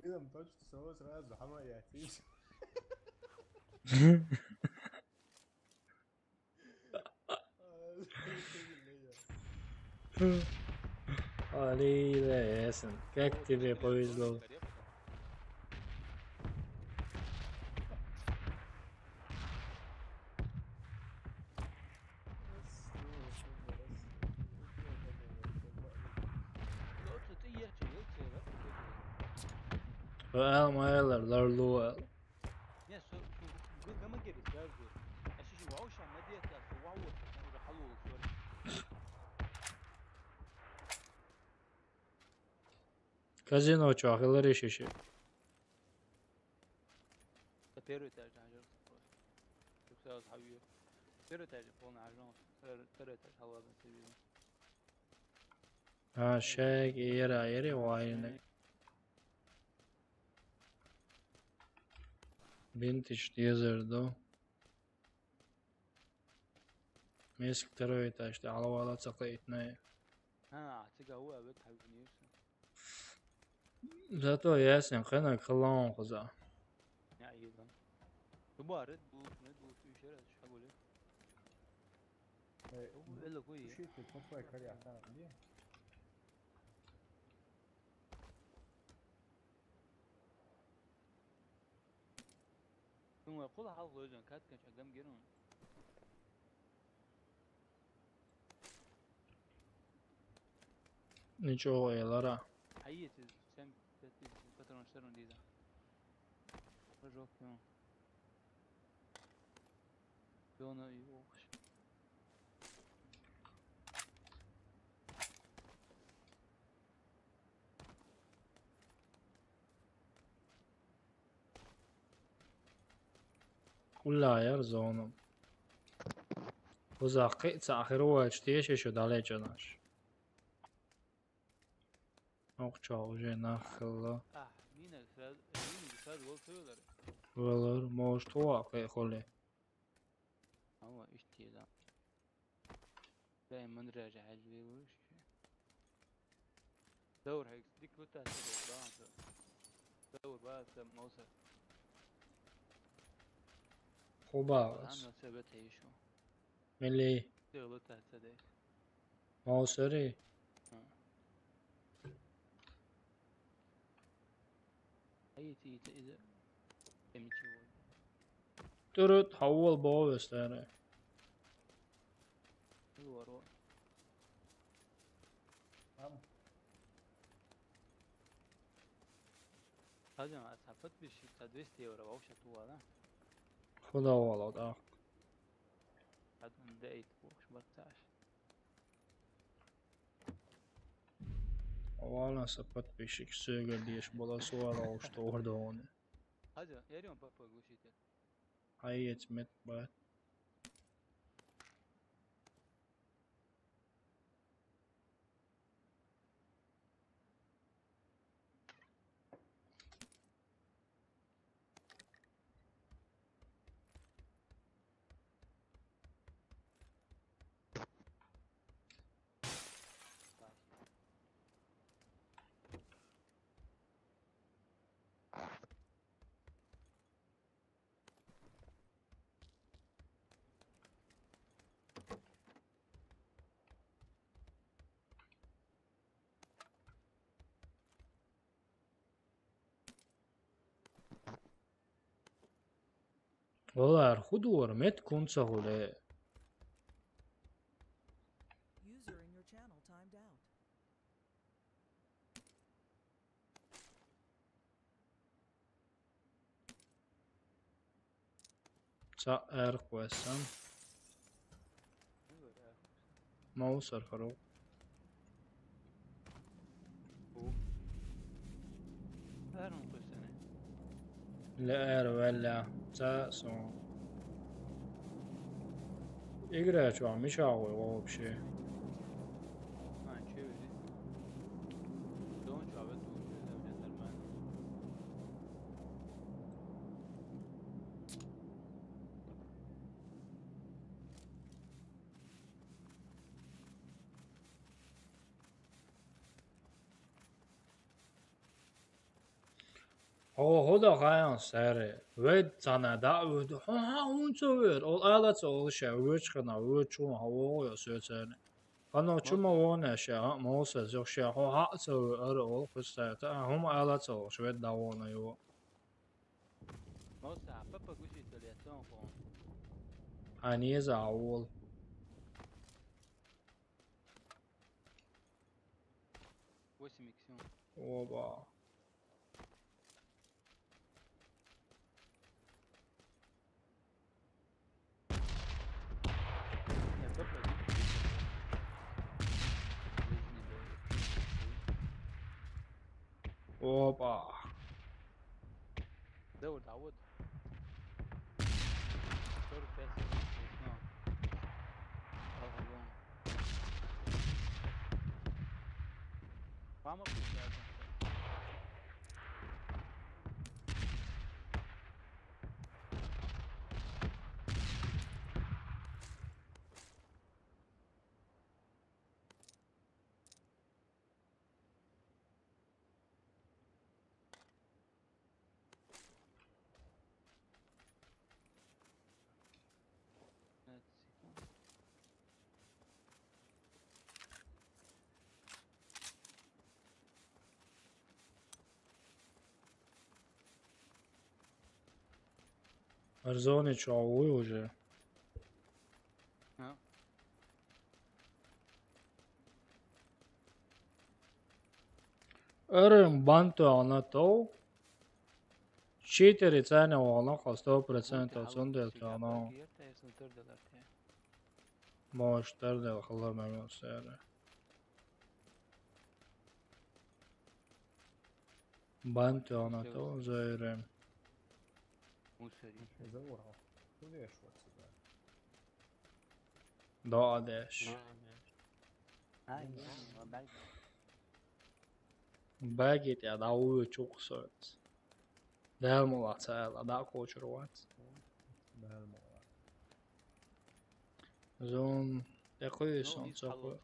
إذا مطلعش تسوي سراز وحما يعتيش Ali da jesam, kak ti je povizlo? Elma eller, larlu el. يا سو قد ما جري جازو اشي شو واوش ما ديت لا سو واو كانوا حلو سوري Казино чахилар ишиши. первый этаж عجل تساوي حبيبي первый этаж полный عجل первый этаж هوا بنتبيه Ha şey yeri vayne. Vintage Desert. مسك ترويتاش على ولا تقيتنا أعتقد هو أبد حبني زاتو ياسين خنا كلام خزا يا أيضا تبغى رد بوت في شيء إيش أقول لك إلا كوي شيء تطلع كاري عشان ليه ثم يقول حظ وجن كات كان شقام جيرون نيجو يلارا حيت سام باترون شرون ديزا رجوك يوم يونا يوخش كلها يرزونم وزا قيت آخر واج تيشي شو دالي جناش أوقشا وجي ناخلا مين الفاد والفيلر ولر موش توا قي خولي هو اشتي لا دائما راجع حجبي وش دور هيك ديك بتاعت دور بقى موسى خوباغس أنا سبت هيشو ملي دور بتاعت سدي موسري أيتي إذا تمشي ترد حول بوس تاني الورو هذا ما أصحبت بشي تدويستي ورا وش طوالا خدا والله دا هذا من دايت وش برتاش وانا سبت بيشك سوغل ديش بلا سوارا وش تور دوني هذا يا ريم بابا وشيته حيت مت بات والله خدور مت كون سهولة User in your channel timed out. سأر كويسان موسر خروق هارون قسنا لا ولا تاسون اقرا شو عم يشاور وهو بشي ما نشوف دون شو عبد المان هو هدا غايان ساري ويد تانا دا ويد ها ونتوير او آلت او شا ويش خنا ويشون هوا يا سوتاني قالوا شما وانا شا موسى زو شا هو ها تو ار قصة هم آلت او شويد داوانا يو موسى بابا وشي تلياتون فون هنيز اول وش ميكسيون وبا اوبا دور تعود دور بس vamos puxar Арзоне чауи уже. А? Эрем банту анато. 4 цены онаqa 100% sundelta ana. Maaşlar xallar məmnun səyər. Bantu anato zairem. زورها وليش وقت بعد Dağdeş. Bagit ya da uyu çok söz. Değil mi la çayla da koçurvat. بهالموضوع Zon dekoysun çok.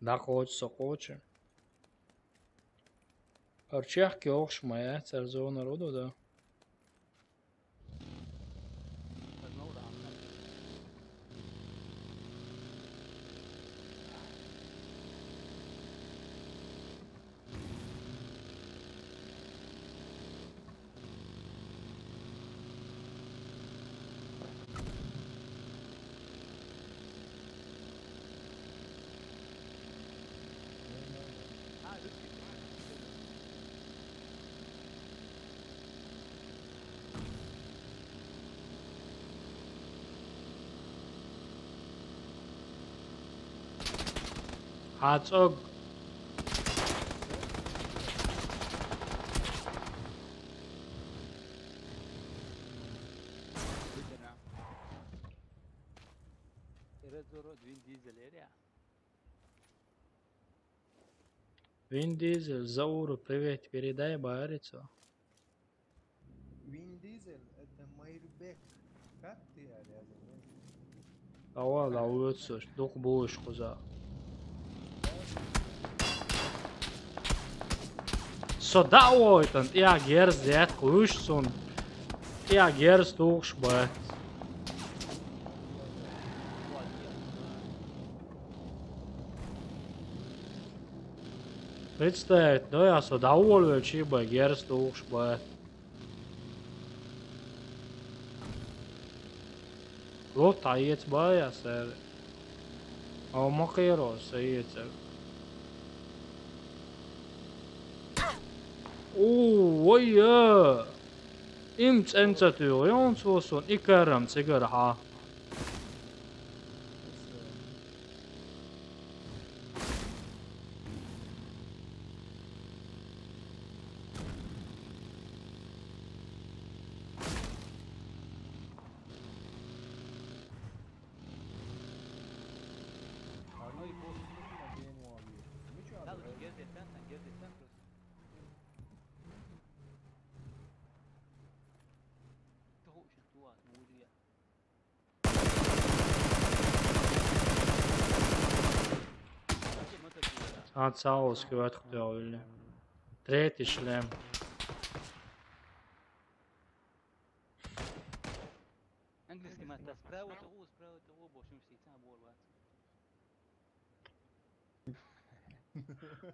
Da koç sokoç. Arçak ki oxşmaya çerzona rodo da. Hacog. Vin Diesel, Зауру, привет, передай Барицу. Вин Дизель это Майрбек. Как ты, Алязин? Ава да уютсуш, дух будешь куза. Soda oitan, ja gers det kushsun. Ja gers тухшбат. Представить, да я сода уволю чиба герс тухшбат. Вот таец бая сэр. А макеро саецер. Ой я. Им ценцату, он сосон икарам цигара. Atsaus kvētkļauļi. Treti šlem. انجلس كما تسبراو تغو بوشم سيتان بوربات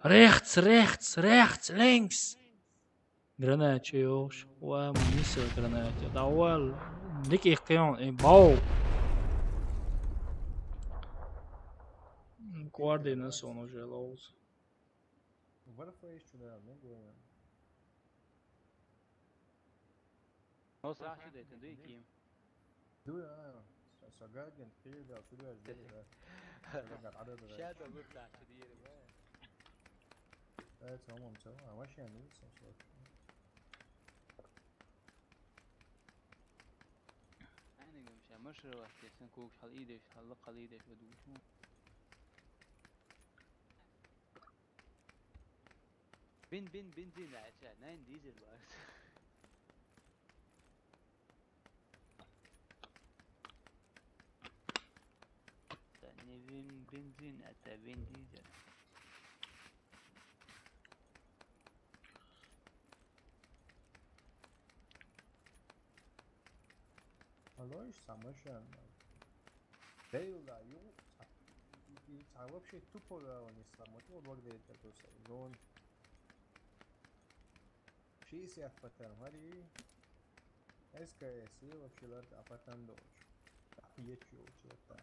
Rechts, links. Granate još. Ova misel granate. Da oval. Dikih kajon. Bau. Koordinası onu žēlauz. Varfaišu vēl negojam. نوصل شو ده تندوي كيم دوي سجاجن كتير ده سوريا جديدة رجعت عدد شادو بيطلع كتير بقى ايه تمام تمام ماشي يعني لسه يعني مش مشروع وقت سنكوك حل ايدش حل قل ايدش ودوش بنزين عشان 9 ديزل بس بنزين حتى بين ديزل الله يسامحك دايلا يو تعرف شيء تطول ولا نسمع تقول وقت ده توصل زون 6 أفتن هذه SKS وشلت أفتن دوش يتشو شلتا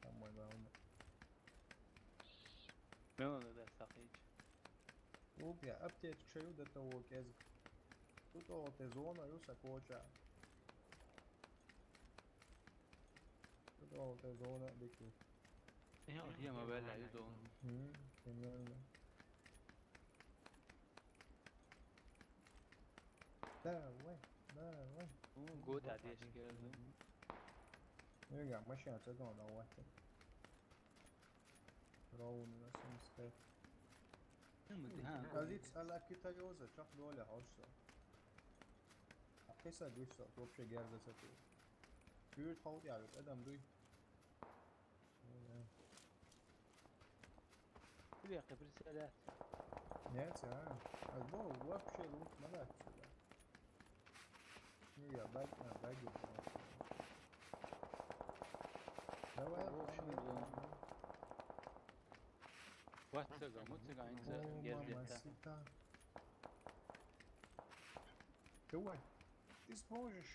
أما يبغون ما هو ده ساقيج وبيا أبتيت شيء ده تو كذا تو تزونا يوسا كوجا تو تزونا بيكي هي ما بلا يزون تمام ده وين جود عاديش كده يرجع ماشي هتقعد على واحد راون مثلا ستيف قالت سألك كتا يوزا شخ دولة حرصة حقيسة دوشة توبشة جاردة ستو شو تحوط يعني أدم دوي كل يا قبل سالات نيت يا البو وابشة لوت ملاك سلا هي باقي واتساق متساق عند جاردة هو تسموجش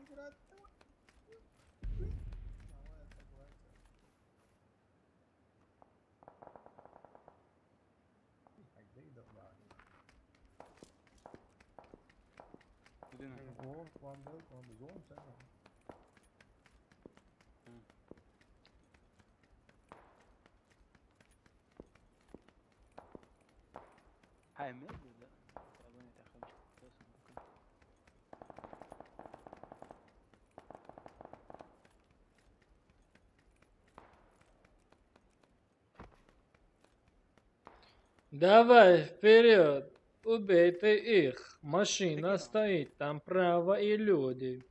قرأت Quando zon sen حامل ولا تعبان يتأخر ممكن Давай вперед! Убейте их! Машина стоит там право и люди.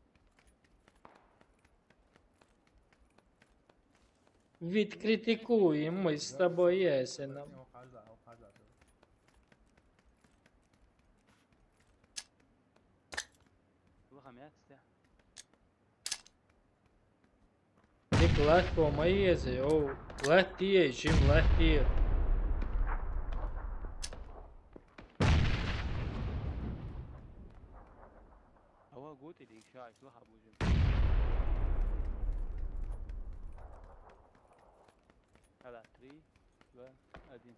Ведь критикуем мы с тобой Ясеном. Tik lehko maieze, o lehtie, Jim lehtie. هو قلت لي شايف روح ابو جيم هلا 3 1 ادين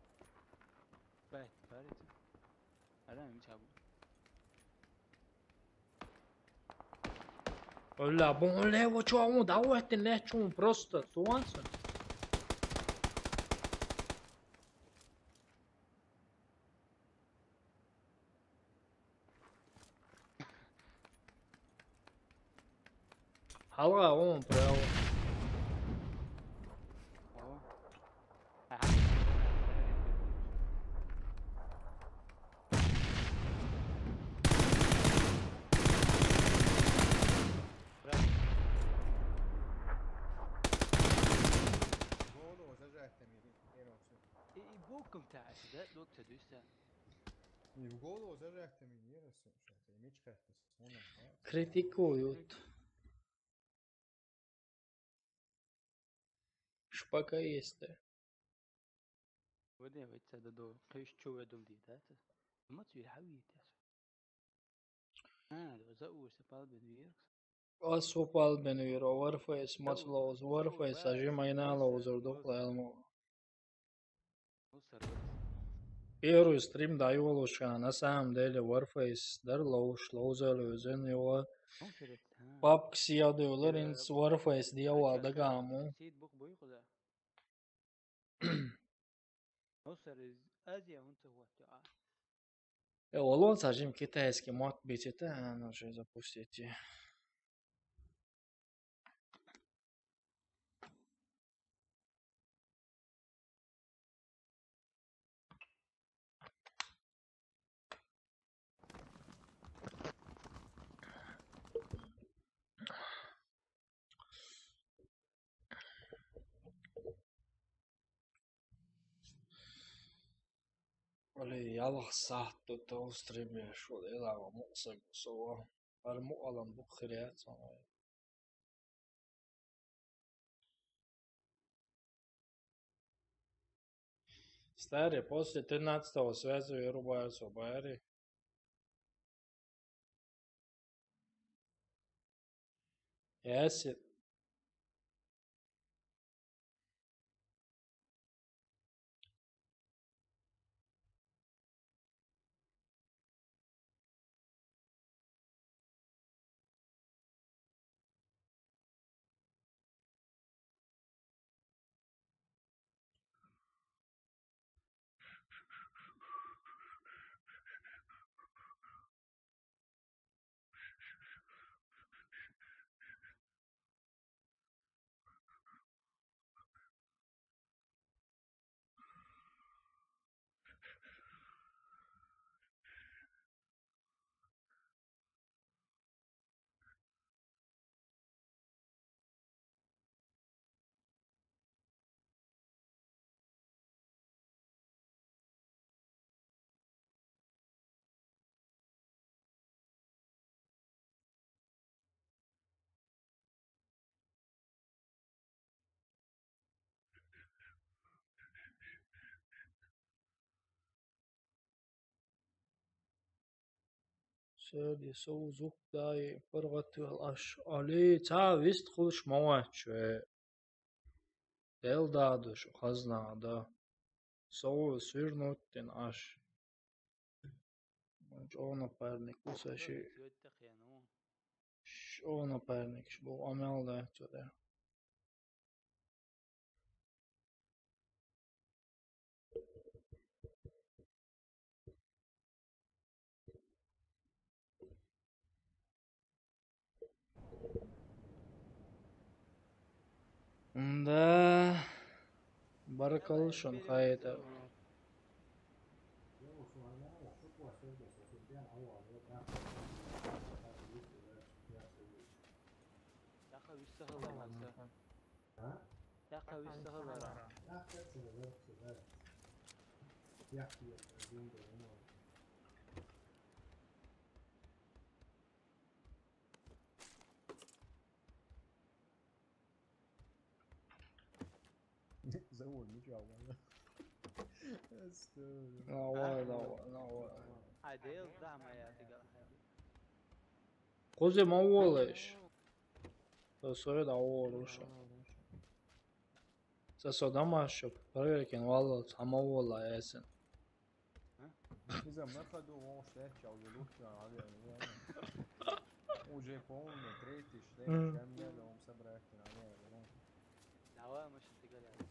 بات بارت هلا مش ابو Olha, bom, levo ću onda, ovo te neću prosto, tuanca. Hala, on pravo. بوكم تاع سداد وقت دوسا يقولوا زرعت من يرسم شيء مش خفيف هنا Критикуют. Шпака есть. ودي ويت دو قيش شو ودم دي تاس ما تسوي حوي تاس لو زقوا سبال بنويركس Asopal benviro, Warface, Matslaus, Warface, Ajimajnalo, Uzurdukla, Elmo. Первый стрим даю лучше, на самом деле Warface Darlow, Шлоузер, Özeniyor. Pap kişiye diyorlar, ins Warface diye aldı gamu. Он сажим китайский мод быть это, оно же запустите. Oli jalh saattu toastrimiä, oli elävä muutsen sua. Var muualan bukhriat sanoi. Старый, после 13-го связываю рубаются Байри. ياسر سادي سو زوك داي فرغت الأش علي تا ويست خلش مواتش دل دادش خزنا دا سو سيرنوتن أش جو напарник усаши شو напарник شو عمل ده ترى ده بركل شن خايته زود مش أول لا عادي دعم حياتي قوزي مولش تصيد أولش سأصدمش بريكن والله تمول ياسن إذا ما خدوا مو شتاش أو يلوك على وجيبون تريتش كامية لو مسبركتن عليها دعوة مش انتقال يعني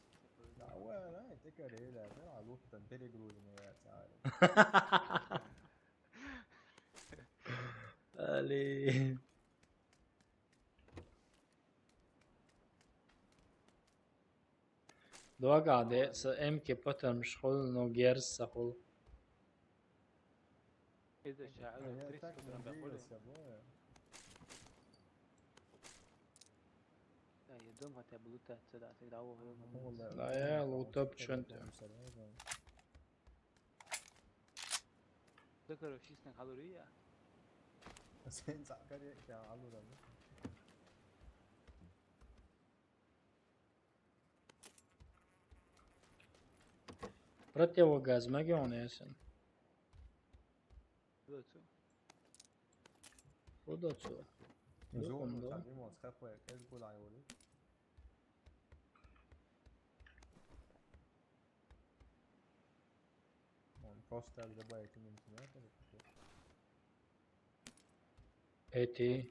دعوة لا انتقال ايه لا غير على لوك تنتري جروز ما تعرف علي دو قاعدة ام كي باتر مش خل نو جيرس سخل إذا شاعر تريس كده بقوله لا يدوم هتا بلوتا تدا تدعوه لا يا لو توب شنت ذكروا شيء اسمه حضورية سين ساكر يا علو ده Противогазмаги он ясен. Куда цо? زوم تعليمه تخاف ايش بقول عيوني كوستا ده بقى يتم امتناعات ايتي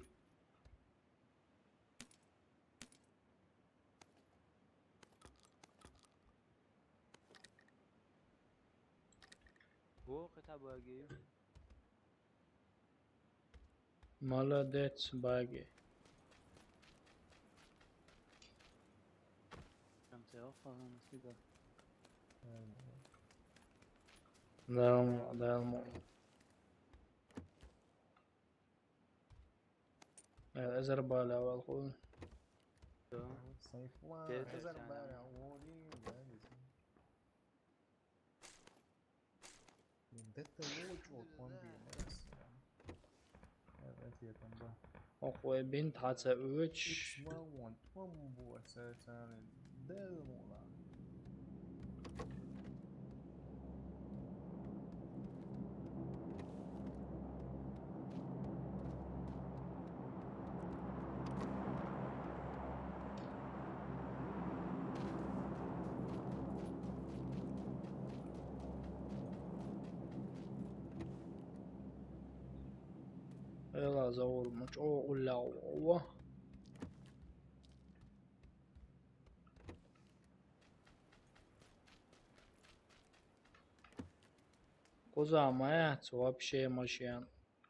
هو قطع باقي молодец باقي كم توفى نسيبه دالمو أزربالا والخول صيفوان أزربالا ولي من دتا موج وطوان بيناس هذا كان بقى أخوي بنت حتى أوتش ما وان طوان أساسا دالمولا يلا زور مجوع ولا هو قزع ما يحتوى بشي ماشيان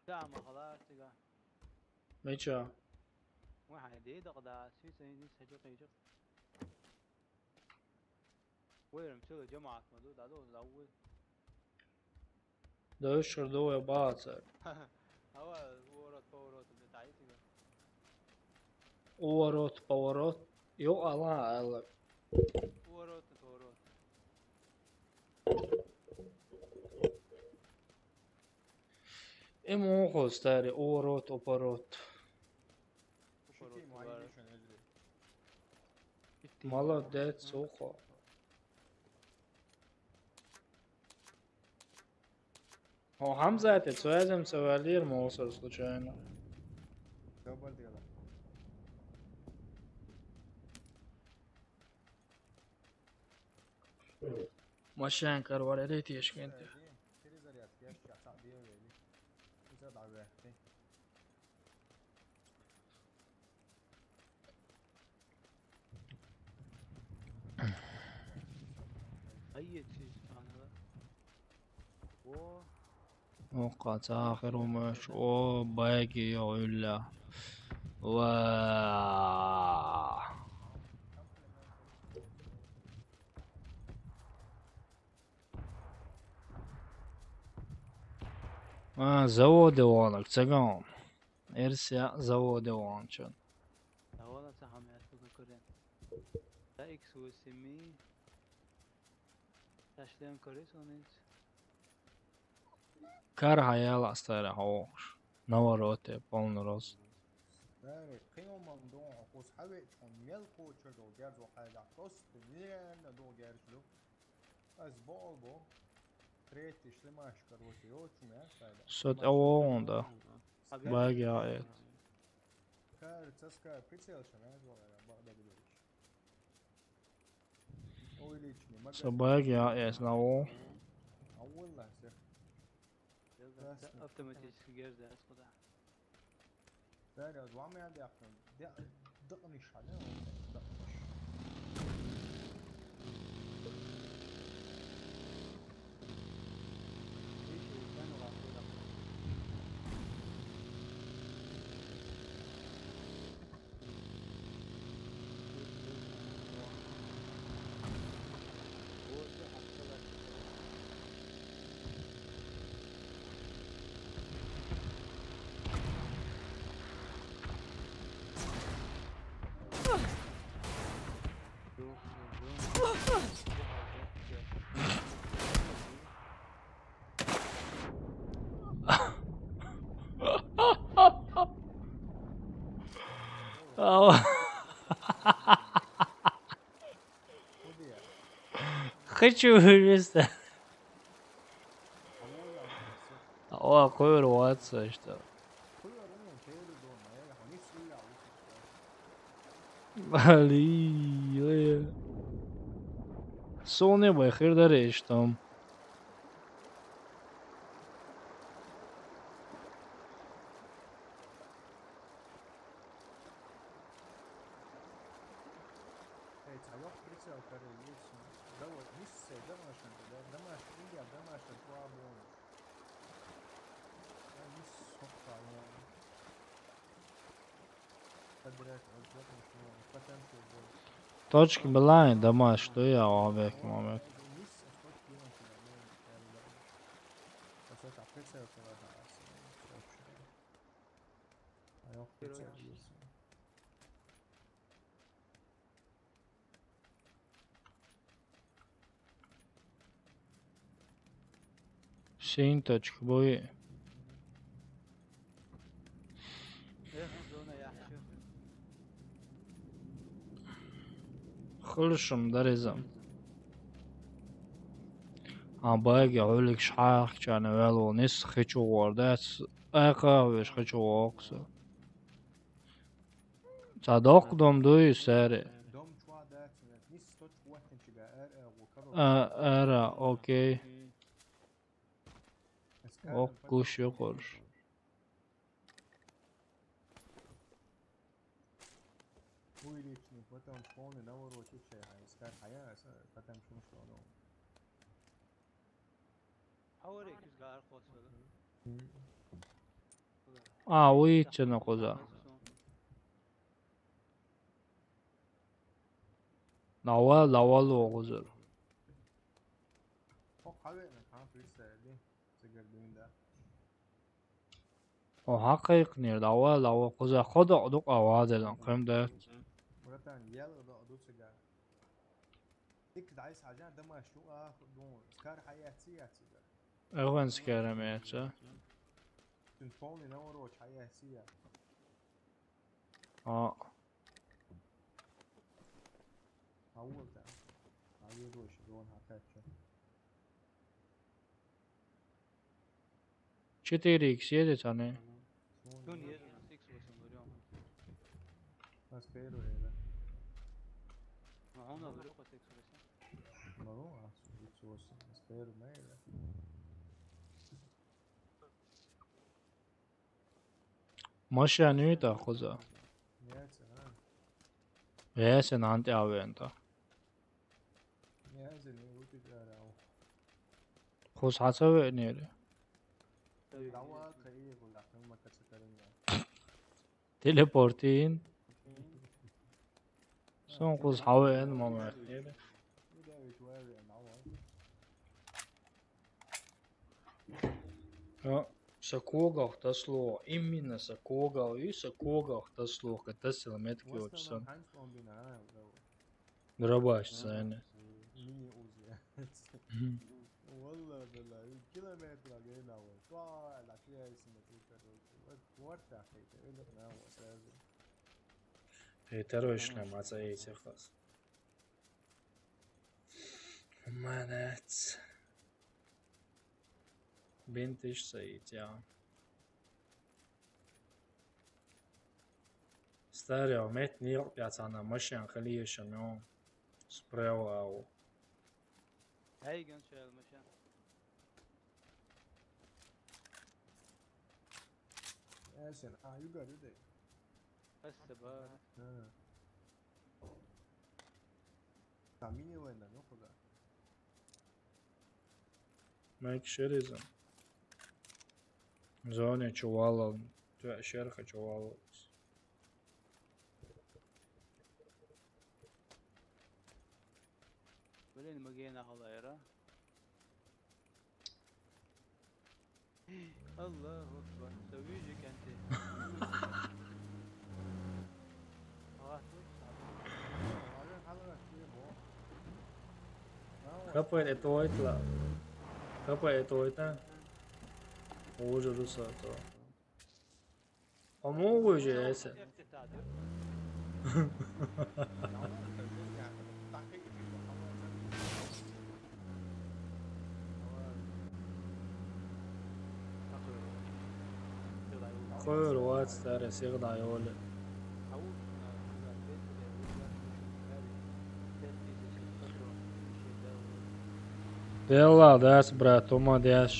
ساعة ما خلاص تقع ميشا واحد يدق دا سيسا ينسى جوق يجق وين مسوي جماعة مدود هذول الأول ده يشكر دو يباطر هو ورات اللي تعيتي ده باورات يو الله الله ورات إمو خوستاري أوروت أوباروت مالا ديت سوخا هو Hamza это связем с Валир Мосор случайно. مشان كر ولا ريت يشك انت أي شيء أنا وقت آخر ومش باقي ولا و زودي وانك تقام ارسع زودي وانشان لا والله صح ما يعرفوا كورين لا إكس وسمي تشلم كوريس ونيت كارها يلا استريح هوش نوروتي بون روز قيمة ممنوع قوس حوي ميلكو تشدو جارز وحاجة قوس بنيان دو جارز له أسبوع بو تريتش لما أشكر وتيوت ما سايدا صوت أوون ده باقي عايد كار تسكا بريتسيل شماز ولا بعد بدوش أوليتشني ما باقي عايد ناو أول لا سير أوتوماتيك جارز أسقطه لا ده وعم يعدي أحسن دقنش عليه دقنش Хочу вместо. О, куироваться что? Блин. Соне бахир дареш там. Точки была, дома, что я объект момент. Синь точка бои. خلشم دريزم باقي عولك شحاح كان والو نس خيشو وردات اقا ويش خيشو واقصى صدق دوم دوي ساري ارا اوكي اوكوش يقرش уличный, потом полный наворот учая, искать хая, потом что оно. حواليك يسقى أرخص ولا ويتشنا قزا لawal وغزر حقيقة كان في السعودية سجل ده حقيق نير لawal قزا خد عدوق أوادل قيم ده مرتان يلا ده عدوق سجل ديك دعيس حاجة ده ما شو دون سكار حياتي أغن سكارة ميتشا تنفوني نوروش حياتي أول ده أول روش دون هكذا 4x едет они. Spero era. Ma una veloce sexo. Ma no, spero meglio. ماشي نيتا خذها. ياسن أنت أوي أنت. ياسن يوتي جارو. خذ حسوي نيري. تليبورتين. سون خذ حوي أنا ما معرف. Sakogah tas lo, imina sakogah, I sakogah tas lo, ka tas ir metkļots san. Grabāš sēne. والله بالله كيلومتر لقينا وطلع العشية اسمه ورتا حيث إلنا وسازي تروشنا مع سعيد خلاص مانات بنتش سعيد يا ستاري وميت نيق يعطانا مشيان خليه شميون سبراو أو هاي جن شغل مشان ياسين you got it بس بقى تعميني وين ناخذها مايك شيريزن زوني تشوالا شرخة تشوالا ولين ما جينا هلايرة الله أكبر سويجك أنت Kāpēc ir to itlā? Kāpēc ir to itlā? Uži rusā to. A mogu je ese. Koyur vaat stare sigda yole. Dela das brat oma das.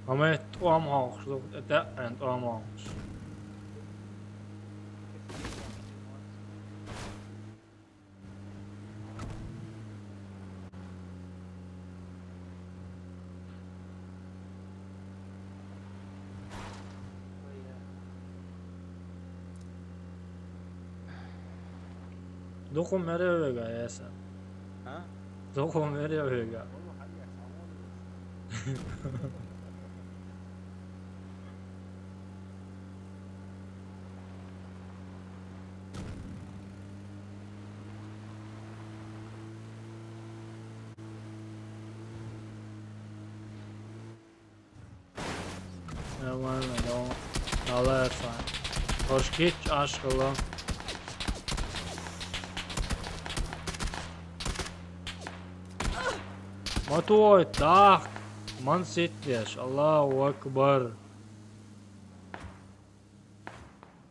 Amet om hoog so dat en om hoog. Doko merevega esa. Ha? Doko merevega. Nормально, да. Allah efendim. Hoş geç aşkıla. ما توي تاخ ما نسيتش الله أكبر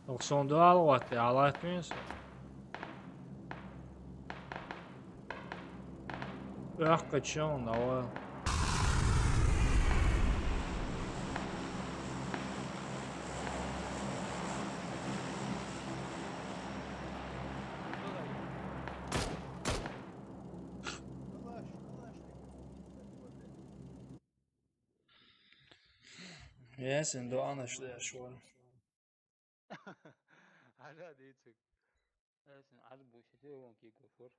أقسم بالله وقتي على تونس أحكي شون أول Ясен, до анашля шо. على ديتك اسن عربو شتيهم كي كفر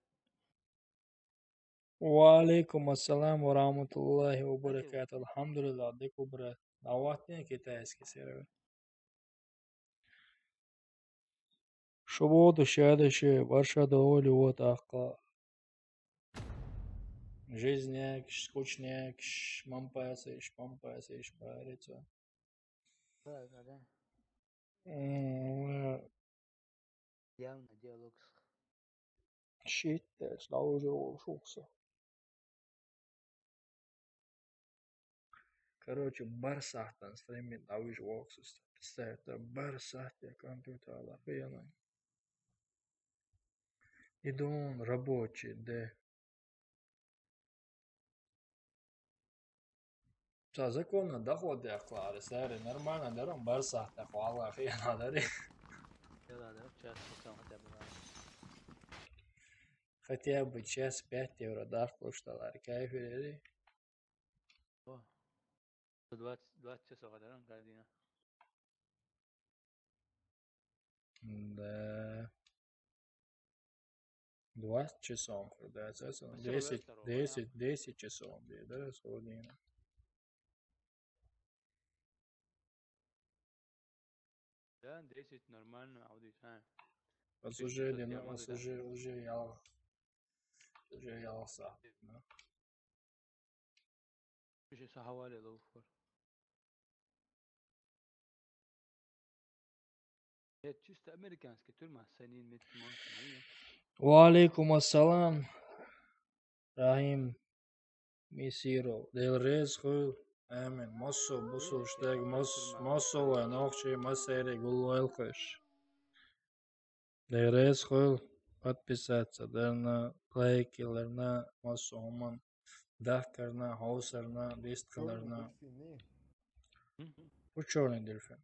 وعليكم السلام ورحمة الله وبركاته. الحمد لله. Деку брат. Даватне китайский сервер. Шубоду следующее. Ваша доволі вот ахка. Жизняк, скучняк, мампасыш, парится. да. Явно диалог. Shit, that's now уже ушелся. Короче, барсахтан стримит, а вы же волксуст. Это барсахте компьютер, охуенно. Иду он рабочий, да. Что, законно доходы оклады, сэр, нормально, да, он барсахте, хвала, охуенно, да, Да, час потом хотя бы. Хотя бы час 5 евро, да, вкушталар, кайф, 20 часов, да, каждый. Да. 20 часов, да, 10 часов, да, сегодня. Да, 10 нормально, аудитория. Уже ялса, да. Еще сахавали лоуфор. Это чисто американский тюрьма, санин метмон. Валейкум ассалам. Рахим Мисиро. Делрез хуй. Амин. Массо, бусу, штег, массо, ва, нохчи, массери, гулвайлкаш. Делрез хуй. Подписаться, на лайкилерна, массо, уман. Дахкарна, хаусарна, листкаларна. Bu черный дельфин.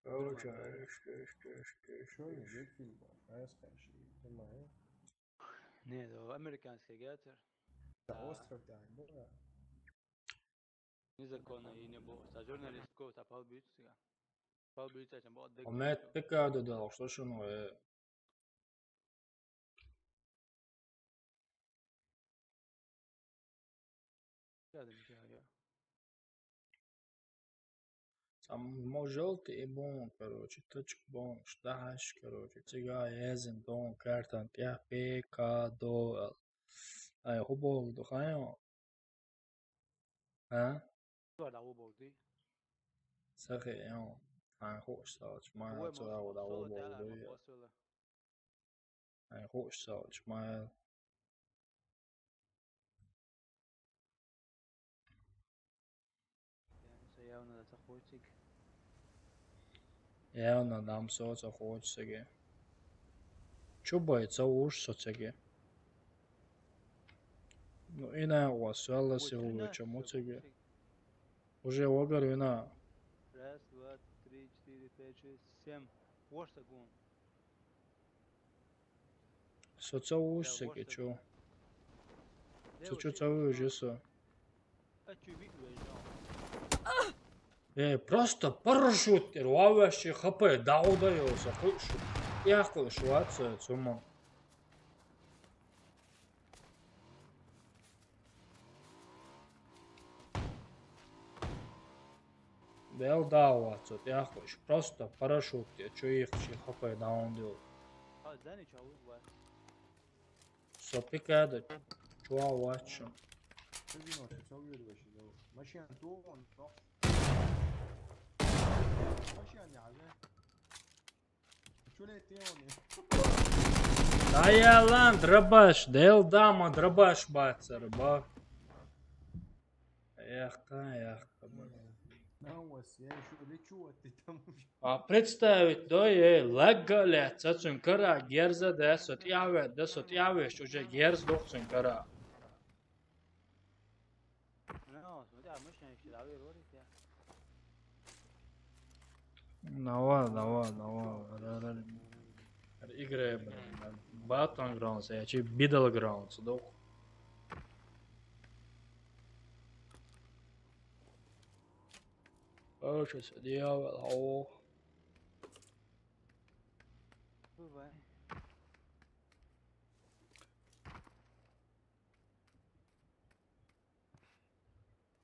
Черный дельфин, расскажи, понимаешь? Нет, американский гатер. Да, остров, да, да. Незаконно и не было. А журналистку топал биться. Пал биться, чем был отдых. Мет пекаду дал, что шуно, Там желтый и бон, короче, точка бон, шташ, короче, цыга, езен, дон, картан, пя, пека, до, ай, хубол, духаем, а? Сахи, ай, хош, сауч, мая, цуа, да, хубол, дуя. Ай, хош, сауч, мая. Явно это хочет. Явно нам соца хочется. Чё боится уж соцеге? Ну и на вас свела сегодня чему цеге? Уже огарю на. Раз, два, три, четыре, пять, шесть, семь. Вот так он. Соца уж цеге чё? Соца целую жесо. Просто парашютер, вообще хп, да удается, хуйшу. Я хуйшу отца, цума. Дел дал отца, я хуйшу. Просто парашютер, чё их хп, да он делал. Сопикада, чё вачу. Да я лан, дробаш, дел дама, дробаш баца, рыба. Эх-то, А представить, да, лаггаля, цацун кара, герза, да, сот явеш, уже герз дохцун кара. Давай. Играй, блин. Battlegrounds, я че Battlegrounds, док. Короче, дьявол, ау. Бывай.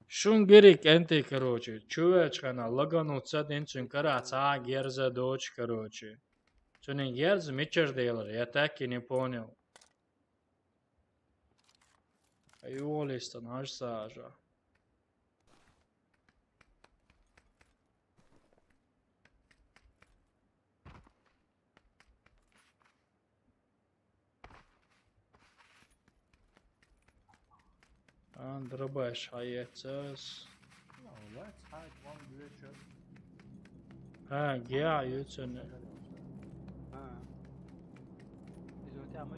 Шун gerek ente, короче. Чувачкана, лагану цадинчен кара ца герза дочь, короче. Цунин герз мичер делар, я так и не понял. Юлиста, наш сажа. Дробаш hayetsas. No, let's hide one glitcher. Ha, gea yütsene. ها إذا تعمل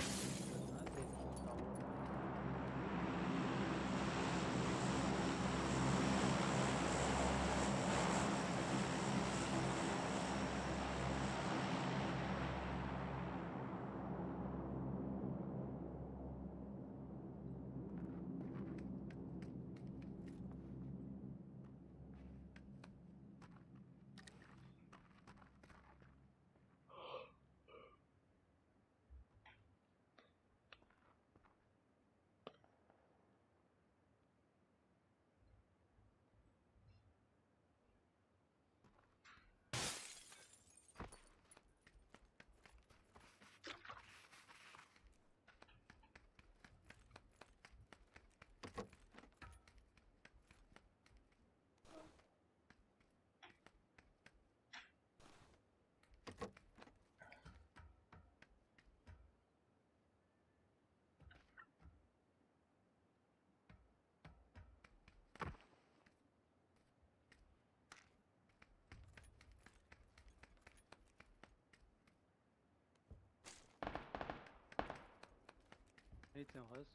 Eğitim خلاص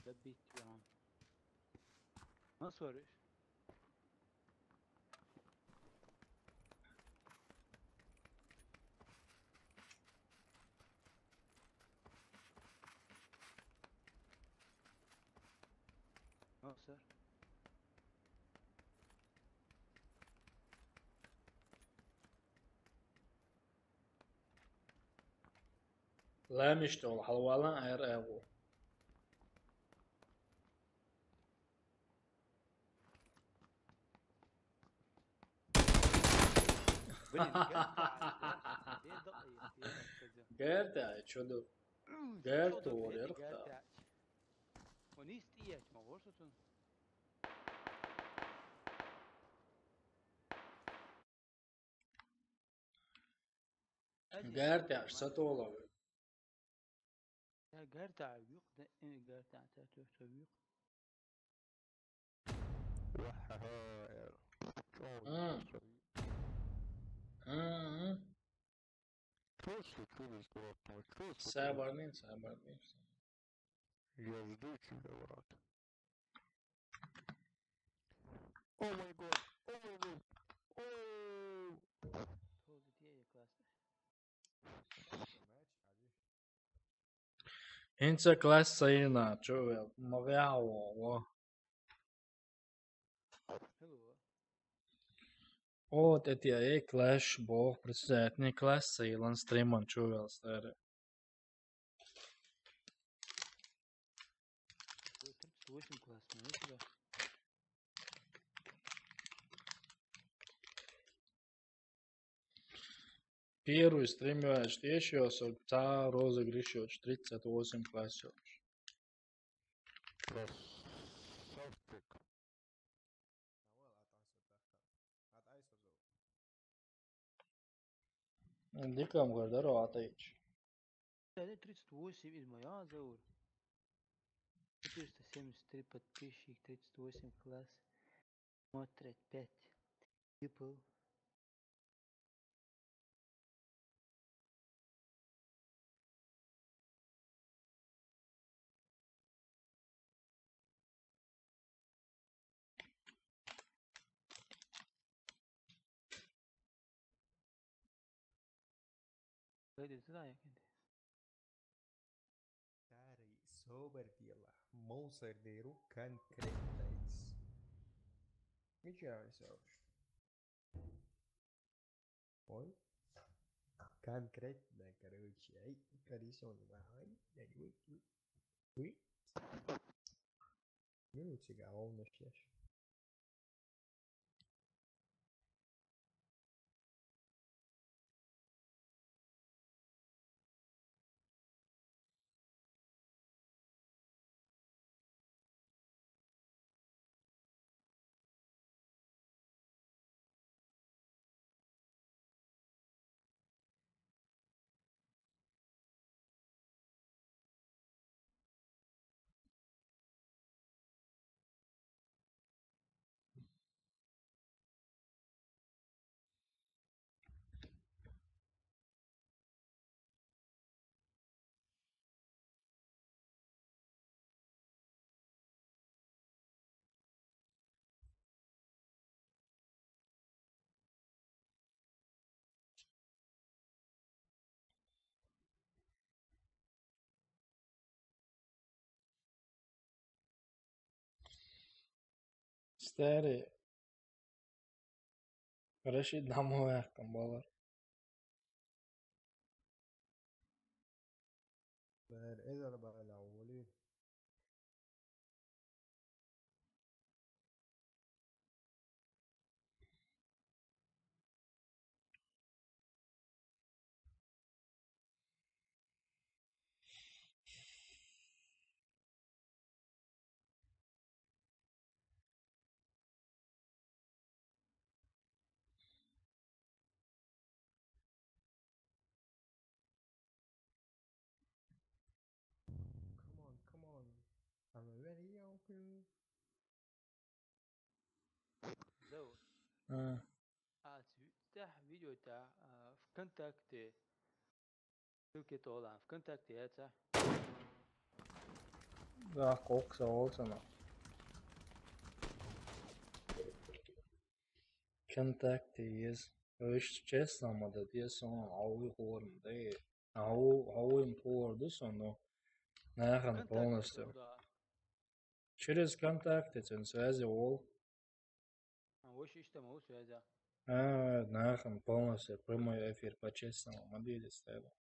دبيت يا عم ما صورش ما صار لا مشتغل حلوالا اير ايغو. Gerda, çocuk. Gerda oraya da. ونيست إياك ما غورستون Gerda, satı olabilir. يا جارتا عيوق ده جارتا عتاتو عيوق Sabarnin. Я жду тебя, брат. О май год! О май год! О! توزي دي كلاس Inca klasayına çövel. Mavjavo. حلوة O te je Clash boh predsjednik klasa ilan streaman čuvel stare. واسم كلاس ما يكره Первый стример еще та розыгрыш 38 классов. Дикам гордоро атайч. ده 38 из моя заур 473 подписчик 38 класс смотрят 5 people تايد ازاي كده Stari sober djela, Mozart deru конкретность. Ничего не слышишь. Ой. Конкретно, короче. Ай, корисон, ай, вы. Ну, тебя ровно шеш. Stari, Rashid namoya haqqim bolar. بل إذا بقى الأولين. Come on. I'm ready, open. زود تفتح فيديو تاع في كونتاكت تلقي طولان في كونتاكت يا تاع Daha koksa olsana. Kontaktijes. Öst chestlamada diyorsun avi horm değil. Avim pordu sonu. Nähan полностью. Через контакты цен связи ол. وش يشتموا связя. Nähan полностью прямой эфир по-честному мобиле ставил.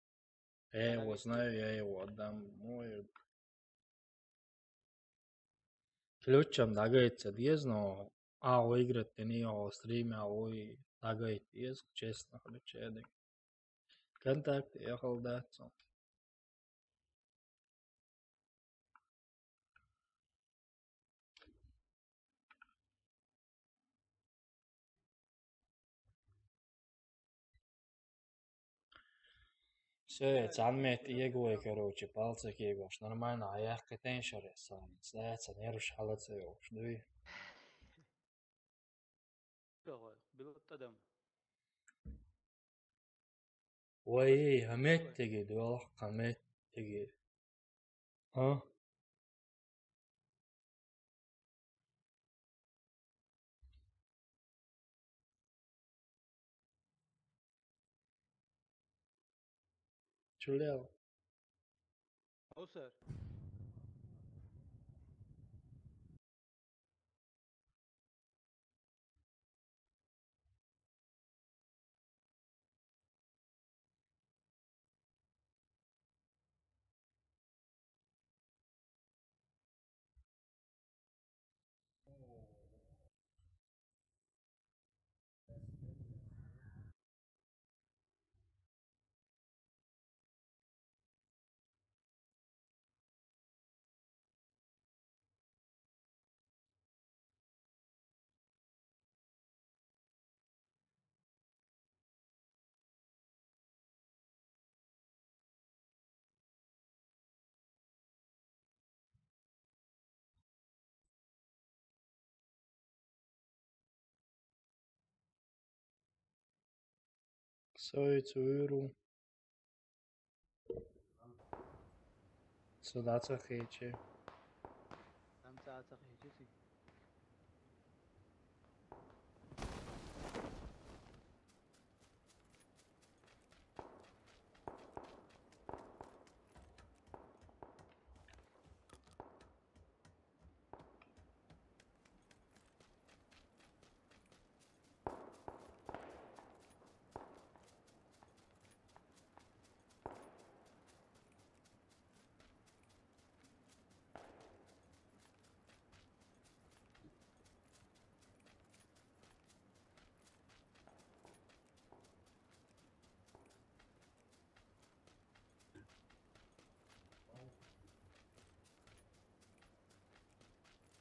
Я его знаю, я его отдам. Мой ключом дагается диезно. Выиграть ты не его стриме, ой дагает диез, честно ключедик. Контакт ехал даться. Все, цанмет егуе, короче, пальцы егош. Нормально, а я хотен шарес сам. Сдается, не рушалится его. Ждуй. بالقدم Ой, хамет теги, дуалах хамет теги. ها؟ شو اللي أوسر Soițuiru. Să dați hece. am ساعة خيجتي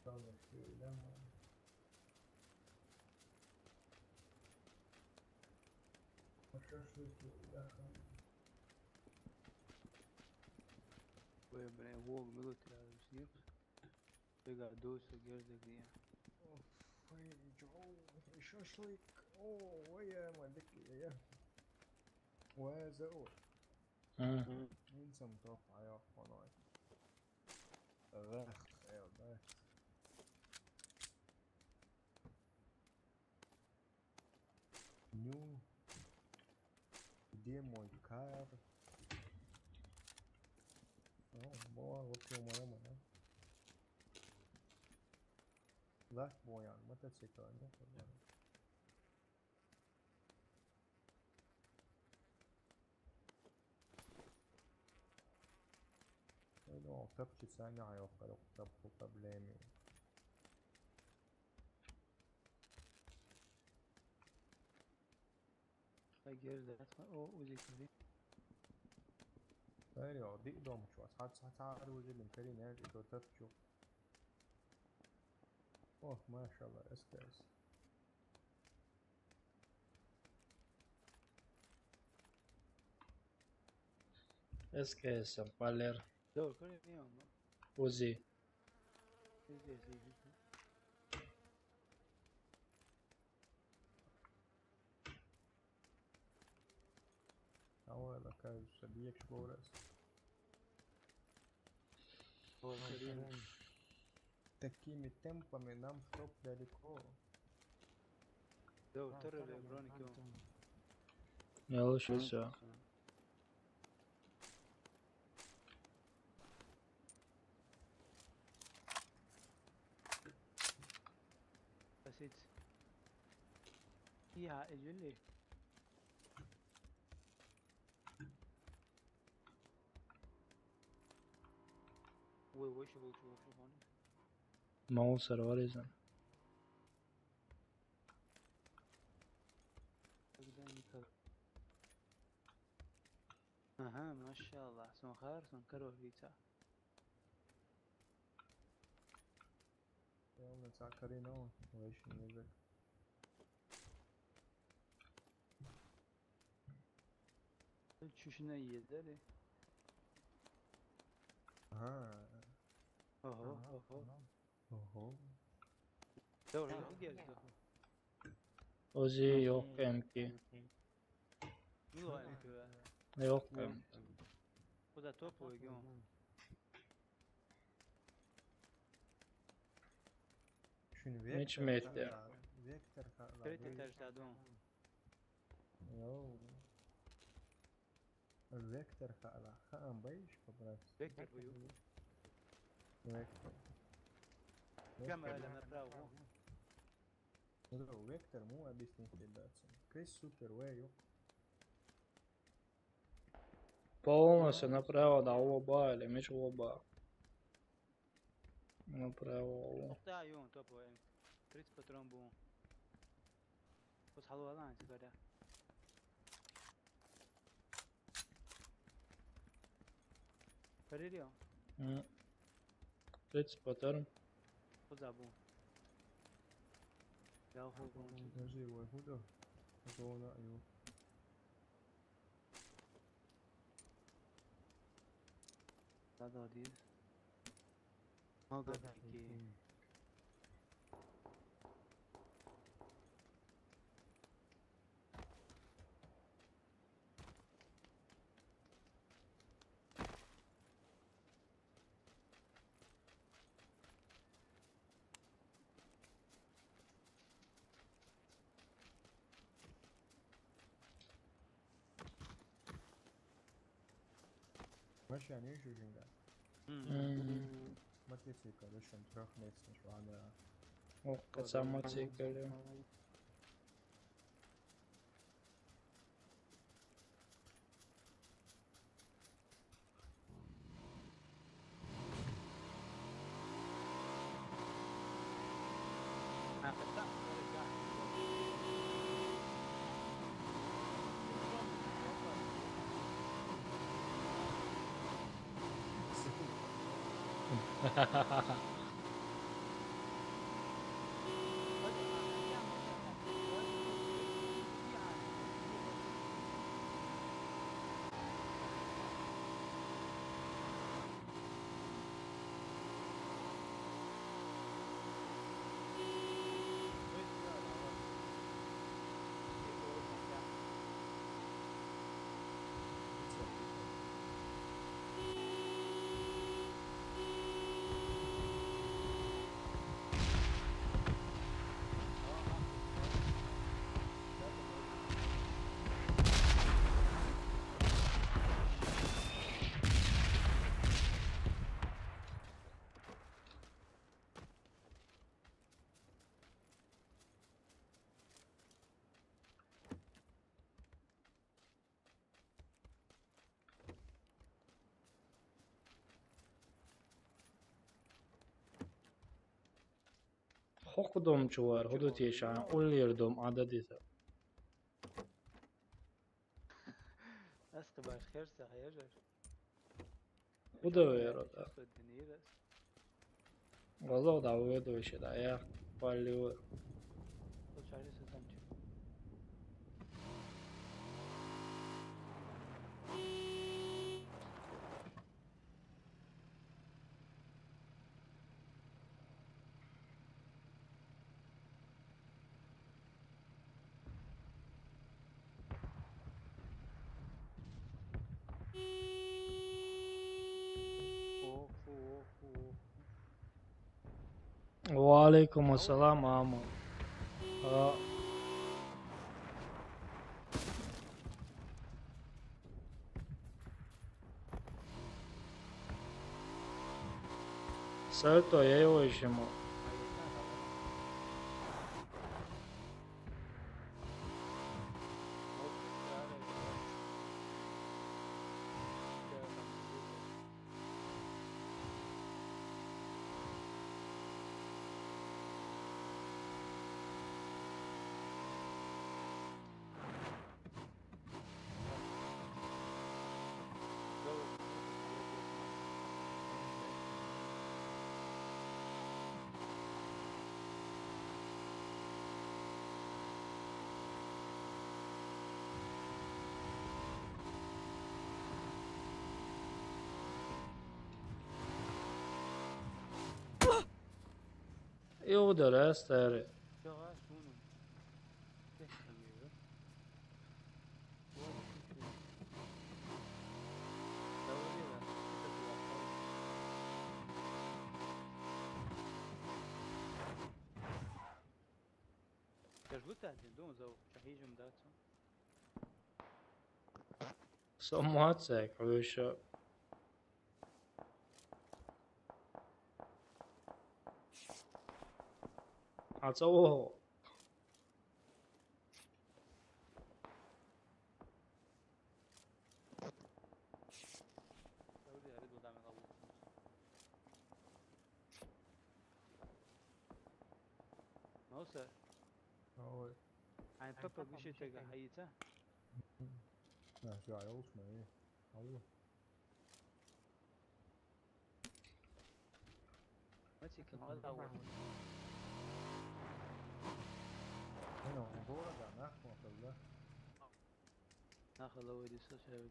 كان شيء لما وبرای ووق میگوید رازی بگه دوست گرده دیگه وي جو شاشليك ويا مالك يا وزور انسى متوقع يا قناة غخ يا بات نو دي موي كار بوا وكيو ماما لا بويان موتوسيكل no, kapçı sen ne ayakları kapı problemi. اگر دست او اوزی کردی ايوه دي دوم شو ساعات وجه الامكاني نادي تو تبشو اوه ما شاء الله اسكاس SKS Paler دور کنی میام Uzi اول كاز سبيك شبورس такими темпами нам чтоб далеко. دور ترى البروني كيوم يلا شو الساعة بسيط فيها اجلي وش هون Mouse Horizon اها ما شاء الله سون خير سون كرو فيتا يلا نسكرينه وش نيزك شوشنا يدري ها اوه دور جاز Uzi yok MK والله yok خذها توب ويقوم شنو Hiç mi etti? فيكتور تريد ترتادون يو الفيكتور خلا خام بيش كبرت فيكتور بيو فيكتور كاميرا لما براو Ну, вектор му объяснить ребятам. Кейс супер вейо. Полностью направо на оба или между оба. Направо. Да, يوم توب وين 30 باترون بون بس حلوة لا انت كده فريديو 30 паттерн. خذ ابو لا هو Подожди, ой, куда? Зона, ю. هذا ديز ما قدر كي ماشي يعني ايش وجنجا ما تيسيكا ليش تروح نيكس مش وانا Kad samo cikali. حقدم شوار هدوتي شان أوليردم عدديثا أسخ باش خيرسة هيجر ودويرة غزو دعوه دوشي دعيا والي خش عليه سلطانتي وعليكم السلام عمو سألتو يايو يشمو Eu درست داره Somewhat sick, really sure. That's all. موسى هو عين بابا بيشي تلقى حيته لا شو عيوش ما ايه الله ماشي كان هذا أول هنا ونقول قاعد نحكم كله ناخذ لو يدي سوسي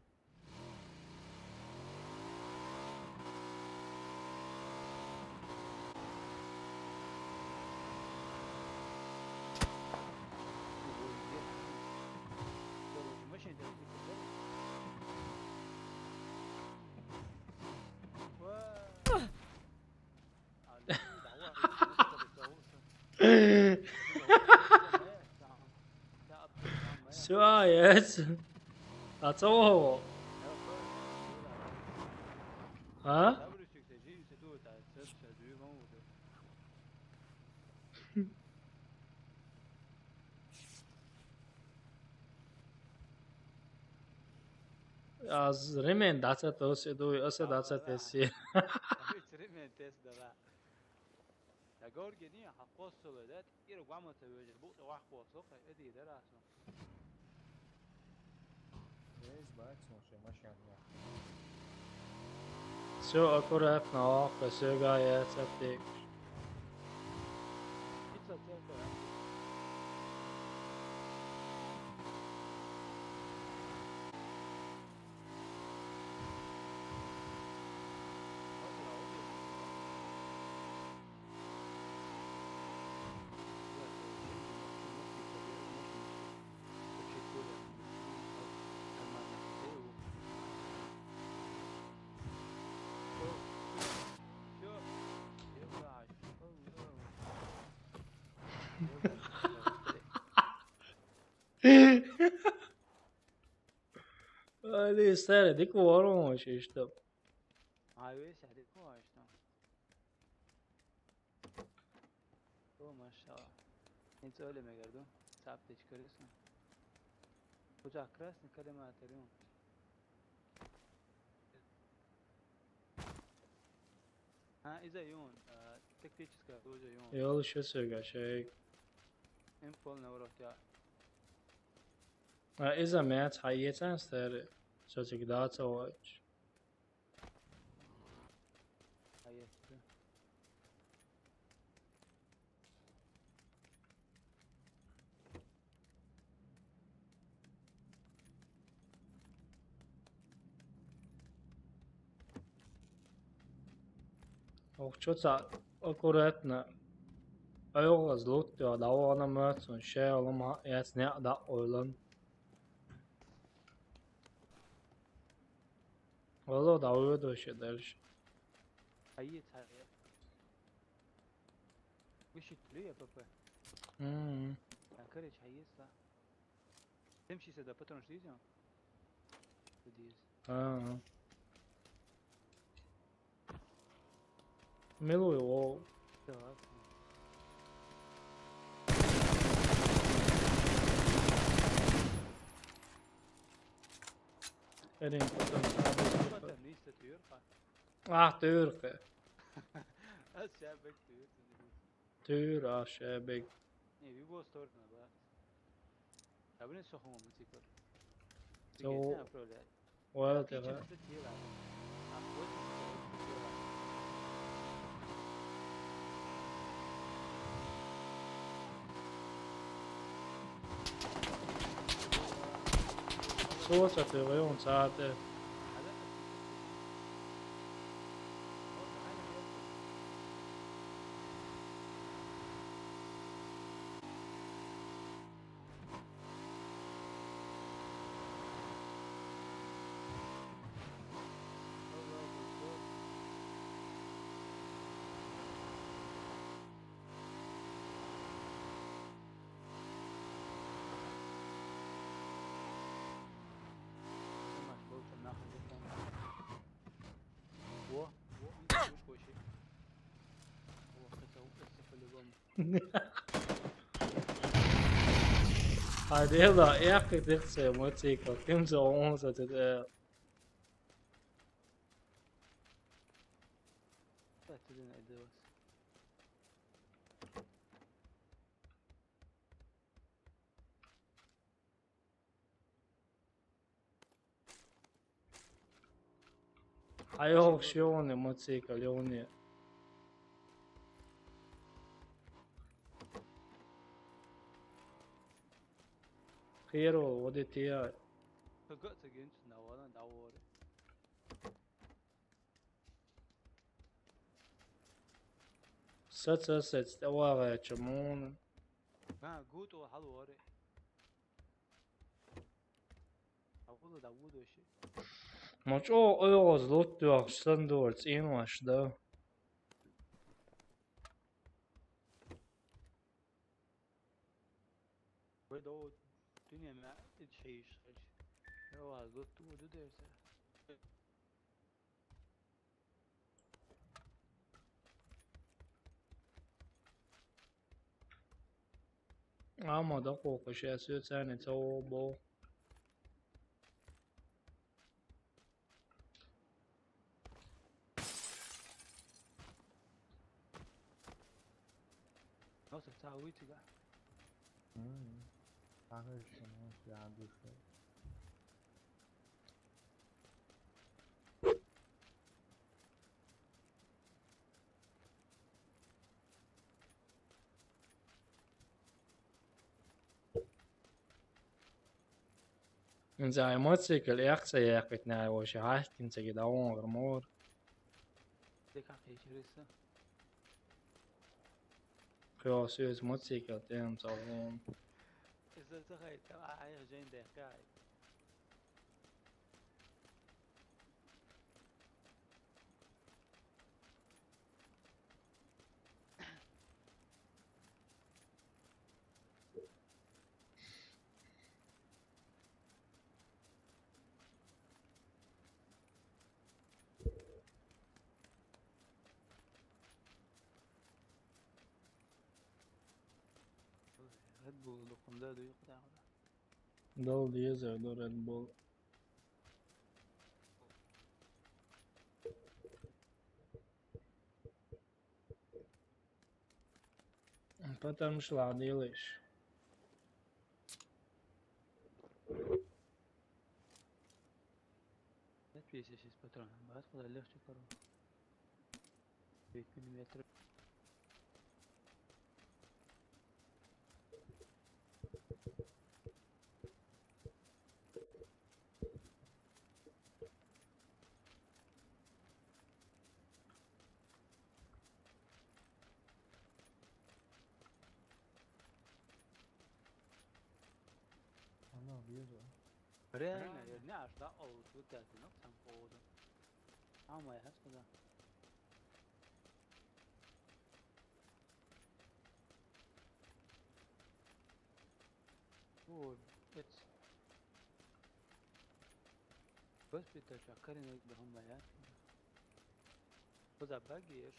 سوايت أتصوه ها از ريمين داتا توسي دوي أسا داتا تسي ريمين تيس دبا تقول جنيه حقوس سودات يرو قاموا تبيج البوق واحد قوسوق ادي دراسه ايش باكس ماشي ماشي يعني سو أكورات نواق سو غاية تبتيك هذه سهلة ديك ورا ماشي اشتب هاي سهلة كويس تو ما شاء الله انت öyle mi gördün? Sapta çıkarıyorsun. Hoca krasne kaleme atarım. Ha إذا يون тактическая тоже يوم يلا شو سوى شيء انفول نورك إذا مات حياتا ستار شو تقدر تسوي حياتي Och tjotsa akkuratna ögas luttua davana mötsun shelma jätsnä da oilan. Valla da ödo şeyler. حيات وش تلو يا بابا انكرج حيات صح تمشي سدا باترون شديد بديز Miluj ovo. Erin potom Tyrke. الشابك Tyra Shebek. ايه بيبو ستورنا بقى ابن سخون موسيقى Så vad det var. Så så det var så att Adela erg dicht zijn motorcykel. Kim zo ons dat het Hij ook schoon motorcykel, jongen. Hero, wat dit hier? فقعت جنت نوالا دور Zet det var chamon. ما قوت وحلو وري أقول داوود وشي Maç o öyle lot diyor standards in maçta. ويدو الدنيا ما تشيش هو قلت ودو درسه Ama da kokmuş ya söylesene çoğu bol. ناصر تعويتي بقى آخر شما جادو شد من زي موتوسيكل يخسى ياكتنا وش حاكين سجد أون غرمور. ديك عقيش رسا خياسيوس موتوسيكل تيم صالون. إذا تخيل تبع عايش جين ده قاعد ريد بول لكم ده يقطع Dol diyezer do Red Bull. Потому что ладно делаешь. لا تبيس ايش باترون بعد خذ اللي اختبره 100 ملم. Ana biezo. رينا يرني عشرة أو توتاتي نقطة فوضى عما يحس كذا قول اتس بس بتفكرني بهم يا خذ باقي ايش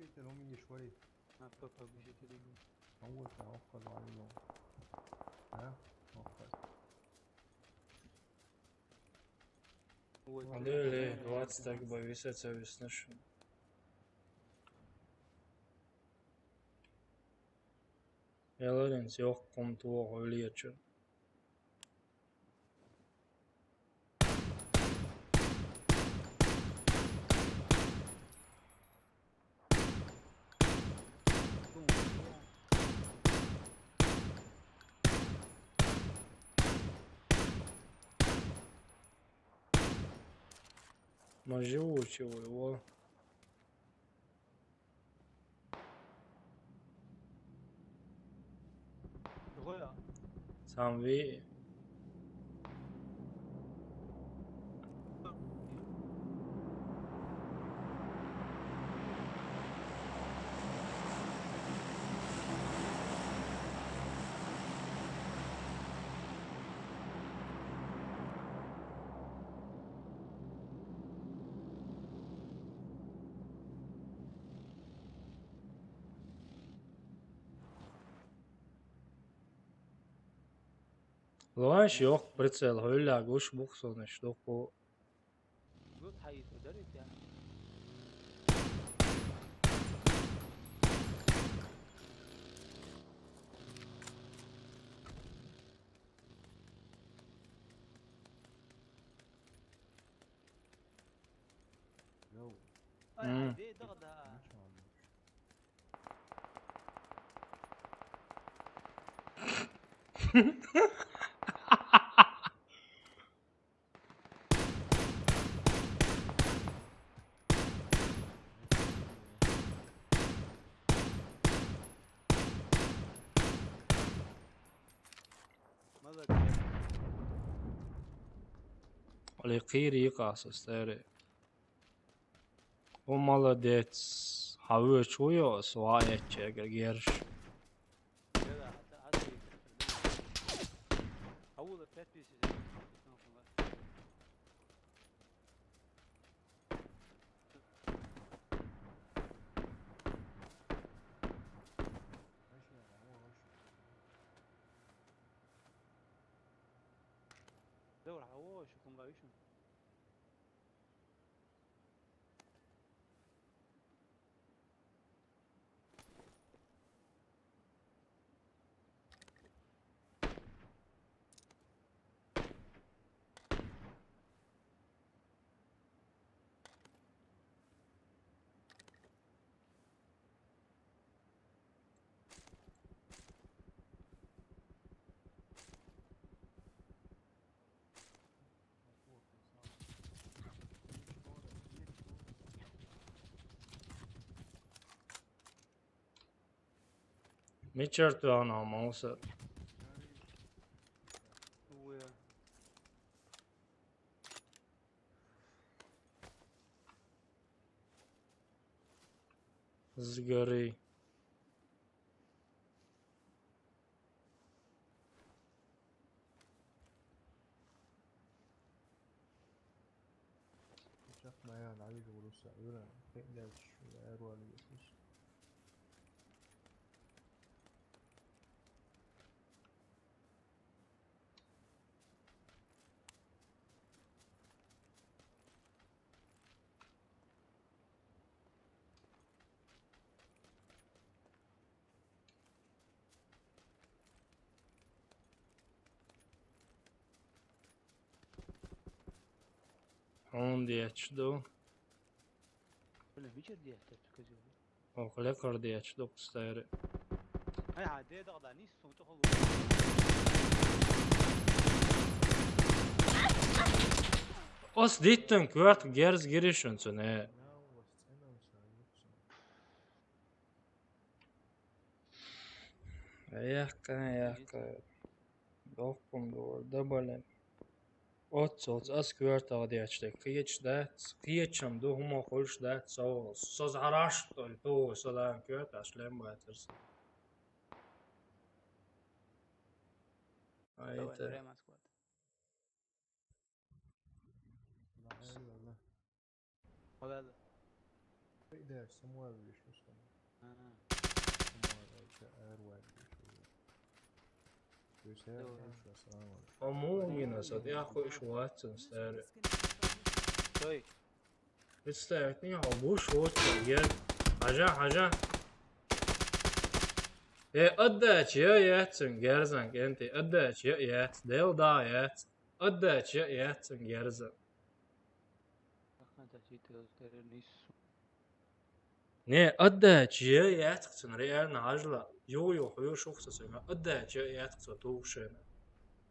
Слушайте, но мне шварит. ما بابا بيجي تدلو أول توقف عليه. ها؟ توقف. Леле, 20 так боюсь, веснешь. Яларин yok kontu öyleyece. Но живучего его. غويا Сам ви. Луаш yok прицел, öyle kuş buksun işte bu. قلت حي دريت يعني Yo. دي ضغطها Liqiri qasas tare. O молодец. Havu çuyo suaya çeker gerş. كذا حتى اول 3 بيسز دور حواش يكون غايشون Mi çertu ana mouse. Zgori. ما يعني عليك ولوس عيونا تقدرش أروى لي فلوس On diečdu. ولا فيجر دي كذي Och lekker diečdu stäre. هاي عادي ضغط على نيس وتاخذ Os ditten kvart gers girishun ne. Jaka. Dokkum door dubbelen. Ots as kvart av diečde. Kiech dat. Kiecham do homo khulsh dat so zarash to so da kvart aslem baters. Ayte. هذا تقدر سموها ولا شو اسمه Omogina så jag får schwarzen stäre. طيب استعتني عبو شوت يا حاجة أداش ياتن جرزن أنت أداش يات ديل دايات أداش ياتن جرزن نه أداش ياتن ريال نعجلة يو حيو شخص سما أداش ياتن توشنا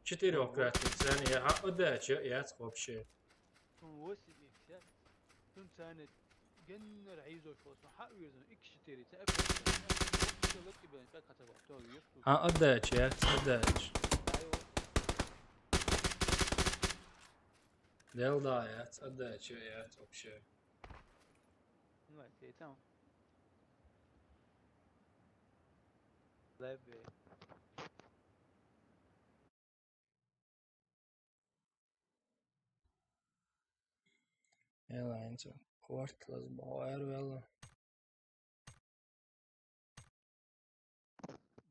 چطوری وقت ثانية أداش ياتن وبشي وسي إكسات ثم ثاني جنر عيزو شو اسمه حق يزن إكشتري تأكل أداش يات أداش ديل دايات أداش يات وبشي ما تيتام لعب يلا انت كوارت الأسبوع يلا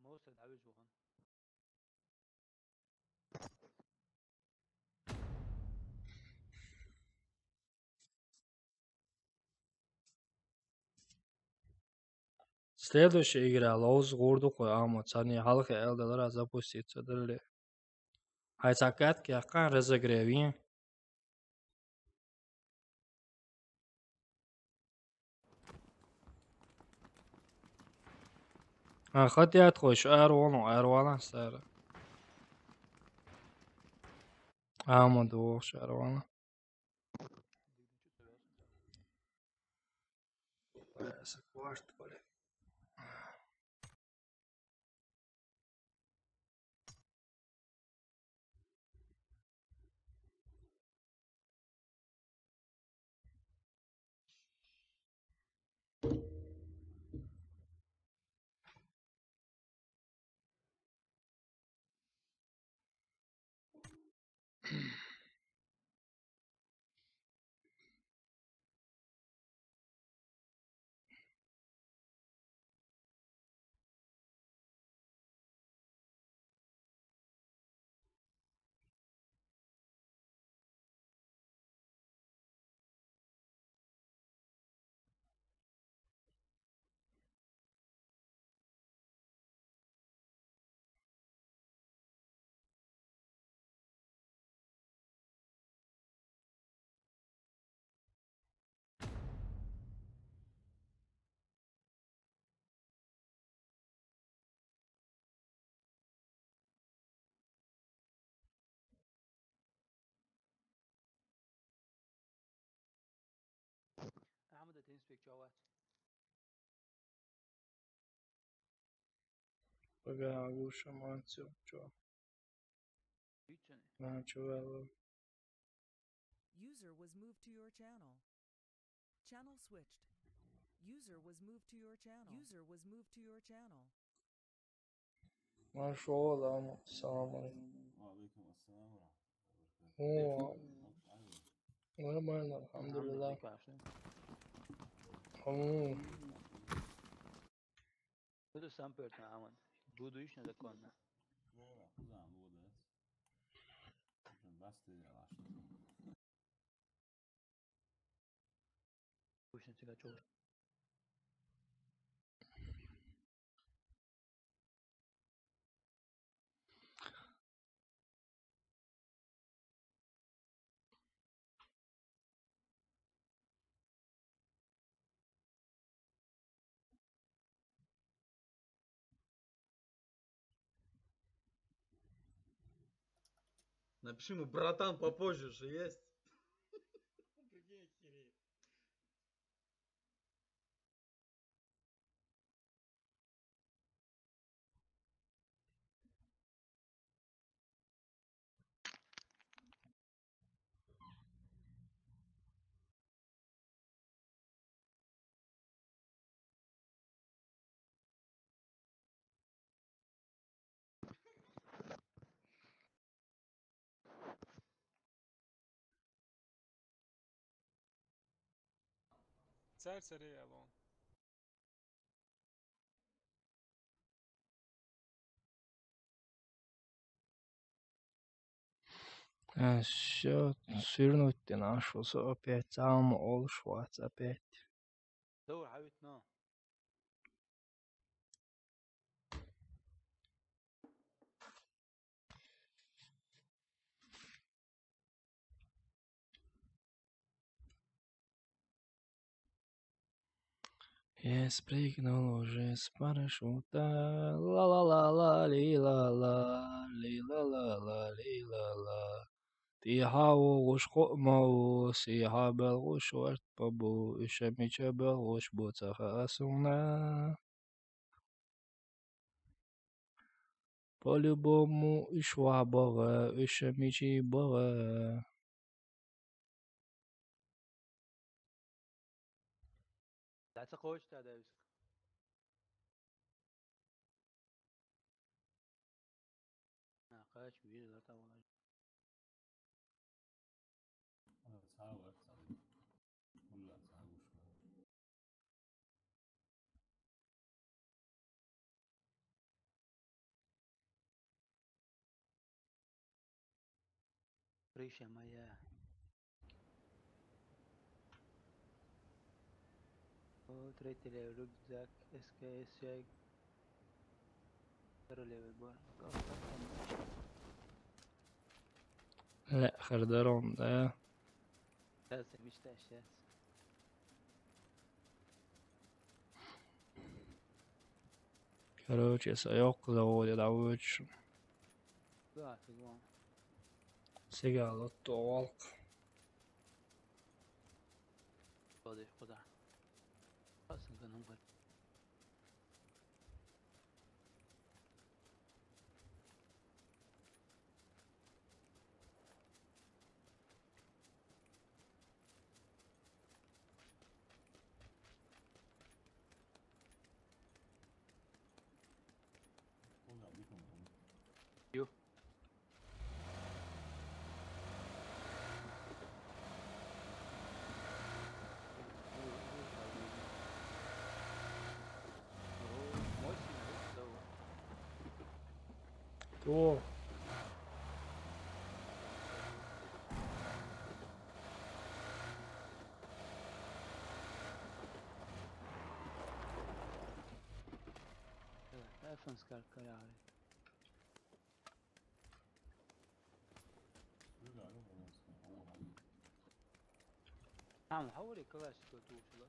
موسى دعوج وهن Следующая игра Лоуз Гурдук Амут Сани Халка Элдалара запустится далее. Хайцакат Кяхан разогреви. хотят خوش Арвана сара. Амут Вовш Арвана. Кварт поле. أحمد تنسبك جوات Paga Agusha Mancio. Mancio. User was moved to your channel. Channel switched. User was moved to your channel. User was moved to your channel. ما شاء الله السلام عليكم. وعليكم السلام ورحمة الله وبركاته. Нормально, алхамдулилlah. Budu sam pört na aman. Budu iş ne zakonna. Våra, kuzan vådet. Den bästa i alla fall. Buş ne çıkar çok. Напиши ему, братан, попозже же есть. Прикинь, охереть. سرسري الان. Все, свернуть ты нашелся опять, сам Олшвац опять. دور حبيبتنا. Я спрыгнул уже с парашюта, ла-ла-ла-ла, ли-ла-ла, ли-ла-ла-ла, ли-ла-ла. Тиха уж хомау, сиха белгуш варт побу, ишемича белгуш буцаха асуна. По-любому ишва бога, ишемичи бога. لا تقوش تعال. قاش بيجي لا تعال. أنا بتحاول أكثر. ولا أتحاول شوي. ريشة مياه. تريت لي ركزك اسكيس شيء. ترى لي بالبار. لا خردرون ده. لازم مش تأشياء. Короче, саёк заводит, а лучше. Да, фигура. Сега лотовалк. خذ خذ. أصلا كانوا غير. يو. О. لا فنسكر كلاري. نعم حولي كلاش كتوش لا.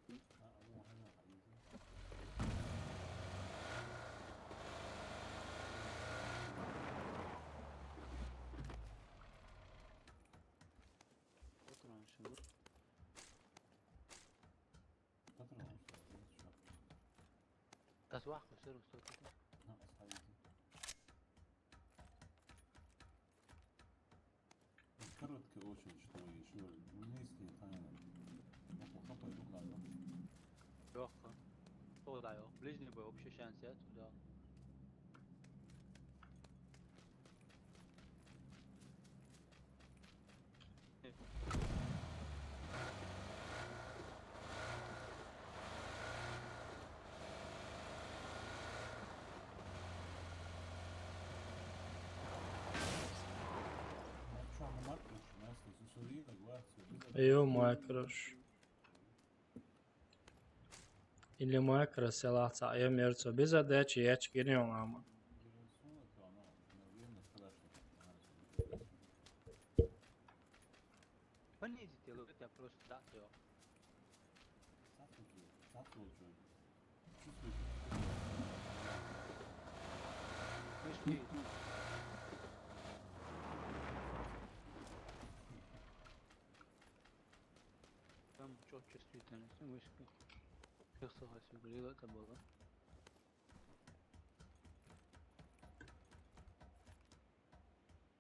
تسواح خسر وستوكي. Коротко очень, что еще вместе тайно. Хапай друг на друга. لحظة. طلعوا ближний бой общий шанс я туда. ايوه ماكروش اللي ماكروس سلاح تعيم يرتو بيزا داتش ياتش كينيون عما Понизите его, это просто да, все. Там что чувствительность, вышки. Как согласен, говорил, это было.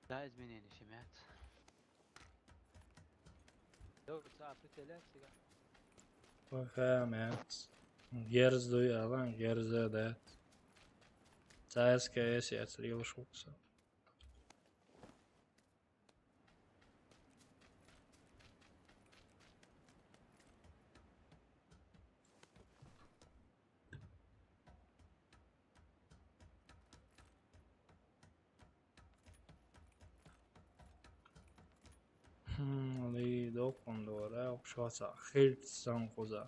Да, изменения, щемят. Doğru sağ fıteler siga. وفهمت جيرز دو يالان جيرز دات تايس كايس ياتري وشوكسا لي دوكم دورا وشوسا خيلت سانقوزا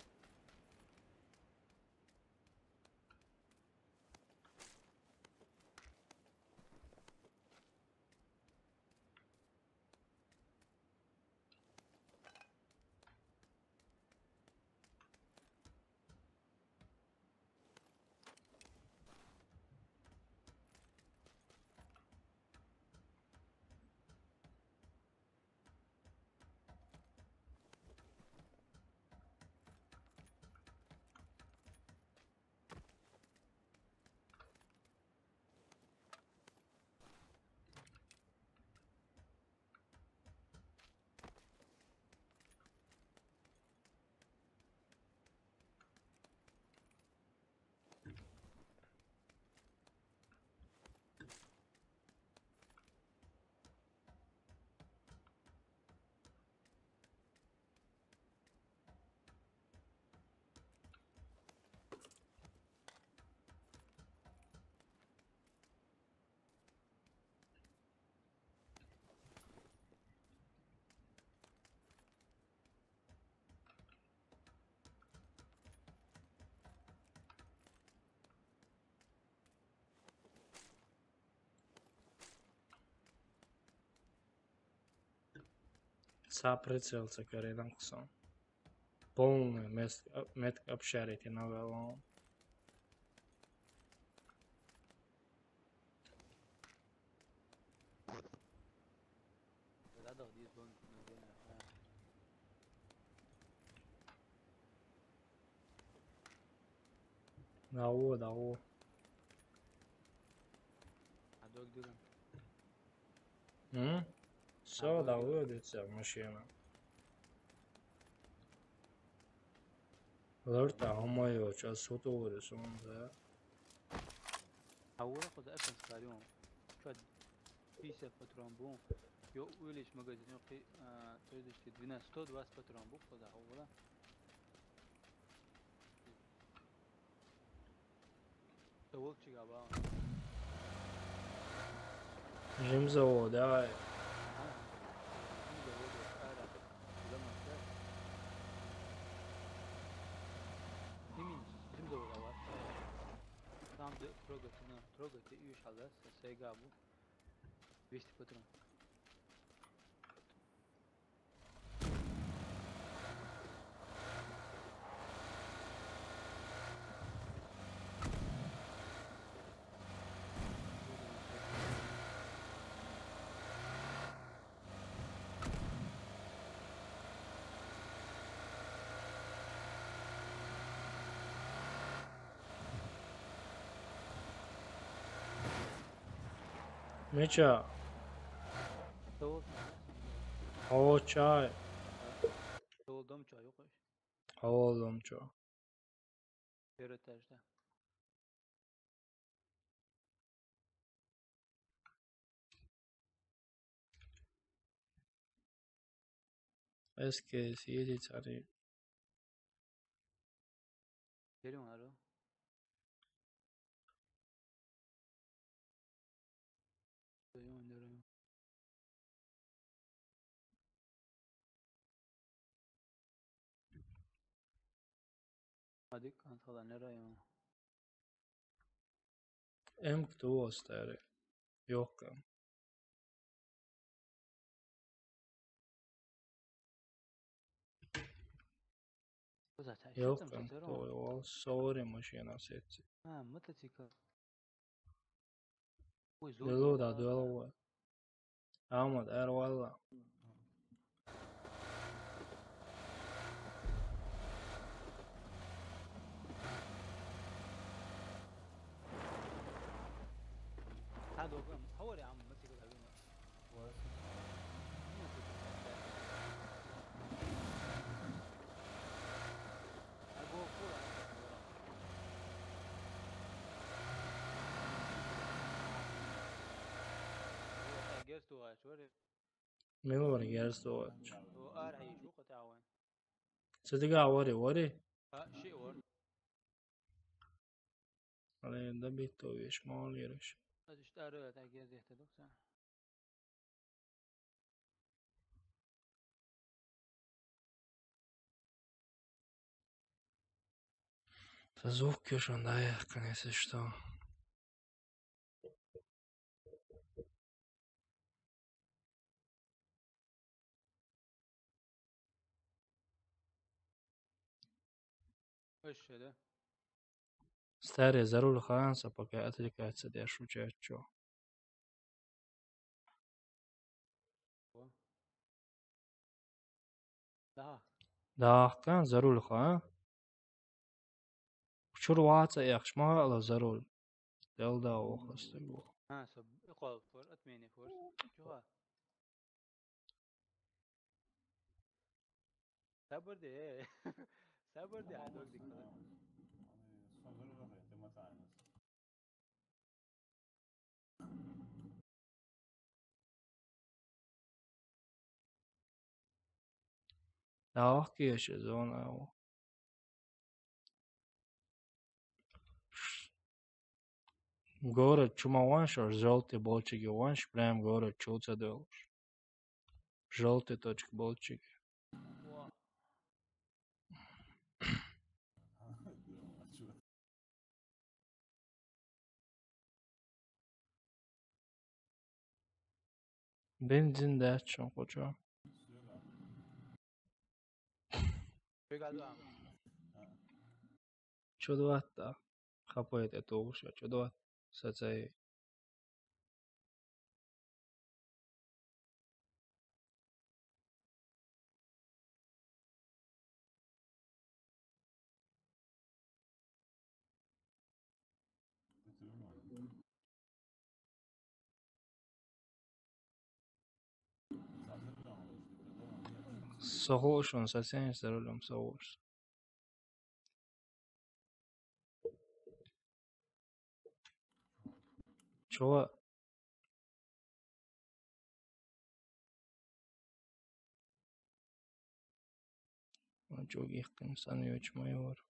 Са прицелца каредан кусам. Полный метка обшарите на велом. Rado diz bom, não vem na frente. داو Adog duran. Все, доводится машина. Лорта همایو چه صوت ورسون ده. Agora quando é pensariam, شاید 20 پتران بون یا اولش مگزینو که تویدش که 220 پتران بون خدا اولا تو چی گابا جیم زوده Tam da trogati üç halas sega bu 200 patron. Меча. О, чай. Oldum çay yok. Oldum çay. Yöretajda. Eski siyeti tari. Geliyorum aro. Oynuyorum. هذيك كانت خلاص نرايم. M2 stary. Jokken. Jokken, to je ovo sorry mašina sjeći. متى Deluda djeluje. Ahmad, wallah. هذا هو يا عم متى كده هبينا. Milor Gerstović. وارعي شو قطعوين. صدقها وري. شيء ور. Ali da bi to još maliraš. اشتروا تاجيز يهتدوك صح. Versuch schon daher, kann ich es da. ايش هذا؟ Stare zarul Hansa пока отвлекается да шучу чё. Да, كان zarul Khan. شروعات يخش ما على zarul. يلا وخستو. سب اقوى فور اتمنى فور. شو صبر دي صبر دي عدول دي Да, окей, сезон. Город Чумаванш, желтый болчики ванш, прям город Чуцадел. Желтый точка болчики. Benzin de açın koca. Чудовато. Хапает это уши, чудовато. Сацай. Soğuşun sesen sarılım soğuş. Çoğu çok yakın sanıyor uçmuyor.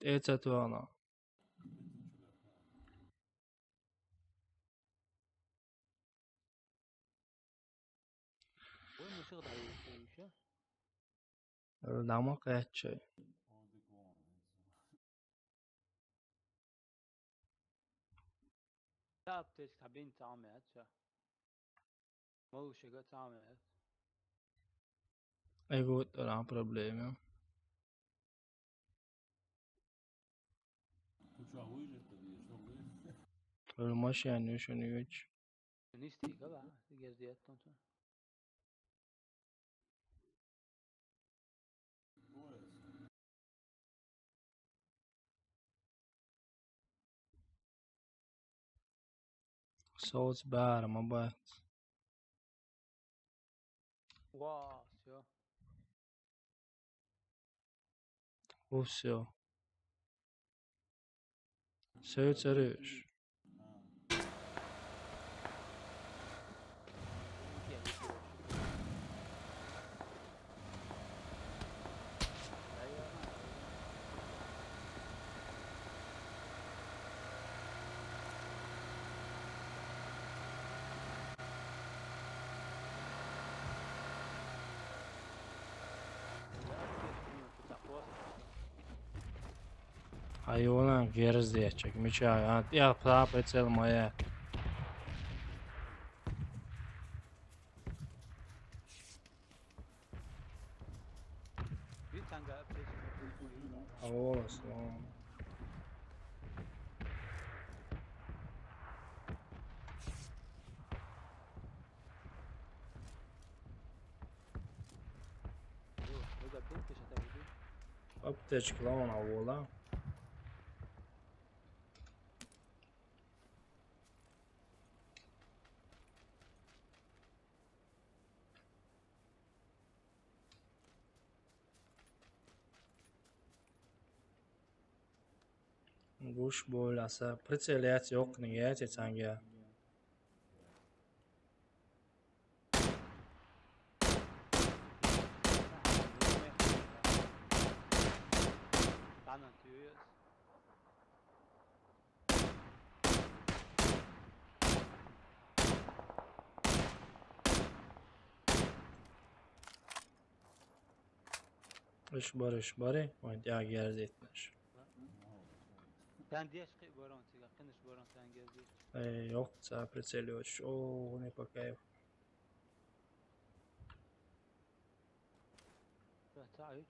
Это она. Dama kaçıyor. تعبت تعبين تعمت شا مو شقة تعمت Ego non ha problemi. الماشي شنو يوج. نيستي قبع تجهز ديت تونتون Соус бар, ما бат. واو все Все. Все царишь. Hayvan gerizleyecek. Miçay. Ya pap etsel moya. Bir tanga Olasın. Aptečka launa vola. Guş boylasa. Priceliac yok ni yace sanga. İş bari. Oyun ya gerizletmiş. Sen diye çıkıp boran çıkıyor. Kınış boran sen geldi. Yok sa Priceliac. O ne pakay. Tayo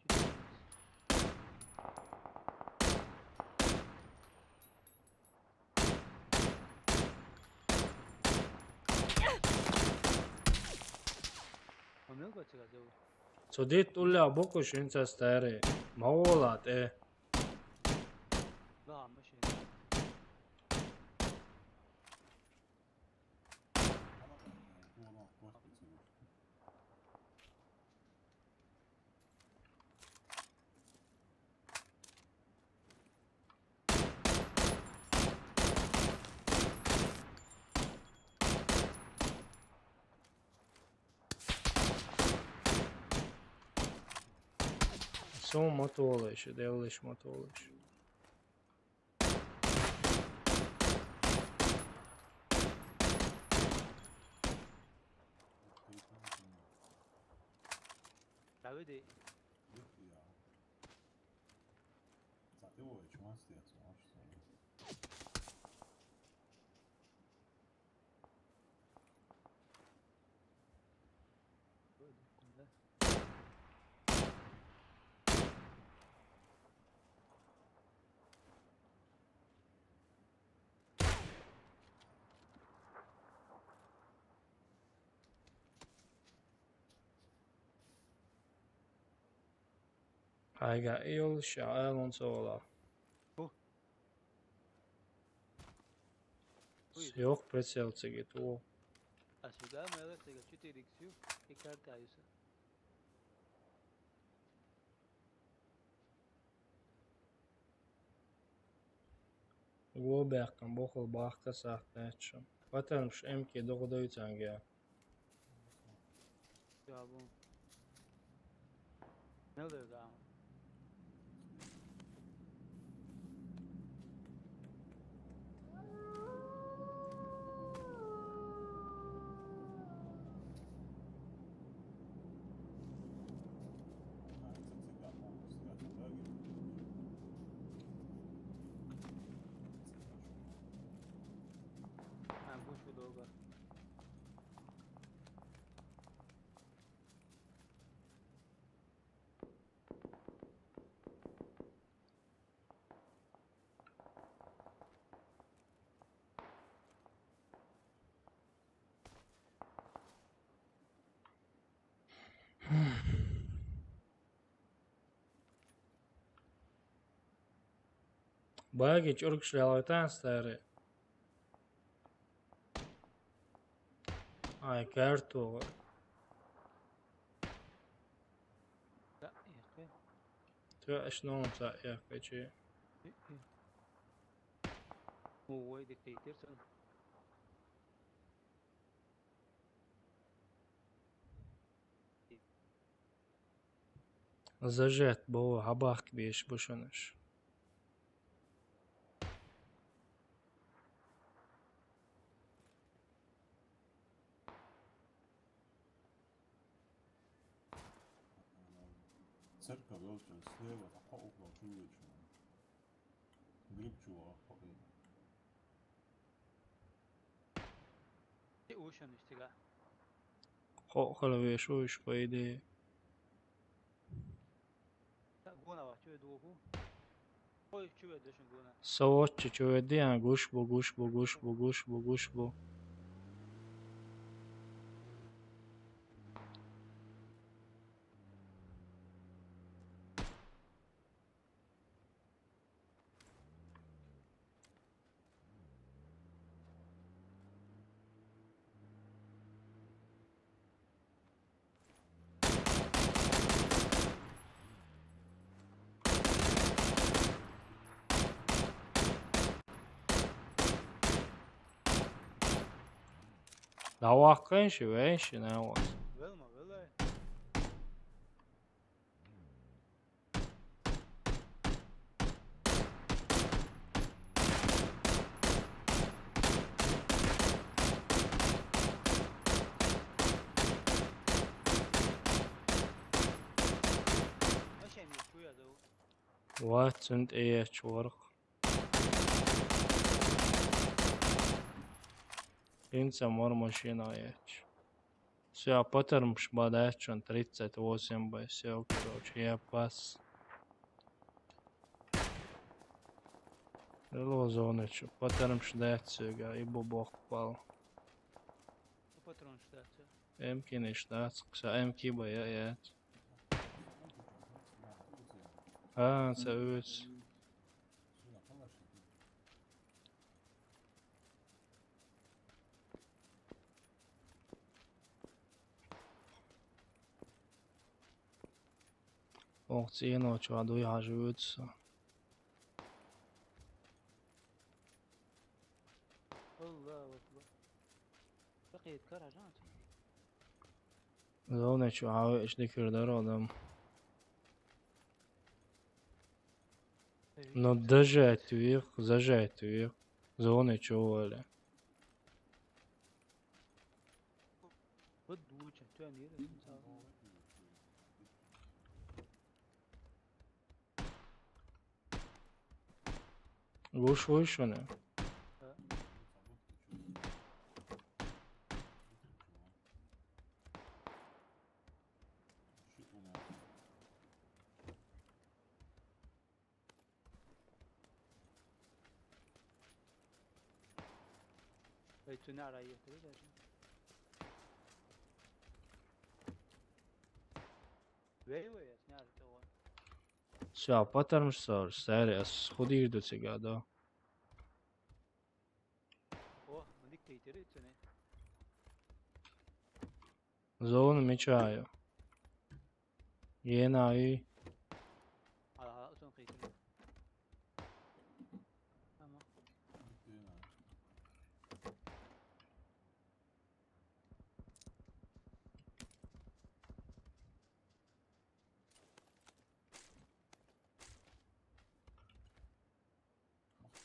Så dit ulla boko shinsa stare. Maolat لا ماشي Son motoleş, devleş motoleş. تعودي Aiga il sha'al on sola. Yok pretsel cigit o. Asуда mela sega 4x e carta isso. Go berkan bokol bahka sahtachım. Vatanmış emki doğuda ütenge. Ya bu. Ne oluyor ya? Baya geç uruk şalaytan stare. Ay karto. لا يا اخي Tö şnon sa ya kaçı. هو ديكتاتور سن Zajet bo habak biş boşanış. Cerca de ocho, sleva, a oba čujeću. Ocean istiga. خلوي شوش بيدي Guna var, çöğe doğu. Oy çöğe düşün guna. صوت شويدي يعني قوش بو دواقين شويش ناوس Velma, velay. Aşağı mı çöğe doğu? واتسنت ايش ورق انسى مر ماشينا ايش سيا باتر مش بدايتشون 38 باي سيو كروش يا باس Elo zoneču, pataram šdēcīgā, ibu bokpal. Patron štāca. Emkini štāca, ksā emkiba jāiet. Se ūs. Cienoču vadu jāžūdsa. Allah akbar. بقيت كراجات. Zoneču āvi ešdikir darodam. No dažētu ir, zažētu ir. Zoneču ovali. Подуча, тянир. Guş o ne? Tünara yetirir. Vejvojas, nerede o? Sve, patarmış sar, serijas, hudirdu cigada. Oh, dik teytiri tüne. Zonu mičāju. Ienāju. Aha, son teytiri.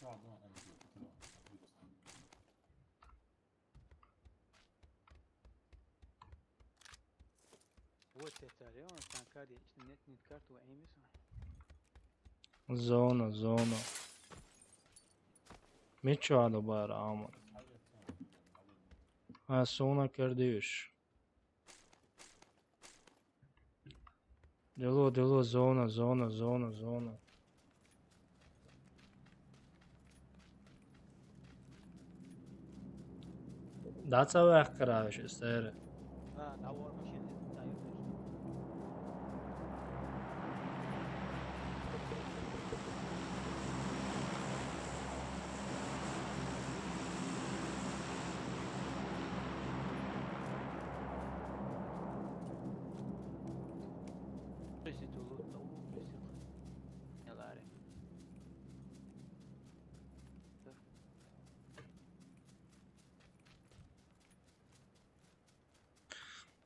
Tamam. Вот это реально станкади, что нет карту эймис. Zona. Mičādu bāra āmur. Suna kardījuši. Dilo, zona. That's how I crash is there. Da var maşin tayır.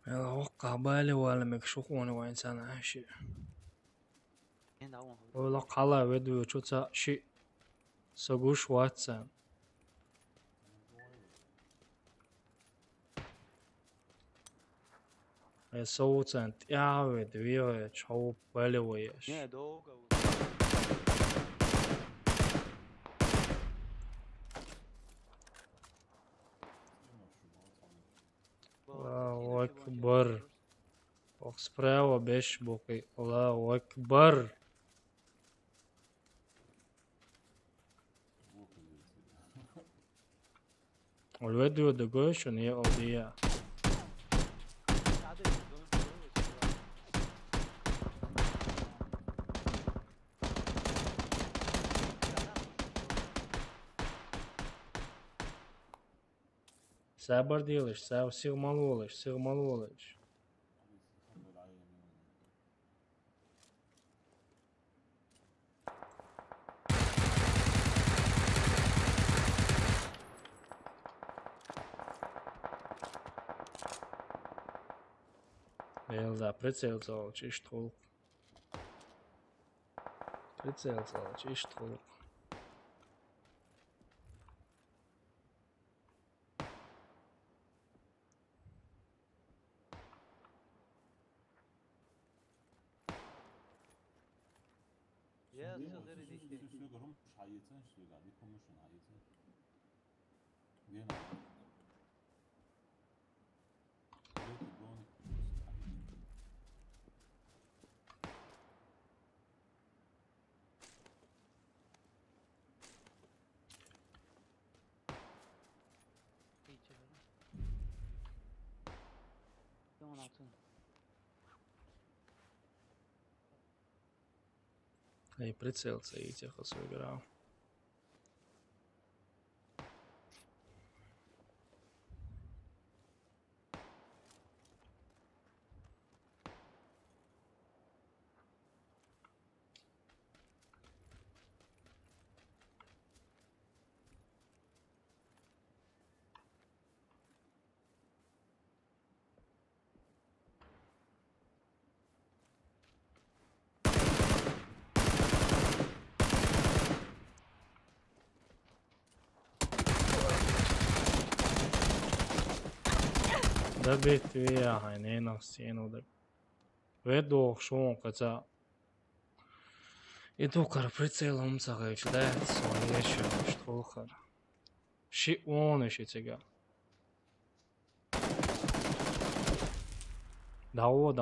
وقع بالي ولا مكشوخوني وإنسان عاشي ولا قلا بدو شوتا شيء سقوش واتسان صوتان تعود ويا شو بالي وياش Акбар. Ох, справа беш боки. Аллаху Акбар. الفيديو دقوشن يا أودية. Sabar değiliz, sığmalı oluş, sığmalı oluş. Vēl precēlcāla čištulku. Precēlcāla čištulku. Ej, прицелиться и тихо сыграл. Dabīt vijāhai nēnās cienūdek. Vedošon, kad sā. Idu kar pricēlam cākaiks dēts un iešauš tolkar. Ši one ši cigā. Dawo.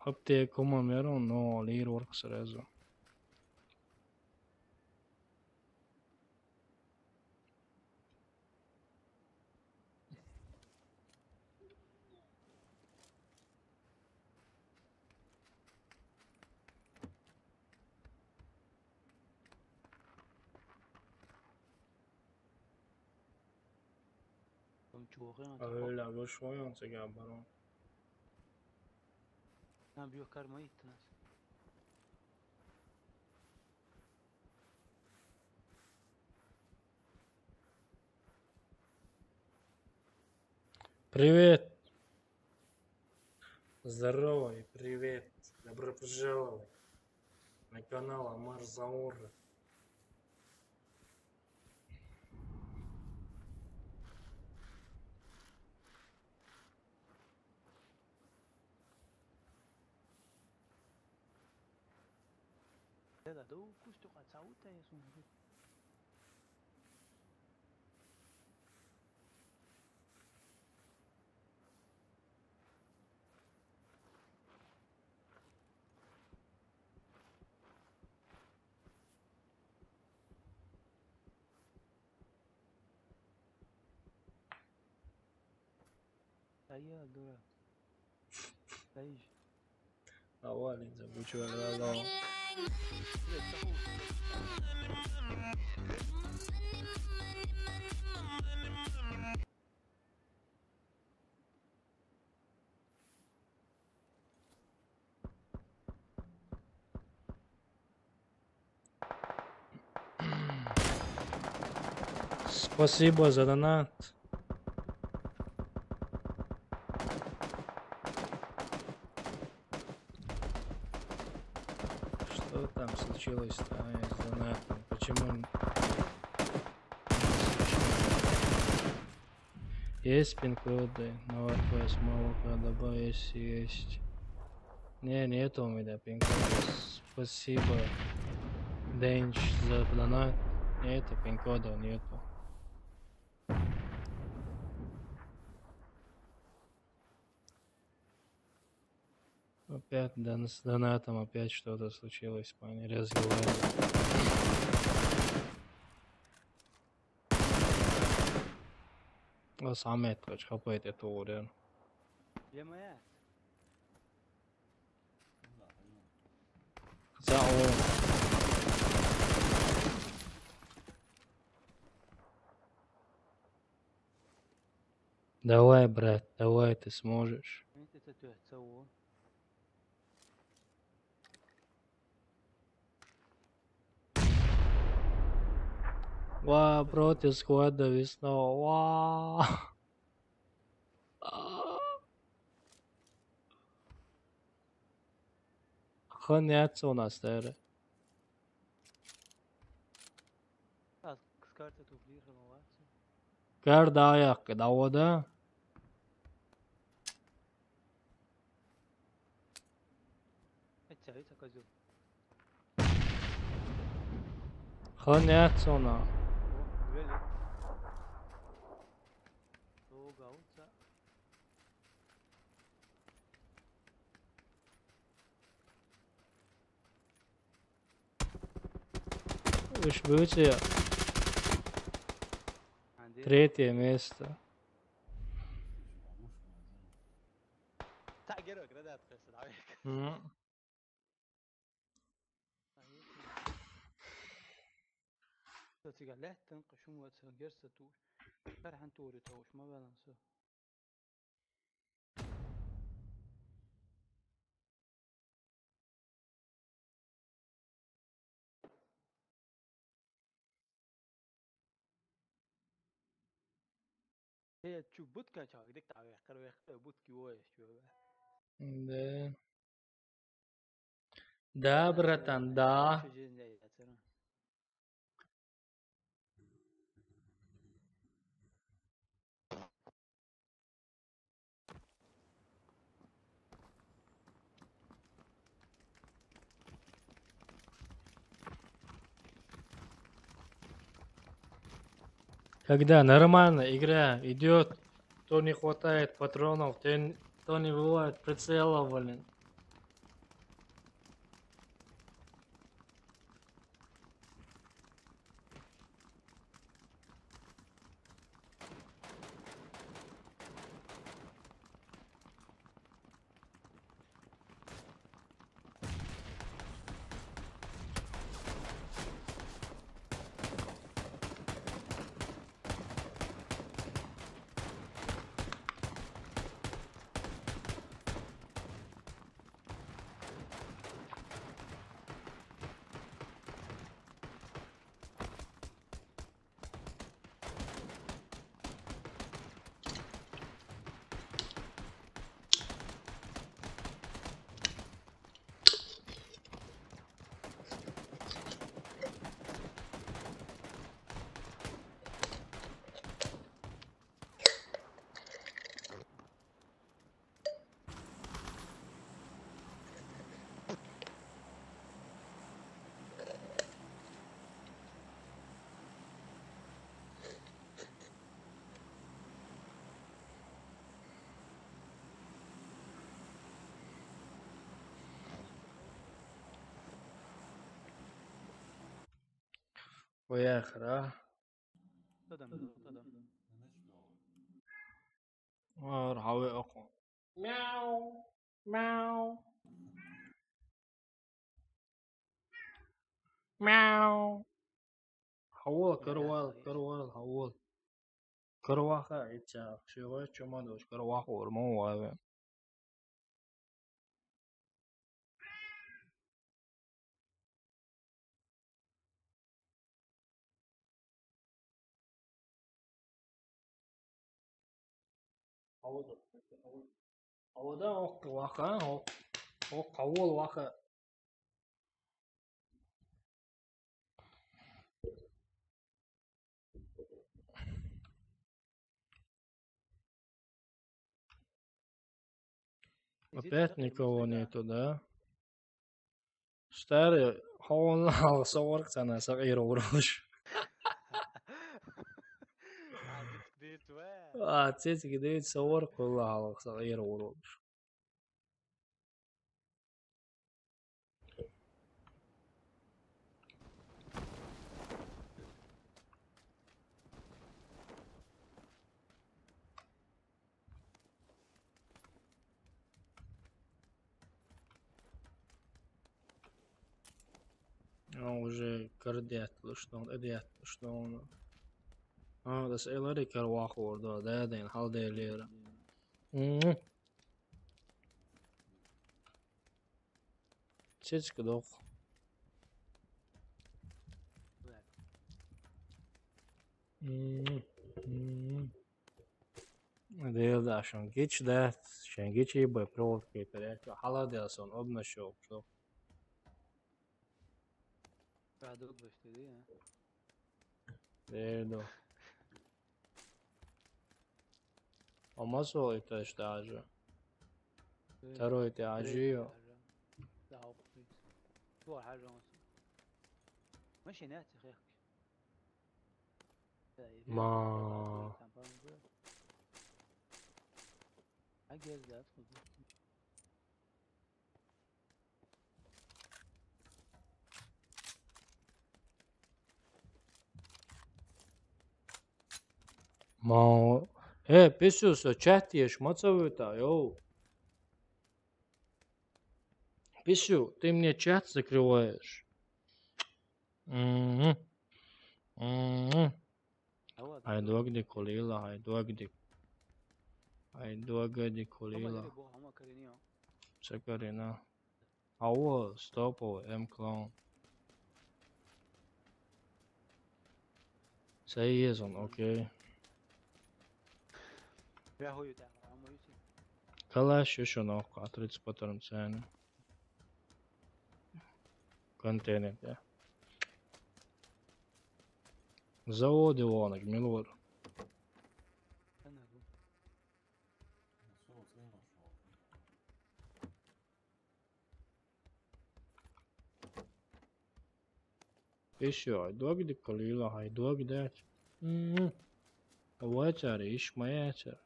Aptiek kumam ir un no līru orkas rezu. Öyle boşuyor cigā baron. Nam bio karmait nas. Привет. Здорово и привет. Добро пожаловать на канал Амар Заур. Da do custo ca sauta e sunt. Aí adora. Aí. Awali zabuchwa lalo. Спасибо за донат. Что там случилось-то с донатом? Почему? Есть пин-коды на WordPress, мало добавить есть. Нету у меня пин-кода. Спасибо, Денч, за донат. Нету пин-кода, нету. Опять с донатом опять что-то случилось, они разговаривают. Ahmet kaç kapayı da doğru. جماعات Za o. Давай, брат, давай, ты сможешь. انت تسوون Ва, против сквада весна. Ва. Ханять у нас there. كارت توفلير خدمات Kar da ayak davada. اتساويتها كزو Ханять ona. غالي هو قاوتا Уж будете третье место. تعجرك ردات خسر عليك تيجي لا تنقش مو تسجرت تو فرح انتوري توش ما بالانسو هي تشوف بودكا شاك ديك تعرف يحكروا بودكي وايش شو Да. Да, братан, да. Когда нормально игра идет, то не хватает патронов, то не бывает прицелов, блин. ويا اخر صدم راح اقوم مياو مياو مياو حول كروال حول كرواخا عيتشا شوي شو دوش كرواخ ورمو وابا هودا واخا هو قول واخا Опять никого нету, да? Старый, он صورك أنا صغير وروش. تسيتك دي تصور كلها صغيرة وروش. уже кардиат شلون اديات شلون بس إلاري كرواخ وردا دادين حال دي ليرة تشيتك دوخ ديل عشان جيتش ده عشان جيتش يبقى بروفوكيتر حالا دي اصلا ابن الشوق شوف بعد بشتري ها ديردو اما سو يتشتاجه ترو يتعجيه لا هو بسيط هو حاجة ماشي ناتي خيخ ما أجهز لا أدخل ما ايه بيسوس чатиешь мацавыта йоу Писю, ты мне чат закрываешь. Айдуагди Колила, Айдуагди Колила. Сакарина. Ауа, стопо, М-клон. Сейезон, окей. Калаш еще нахуй, а 30 паттерн цены. Контейнер, да. Заводы вон, Милор. Еще, айдуагди Колила, айдуагди. Ватер, Ишмаятер.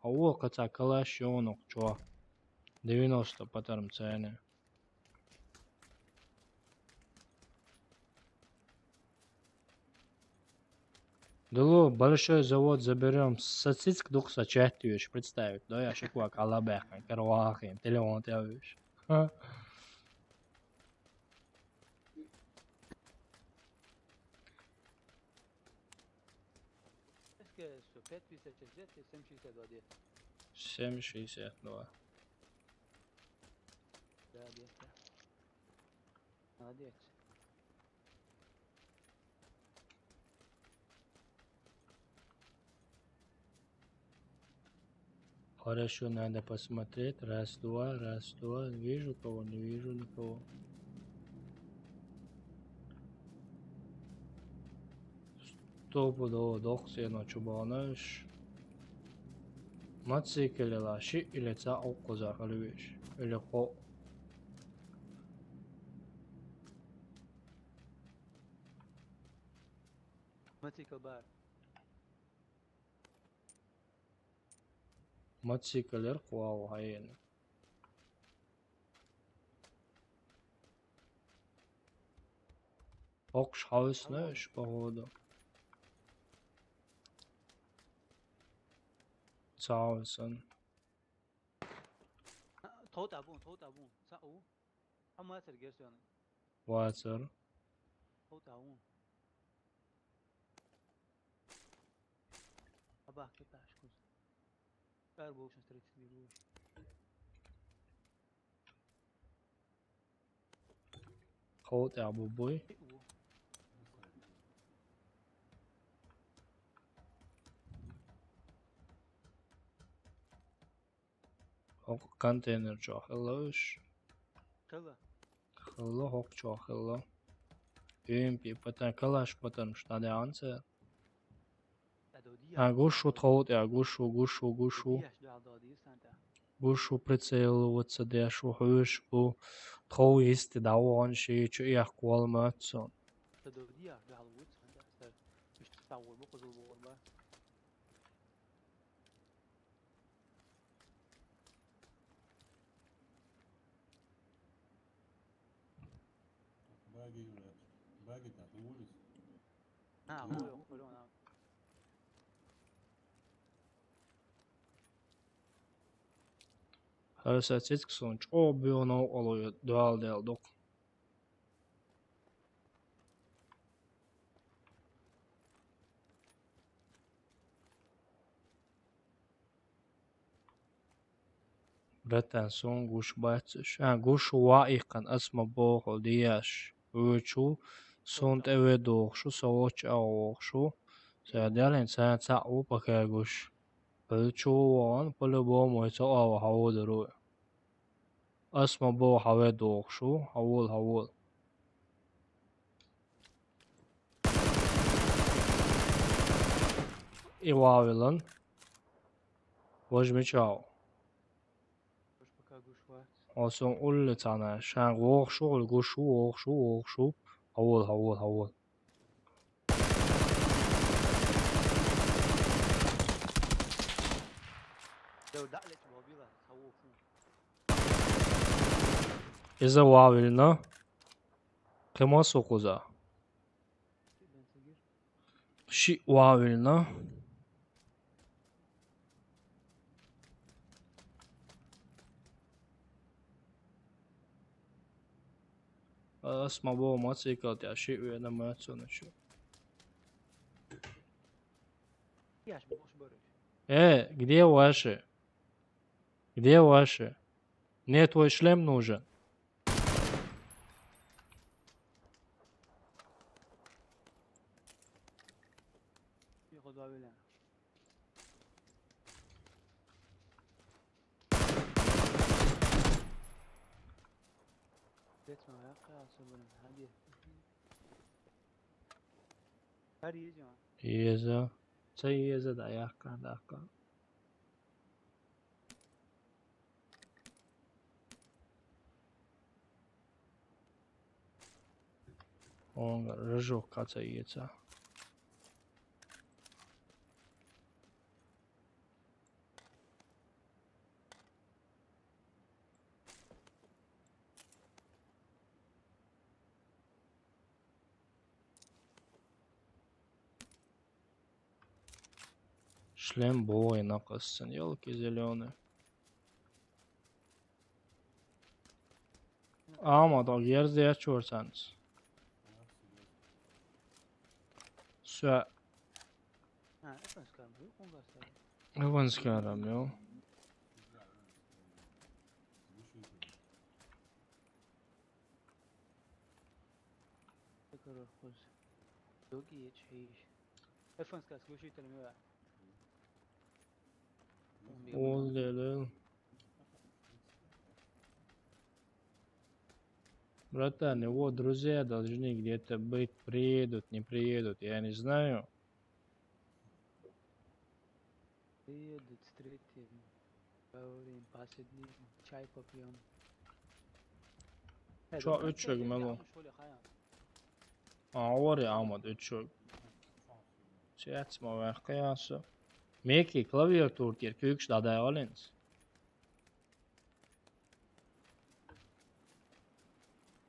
Ауа каца калаш йонок, чё? 90 паттерн цены. Дало большой завод заберем, сосиск дух сочетываешь, представить, да, я шиквак алабехан, карвахим, телефон тявишь. Что 5,50 лет и 7,62 лет. 7,62. Да, лет. Молодец. Хорошо, надо посмотреть. Раз, два. Вижу кого, не вижу никого. Стопудово дохсено чубаныш. Мацикли лаши или ца оккоза халвиш. Или хо. Мацикл бар. Мацикалер хуау хайен. Окш хаусныш походу. Цаусэн. Тоо табун. Са уу. Хамаатэр гэрсэн. Ватер. Тоо табун. Абах киташ куз. Бар боушн стрит бирүү. Хот абу бой. Контейнер чохлош. Хло хок чохло. Импи потом калаш потом штады анце. Гушу тхот, гушу. Гушу прицелываться, дэшу хышку. Тхо есть даван ши, чё я квал матсон. باقي بتاعت ولس هو يقولون Halsēts un čobi un oloju duāldēl dok. Bretän sun guš bätsyš. Gušu vaikan asma boho diäš. Uiču sun teve dookšu, savoč aokšu. Säädälin sään sa'u pakēguš. Pölču vaan по-любому это ава хаводеру. Asma bo have dookšu, havol. I vaavilan. Возьми чау. Olsun ulli tane. Şen ookšu, olguşu, ookšu. Havol. İza vaavilna. Kema sokuza. Şi vaavilna. Asma bo matsikat ja shit vielä mötson şu. Где ваши? Где ваши? Мне твой шлем нужен. Yeza. Co yeza da jaka. On rıjok kaça yeza. Шлем бой накассан, елки зеленые. Ama da yerde yaşıyorsanız. Evans skaram, jo. Oldu. Братан, его друзья должны где-то быть, приедут, не приедут, я не знаю. Приедут, встретим, поговорим, посидим, чай попьем. Çok üçük melo. Var ya ama üçük. Çetme ver kıyası. Meki klaviatur kirke üks da alins.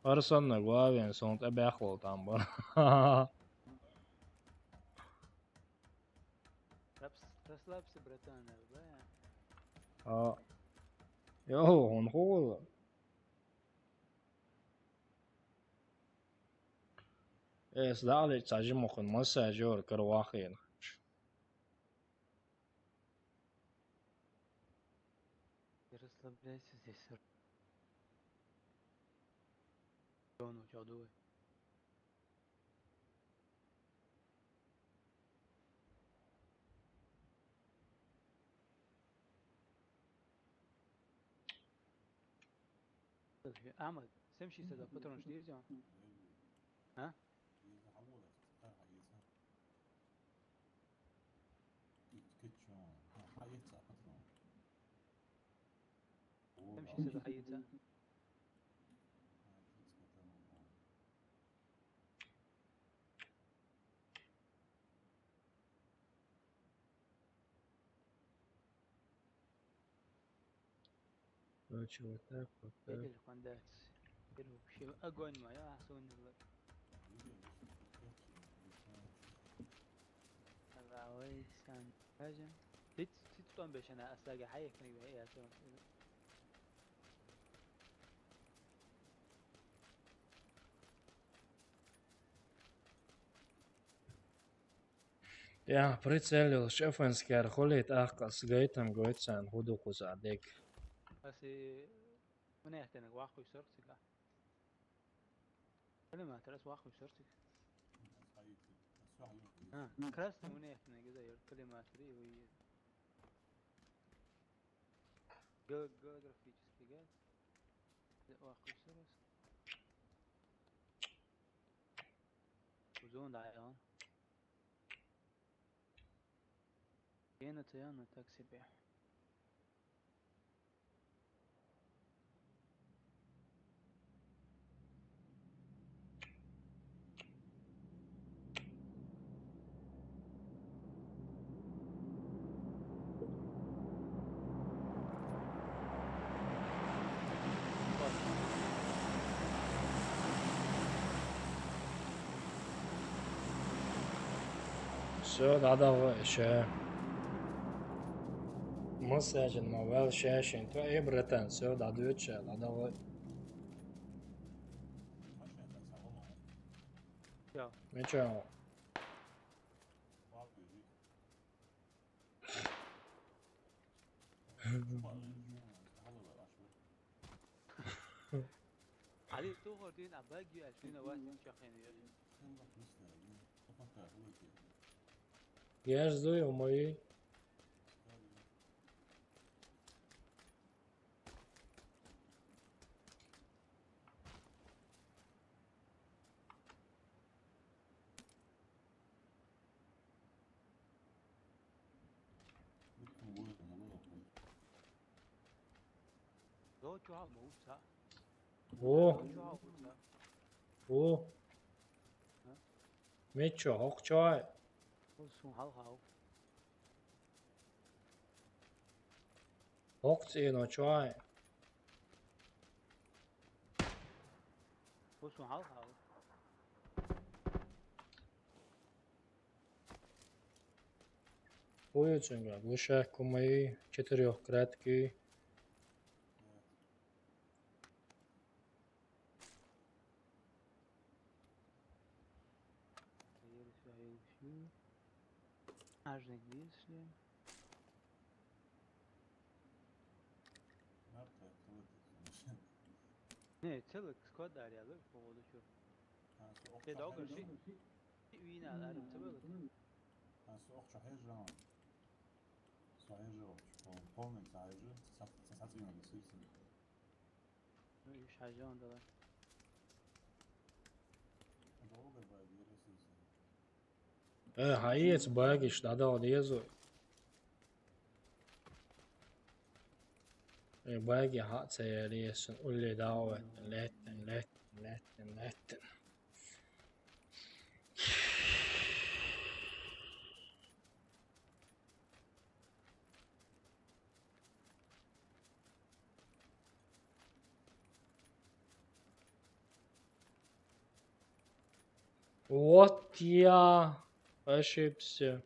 Arasana klavien sånt är bäckvoltan bara. Расслабься, братан, да? Он холодно. Сдали цажимохун массажер карвахин. Расслабляйся здесь. Он у тебя дует. Ahmet, sen şey istedin, patron şey diyeceğim. Ha? Sen şey istedin, hayırca. Короче, вот так. Едешь в Кондакс. شو أقوى ما يا أحسن لك الرعوي سان هاجم تيت طن بيش أنا أسلاقي حيك نيجي هي أسوي Ja, pricēļos šefenski ar holīt ākas gaitam goicēn hudukus ādēk. بس من يحتاج واخو يشترك كل ما ترى واخو يشترك كراس من يحتاج كذا كل ما تري وي قدر في جسكيات واخو يشترك وزون دعيان يانا تيانا تاكسي بيع Söd adavšē. Masēžin man vēl šēšin. Tu ebreten söd advečē adavai. Ja. Viņš jau. علي توغردين عباقي 2001 شخين Jeżdżują moi. Ủa. Mấy chỗ học chơi. Học gì nó chơi. Поедем, глушаку мои, четырехкратки. Ne, целый склад аряды по поводу чего. Ты долго вина арым целый. سوق شحيرة صحيرة полный صحيرة تسعين بسيط. مش حاجة عندنا. Haiet bagiš dadal diezu. Bagi hatseries ulli davet letten. Вот я ошибся.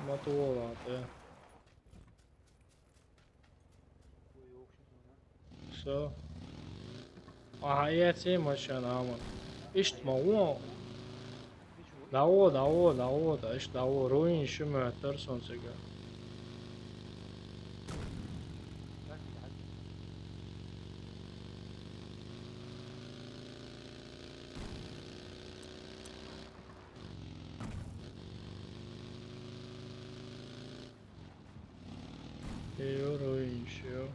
Мотола, да. Все. Hayati maşanamın. İşte o. Da işte o ruin şu mühtər son çıkıyor. Ruin şu.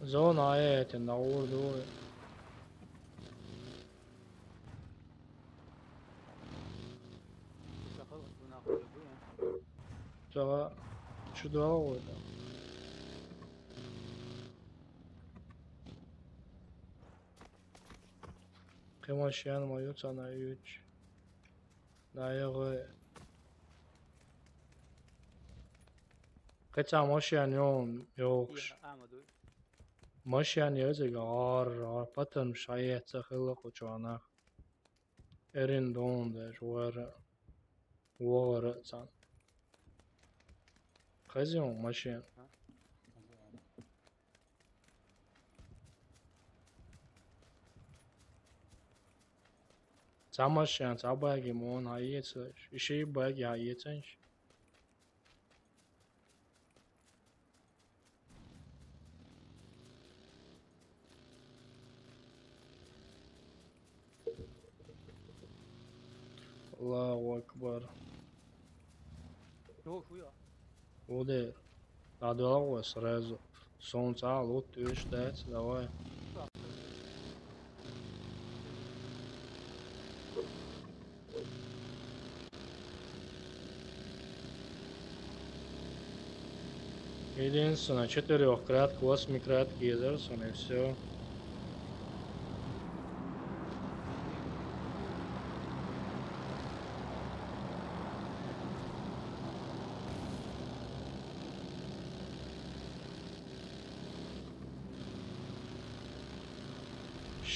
زون آيات النور دول جوا شو دوا Kımaşyan mayut sana 3 Dayağı Kaça maşyan yok maşyan yazık ağır patın şayet sakılı koçana erin donda juara san Kazyon maşyan Samaşyan sabagi mon hayetse işi bagi hayetsen Allahu Akbar. Вот это. Надо сразу. Солнце, вот ты ждать, давай. Единственное, 4-кратки, 8-кратки езерсон и все.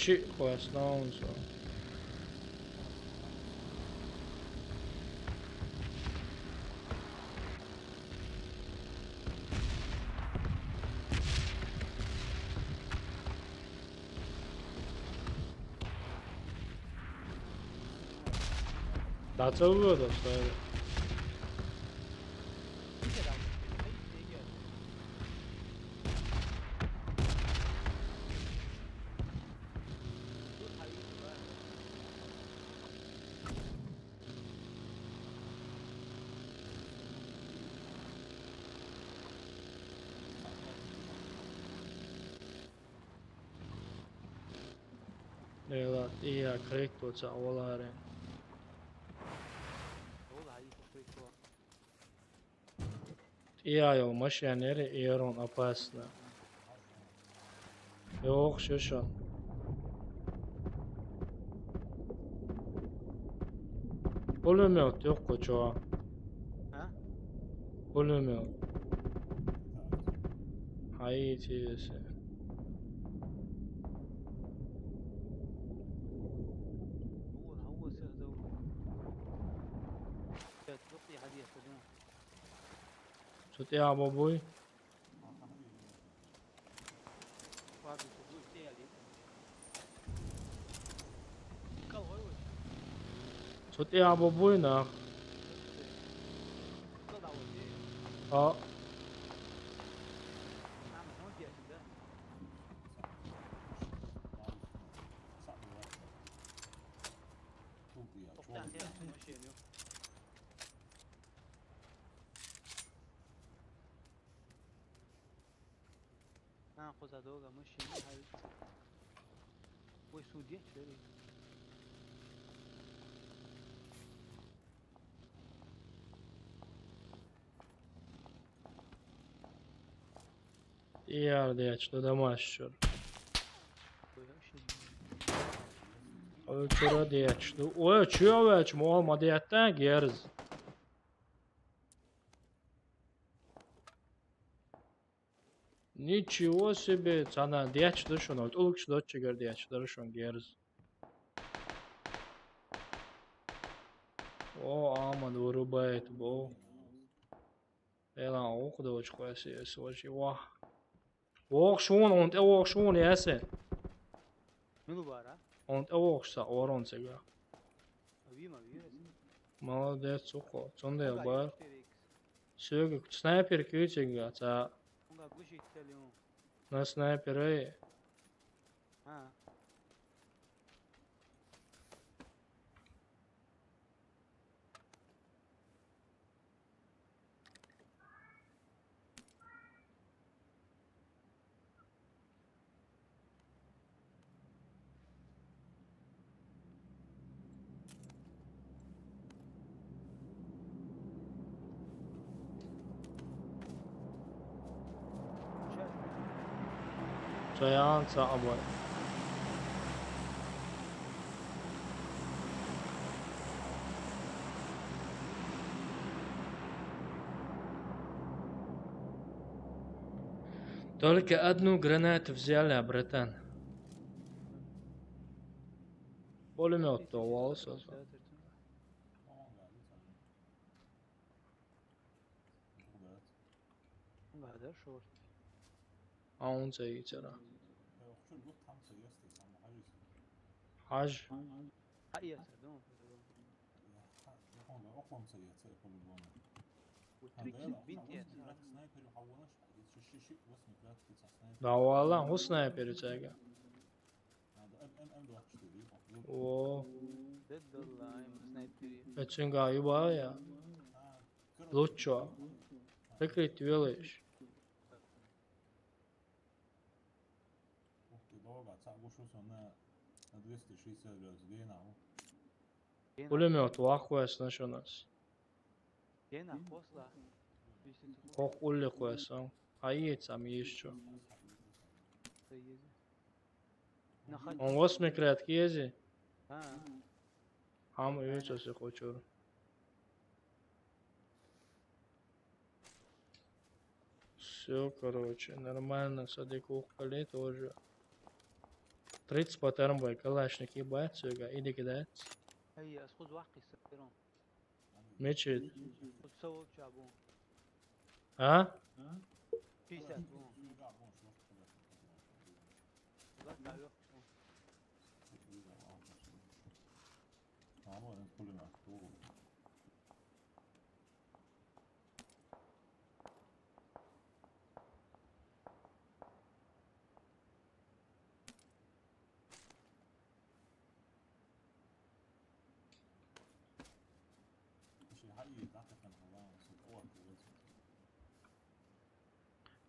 Shit, quest down, so. That's a good story. Ela ia correcto za volare. Ia машинери Эрон опасно. Yok şu. Пулемет yok koço. Пулемет. Hayır Тут я бабуй. Тут я бабуй на. А. ناخذ هذول مش هاي وسودية شوي Iarde, что домашнего. Ölçüre diyetçi. O ölçüyor ölçü mu olmadı yetten geriz. Ничего себе, цена дьяч дышон, вот улучш дочь гер дьяч дышон герз. О, аман вырубает, бо. Элан ок дочь классе, сочи, вах. Ох шун, ох шун ясен. منو بارا؟ ох са орон сега. Вима, Молодец, сухо. Цонде бар. Sög, снайпер küçük ça. На снайпере. Trajan صعبة. Только одну гранату взяли, а, братан. Пулемет-то волосы. هذا شورت عون زي ترى. حاج. حقيقة دوم Да والله هو سنايبر تاعك. О. ضد اللايم سنايبري Ötünga yuba ya. Лучше. Прикрыть велиш. Пулемет вахуяс на что нас. هنا وصلة Хох улли хуясам. Аит сам еще. Он 8 крат кези. Хам еще се хочу. Все, короче, нормально, садик ухали тоже. 30 паттерн бой, калашник ебать, сюда, иди кидать. هي خذ واحد يسكرون Мечет. وتصور شعبون А? في سكرون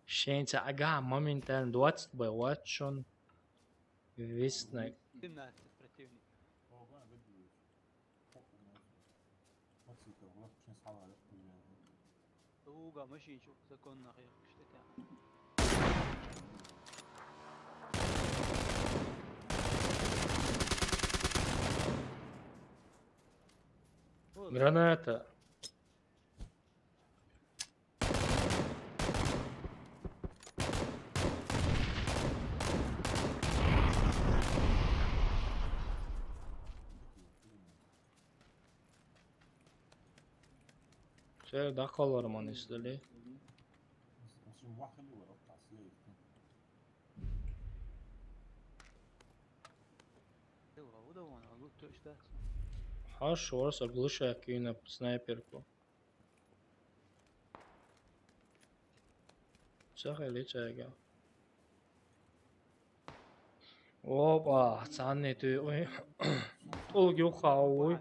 Шенца ага, моментально 20 бой, вот он весной. 17 противник هو قام ماشي نشوف اذا كنا غير Граната. Şöyle dakalar man istedi. Haš ورثة глушая кино снайперку. Сахали чайга. Опа, цанный ты, ой. Толги ухауй.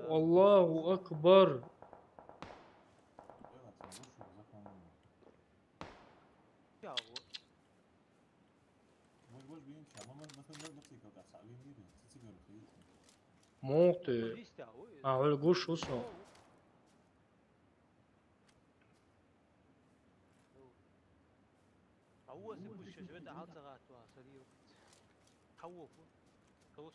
Аллаху акбар. مو ты. А, гуш усо. هو سيبوش شباب عاد صغات وصلي وقت خوفوا توت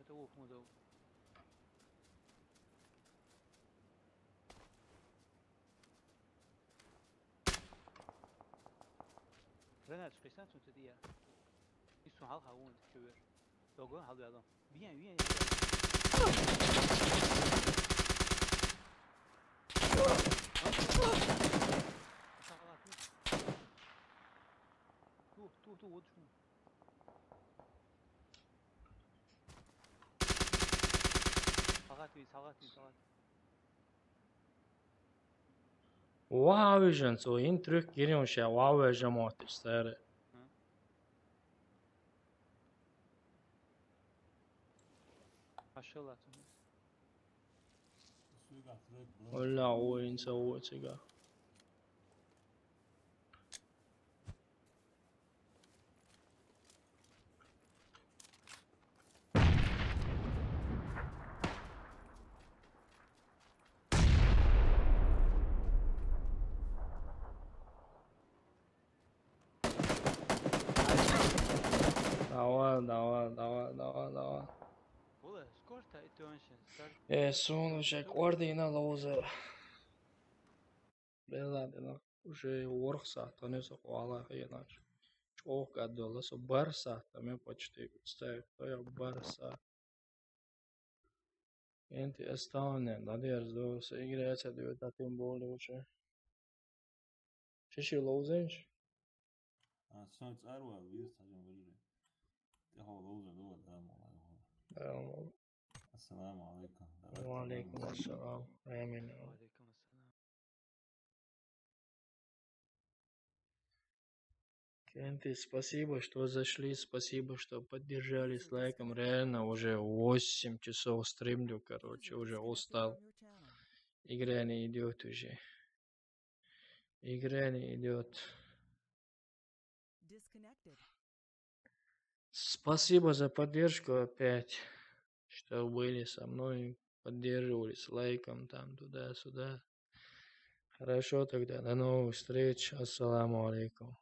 هتوقفون ذو رنات قيسان تديا يسون حال هاون تكبر لوغو حال يلا bien تو وجهه صغاتي Wow, så intryck giriyor şey. Wow, jamat işte. maşallah ولا وين سويت كذا давай. Ула, сколько это он сейчас? Солнышек, ордена лозер. Беладина. Уже ворхса, то не захвала, иначе. Чох гадола, со барса, там я почти ставил, то я барса. Инти Эстония, надежду, играется две тем более уже. Чеши лозенч? Sounds arwa, wir sagen wir. Der Hall loser do da mal. Assalamu alaikum. Wa alaikum assalam. Amin. Алейкум ассалам. Кенти, спасибо, что зашли, спасибо, что поддержали с лайком. Реально уже 8 часов стримлю, короче, уже устал. Игра не идет уже. Игра не идет. Спасибо за поддержку опять, что были со мной, поддерживали с лайком там туда-сюда. Хорошо тогда, до новых встреч. Ассаламу алейкум.